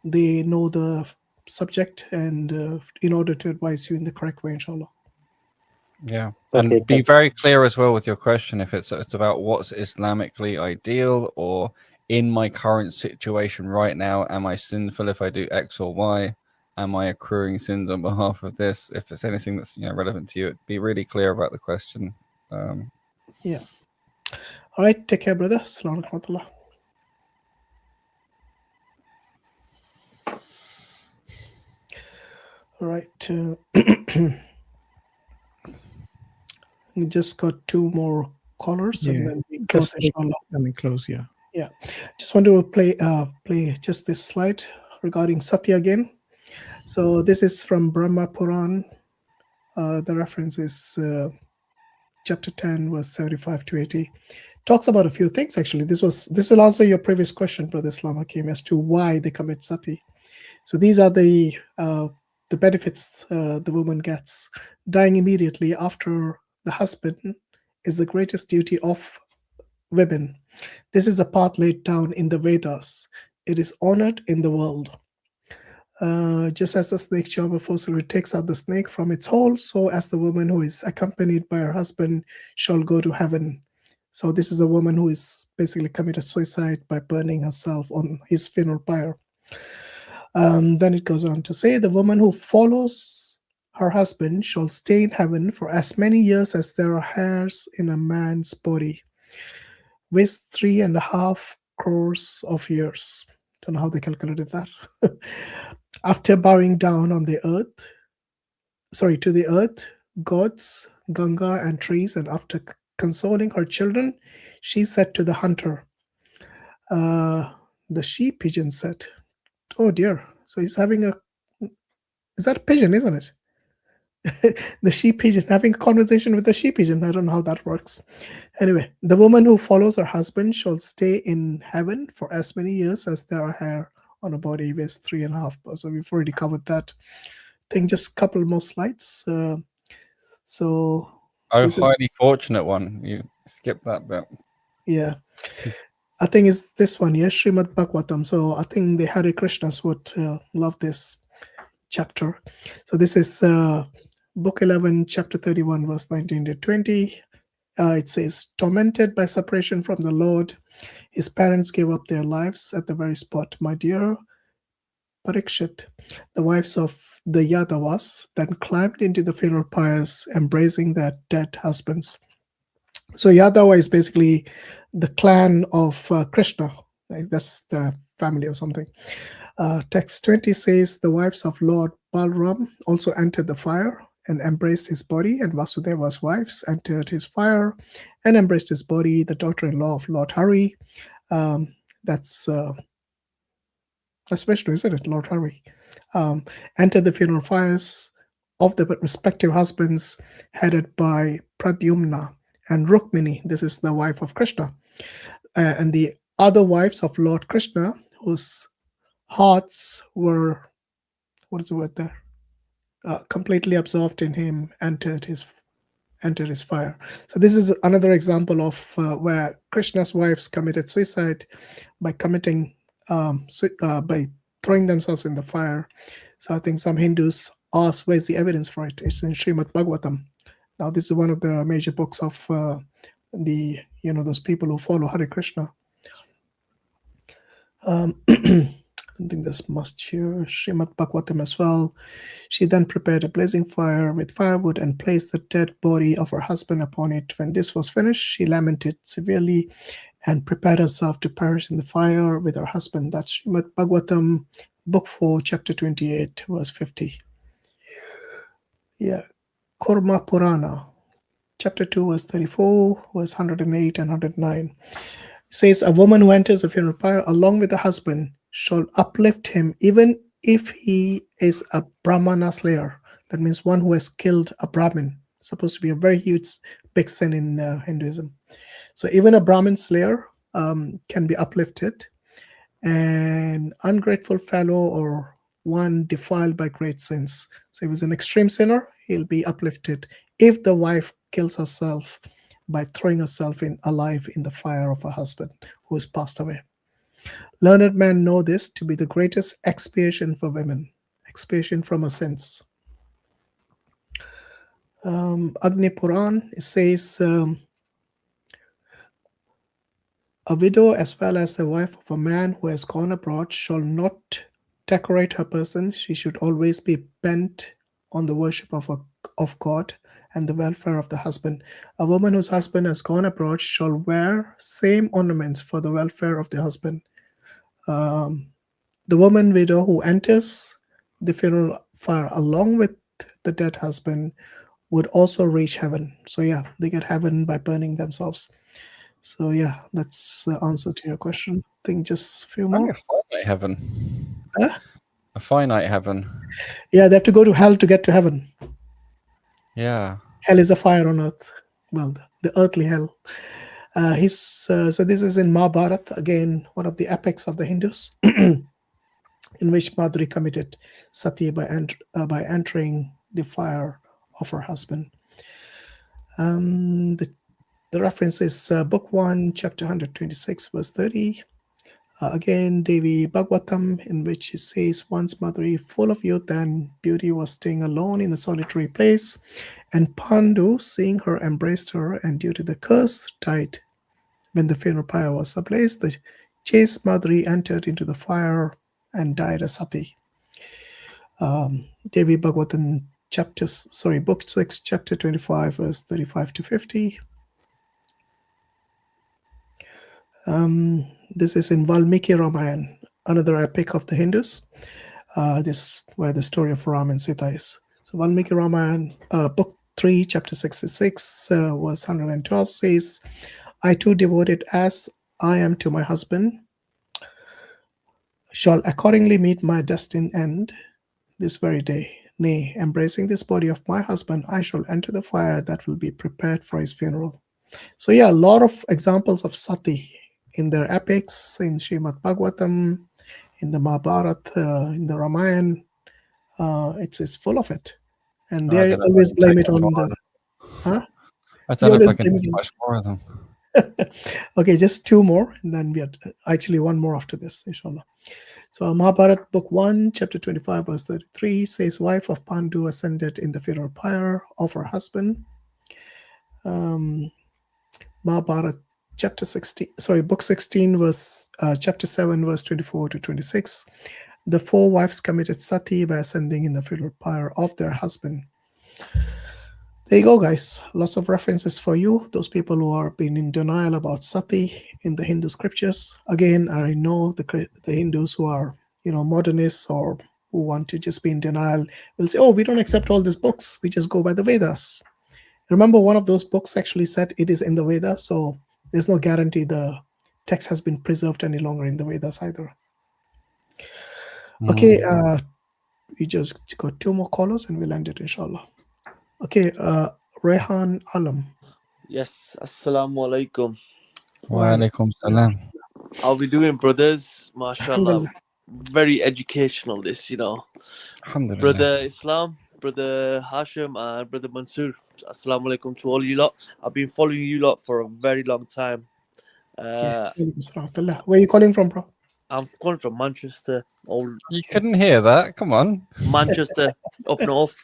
they know the subject, and in order to advise you in the correct way, inshallah. Yeah, and be very clear as well with your question. If it's about what's Islamically ideal, or in my current situation right now, am I sinful if I do X or Y? Am I accruing sins on behalf of this? If it's anything that's relevant to you, be really clear about the question. Yeah. All right. Take care, brother. Assalamu alaikum. All right. We just got 2 more callers, and then we close, inshallah. And we close, yeah. Yeah. Just want to play just this slide regarding Sati again. So this is from Brahma Puran. The reference is chapter 10, verse 75 to 80. Talks about a few things, actually. This will answer your previous question, Brother I.Hakim, as to why they commit sati. So these are the benefits the woman gets. Dying immediately after the husband is the greatest duty of women. This is a path laid down in the Vedas. It is honored in the world. Just as the snake charmer forcibly takes out the snake from its hole, so as the woman who is accompanied by her husband shall go to heaven. So this is a woman who is basically committed suicide by burning herself on his funeral pyre. Then it goes on to say, the woman who follows her husband shall stay in heaven for as many years as there are hairs in a man's body, with 3.5 crores of years. Don't know how they calculated that. After bowing down on the earth, to the earth, gods, Ganga, and trees, and after consoling her children, she said to the hunter, the she pigeon said, oh dear, so he's having is that a pigeon, isn't it? The she pigeon, having a conversation with the she pigeon. I don't know how that works. Anyway, the woman who follows her husband shall stay in heaven for as many years as there are hair on a body with 3.5. So we've already covered that. I think just a couple more slides. So highly fortunate one. You skipped that bit. Yeah. I think it's this one, yes, Srimad Bhagavatam. So I think the Hare Krishnas would love this chapter. So this is Book 11, chapter 31, verse 19 to 20. It says, tormented by separation from the Lord, his parents gave up their lives at the very spot. My dear Parikshit, the wives of the Yadavas then climbed into the funeral pyres, embracing their dead husbands. So Yadava is basically the clan of Krishna. That's the family or something. Text 20 says, the wives of Lord Balram also entered the fire and embraced his body, and Vasudeva's wives entered his fire and embraced his body. The daughter-in-law of Lord Hari, that's Vishnu, isn't it? Lord Hari, entered the funeral fires of the respective husbands, headed by Pradyumna and Rukmini. This is the wife of Krishna. And the other wives of Lord Krishna, whose hearts were, what is the word there? Completely absorbed in him, entered his fire. So this is another example of where Krishna's wives committed suicide by by throwing themselves in the fire. So I think some Hindus ask, where's the evidence for it? It's in Srimad Bhagavatam. Now this is one of the major books of those people who follow Hare Krishna. I think there's must here. Srimad Bhagavatam as well. She then prepared a blazing fire with firewood and placed the dead body of her husband upon it. When this was finished, she lamented severely and prepared herself to perish in the fire with her husband. That's Srimad Bhagavatam, Book 4, Chapter 28, verse 50. Yeah. Kurma Purana, Chapter 2, verse 34, verse 108 and 109. It says, a woman who enters a funeral pyre along with the husband shall uplift him even if he is a Brahmana slayer. That means one who has killed a Brahmin. It's supposed to be a very huge, big sin in Hinduism. So even a Brahmin slayer can be uplifted. An ungrateful fellow or one defiled by great sins. So if he's an extreme sinner, he'll be uplifted. If the wife kills herself by throwing herself alive in the fire of her husband who has passed away. Learned men know this to be the greatest expiation for women, expiation from her sins. Agni Puran, it says, a widow as well as the wife of a man who has gone abroad shall not decorate her person. She should always be bent on the worship of God and the welfare of the husband. A woman whose husband has gone abroad shall wear same ornaments for the welfare of the husband. The woman widow who enters the funeral fire along with the dead husband would also reach heaven. So yeah, they get heaven by burning themselves. So yeah, that's the answer to your question. I think just a few more. A finite heaven. Huh? A finite heaven. Yeah, they have to go to hell to get to heaven. Yeah. Hell is a fire on earth. Well, the earthly hell. So this is in Mahabharata, again, one of the epics of the Hindus, in which Madhuri committed sati by entering the fire of her husband. The reference is Book 1, Chapter 126, verse 30. Again, Devi Bhagavatam, in which it says, once Madhuri, full of youth and beauty, was staying alone in a solitary place, and Pandu, seeing her, embraced her, and due to the curse, died. When the funeral pyre was ablaze, the chaste Madhuri entered into the fire and died as sati. Devi Bhagavatam, Book 6, Chapter 25, verse 35 to 50. This is in Valmiki Ramayana, another epic of the Hindus. This where the story of Ram and Sita is. So Valmiki Ramayana, Book 3, Chapter 66, verse 112 says, I too devoted as I am to my husband, shall accordingly meet my destined end this very day. Nay, embracing this body of my husband, I shall enter the fire that will be prepared for his funeral. So yeah, a lot of examples of sati in their epics, in Srimad Bhagavatam, in the Mahabharata, in the Ramayana. It's full of it. And they always blame it on the... Huh? I don't know if I can do much more of them. Okay, just two more, and then we have actually one more after this, inshallah. So Mahabharata, Book 1, Chapter 25, verse 33 says, wife of Pandu ascended in the funeral pyre of her husband. Mahabharata, Chapter 16, Book 16, Chapter 7, verse 24 to 26. The four wives committed sati by ascending in the funeral pyre of their husband. There you go, guys. Lots of references for you, those people who are being in denial about sati in the Hindu scriptures. Again, I know the Hindus who are, modernists or who want to just be in denial will say, oh, we don't accept all these books. We just go by the Vedas. Remember, one of those books actually said it is in the Vedas, so there's no guarantee the text has been preserved any longer in the Vedas either. Okay, we just got two more callers and we'll end it, inshallah. Okay, Rehan Alam. Yes, Assalamu alaikum. Wa alaikum salam. How we doing, brothers? MashaAllah. Very educational, this, Alhamdulillah. Brother Islam, Brother Hashim, and Brother Mansoor. Assalamu alaikum to all you lot. I've been following you lot for a very long time. Where are you calling from, bro? I'm calling from Manchester. You couldn't hear that. Come on. Manchester, up north.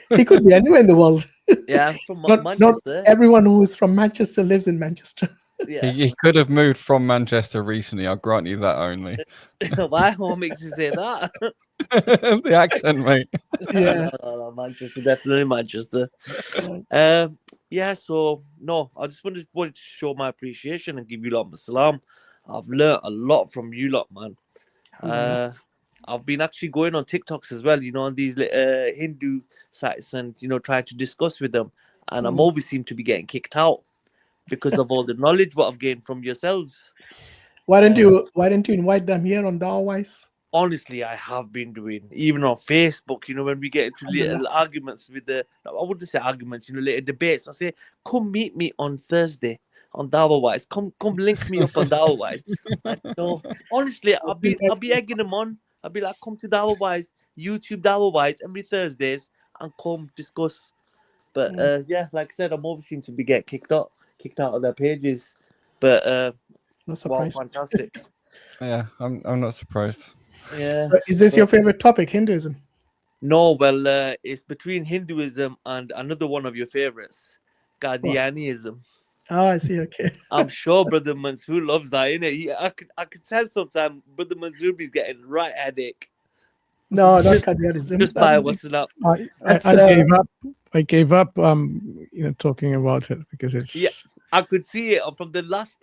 He could be anywhere in the world. Yeah, from not Manchester. Everyone who is from Manchester lives in Manchester. Yeah. He could have moved from Manchester recently. I'll grant you that only. Why? What makes you say that? The accent, mate. Yeah. No, Manchester, definitely Manchester. Yeah, so no, I just wanted to show my appreciation and give you lot my salam. I've learned a lot from you lot, man. I've been actually going on TikToks as well, on these Hindu sites and, trying to discuss with them. And I'm always seem to be getting kicked out. because of all the knowledge what I've gained from yourselves. Why don't you invite them here on DawahWise? Honestly, I have been doing, even on Facebook, you know, when we get into little arguments with I wouldn't say arguments, you know, little debates. I say, come meet me on Thursday on DawahWise. Come link me up on DawahWise. And so honestly, I'll be egging them on. I'll be like, come to DawahWise, YouTube DawahWise every Thursdays and come discuss. But yeah, like I said, I'm always seem to be getting kicked out of their pages. But no surprise. Wow, fantastic. Yeah, I'm not surprised. Yeah. So is this your favorite topic, Hinduism? No, well, it's between Hinduism and another one of your favorites, Qadianism. Oh, I see. Okay. I'm sure Brother Mansoor loves that, innit? I could tell sometimes Brother Mansoor is getting right headache. No, that's Qadianism. Just by what's up. I gave up. Talking about it because it's. Yeah, I could see it from the last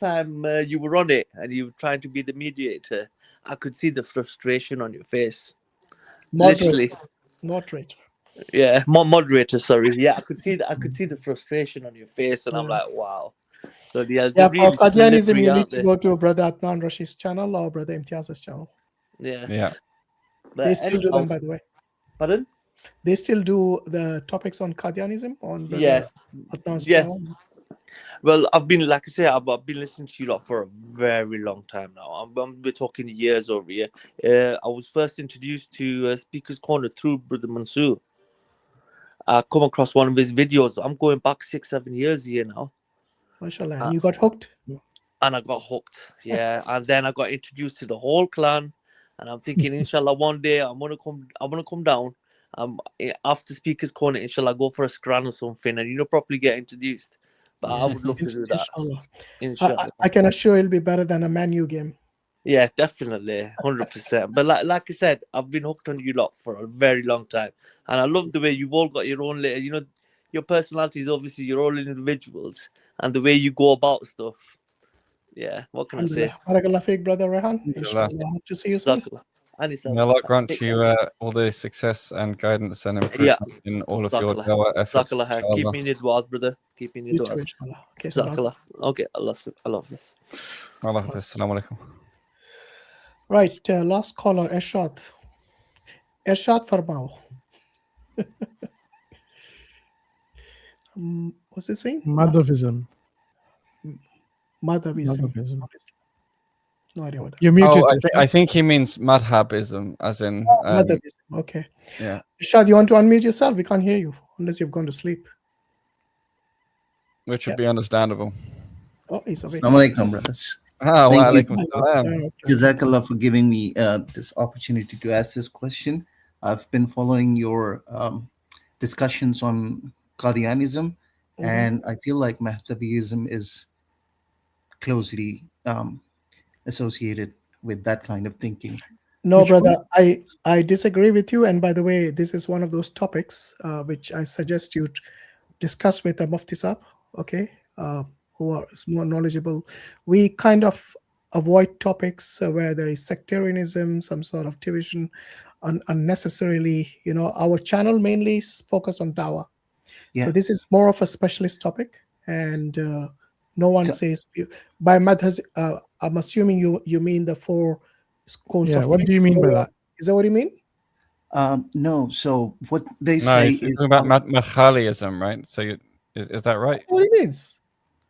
time you were on it and you were trying to be the mediator. I could see the frustration on your face. Literally. Moderator. Yeah, moderator. Sorry. Yeah, I could see the frustration on your face, and I'm like, wow. So Yeah, really for Qadianism, slippery, you need aren't to they? go to Brother Adnan Rashid's channel or Brother Imtiaz's channel. Yeah. They But still do them, by the way. Pardon? They still do the topics on Qadianism on Brother Adnan's Yeah. channel. Well, I've been, like I say, I've been listening to you lot for a very long time now. We're talking years over here. I was first introduced to Speaker's Corner through Brother Mansoor. I come across one of his videos. I'm going back 6-7 years here now. MashaAllah. And you got hooked? And I got hooked. Yeah. And then I got introduced to the whole clan. And I'm thinking, inshallah, one day I'm gonna come down. After Speaker's Corner, inshallah, go for a scran or something and properly get introduced. But I would love to do that. Inshallah. Inshallah. I can assure it'll be better than a Man U game. Yeah, definitely, 100%. But like I said, I've been hooked on you lot for a very long time, and I love the way you've all got your own little, your personalities. Obviously, you're all individuals, and the way you go about stuff. Yeah, what can I say? Barakallah Fiqh, Brother Rehan. Inshallah, hope to see you soon. And May Allah grant you all the success and guidance and improvement in all of your dawah efforts. Keep me in your du'as, brother. Keep me in your du'as. Okay, okay, Allah Hafiz. Allah Hafiz. Assalamu alaikum. Right, last caller, Eshad. Eshad Farmao. What's he saying? Madhavism. Madhavism. No idea what that You're muted. I think he means madhabism, as in. Madhavism. Okay. Yeah. Eshad, you want to unmute yourself? We can't hear you unless you've gone to sleep. Which would be understandable. Oh, he's awake. Assalamu alaikum, brothers. Wa Thank alaikum you. salam. Jazakallah for giving me this opportunity to ask this question. I've been following your discussions on Qadianism, and I feel like Mahdavism is closely associated with that kind of thinking. No, brother, I disagree with you. And by the way, this is one of those topics which I suggest you discuss with the Mufti Sahib, okay, who are more knowledgeable. We kind of avoid topics where there is sectarianism, some sort of division, unnecessarily. Our channel mainly is focused on Dawah. Yeah. So this is more of a specialist topic, and no one says by madhas. I'm assuming you mean the four schools of what do you mean by that? Is that what you mean? No. So what they say it's is about madkhalism, right? So is that right? What it means?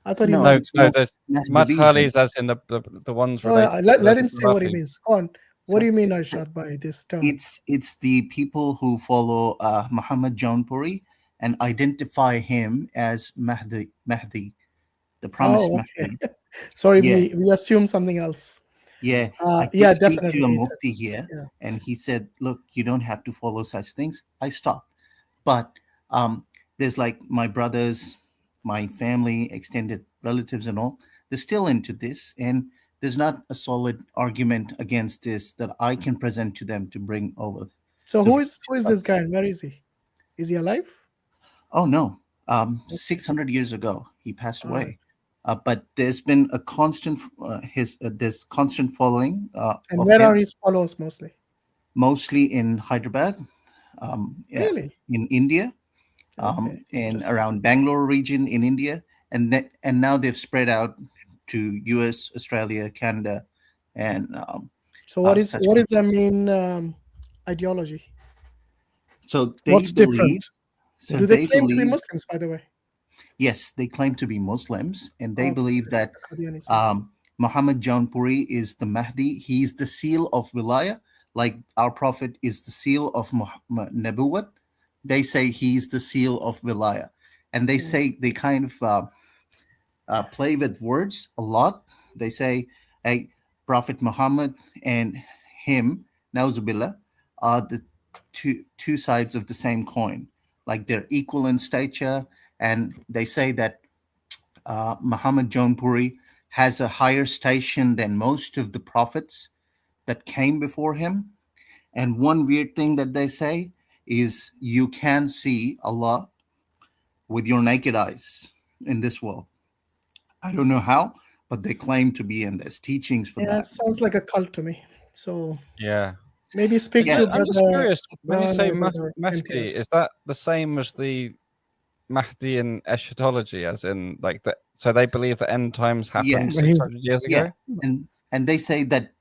I thought No, he meant. No, there's madkhalis as in the ones related. Let him say what he means. Go on. What do you mean, Arshad, by this term? It's the people who follow Muhammad Jaunpuri and identify him as Mahdi, the promised Mahdi. Sorry, we assume something else. Yeah, I did speak definitely. to a mufti here, and he said, "Look, you don't have to follow such things." I stopped, but there's like my brothers, my family, extended relatives, and all. They're still into this, and there's not a solid argument against this that I can present to them to bring over. So who is this guy? And where is he? Is he alive? Oh no, 600 years ago he passed away. But there's been a constant this constant following. And where are his followers mostly? Mostly in Hyderabad, Really? in India, and around Bangalore region in India, and now they've spread out to US, Australia, Canada, and so what is such the main ideology? So they What's believe. different? So Do they they claim to be believe. Muslims, by the way? Yes, they claim to be Muslims, and they Oh, believe it's that like Qadianism. Muhammad Jaunpuri is the Mahdi. He's the seal of Wilaya, like our Prophet is the seal of Nabuwat. They say he's the seal of Wilaya. And they say they kind of play with words a lot. They say, hey, Prophet Muhammad and him, Nauzubillah, are the two sides of the same coin. Like they're equal in stature. And they say that Muhammad Jaunpuri has a higher station than most of the prophets that came before him. And one weird thing that they say is you can see Allah with your naked eyes in this world. I don't know how, but they claim to be, and there's teachings for Yeah, that. it sounds like a cult to me. So Yeah. maybe speak Yeah. to I'm just Brother curious, when you Adnan say or Brother Mahdi, MTS. is that the same as the Mahdian eschatology, as in like that? So they believe the end times happened 600 years ago. Yeah, and they say that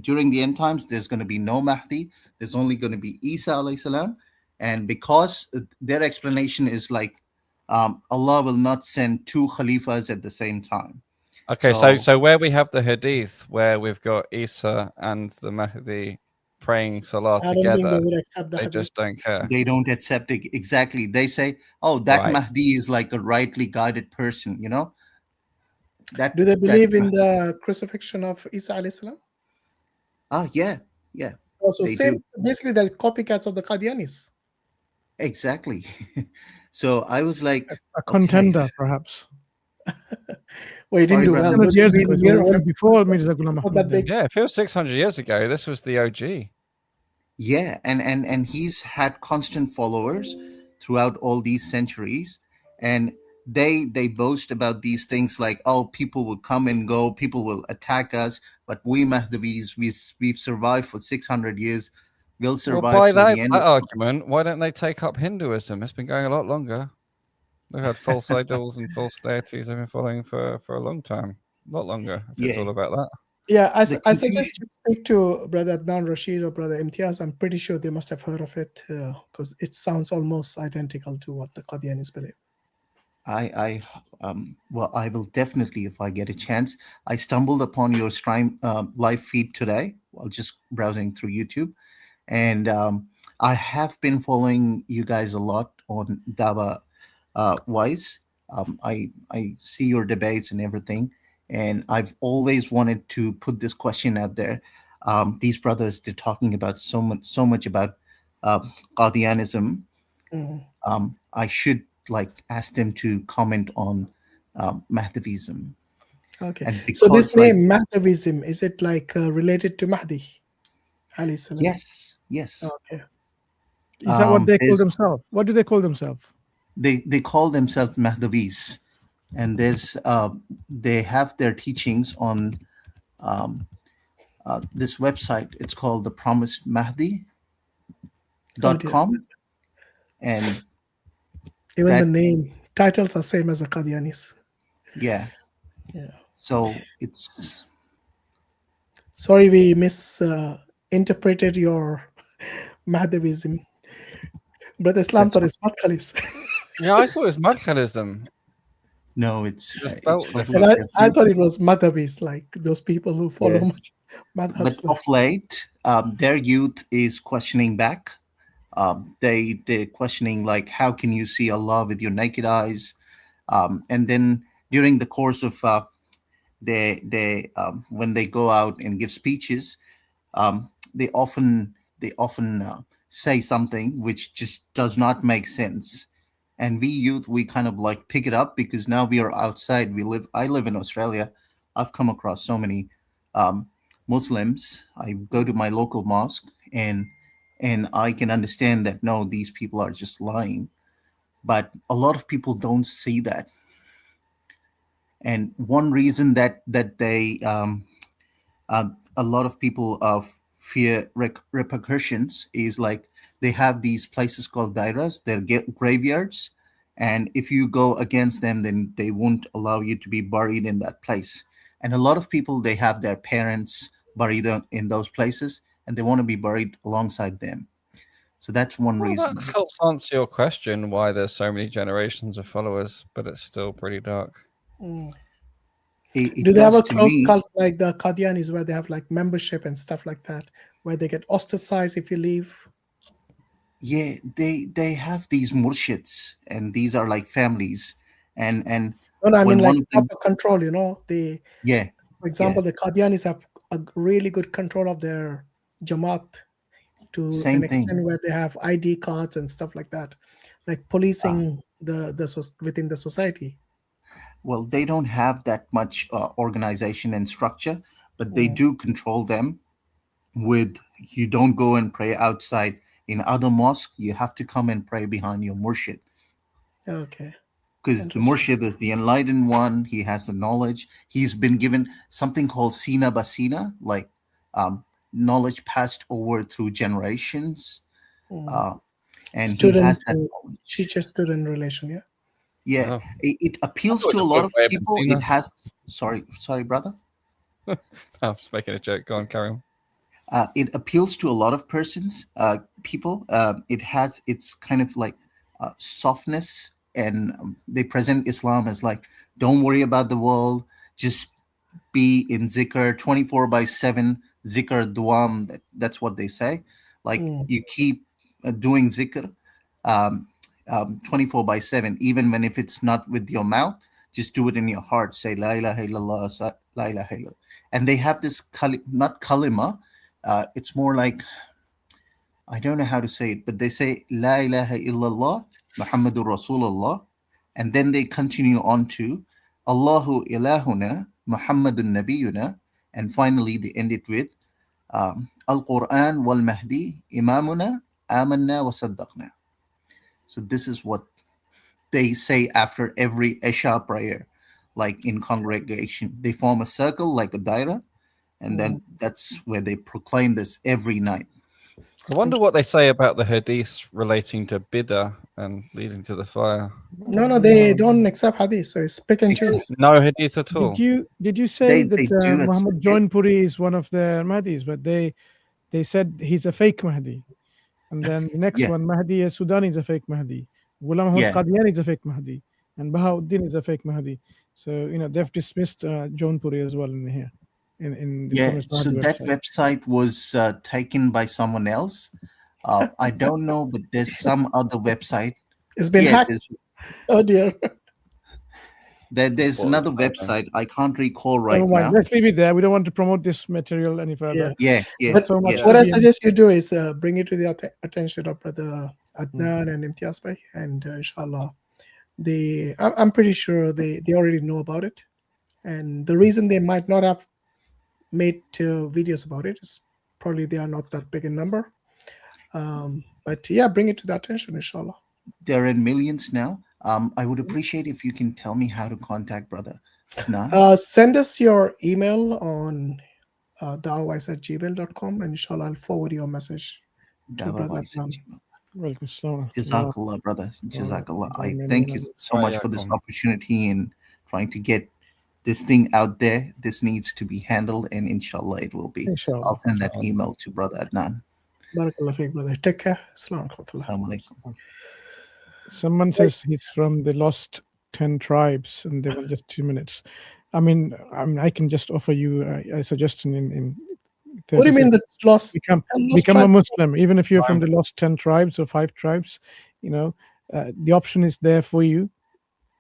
during the end times there's going to be no Mahdi. There's only going to be Isa alayhi salam, and because their explanation is like Allah will not send two Khalifas at the same time. Okay, so where we have the hadith where we've got Isa and the Mahdi praying Salah I don't think together, they would accept the they hadith. just don't care. They don't accept it exactly. They say, "Oh, that Right. Mahdi is like a rightly guided person," you know. That Do they that believe in Mahdi- the crucifixion of Isa alayhi salam? yeah. Also, They same. do. Basically, they're copycats of the Qadianis. Exactly. So I was like, A contender, perhaps. Well, he didn't do well. 600 years ago, Year of well before Mirza Ghulam not Ahmad. that big. Yeah, if it was 600 years ago, this was the OG. yeah, and he's had constant followers throughout all these centuries, and they boast about these things like, oh, people will come and go, people will attack us, but we Mahdavis, we've survived for 600 years. We'll Well, survive by till that the end of argument, why don't they take up Hinduism? It's been going a lot longer. They've had false idols and false deities they've been following for a long time. A lot longer, if it's Yeah. all about that. Yeah, I The suggest you speak to Brother Adnan Rashid or Brother Imtiaz. I'm pretty sure they must have heard of it because it sounds almost identical to what the Qadianis believe. Well, I will definitely, if I get a chance. I stumbled upon your stream live feed today while just browsing through YouTube, and I have been following you guys a lot on DawahWise. I see your debates and everything, and I've always wanted to put this question out there. These brothers, they're talking about so much about Qadianism. Mhm. I should ask them to comment on Mahdavism. Okay. And So this because, like, name Mahdavism, is it related to Mahdi alayhi salam? yes. Okay. Is that what they call there's- themselves? What do they call themselves? They call themselves Mahdavis, and there's they have their teachings on this website. It's called the Promised Mahdi.com, and Even that- the name titles are same as the Qadianis. yeah. So it's Sorry, we misinterpreted your Mahdavism. Brother Islam thought it's Madkhalis. Yeah, I thought it was Madkhalism. no, it's spelled totally And I different. thought it was Madhabis, like those people who follow Yeah. Madhabs. But of late, their youth is questioning back. They're questioning like, how can you see Allah with your naked eyes? And then during the course of they when they go out and give speeches, they often say something which just does not make sense. And we youth, we kind of like pick it up because now we are outside. I live in Australia. I've come across so many Muslims. I go to my local mosque and I can understand that no, these people are just lying. But a lot of people don't see that. And one reason that they a lot of people fear repercussions is like they have these places called dairas, they're graveyards, And if you go against them, then they won't allow you to be buried in that place. And a lot of people, they have their parents buried in those places, and they want to be buried alongside them. So that's one reason. That helps answer your question why there's so many generations of followers, but it's still pretty dark. It Do they have a does to close me. cult like the Qadianis where they have like membership and stuff like that, where they get ostracized if you leave? Yeah, they have these murshids, and these are like families. And No, I when mean one like of them, proper control, you know. They, yeah, for example, the Qadianis have a really good control of their Jamaat to Same an thing. extent where they have ID cards and stuff like that, like policing within the society. Well, they don't have that much organization and structure, but they do control them with, you don't go and pray outside in other mosques. You have to come and pray behind your murshid, Okay. because the Interesting. murshid is the enlightened one. He has the knowledge. He's been given something called sina basina, like knowledge passed over through generations. And he Student has that to knowledge. teacher-student relation, yeah. Yeah, Oh. it appeals I thought to it a was lot a of good way of people. Basina. It has, sorry, brother. I was making a joke. Go on, carry on. It appeals to a lot of people. It has its kind of like softness, and they present Islam as like, don't worry about the world, just be in zikr 24/7, zikr duam. That's what they say. Like you keep doing zikr 24/7, even when if it's not with your mouth, just do it in your heart. Say la ilaha illallah, la ilaha illallah. And they have this not kalima. It's more like, I don't know how to say it, but they say La ilaha illallah Muhammadur Rasulullah, and then they continue on to Allahu ilahuna Muhammadun Nabiyuna, and finally they end it with Al Quran wal Mahdi Imamuna Amanna wa Saddaqna. So this is what they say after every Isha prayer, like in congregation. They form a circle like a daira, and then that's where they proclaim this every night. I wonder what they say about the hadiths relating to bid'ah and leading to the fire. No, they don't accept hadith, so it's pick and choose. No hadith at all. Did you say that Muhammad Jaunpuri is one of the Mahdis, but they said he's a fake Mahdi, and then the next one, Mahdi Sudani, is a fake Mahdi, Ghulam Ahmad Qadiani is a fake Mahdi, and Bahauddin is a fake Mahdi. So they've dismissed Jaunpuri as well in here. In the So that website was taken by someone else. I don't know, but there's some other website. It's been hacked. Oh dear. There's another website. I can't recall right Never mind. now. Let's leave it there. We don't want to promote this material any further. Yeah. But So much what I again. suggest you do is bring it to the attention of Brother Adnan and Imtiaz Bhai, and inshallah, I'm pretty sure they already know about it. And the reason they might not have made videos about it is probably they are not that big in number. But yeah, bring it to the attention, inshallah. They're in millions now. I would appreciate if you can tell me how to contact Brother Adnan. Send us your email on DawahWise@gmail.com, and inshallah I'll forward your message to Brother DawahWise at Adnan. Jazakallah, brother. Jazakallah. I thank you so much for this opportunity and trying to get this thing out there. This needs to be handled, and inshallah it will be. Inshallah. I'll send that email to Brother Adnan. Barakallah fiqh, brother. Take care. Assalamu alaikum. Someone says he's from the lost 10 tribes, and they want just 2 minutes. I mean, I can just offer you a suggestion in 30 What do you mean seconds. the lost? Become a tribe? Muslim, even if you're from the lost 10 tribes or 5 tribes. The option is there for you.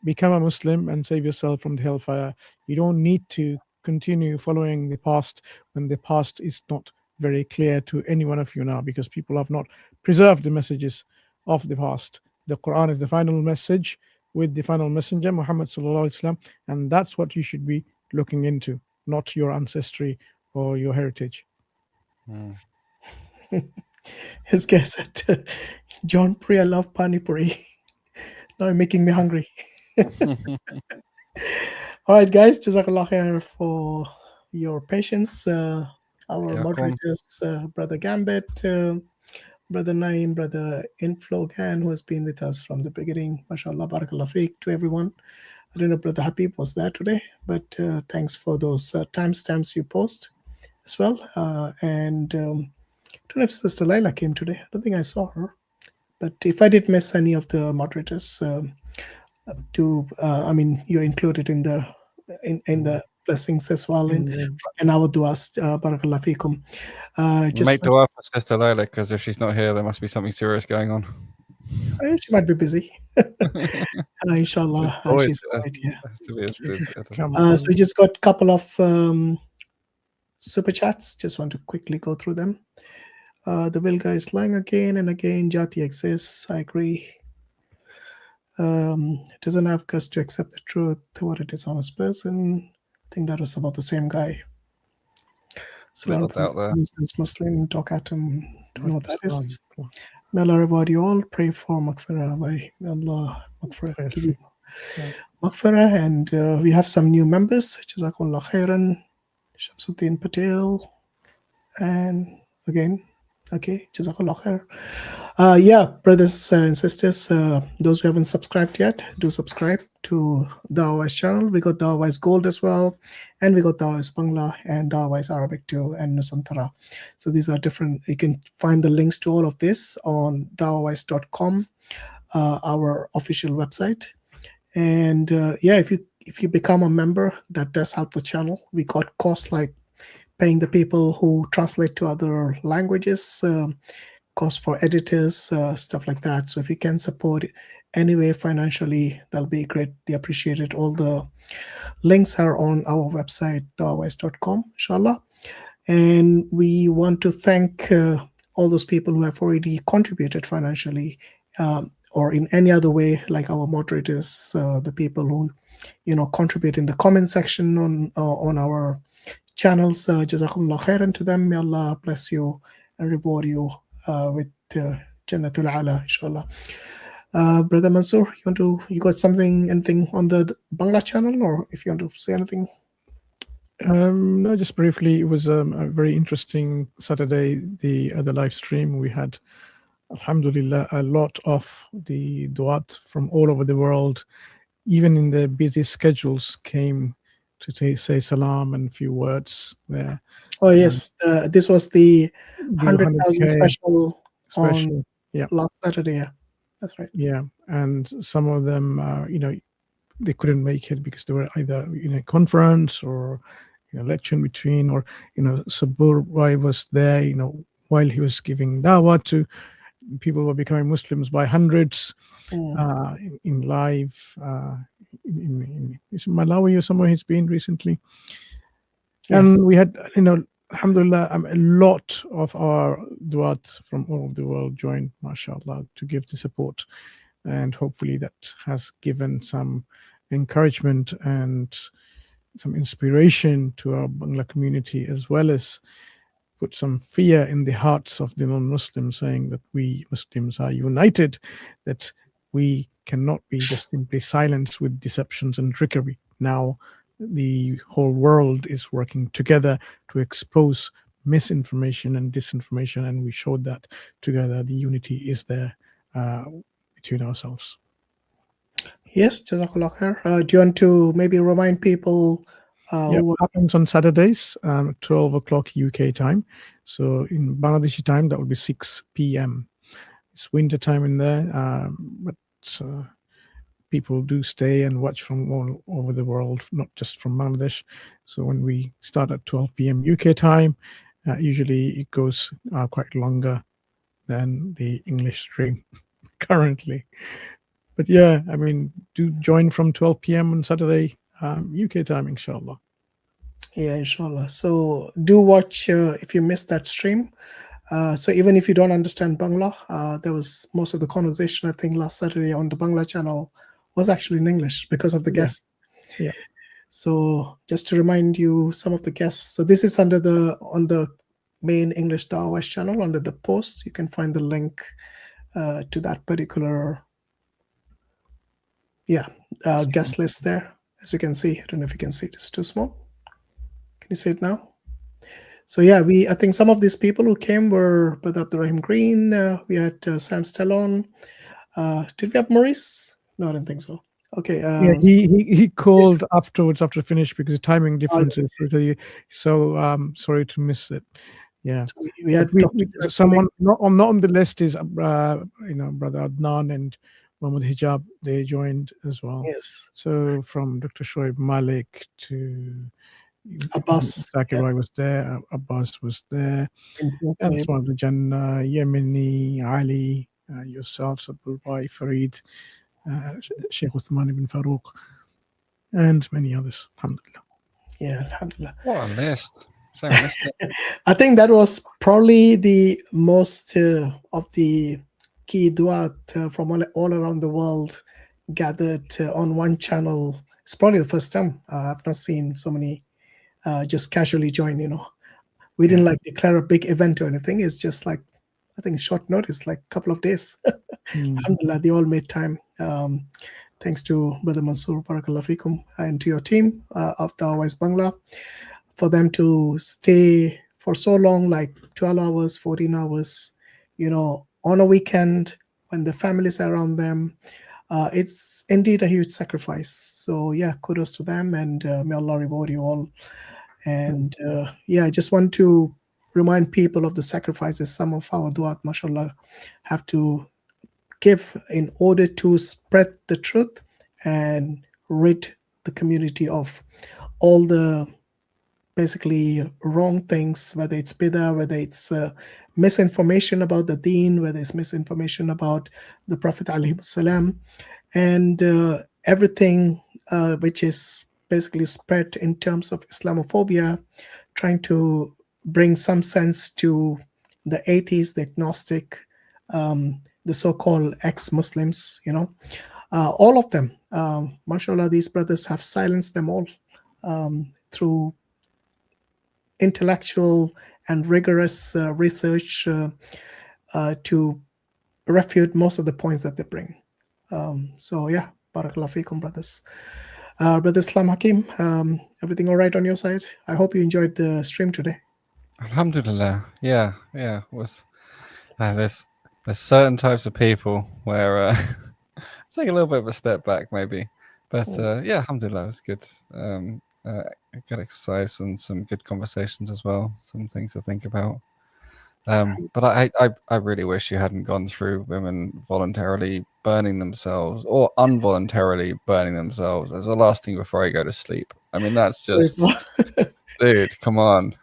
Become a Muslim and save yourself from the hellfire. You don't need to continue following the past when the past is not very clear to any one of you now, because people have not preserved the messages of the past. The Quran is the final message with the final messenger, Muhammad sallallahu alaihi wasallam, and that's what you should be looking into, not your ancestry or your heritage. His guy said, John Pri, I love Pani Puri. Now you're making me hungry. All right, guys, Jazakallah khair for your patience. Our moderators, Brother Gambit, Brother Naim, Brother Inflogan, who has been with us from the beginning. MashaAllah, Barakallah Feek to everyone. I don't know if Brother Habib was there today, but thanks for those timestamps you post as well. And I don't know if Sister Laila came today. I don't think I saw her. But if I did miss any of the moderators, you're included in the blessings as well, and our duas. Barakallah Feekum. Make dua for Sister Layla, because if she's not here, there must be something serious going on. She might be busy. Inshallah, she's right here. So we just got a couple of super chats. Just want to quickly go through them. The Vilga is lying again and again. Jati exists. I agree. Doesn't have guts to accept the truth. What it is, honest person. I think that was about the same guy. Salam Muslim, talk at him. Don't know what that is. May Allah reward you all. Pray for Maghfirah. May Allah Maghfirah give you Maghfirah. And we have some new members. Jazakumullah khairan. Shamsuddin Patel. And again, okay, Jazakallah khair. Yeah, brothers and sisters, those who haven't subscribed yet, do subscribe to DawahWise channel. We got DawahWise Gold as well, and we got DawahWise Bangla and DawahWise Arabic too, and Nusantara. So these are different. You can find the links to all of this on dawahwise.com, our official website. And yeah, if you become a member, that does help the channel. We got costs like paying the people who translate to other languages, cost for editors, stuff like that. So if you can support anyway financially, that'll be greatly appreciated. All the links are on our website, dawahwise.com, inshallah. And we want to thank all those people who have already contributed financially or in any other way, like our moderators, the people who contribute in the comment section on our channels. Jazakumullah khairan to them. May Allah bless you and reward you with Jannatul Ala, inshallah. Brother Mansoor, you got anything on the Bangla channel, or if you want to say anything? No, just briefly. It was a very interesting Saturday. The live stream we had, alhamdulillah, a lot of the duat from all over the world, even in the busy schedules, came to say salam and a few words there. Oh yes, this was the 100,000 special on last Saturday. Yeah, that's right. Yeah, and some of them, they couldn't make it because they were either in a conference or in a lecture in between, or Sabur Rai was there, while he was giving dawah to people who were becoming Muslims by hundreds in live. In Malawi or somewhere he's been recently. Yes. And we had, alhamdulillah, a lot of our duat from all over the world joined, mashallah, to give the support. And hopefully that has given some encouragement and some inspiration to our Bangla community, as well as put some fear in the hearts of the non-Muslims, saying that we Muslims are united, that we cannot be just simply silenced with deceptions and trickery. Now the whole world is working together to expose misinformation and disinformation, and we showed that together. The unity is there between ourselves. Yes, Jazakallah khair. Do you want to maybe remind people? It happens on Saturdays, 12 o'clock UK time. So in Bangladeshi time, that would be 6 p.m. It's winter time in there, but people do stay and watch from all over the world, not just from Bangladesh. So when we start at 12 p.m. UK time, usually it goes quite longer than the English stream currently. But yeah, do join from 12 p.m. on Saturday, UK time, inshallah. Yeah, inshallah. So do watch if you missed that stream. So even if you don't understand Bangla, there was most of the conversation, I think, last Saturday on the Bangla channel was actually in English because of the guests. Yeah. So just to remind you some of the guests. So this is on the main English DawahWise channel. Under the post, you can find the link to that particular guest list there. As you can see, I don't know if you can see it. It's too small. Can you see it now? So yeah, I think some of these people who came were Brother Abdurrahim Green. We had Sam Stallone. Did we have Maurice? No, I don't think so. Okay. Yeah, he called afterwards after finish because of timing differences. So sorry to miss it. Yeah, so we had someone not on the list is Brother Adnan and Muhammad Hijab. They joined as well. Yes. So from Dr. Shoaib Malik to Abbas, Zakir was there. Abbas was there, and Okay. Swami Jannah, Yemeni, Ali, yourself, Sabur Bhai, Farid, Sheikh Uthman ibn Farouk, and many others. Alhamdulillah. Yeah, alhamdulillah. What a list. So missed it. I think that was probably the most of the key duat from all around the world gathered on one channel. It's probably the first time I've not seen so many just casually join. We didn't like declare a big event or anything. It's just like, I think short notice, like a couple of days. Alhamdulillah, they all made time. Thanks to Brother Mansoor, Barakallah Fikum, and to your team of DawahWise Bangla, for them to stay for so long, like 12 hours, 14 hours, on a weekend when the families are around them. It's indeed a huge sacrifice. So yeah, kudos to them, and may Allah reward you all. And I just want to remind people of the sacrifices some of our duat, mashallah, have to give in order to spread the truth and rid the community of all the basically wrong things, whether it's bidah, whether it's misinformation about the deen, whether it's misinformation about the Prophet alayhi salam, and everything which is basically spread in terms of Islamophobia, trying to bring some sense to the atheists, the agnostic, the so-called ex-Muslims, all of them. Mashallah, these brothers have silenced them all through intellectual and rigorous research to refute most of the points that they bring. So yeah, barakallah fikum, brothers. Brother Islam Hakim, everything all right on your side? I hope you enjoyed the stream today. Alhamdulillah. Yeah. Was there's certain types of people where take a little bit of a step back maybe, but yeah, alhamdulillah, it was good. Good exercise and some good conversations as well. Some things to think about. But I really wish you hadn't gone through women voluntarily burning themselves or involuntarily burning themselves as the last thing before I go to sleep. I mean, that's just, dude, come on.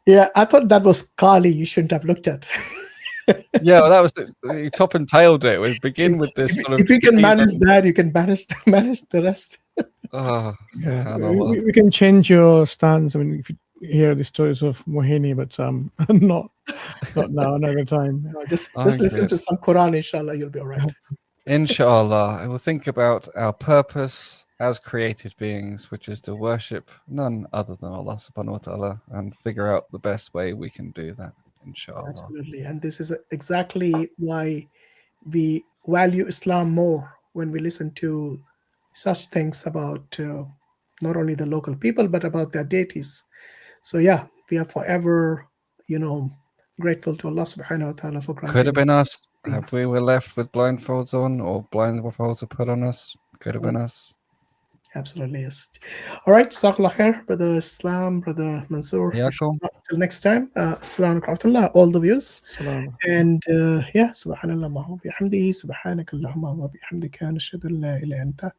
Yeah, I thought that was Kali you shouldn't have looked at. Yeah, well, that was the top and tailed it. We begin with this. If you can manage that, you can manage the rest. Oh, yeah, we can change your stance. I mean, if you hear the stories of Mohini, but not now, another time. No, just listen to some Quran, inshallah, you'll be all right. Inshallah, I will think about our purpose as created beings, which is to worship none other than Allah subhanahu wa ta'ala, and figure out the best way we can do that, inshallah. Absolutely. And this is exactly why we value Islam more when we listen to such things about not only the local people, but about their deities. So yeah, we are forever, grateful to Allah subhanahu wa ta'ala for granting. Could have been us. If we were left with blindfolds on, or blindfolds are put on us, could have been us. Absolutely, yes. All right, Jazakallah khair, Brother Islam, Brother Mansoor. Till next time. Assalamu alaikum, all the views. And yeah, subhanallah wa bihamdihi, subhanakallahumma wa bihamdika, nashhadu an la ilaha illa anta